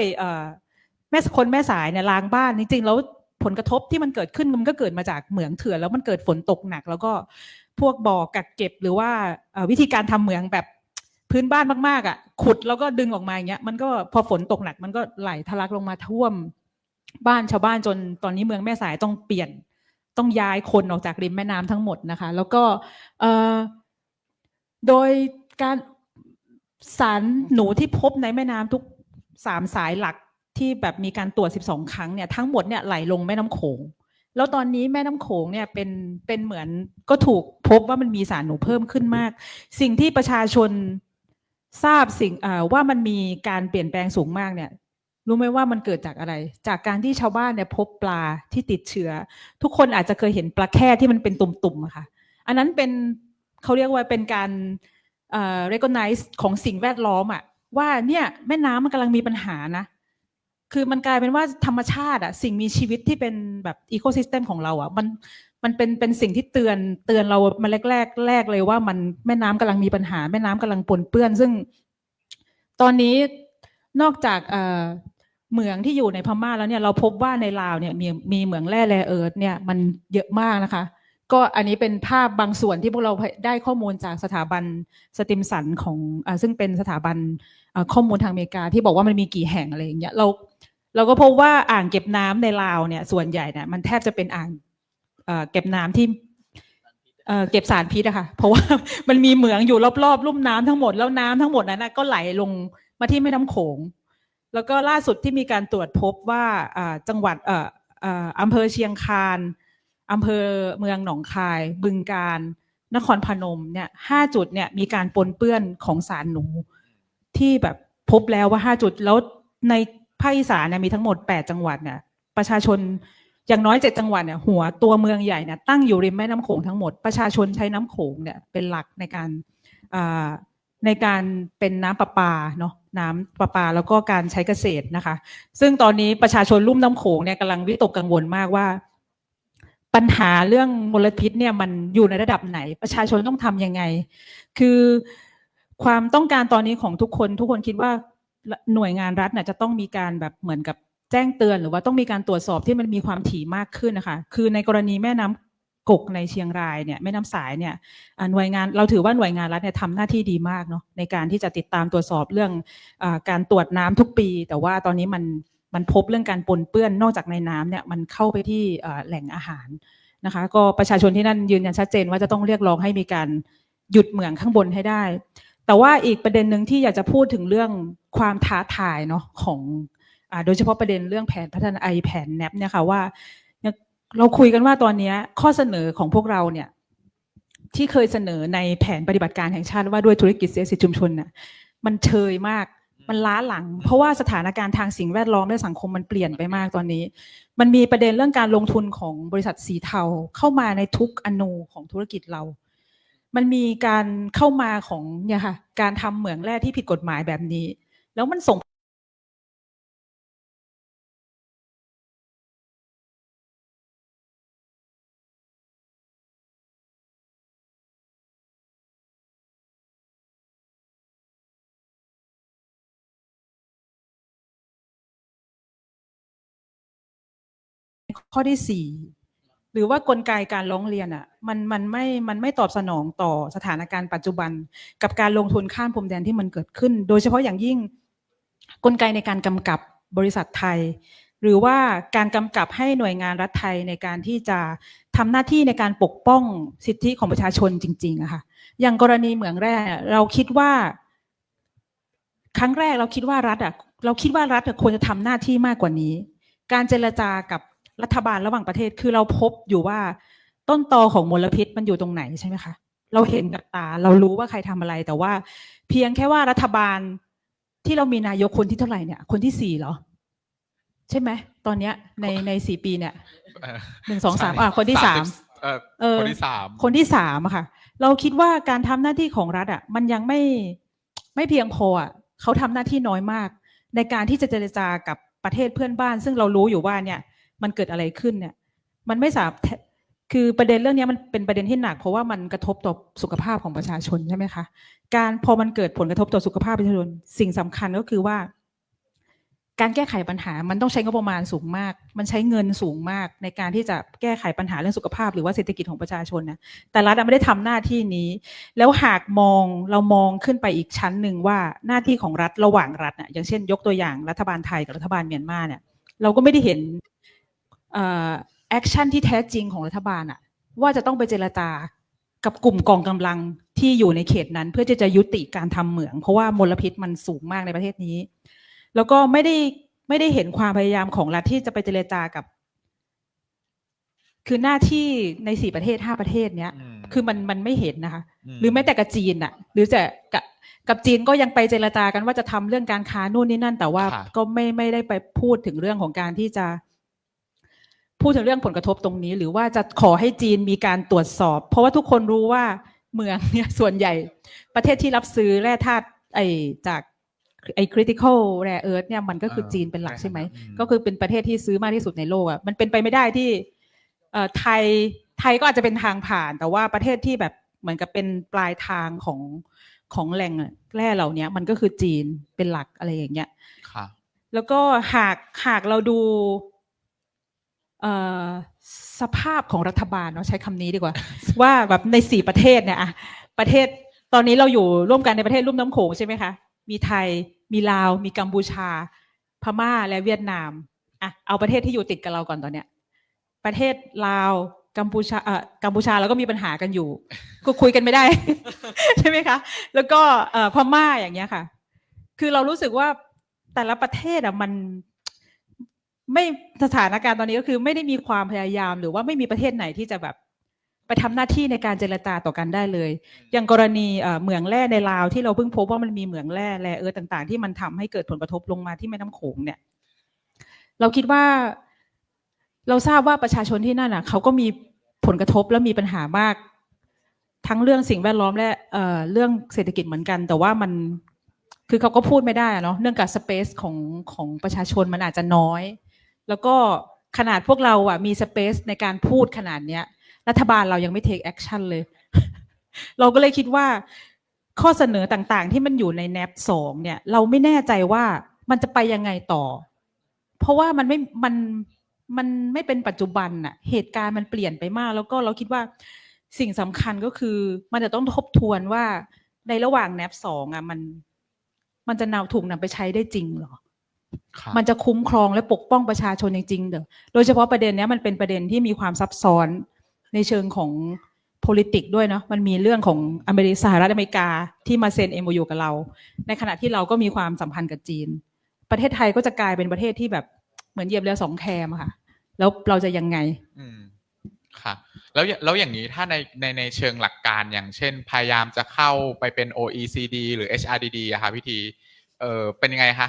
แม่สายเนี่ยล้างบ้านจริงๆแล้วผลกระทบที่มันเกิดขึ้นมันก็เกิดมาจากเหมืองเถื่อนแล้วมันเกิดฝนตกหนักแล้วก็พวกบ่อกักเก็บหรือว่าวิธีการทำเหมืองแบบพื้นบ้านมากๆอ่ะขุดแล้วก็ดึงออกมาอย่างเงี้ยมันก็พอฝนตกหนักมันก็ไหลทะลักลงมาท่วมบ้านชาวบ้านจนตอนนี้เมืองแม่สายต้องย้ายคนออกจากริมแม่น้ำทั้งหมดนะคะแล้วก็ โดยการสารหนูที่พบในแม่น้ำทุก3 สายหลักที่แบบมีการตรวจ12 ครั้งเนี่ยทั้งหมดเนี่ยไหลลงแม่น้ำโขงแล้วตอนนี้แม่น้ำโขงเนี่ยเป็นเหมือนก็ถูกพบว่ามันมีสารหนูเพิ่มขึ้นมากสิ่งที่ประชาชนทราบว่ามันมีการเปลี่ยนแปลงสูงมากเนี่ยรู้ไหมว่ามันเกิดจากอะไรจากการที่ชาวบ้านเนี่ยพบปลาที่ติดเชื้อทุกคนอาจจะเคยเห็นปลาแค่ที่มันเป็นตุ่มๆอะค่ะอันนั้นเป็นเขาเรียกว่าเป็นการrecognize ของสิ่งแวดล้อมอะว่าเนี่ยแม่น้ำมันกำลังมีปัญหานะคือมันกลายเป็นว่าธรรมชาติอะสิ่งมีชีวิตที่เป็นแบบอีโคซิสเต็มของเราอะมันเป็นสิ่งที่เตือนเรามาแรกเลยว่ามันแม่น้ำกำลังมีปัญหาแม่น้ำกำลังปนเปื้อนซึ่งตอนนี้นอกจากเหมืองที่อยู่ในพม่าแล้วเนี่ยเราพบว่าในลาวเนี่ยมีเหมืองแร่แรเอิร์ธเนี่ยมันเยอะมากนะคะก็อันนี้เป็นภาพบางส่วนที่พวกเราได้ข้อมูลจากสถาบันสติมสันของซึ่งเป็นสถาบันข้อมูลทางอเมริกาที่บอกว่ามันมีกี่แห่งอะไรอย่างเงี้ยเราก็พบว่าอ่างเก็บน้ำในลาวเนี่ยส่วนใหญ่เนี่ยมันแทบจะเป็นอ่างเก็บน้ำที่เก็บสารพิษอะค่ะเพราะว่ามันมีเหมืองอยู่รอบๆลุ่มน้ำทั้งหมดแล้วน้ำทั้งหมดนั้นก็ไหลลงมาที่แม่น้ำโขงแล้วก็ล่าสุดที่มีการตรวจพบว่าจังหวัดอำเภอเชียงคานอำเภอเมืองหนองคายบึงกาฬนครพนมเนี่ย5 จุดเนี่ยมีการปนเปื้อนของสารหนูที่แบบพบแล้วว่า5 จุดแล้วในภาคอีสานเนี่ยมีทั้งหมด8 จังหวัดเนี่ยประชาชนอย่างน้อย7 จังหวัดเนี่ยหัวตัวเมืองใหญ่เนี่ยตั้งอยู่ริมแม่น้ำโขงทั้งหมดประชาชนใช้น้ำโขงเนี่ยเป็นหลักในการเป็นน้ำประปาเนาะน้ำประปาแล้วก็การใช้เกษตรนะคะซึ่งตอนนี้ประชาชนลุ่มน้ำโขงเนี่ยกำลังวิตกกังวลมากว่าปัญหาเรื่องมลพิษเนี่ยมันอยู่ในระดับไหนประชาชนต้องทำยังไงคือความต้องการตอนนี้ของทุกคนคิดว่าหน่วยงานรัฐน่ะจะต้องมีการแบบเหมือนกับแจ้งเตือนหรือว่าต้องมีการตรวจสอบที่มันมีความถี่มากขึ้นนะคะคือในกรณีแม่น้ำกกในเชียงรายเนี่ยแม่น้ำสายเนี่ยหน่วยงานเราถือว่าหน่วยงานรัฐเนี่ยทำหน้าที่ดีมากเนาะในการที่จะติดตามตรวจสอบเรื่องการตรวจน้ำทุกปีแต่ว่าตอนนี้มันพบเรื่องการปนเปื้อนนอกจากในน้ำเนี่ยมันเข้าไปที่แหล่งอาหารนะคะก็ประชาชนที่นั่นยืนยันชัดเจนว่าจะต้องเรียกร้องให้มีการหยุดเหมืองข้างบนให้ได้แต่ว่าอีกประเด็นหนึ่งที่อยากจะพูดถึงเรื่องความท้าทายเนาะของโดยเฉพาะประเด็นเรื่องแผนพัฒนาแผน NAP เนี่ยค่ะว่าเราคุยกันว่าตอนนี้ข้อเสนอของพวกเราเนี่ยที่เคยเสนอในแผนปฏิบัติการแห่งชาติว่าด้วยธุรกิจเศรษฐกิจชุมชนน่ะมันเชยมากมันล้าหลังเพราะว่าสถานการณ์ทางสิ่งแวดล้อมและสังคมมันเปลี่ยนไปมากตอนนี้มันมีประเด็นเรื่องการลงทุนของบริษัทสีเทาเข้ามาในทุกอนูของธุรกิจเรามันมีการเข้ามาของเนี่ยค่ะการทำเหมืองแร่ที่ผิดกฎหมายแบบนี้แล้วมันส่งข้อที่4หรือว่ากลไกการร้องเรียนอ่ะมันไม่ตอบสนองต่อสถานการณ์ปัจจุบันกับการลงทุนข้ามพรมแดนที่มันเกิดขึ้นโดยเฉพาะอย่างยิ่งกลไกในการกำกับบริษัทไทยหรือว่าการกำกับให้หน่วยงานรัฐไทยในการที่จะทำหน้าที่ในการปกป้องสิทธิของประชาชนจริงๆอะค่ะอย่างกรณีเหมืองแร่เราคิดว่าครั้งแรกเราคิดว่ารัฐควรจะทำหน้าที่มากกว่านี้การเจรจากับรัฐบาลระหว่างประเทศคือเราพบอยู่ว่าต้นตอของมลพิษมันอยู่ตรงไหนใช่ไหมคะเราเห็นกับตาเรารู้ว่าใครทำอะไรแต่ว่าเพียงแค่ว่ารัฐบาลที่เรามีนายกคนที่เท่าไหร่เนี่ยคนที่4เหรอใช่ไหมตอนเนี้ยใน4 ปีเนี่ย1 2 3คนที่3คนที่3อะค่ะเราคิดว่าการทำหน้าที่ของรัฐอะมันยังไม่เพียงพออะเขาทำหน้าที่น้อยมากในการที่จะเจรจากับประเทศเพื่อนบ้านซึ่งเรารู้อยู่ว่าเนี่ยมันเกิดอะไรขึ้นเนี่ยมันไม่สามารถคือประเด็นเรื่องนี้มันเป็นประเด็นที่หนักเพราะว่ามันกระทบต่อสุขภาพของประชาชนใช่ไหมคะพอมันเกิดผลกระทบต่อสุขภาพประชาชนสิ่งสำคัญก็คือว่าการแก้ไขปัญหามันต้องใช้งบประมาณสูงมากมันใช้เงินสูงมากในการที่จะแก้ไขปัญหาเรื่องสุขภาพหรือว่าเศรษฐกิจของประชาชนนะแต่รัฐไม่ได้ทำหน้าที่นี้แล้วหากเรามองขึ้นไปอีกชั้นหนึ่งว่าหน้าที่ของรัฐระหว่างรัฐนะอย่างเช่นยกตัวอย่างรัฐบาลไทยกับรัฐบาลเมียนมาเนี่ยเราก็ไม่ได้เห็นแอคชั่นที่แท้จริงของรัฐบาลอะว่าจะต้องไปเจรจา กับกลุ่มกองกำลังที่อยู่ในเขตนั้น เพื่อที่จะยุติการทำเหมืองเพราะว่ามลพิษมันสูงมากในประเทศนี้ แล้วก็ไม่ได้เห็นความพยายามของรัฐที่จะไปเจรจากับ คือหน้าที่ใน4ประเทศ5ประเทศเนี้ยคือมันไม่เห็นนะคะหรือแม้แต่กับจีนอ่ะหรือจะกับจีนก็ยังไปเจรจากันว่าจะทำเรื่องการค้านู่นนี่นั่นแต่ว่าก็ไม่ได้ไปพูดถึงเรื่องของการที่จะพูดถึงเรื่องผลกระทบตรงนี้หรือว่าจะขอให้จีนมีการตรวจสอบเพราะว่าทุกคนรู้ว่าเมืองเนี่ยส่วนใหญ่ประเทศที่รับซื้อแร่ธาตุจากcritical rare earth เนี่ยมันก็คือจีนเป็นหลักใช่ไหมก็คือเป็นประเทศที่ซื้อมากที่สุดในโลกอ่ะมันเป็นไปไม่ได้ที่ไทยก็อาจจะเป็นทางผ่านแต่ว่าประเทศที่แบบเหมือนกับเป็นปลายทางของแหล่งแร่เหล่านี้มันก็คือจีนเป็นหลักอะไรอย่างเงี้ยแล้วก็หากเราดูสภาพของรัฐบาลเนาะใช้คำนี้ดีกว่า ว่าแบบใน4ประเทศเนี่ยอะประเทศตอนนี้เราอยู่ร่วมกันในประเทศลุ่มน้ำโขงใช่ไหมคะมีไทยมีลาวมีกัมพูชาพม่าและเวียดนามอะเอาประเทศที่อยู่ติดกับเราก่อนตอนเนี้ยประเทศลาวกัมพูชาแล้วก็มีปัญหากันอยู่ ก็คุยกันไม่ได้ ใช่ไหมคะแล้วก็พม่าอย่างเงี้ยค่ะคือเรารู้สึกว่าแต่ละประเทศอะมันไม่สถานการณ์ตอนนี้ก็คือไม่ได้มีความพยายามหรือว่าไม่มีประเทศไหนที่จะแบบไปทำหน้าที่ในการเจรจาต่อกันได้เลยอย่างกรณีเหมืองแร่ในลาวที่เราเพิ่งพบว่ามันมีเหมืองแร่ต่างๆที่มันทำให้เกิดผลกระทบลงมาที่แม่น้ำโขงเนี่ยเราคิดว่าเราทราบว่าประชาชนที่นั่นเขาก็มีผลกระทบและมีปัญหามากทั้งเรื่องสิ่งแวดล้อมและเรื่องเศรษฐกิจเหมือนกันแต่ว่ามันคือเขาก็พูดไม่ได้เนาะเนื่องจากสเปซของประชาชนมันอาจจะน้อยแล้วก็ขนาดพวกเรามีสเปซในการพูดขนาดเนี้ยรัฐบาลเรายังไม่เทคแอคชั่นเลย เราก็เลยคิดว่าข้อเสนอต่างๆที่มันอยู่ใน NAP 2เนี่ยเราไม่แน่ใจว่ามันจะไปยังไงต่อเพราะว่ามันไม่เป็นปัจจุบันน่ะเหตุการณ์มันเปลี่ยนไปมากแล้วก็เราคิดว่าสิ่งสำคัญก็คือมันจะต้องทบทวนว่าในระหว่าง NAP 2มันจะถูกนำไปใช้ได้จริงเหรอมันจะคุ้มครองและปกป้องประชาชนจริงๆเด้อโดยเฉพาะประเด็นนี้มันเป็นประเด็นที่มีความซับซ้อนในเชิงของ politics ด้วยเนาะมันมีเรื่องของสหรัฐอเมริกาที่มาเซ็น MOU กับเราในขณะที่เราก็มีความสัมพันธ์กับจีนประเทศไทยก็จะกลายเป็นประเทศที่แบบเหมือนเหยียบเรือ2แคมค่ะแล้วเราจะยังไงค่ะแล้วอย่างนี้ถ้าในเชิงหลักการอย่างเช่นพยายามจะเข้าไปเป็น OECD หรือ HRDD อะค่ะพี่ทีเป็นยังไงคะ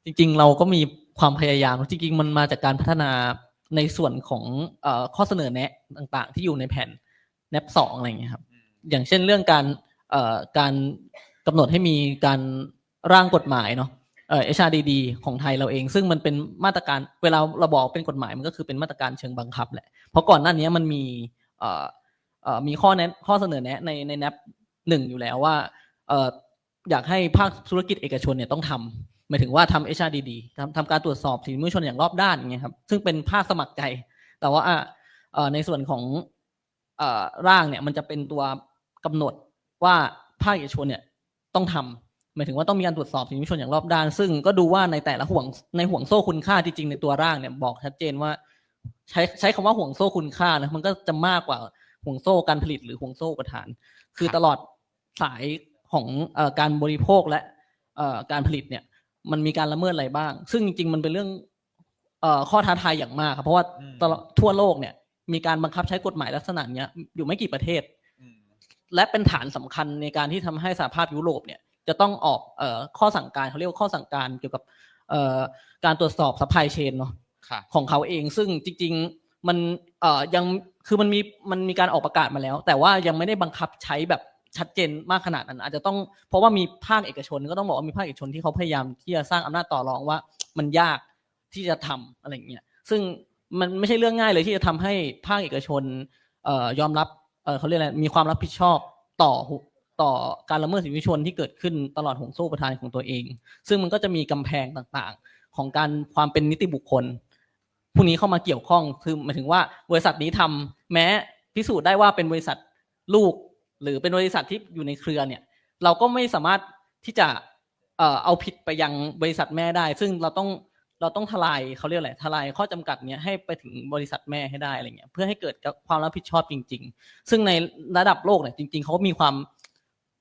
จริงๆเราก็มีความพยายามจริงๆมันมาจากการพัฒนาในส่วนของข้อเสนอแนะต่างๆที่อยู่ในแผน NAP 2อะไรอย่างเงี้ยครับอย่างเช่นเรื่องการกำหนดให้มีการร่างกฎหมายเนาะHRDD ของไทยเราเองซึ่งมันเป็นมาตรการเวลาเราบอกเป็นกฎหมายมันก็คือเป็นมาตรการเชิงบังคับแหละเพราะก่อนหน้านี้มันมีข้อเสนอแนะใน NAP 1อยู่แล้วว่าอยากให้ภาคธุรกิจเอกชนเนี่ยต้องทำหมายถึงว่าทำ HRDD ทำการตรวจสอบสิทธิมนุษยชนอย่างรอบด้านอย่างเงี้ยครับซึ่งเป็นภาคสมัครใจแต่ว่าในส่วนของร่างเนี่ยมันจะเป็นตัวกำหนดว่าภาคเอกชนเนี่ยต้องทำหมายถึงว่าต้องมีการตรวจสอบสิทธิมนุษยชนอย่างรอบด้านซึ่งก็ดูว่าในแต่ละห่วงโซ่คุณค่าจริงๆในตัวร่างเนี่ยบอกชัดเจนว่าใช้คำว่าห่วงโซ่คุณค่านะมันก็จะมากกว่าห่วงโซ่การผลิตหรือห่วงโซ่อุปทานคือตลอดสายของการบริโภคและการผลิตเนี่ยมันมีการละเมิดอะไรบ้างซึ่งจริงๆมันเป็นเรื่องข้อท้าทายอย่างมากครับเพราะว่าทั่วโลกเนี่ยมีการบังคับใช้กฎหมายลักษณะนี้อยู่ไม่กี่ประเทศและเป็นฐานสำคัญในการที่ทำให้สหภาพยุโรปเนี่ยจะต้องออกข้อสั่งการเขาเรียกว่าข้อสั่งการเกี่ยวกับการตรวจสอบซัพพลายเชนเนาะของเขาเองซึ่งจริงๆมันยังคือมันมีการออกประกาศมาแล้วแต่ว่ายังไม่ได้บังคับใช้แบบชัดเจนมากขนาดนั้นอาจจะต้องเพราะว่ามีภาคเอกชนก็ต้องบอกว่ามีภาคเอกชนที่เขาพยายามที่จะสร้างอำนาจต่อรองว่ามันยากที่จะทำอะไรอย่างเงี้ยซึ่งมันไม่ใช่เรื่องง่ายเลยที่จะทำให้ภาคเอกชนยอมรับเขาเรียกอะไรมีความรับผิดชอบต่อการละเมิดสิทธิมนุษยชนที่เกิดขึ้นตลอดห่วงโซ่อุปทานของตัวเองซึ่งมันก็จะมีกำแพงต่างๆของความเป็นนิติบุคคลพวกนี้เข้ามาเกี่ยวข้องคือหมายถึงว่าบริษัทนี้ทำแม้พิสูจน์ได้ว่าเป็นบริษัทลูกหรือเป็นบริษัทที่อยู่ในเครือเนี่ยเราก็ไม่สามารถที่จะเอาผิดไปยังบริษัทแม่ได้ซึ่งเรา เราต้องทลายเขาเรียกอะไรทลายข้อจำกัดเนี้ยให้ไปถึงบริษัทแม่ให้ได้อะไรเงี้ยเพื่อให้เกิดความรับผิดชอบจริงๆซึ่งในระดับโลกเนี่ยจริงๆเขามีความ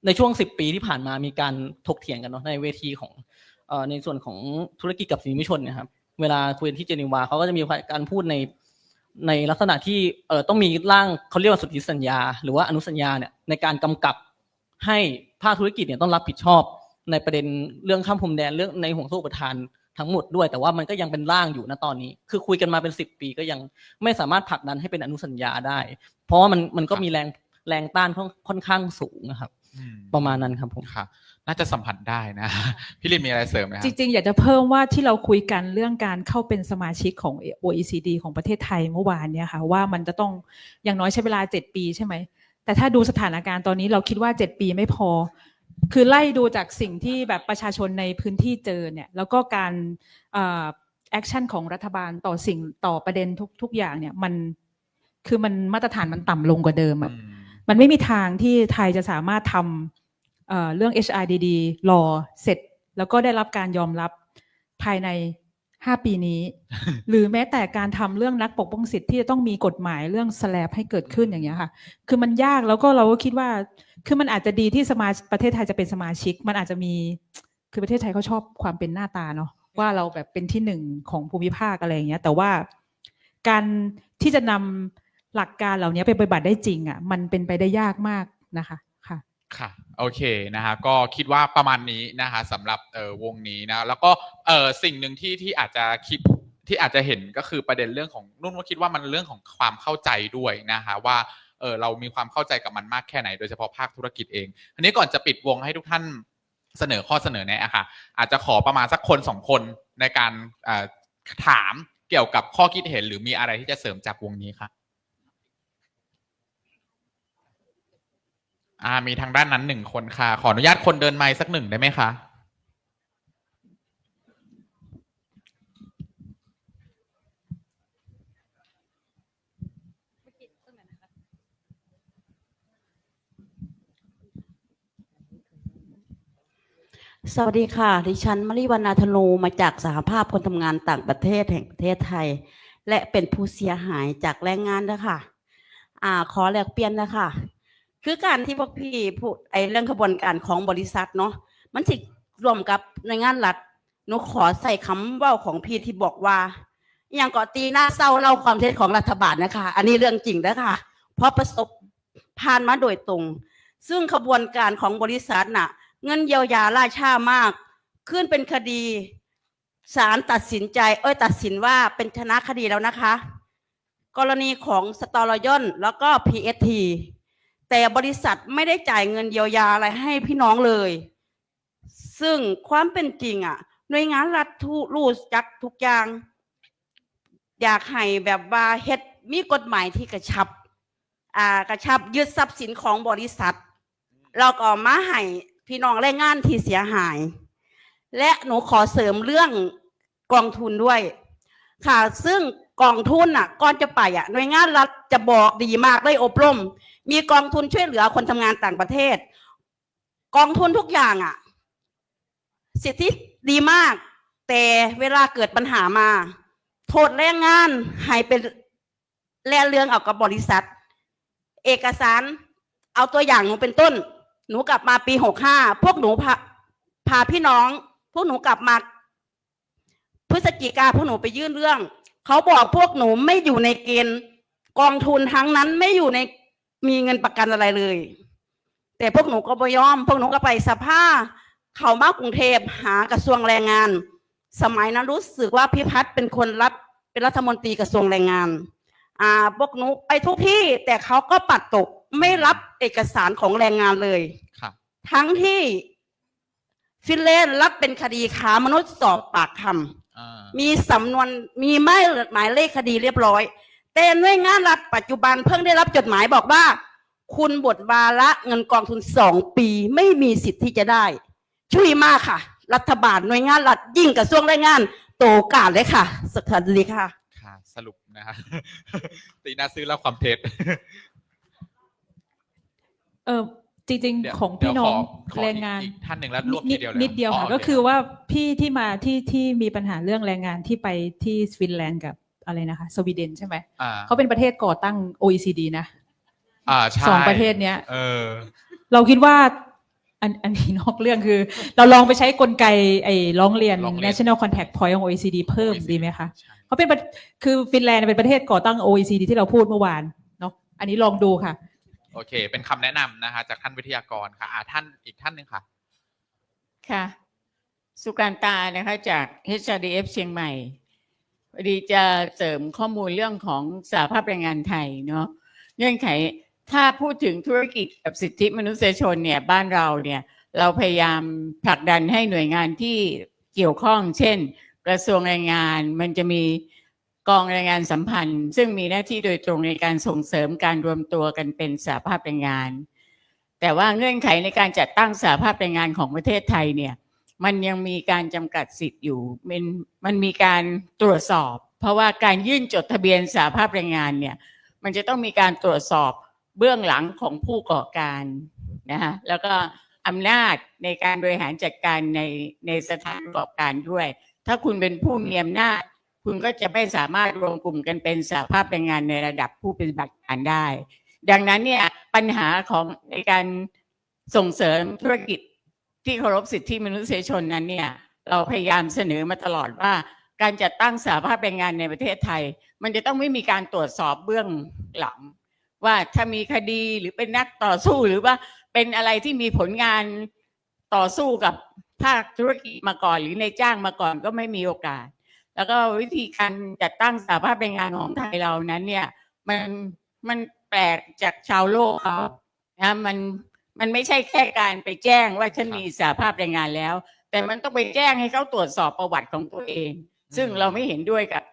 ในช่วง10 ปีที่ผ่านมามีการถกเถียงกันเนาะในเวทีของในส่วนของธุรกิจกับสิทธิมนุษยชนนะครับเวลาคุยที่เจนีวาเขาก็จะมีการพูดในลักษณะที่ต้องมีร่างเขาเรียกว่าสนธิสัญญาหรือว่าอนุสัญญาเนี่ยในการกำกับให้ภาคธุรกิจเนี่ยต้องรับผิดชอบในประเด็นเรื่องข้ามพรมแดนเรื่องในห่วงโซ่อุปทานทั้งหมดด้วยแต่ว่ามันก็ยังเป็นร่างอยู่ณตอนนี้คือคุยกันมาเป็น10 ปีก็ยังไม่สามารถผลักดันให้เป็นอนุสัญญาได้เพราะว่ามันก็มีแรงต้านค่อนข้างสูงนะครับประมาณนั้นครับผมค่ะน่าจะสัมผัสได้นะ พี่ลินมีอะไรเสริมไหมครับ จริงๆอยากจะเพิ่มว่าที่เราคุยกันเรื่องการเข้าเป็นสมาชิกของ OECD ของประเทศไทยเมื่อวานเนี่ยค่ะว่ามันจะต้องอย่างน้อยใช้เวลา7 ปีใช่ไหมแต่ถ้าดูสถานการณ์ตอนนี้เราคิดว่า7 ปีไม่พอคือไล่ดูจากสิ่งที่แบบประชาชนในพื้นที่เจอเนี่ยแล้วก็การแอคชั่นของรัฐบาลต่อประเด็นทุกอย่างเนี่ยมันมาตรฐานมันต่ำลงกว่าเดิมอ่ะมันไม่มีทางที่ไทยจะสามารถทำเรื่อง HRDD รอเสร็จแล้วก็ได้รับการยอมรับภายใน5 ปีนี้ หรือแม้แต่การทำเรื่องนักปกป้องสิทธิ์ที่จะต้องมีกฎหมายเรื่องสแลบให้เกิดขึ้นอย่างเงี้ยค่ะคือมันยากแล้วก็เราก็คิดว่าคือมันอาจจะดีที่ประเทศไทยจะเป็นสมาชิกมันอาจจะมีคือประเทศไทยเขาชอบความเป็นหน้าตาเนาะว่าเราแบบเป็นที่1ของภูมิภาคอะไรอย่างเงี้ยแต่ว่าการที่จะนำหลักการเหล่านี้ไปปฏิบัติได้จริงอ่ะมันเป็นไปได้ยากมากนะคะค่ะโอเคนะฮะก็คิดว่าประมาณนี้นะคะสำหรับวงนี้นะแล้วก็สิ่งหนึ่งที่อาจจะคิดที่อาจจะเห็นก็คือประเด็นเรื่องของนุ่นว่าคิดว่ามันเรื่องของความเข้าใจด้วยนะคะว่าเรามีความเข้าใจกับมันมากแค่ไหนโดยเฉพาะภาคธุรกิจเองอันนี้ก่อนจะปิดวงให้ทุกท่านเสนอข้อเสนอแนะค่ะอาจจะขอประมาณสักคน2 คนในการถามเกี่ยวกับข้อคิดเห็นหรือมีอะไรที่จะเสริมจากวงนี้ค่ะมีทางด้านนั้น1 คนค่ะขออนุญาตคนเดินไมค์สัก1ได้ไหมคะสวัสดีค่ะดิฉันมริวรรณธนูมาจากสหภาพคนทำงานต่างประเทศแห่งประเทศไทยและเป็นผู้เสียหายจากแรงงานนะคะขอแลกเปลี่ยนนะคะคือการที่พวกพี่พูดเรื่องกระบวนการของบริษัทเนาะมันสิรวมกับหน่วยงานรัฐหนูขอใส่คำเว้าของพี่ที่บอกว่าอย่างก่อตีหน้าเศร้าเล่าความเท็จของรัฐบาลนะคะอันนี้เรื่องจริงนะคะเพราะประสบผ่านมาโดยตรงซึ่งกระบวนการของบริษัทน่ะเงินเยียวยาล่าช้ามากขึ้นเป็นคดีศาลตัดสินว่าเป็นชนะคดีแล้วนะคะกรณีของสตอรยอนแล้วก็ PST แต่บริษัทไม่ได้จ่ายเงินเยียวยาอะไรให้พี่น้องเลยซึ่งความเป็นจริงหน่วยงานรัฐรู้จักทุกอย่างอยากให้แบบว่าเฮ็ดมีกฎหมายที่กระชับยึดทรัพย์สินของบริษัทเราก็มาให้พี่น้องแรงงานที่เสียหายและหนูขอเสริมเรื่องกองทุนด้วยค่ะซึ่งกองทุนก่อนจะไปหน่วยงานรัฐจะบอกดีมากได้อบรมมีกองทุนช่วยเหลือคนทำงานต่างประเทศกองทุนทุกอย่างสิทธิดีมากแต่เวลาเกิดปัญหามาโทษแรงงานให้เป็นแลเรื่องเอากับบริษัทเอกสารเอาตัวอย่างหนูเป็นต้นหนูกลับมาปี65พวกหนูพาพี่น้องพวกหนูกลับมาพฤศจิกาพวกหนูไปยื่นเรื่องเขาบอกพวกหนูไม่อยู่ในเกณฑ์กองทุนทั้งนั้นไม่อยู่ในมีเงินประกันอะไรเลยแต่พวกหนูก็ไม่ยอมพวกหนูก็ไปสภาเข้ามากรุงเทพหากระทรวงแรงงานสมัยนั้นรู้สึกว่าพิพัฒน์เป็นคนเป็นรัฐมนตรีกระทรวงแรงงานพวกหนูไปทุกที่แต่เขาก็ปัดตกไม่รับเอกสารของแรงงานเลยทั้งที่ฟินแลนด์รับเป็นคดีค้ามนุษย์สอบปากคำมีสำนวนมีหมายเลขคดีเรียบร้อยแต่หน่วยงานรัฐปัจจุบันเพิ่งได้รับจดหมายบอกว่าคุณบทวาระเงินกองทุน2 ปีไม่มีสิทธิ์ที่จะได้ช่วยมากค่ะรัฐบาลหน่วยงานรัฐยิ่งกระทรวงแรงงานโตกาดเลยค่ะสวัสดีค่ะสรุปนะคะตีน่าซื้อแล้วความเท็จจ จริง เดี๋ยว ๆของพี่น้อง ขอ แรงงาน อีกท่านหนึ่งแล้วรวบทีเดียวเลย นิดเดียวค่ะ โ ก็คือว่าพี่ที่มาที่มีปัญหาเรื่องแรงงานที่ไปที่ฟินแลนด์กับอะไรนะคะสวีเดนใช่ไหม อ่า เขาเป็นประเทศก่อตั้ง OECD นะ ใช่ สองประเทศเนี้ย อ เราคิดว่าอันนี้นอกเรื่องคือ เราลองไปใช้กลไกไอ้ร้องเรียน National Contact Point ของ OECD เพิ่มดีไหมคะเขาเป็นคือฟินแลนด์เป็นประเทศก่อตั้ง OECD ที่เราพูดเมื่อวานเนาะอันนี้ลองดูค่ะ โอเค เป็นคำแนะนำนะคะจากท่านวิทยากรค่ะท่านอีกท่านหนึ่งค่ะ ค่ะ สุการตานะคะจาก HRDF เชียงใหม่พอดีจะเสริมข้อมูลเรื่องของสหภาพแรงงานไทยเนาะเงื่อนไขถ้าพูดถึงธุรกิจกับสิทธิมนุษยชนเนี่ยบ้านเราเนี่ยเราพยายามผลักดันให้หน่วยงานที่เกี่ยวข้อง เช่น กระทรวงแรงงานมันจะมีกองแรงงานสัมพันธ์ ซึ่งมีหน้าที่โดยตรงในการส่งเสริมการรวมตัวกันเป็นสหภาพแรงงานแต่ว่าเงื่อนไขในการจัดตั้งสหภาพแรงงานของประเทศไทยเนี่ยมันยังมีการจำกัดสิทธิ์อยู่มันมีการตรวจสอบเพราะว่าการยื่นจดทะเบียนสหภาพแรงงานเนี่ยมันจะต้องมีการตรวจสอบเบื้องหลังของผู้ก่อการนะคะแล้วก็อำนาจในการบริหารจัดการในสถานประกอบการด้วยถ้าคุณเป็นผู้มีอำนาจคุณก็จะไม่สามารถรวมกลุ่มกันเป็นสหภาพแรงงานในระดับผู้ปฏิบัติการได้ดังนั้นเนี่ยปัญหาของในการส่งเสริมธุรกิจที่เคารพสิทธิมนุษยชนนั้นเนี่ยเราพยายามเสนอมาตลอดว่าการจัดตั้งสหภาพแรงงานในประเทศไทยมันจะต้องไม่มีการตรวจสอบเบื้องหลังว่าถ้ามีคดีหรือเป็นนักต่อสู้หรือว่าเป็นอะไรที่มีผลงานต่อสู้กับภาคธุรกิจมาก่อนหรือในจ้างมาก่อนก็ไม่มีโอกาสแล้วก็วิธีการจัดตั้งสหภาพแรงงานของไทยเรานั้นเนี่ยมันแปลกจากชาวโลกเขานะมันไม่ใช่แค่การไปแจ้งว่าฉันมีสหภาพแรงงานแล้วแต่มันต้องไปแจ้งให้เขาตรวจสอบประวัติของตัวเองซึ่งเราไม่เห็นด้วยกับ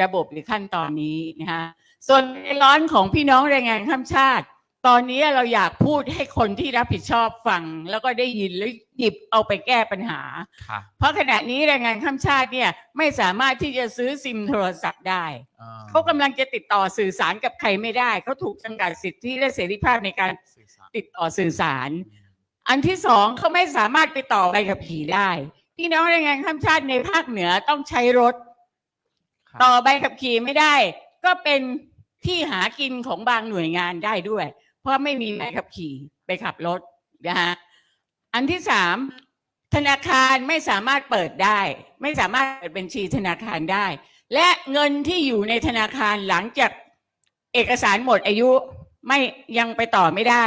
ระบบหรือขั้นตอนนี้นะคะส่วนในร้อนของพี่น้องแรงงานข้ามชาติตอนนี้เราอยากพูดให้คนที่รับผิดชอบฟังแล้วก็ได้ยินแล้วหยิบเอาไปแก้ปัญหาเพราะขณะนี้แรงงานข้ามชาติเนี่ยไม่สามารถที่จะซื้อซิมโทรศัพท์ได้เขากำลังจะติดต่อสื่อสารกับใครไม่ได้เขาถูกจำกัดสิทธิและเสรีภาพในการติดต่อสื่อสารอันที่สองเขาไม่สามารถไปต่อใบขับขี่ได้พี่น้องแรงงานข้ามชาติในภาคเหนือต้องใช้รถต่อใบขับขี่ไม่ได้ก็เป็นที่หากินของบางหน่วยงานได้ด้วยเพราะไม่มีใบขับขี่ไปขับรถนะฮะอันที่สามธนาคารไม่สามารถเปิดได้ไม่สามารถเปิดบัญชีธนาคารได้และเงินที่อยู่ในธนาคารหลังจากเอกสารหมดอายุไม่ยังไปต่อไม่ได้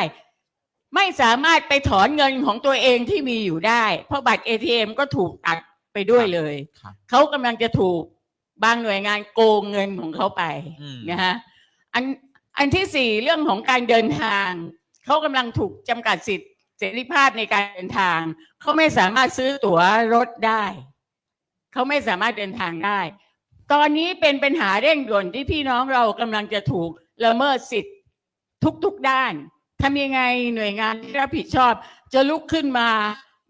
ไม่สามารถไปถอนเงินของตัวเองที่มีอยู่ได้เพราะบัตร ATM ก็ถูกตัดไปด้วยเลยเขากำลังจะถูกบางหน่วยงานโกงเงินของเขาไปนะฮะอันที่สี่เรื่องของการเดินทางเขากำลังถูกจำกัดสิทธิเสรีภาพในการเดินทางเขาไม่สามารถซื้อตั๋วรถได้เขาไม่สามารถเดินทางได้ตอนนี้เป็นปัญหาเร่งด่วนที่พี่น้องเรากำลังจะถูกละเมิดสิทธิทุกด้านทำยังไงหน่วยงานที่รับผิดชอบจะลุกขึ้นมา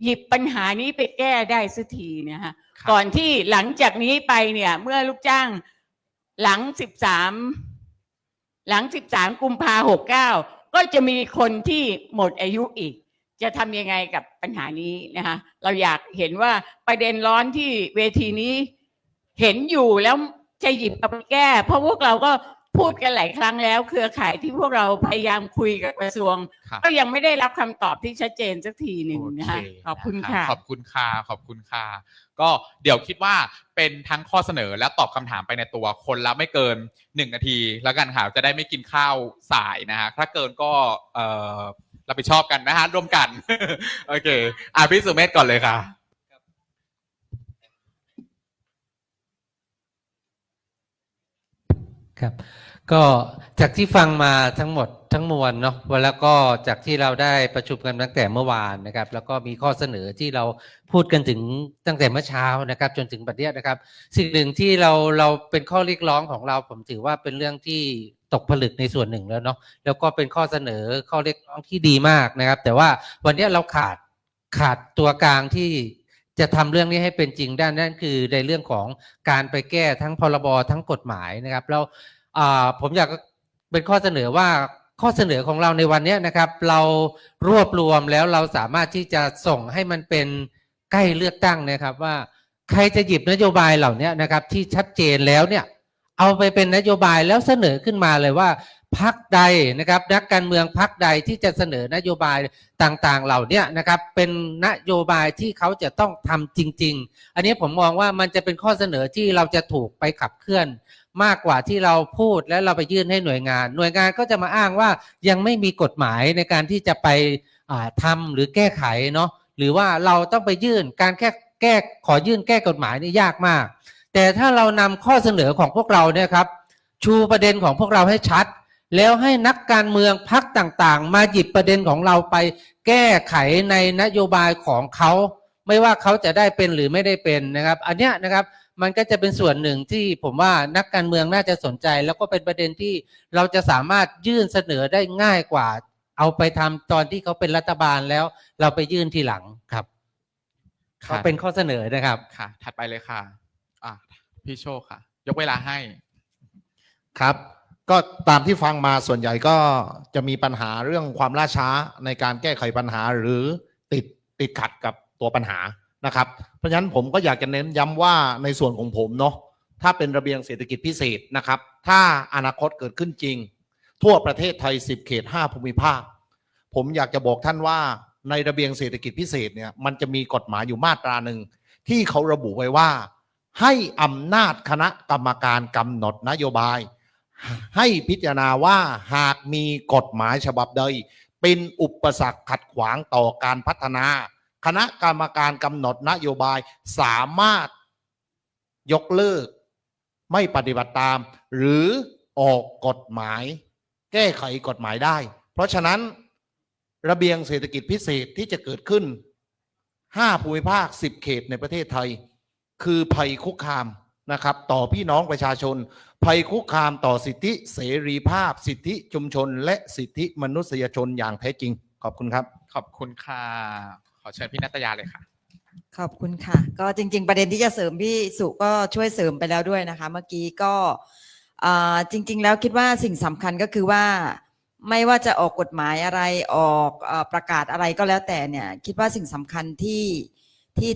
หยิบปัญหานี้ไปแก้ได้สักทีนะฮะก่อนที่หลังจากนี้ไปเนี่ยเมื่อลูกจ้างหลัง13กุมภา69ก็จะมีคนที่หมดอายุอีกจะทำยังไงกับปัญหานี้นะคะเราอยากเห็นว่าประเด็นร้อนที่เวทีนี้เห็นอยู่แล้วจะหยิบเอาไปแก้เพราะพวกเราก็พูดกันหลายครั้งแล้วเครือข่ายที่พวกเราพยายามคุยกับกระทรวงก็ยังไม่ได้รับคำตอบที่ชัดเจนสักทีหนึ่งนะคะขอบคุณค่ะขอบคุณค่ะขอบคุณค่ะก็เดี๋ยวคิดว่าเป็นทั้งข้อเสนอและตอบคำถามไปในตัวคนละไม่เกิน1 นาทีแล้วกันค่ะจะได้ไม่กินข้าวสายนะฮะถ้าเกินก็รับผิดชอบกันนะฮะร่วมกัน โอเคพี่สุเมธก่อนเลยค่ะครับก็จากที่ฟังมาทั้งหมดทั้งมวลเนาะแล้วก็จากที่เราได้ประชุมกันตั้งแต่เมื่อวานนะครับแล้วก็มีข้อเสนอที่เราพูดกันถึงตั้งแต่เมื่อเช้านะครับจนถึงบัดนี้นะครับสิ่งหนึ่งที่เราเป็นข้อเรียกร้องของเราผมถือว่าเป็นเรื่องที่ตกผลึกในส่วนหนึ่งแล้วเนาะแล้วก็เป็นข้อเสนอข้อเรียกร้องที่ดีมากนะครับแต่ว่าวันนี้เราขาดตัวกลางที่จะทำเรื่องนี้ให้เป็นจริงได้นั่นคือในเรื่องของการไปแก้ทั้งพรบทั้งกฎหมายนะครับแล้วผมอยากเป็นข้อเสนอว่า ข้อเสนอของเราในวันนี้นะครับเรารวบรวมแล้วเราสามารถที่จะส่งให้มันเป็นใกล้เลือกตั้งนะครับว่าใครจะหยิบนโยบายเหล่านี้นะครับที่ชัดเจนแล้วเนี่ยเอาไปเป็นนโยบายแล้วเสนอขึ้นมาเลยว่าพรรคใดนะครับนักการเมืองพรรคใดที่จะเสนอนโยบายต่างๆเหล่านี้นะครับเป็นนโยบายที่เขาจะต้องทำจริงๆอันนี้ผมมองว่ามันจะเป็นข้อเสนอที่เราจะถูกไปขับเคลื่อนมากกว่าที่เราพูดและเราไปยื่นให้หน่วยงานก็จะมาอ้างว่ายังไม่มีกฎหมายในการที่จะไปทำหรือแก้ไขเนาะหรือว่าเราต้องไปยื่นการขอยื่นแก้กฎหมายนี่ยากมากแต่ถ้าเรานำข้อเสนอของพวกเราเนี่ยครับชูประเด็นของพวกเราให้ชัดแล้วให้นักการเมืองพรรคต่างๆมาหยิบประเด็นของเราไปแก้ไขในนโยบายของเขาไม่ว่าเขาจะได้เป็นหรือไม่ได้เป็นนะครับอันเนี้ยนะครับมันก็จะเป็นส่วนหนึ่งที่ผมว่านักการเมืองน่าจะสนใจแล้วก็เป็นประเด็นที่เราจะสามารถยื่นเสนอได้ง่ายกว่าเอาไปทำตอนที่เขาเป็นรัฐบาลแล้วเราไปยื่นทีหลังครับก็เป็นข้อเสนอนะครับค่ะถัดไปเลยค่ะพี่โชคค่ะยกเวลาให้ครับก็ตามที่ฟังมาส่วนใหญ่ก็จะมีปัญหาเรื่องความล่าช้าในการแก้ไขปัญหาหรือติดขัดกับตัวปัญหานะครับเพราะฉะนั้นผมก็อยากจะเน้นย้ำว่าในส่วนของผมเนาะถ้าเป็นระเบียงเศรษฐกิจพิเศษนะครับถ้าอนาคตเกิดขึ้นจริงทั่วประเทศไทย10 เขต 5 ภูมิภาคผมอยากจะบอกท่านว่าในระเบียงเศรษฐกิจพิเศษเนี่ยมันจะมีกฎหมายอยู่มาตราหนึ่งที่เขาระบุไว้ว่าให้อำนาจคณะกรรมการกำหนดนโยบายให้พิจารณาว่าหากมีกฎหมายฉบับใดเป็นอุปสรรคขัดขวางต่อการพัฒนาคณะกรรมการกำหนดนโยบายสามารถยกเลิกไม่ปฏิบัติตามหรือออกกฎหมายแก้ไขกฎหมายได้เพราะฉะนั้นระเบียงเศรษฐกิจพิเศษที่จะเกิดขึ้น5 ภูมิภาค10 เขตในประเทศไทยคือภัยคุกคามนะครับต่อพี่น้องประชาชนภัยคุกคามต่อสิทธิเสรีภาพสิทธิชุมชนและสิทธิมนุษยชนอย่างแท้จริงขอบคุณครับขอบคุณค่ะขอเชิญพี่นัตยาเลยค่ะขอบคุณค่ะก็จริงๆประเด็นที่จะเสริมพี่สุก็ช่วยเสริมไปแล้วด้วยนะคะเมื่อกี้ก็จริงๆแล้วคิดว่าสิ่งสำคัญก็คือว่าไม่ว่าจะออกกฎหมายอะไรออกประกาศอะไรก็แล้วแต่เนี่ยคิดว่าสิ่งสำคัญที่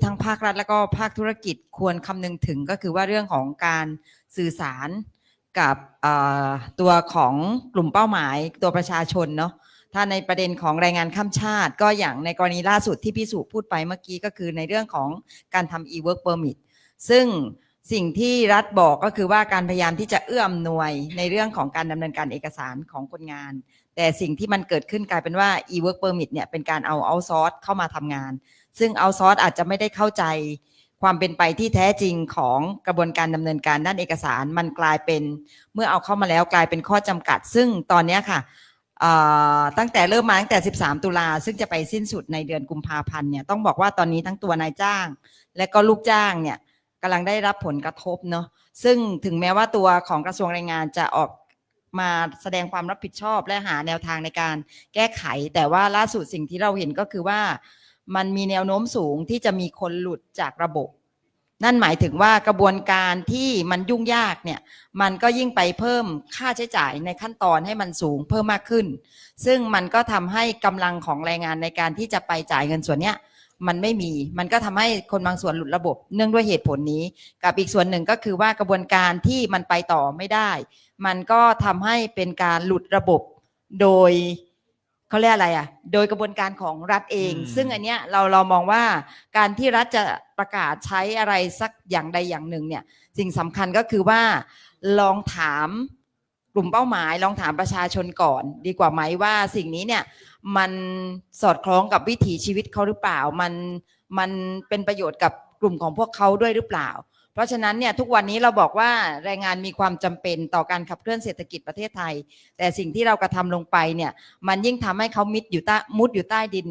ทั้งภาครัฐและก็ภาคธุรกิจควรคำนึงถึงก็คือว่าเรื่องของการสื่อสารกับตัวของกลุ่มเป้าหมายตัวประชาชนเนาะถ้าในประเด็นของแรงงานข้ามชาติก็อย่างในกรณีล่าสุดที่พี่สุพูดไปเมื่อกี้ก็คือในเรื่องของการทำ e-work permit ซึ่งสิ่งที่รัฐบอกก็คือว่าการพยายามที่จะเอื้ออำนวยในเรื่องของการดำเนินการเอกสารของคนงานแต่สิ่งที่มันเกิดขึ้นกลายเป็นว่า e-work permit เนี่ยเป็นการเอา outsource เข้ามาทำงานซึ่ง outsource อาจจะไม่ได้เข้าใจความเป็นไปที่แท้จริงของกระบวนการดำเนินการด้านเอกสารมันกลายเป็นเมื่อเอาเข้ามาแล้วกลายเป็นข้อจำกัดซึ่งตอนนี้ค่ะตั้งแต่เริ่มมาตั้งแต่13 ตุลาซึ่งจะไปสิ้นสุดในเดือนกุมภาพันธ์เนี่ยต้องบอกว่าตอนนี้ทั้งตัวนายจ้างและก็ลูกจ้างเนี่ยกำลังได้รับผลกระทบเนาะซึ่งถึงแม้ว่าตัวของกระทรวงแรงงานจะออกมาแสดงความรับผิดชอบและหาแนวทางในการแก้ไขแต่ว่าล่าสุดสิ่งที่เราเห็นก็คือว่ามันมีแนวโน้มสูงที่จะมีคนหลุดจากระบบนั่นหมายถึงว่ากระบวนการที่มันยุ่งยากเนี่ยมันก็ยิ่งไปเพิ่มค่าใช้จ่ายในขั้นตอนให้มันสูงเพิ่มมากขึ้นซึ่งมันก็ทำให้กำลังของแรงงานในการที่จะไปจ่ายเงินส่วนเนี้ยมันไม่มีมันก็ทำให้คนบางส่วนหลุดระบบเนื่องด้วยเหตุผลนี้กับอีกส่วนหนึ่งก็คือว่ากระบวนการที่มันไปต่อไม่ได้มันก็ทำให้เป็นการหลุดระบบโดยเขาเรียกอะไรโดยกระบวนการของรัฐเองซึ่งอันเนี้ยเรามองว่าการที่รัฐจะประกาศใช้อะไรสักอย่างใดอย่างหนึ่งเนี่ยสิ่งสำคัญก็คือว่าลองถามกลุ่มเป้าหมายลองถามประชาชนก่อนดีกว่าไหมว่าสิ่งนี้เนี่ยมันสอดคล้องกับวิถีชีวิตเขาหรือเปล่ามันเป็นประโยชน์กับกลุ่มของพวกเขาด้วยหรือเปล่าเพราะฉะนั้นเนี่ยทุกวันนี้เราบอกว่าแรงงานมีความจำเป็นต่อการขับเคลื่อนเศรษฐกิจประเทศไทยแต่สิ่งที่เรากระทำลงไปเนี่ยมันยิ่งทำให้เขามุดอยู่ใต้ดิน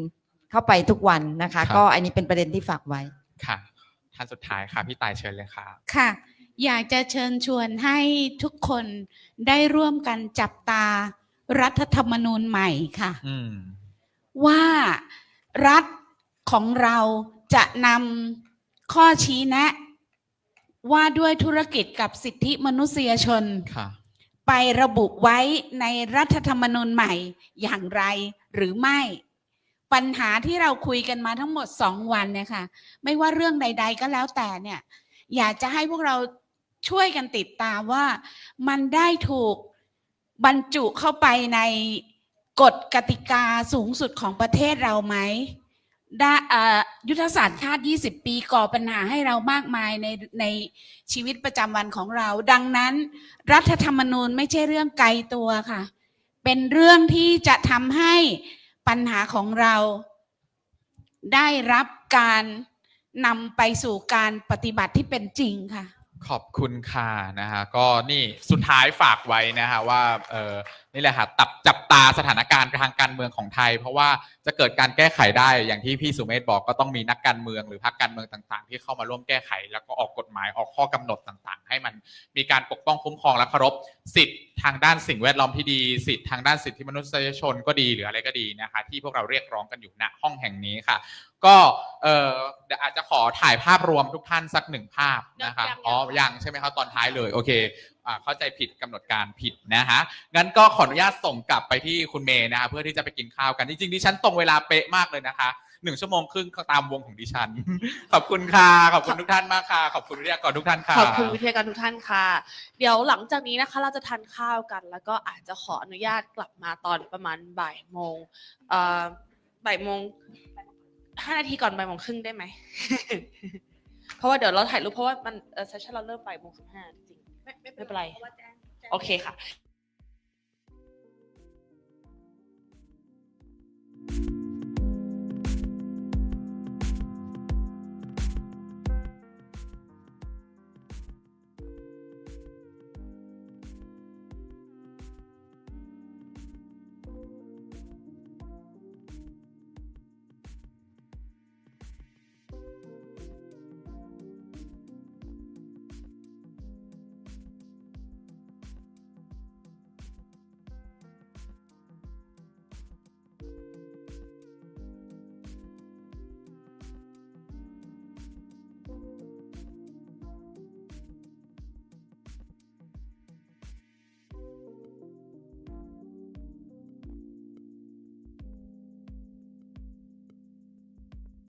เข้าไปทุกวันนะคะก็อันนี้เป็นประเด็นที่ฝากไว้ค่ะท่านสุดท้ายค่ะพี่ตายเชิญเลยค่ะค่ะอยากจะเชิญชวนให้ทุกคนได้ร่วมกันจับตารัฐธรรมนูญใหม่ค่ะว่ารัฐของเราจะนำข้อชี้แนะว่าด้วยธุรกิจกับสิทธิมนุษยชนไป ไประบุไว้ในรัฐธรรมนูญใหม่อย่างไรหรือไม่ปัญหาที่เราคุยกันมาทั้งหมด2 วันเนี่ยค่ะไม่ว่าเรื่องใดๆก็แล้วแต่เนี่ยอยากจะให้พวกเราช่วยกันติดตามว่ามันได้ถูกบรรจุเข้าไปในกฎกติกาสูงสุดของประเทศเราไหมยุทธศาสตร์ชาติ20 ปีก่อปัญหาให้เรามากมายในชีวิตประจำวันของเราดังนั้นรัฐธรรมนูญไม่ใช่เรื่องไกลตัวค่ะเป็นเรื่องที่จะทำให้ปัญหาของเราได้รับการนำไปสู่การปฏิบัติที่เป็นจริงค่ะขอบคุณค่ะนะฮะก็นี่สุดท้ายฝากไว้นะฮะว่านี่แหละค่ะจับตาสถานการณ์ทางการเมืองของไทยเพราะว่าจะเกิดการแก้ไขได้อย่างที่พี่สุเมธบอกก็ต้องมีนักการเมืองหรือพรรคการเมืองต่างๆที่เข้ามาร่วมแก้ไขแล้วก็ออกกฎหมายออกข้อกำหนดต่างๆให้มันมีการปกป้องคุ้มครองและเคารพสิทธิ์ทางด้านสิ่งแวดล้อมที่ดีสิทธิ์ทางด้านสิทธิมนุษยชนก็ดีหรืออะไรก็ดีนะคะที่พวกเราเรียกร้องกันอยู่ณห้องแห่งนี้ค่ะก็เดี๋ยวอาจจะขอถ่ายภาพรวมทุกท่านสัก1 ภาพนะคะยังใช่ไหมครับตอนท้ายเลยโอเคเข้าใจผิดกำหนดการผิดนะฮะงั้นก็ขออนุญาตส่งกลับไปที่คุณเมย์นะคะเพื่อที่จะไปกินข้าวกันจริงๆดิฉันตรงเวลาเป๊ะมากเลยนะคะ1 ชั่วโมงครึ่งตามวงของดิฉัน ขอบคุณค่ะขอบคุณทุกท่านมากค่ะขอบคุณวิทยากรทุกท่านค่ะขอบคุณวิทยากรทุกท่านค่ะเดี๋ยวหลังจากนี้นะคะเราจะทานข้าวกันแล้วก็อาจจะขออนุญาตกลับมาตอนประมาณบ่ายโมง5 นาทีก่อนบ่ายโมงครึ่งได้ไหม เพราะว่าเดี๋ยวเราถ่ายรูปเพราะว่ามันเซสชั่นเราเริ่มบ่ายโมง15จริงไม่เป็นไรโอเคค่ะ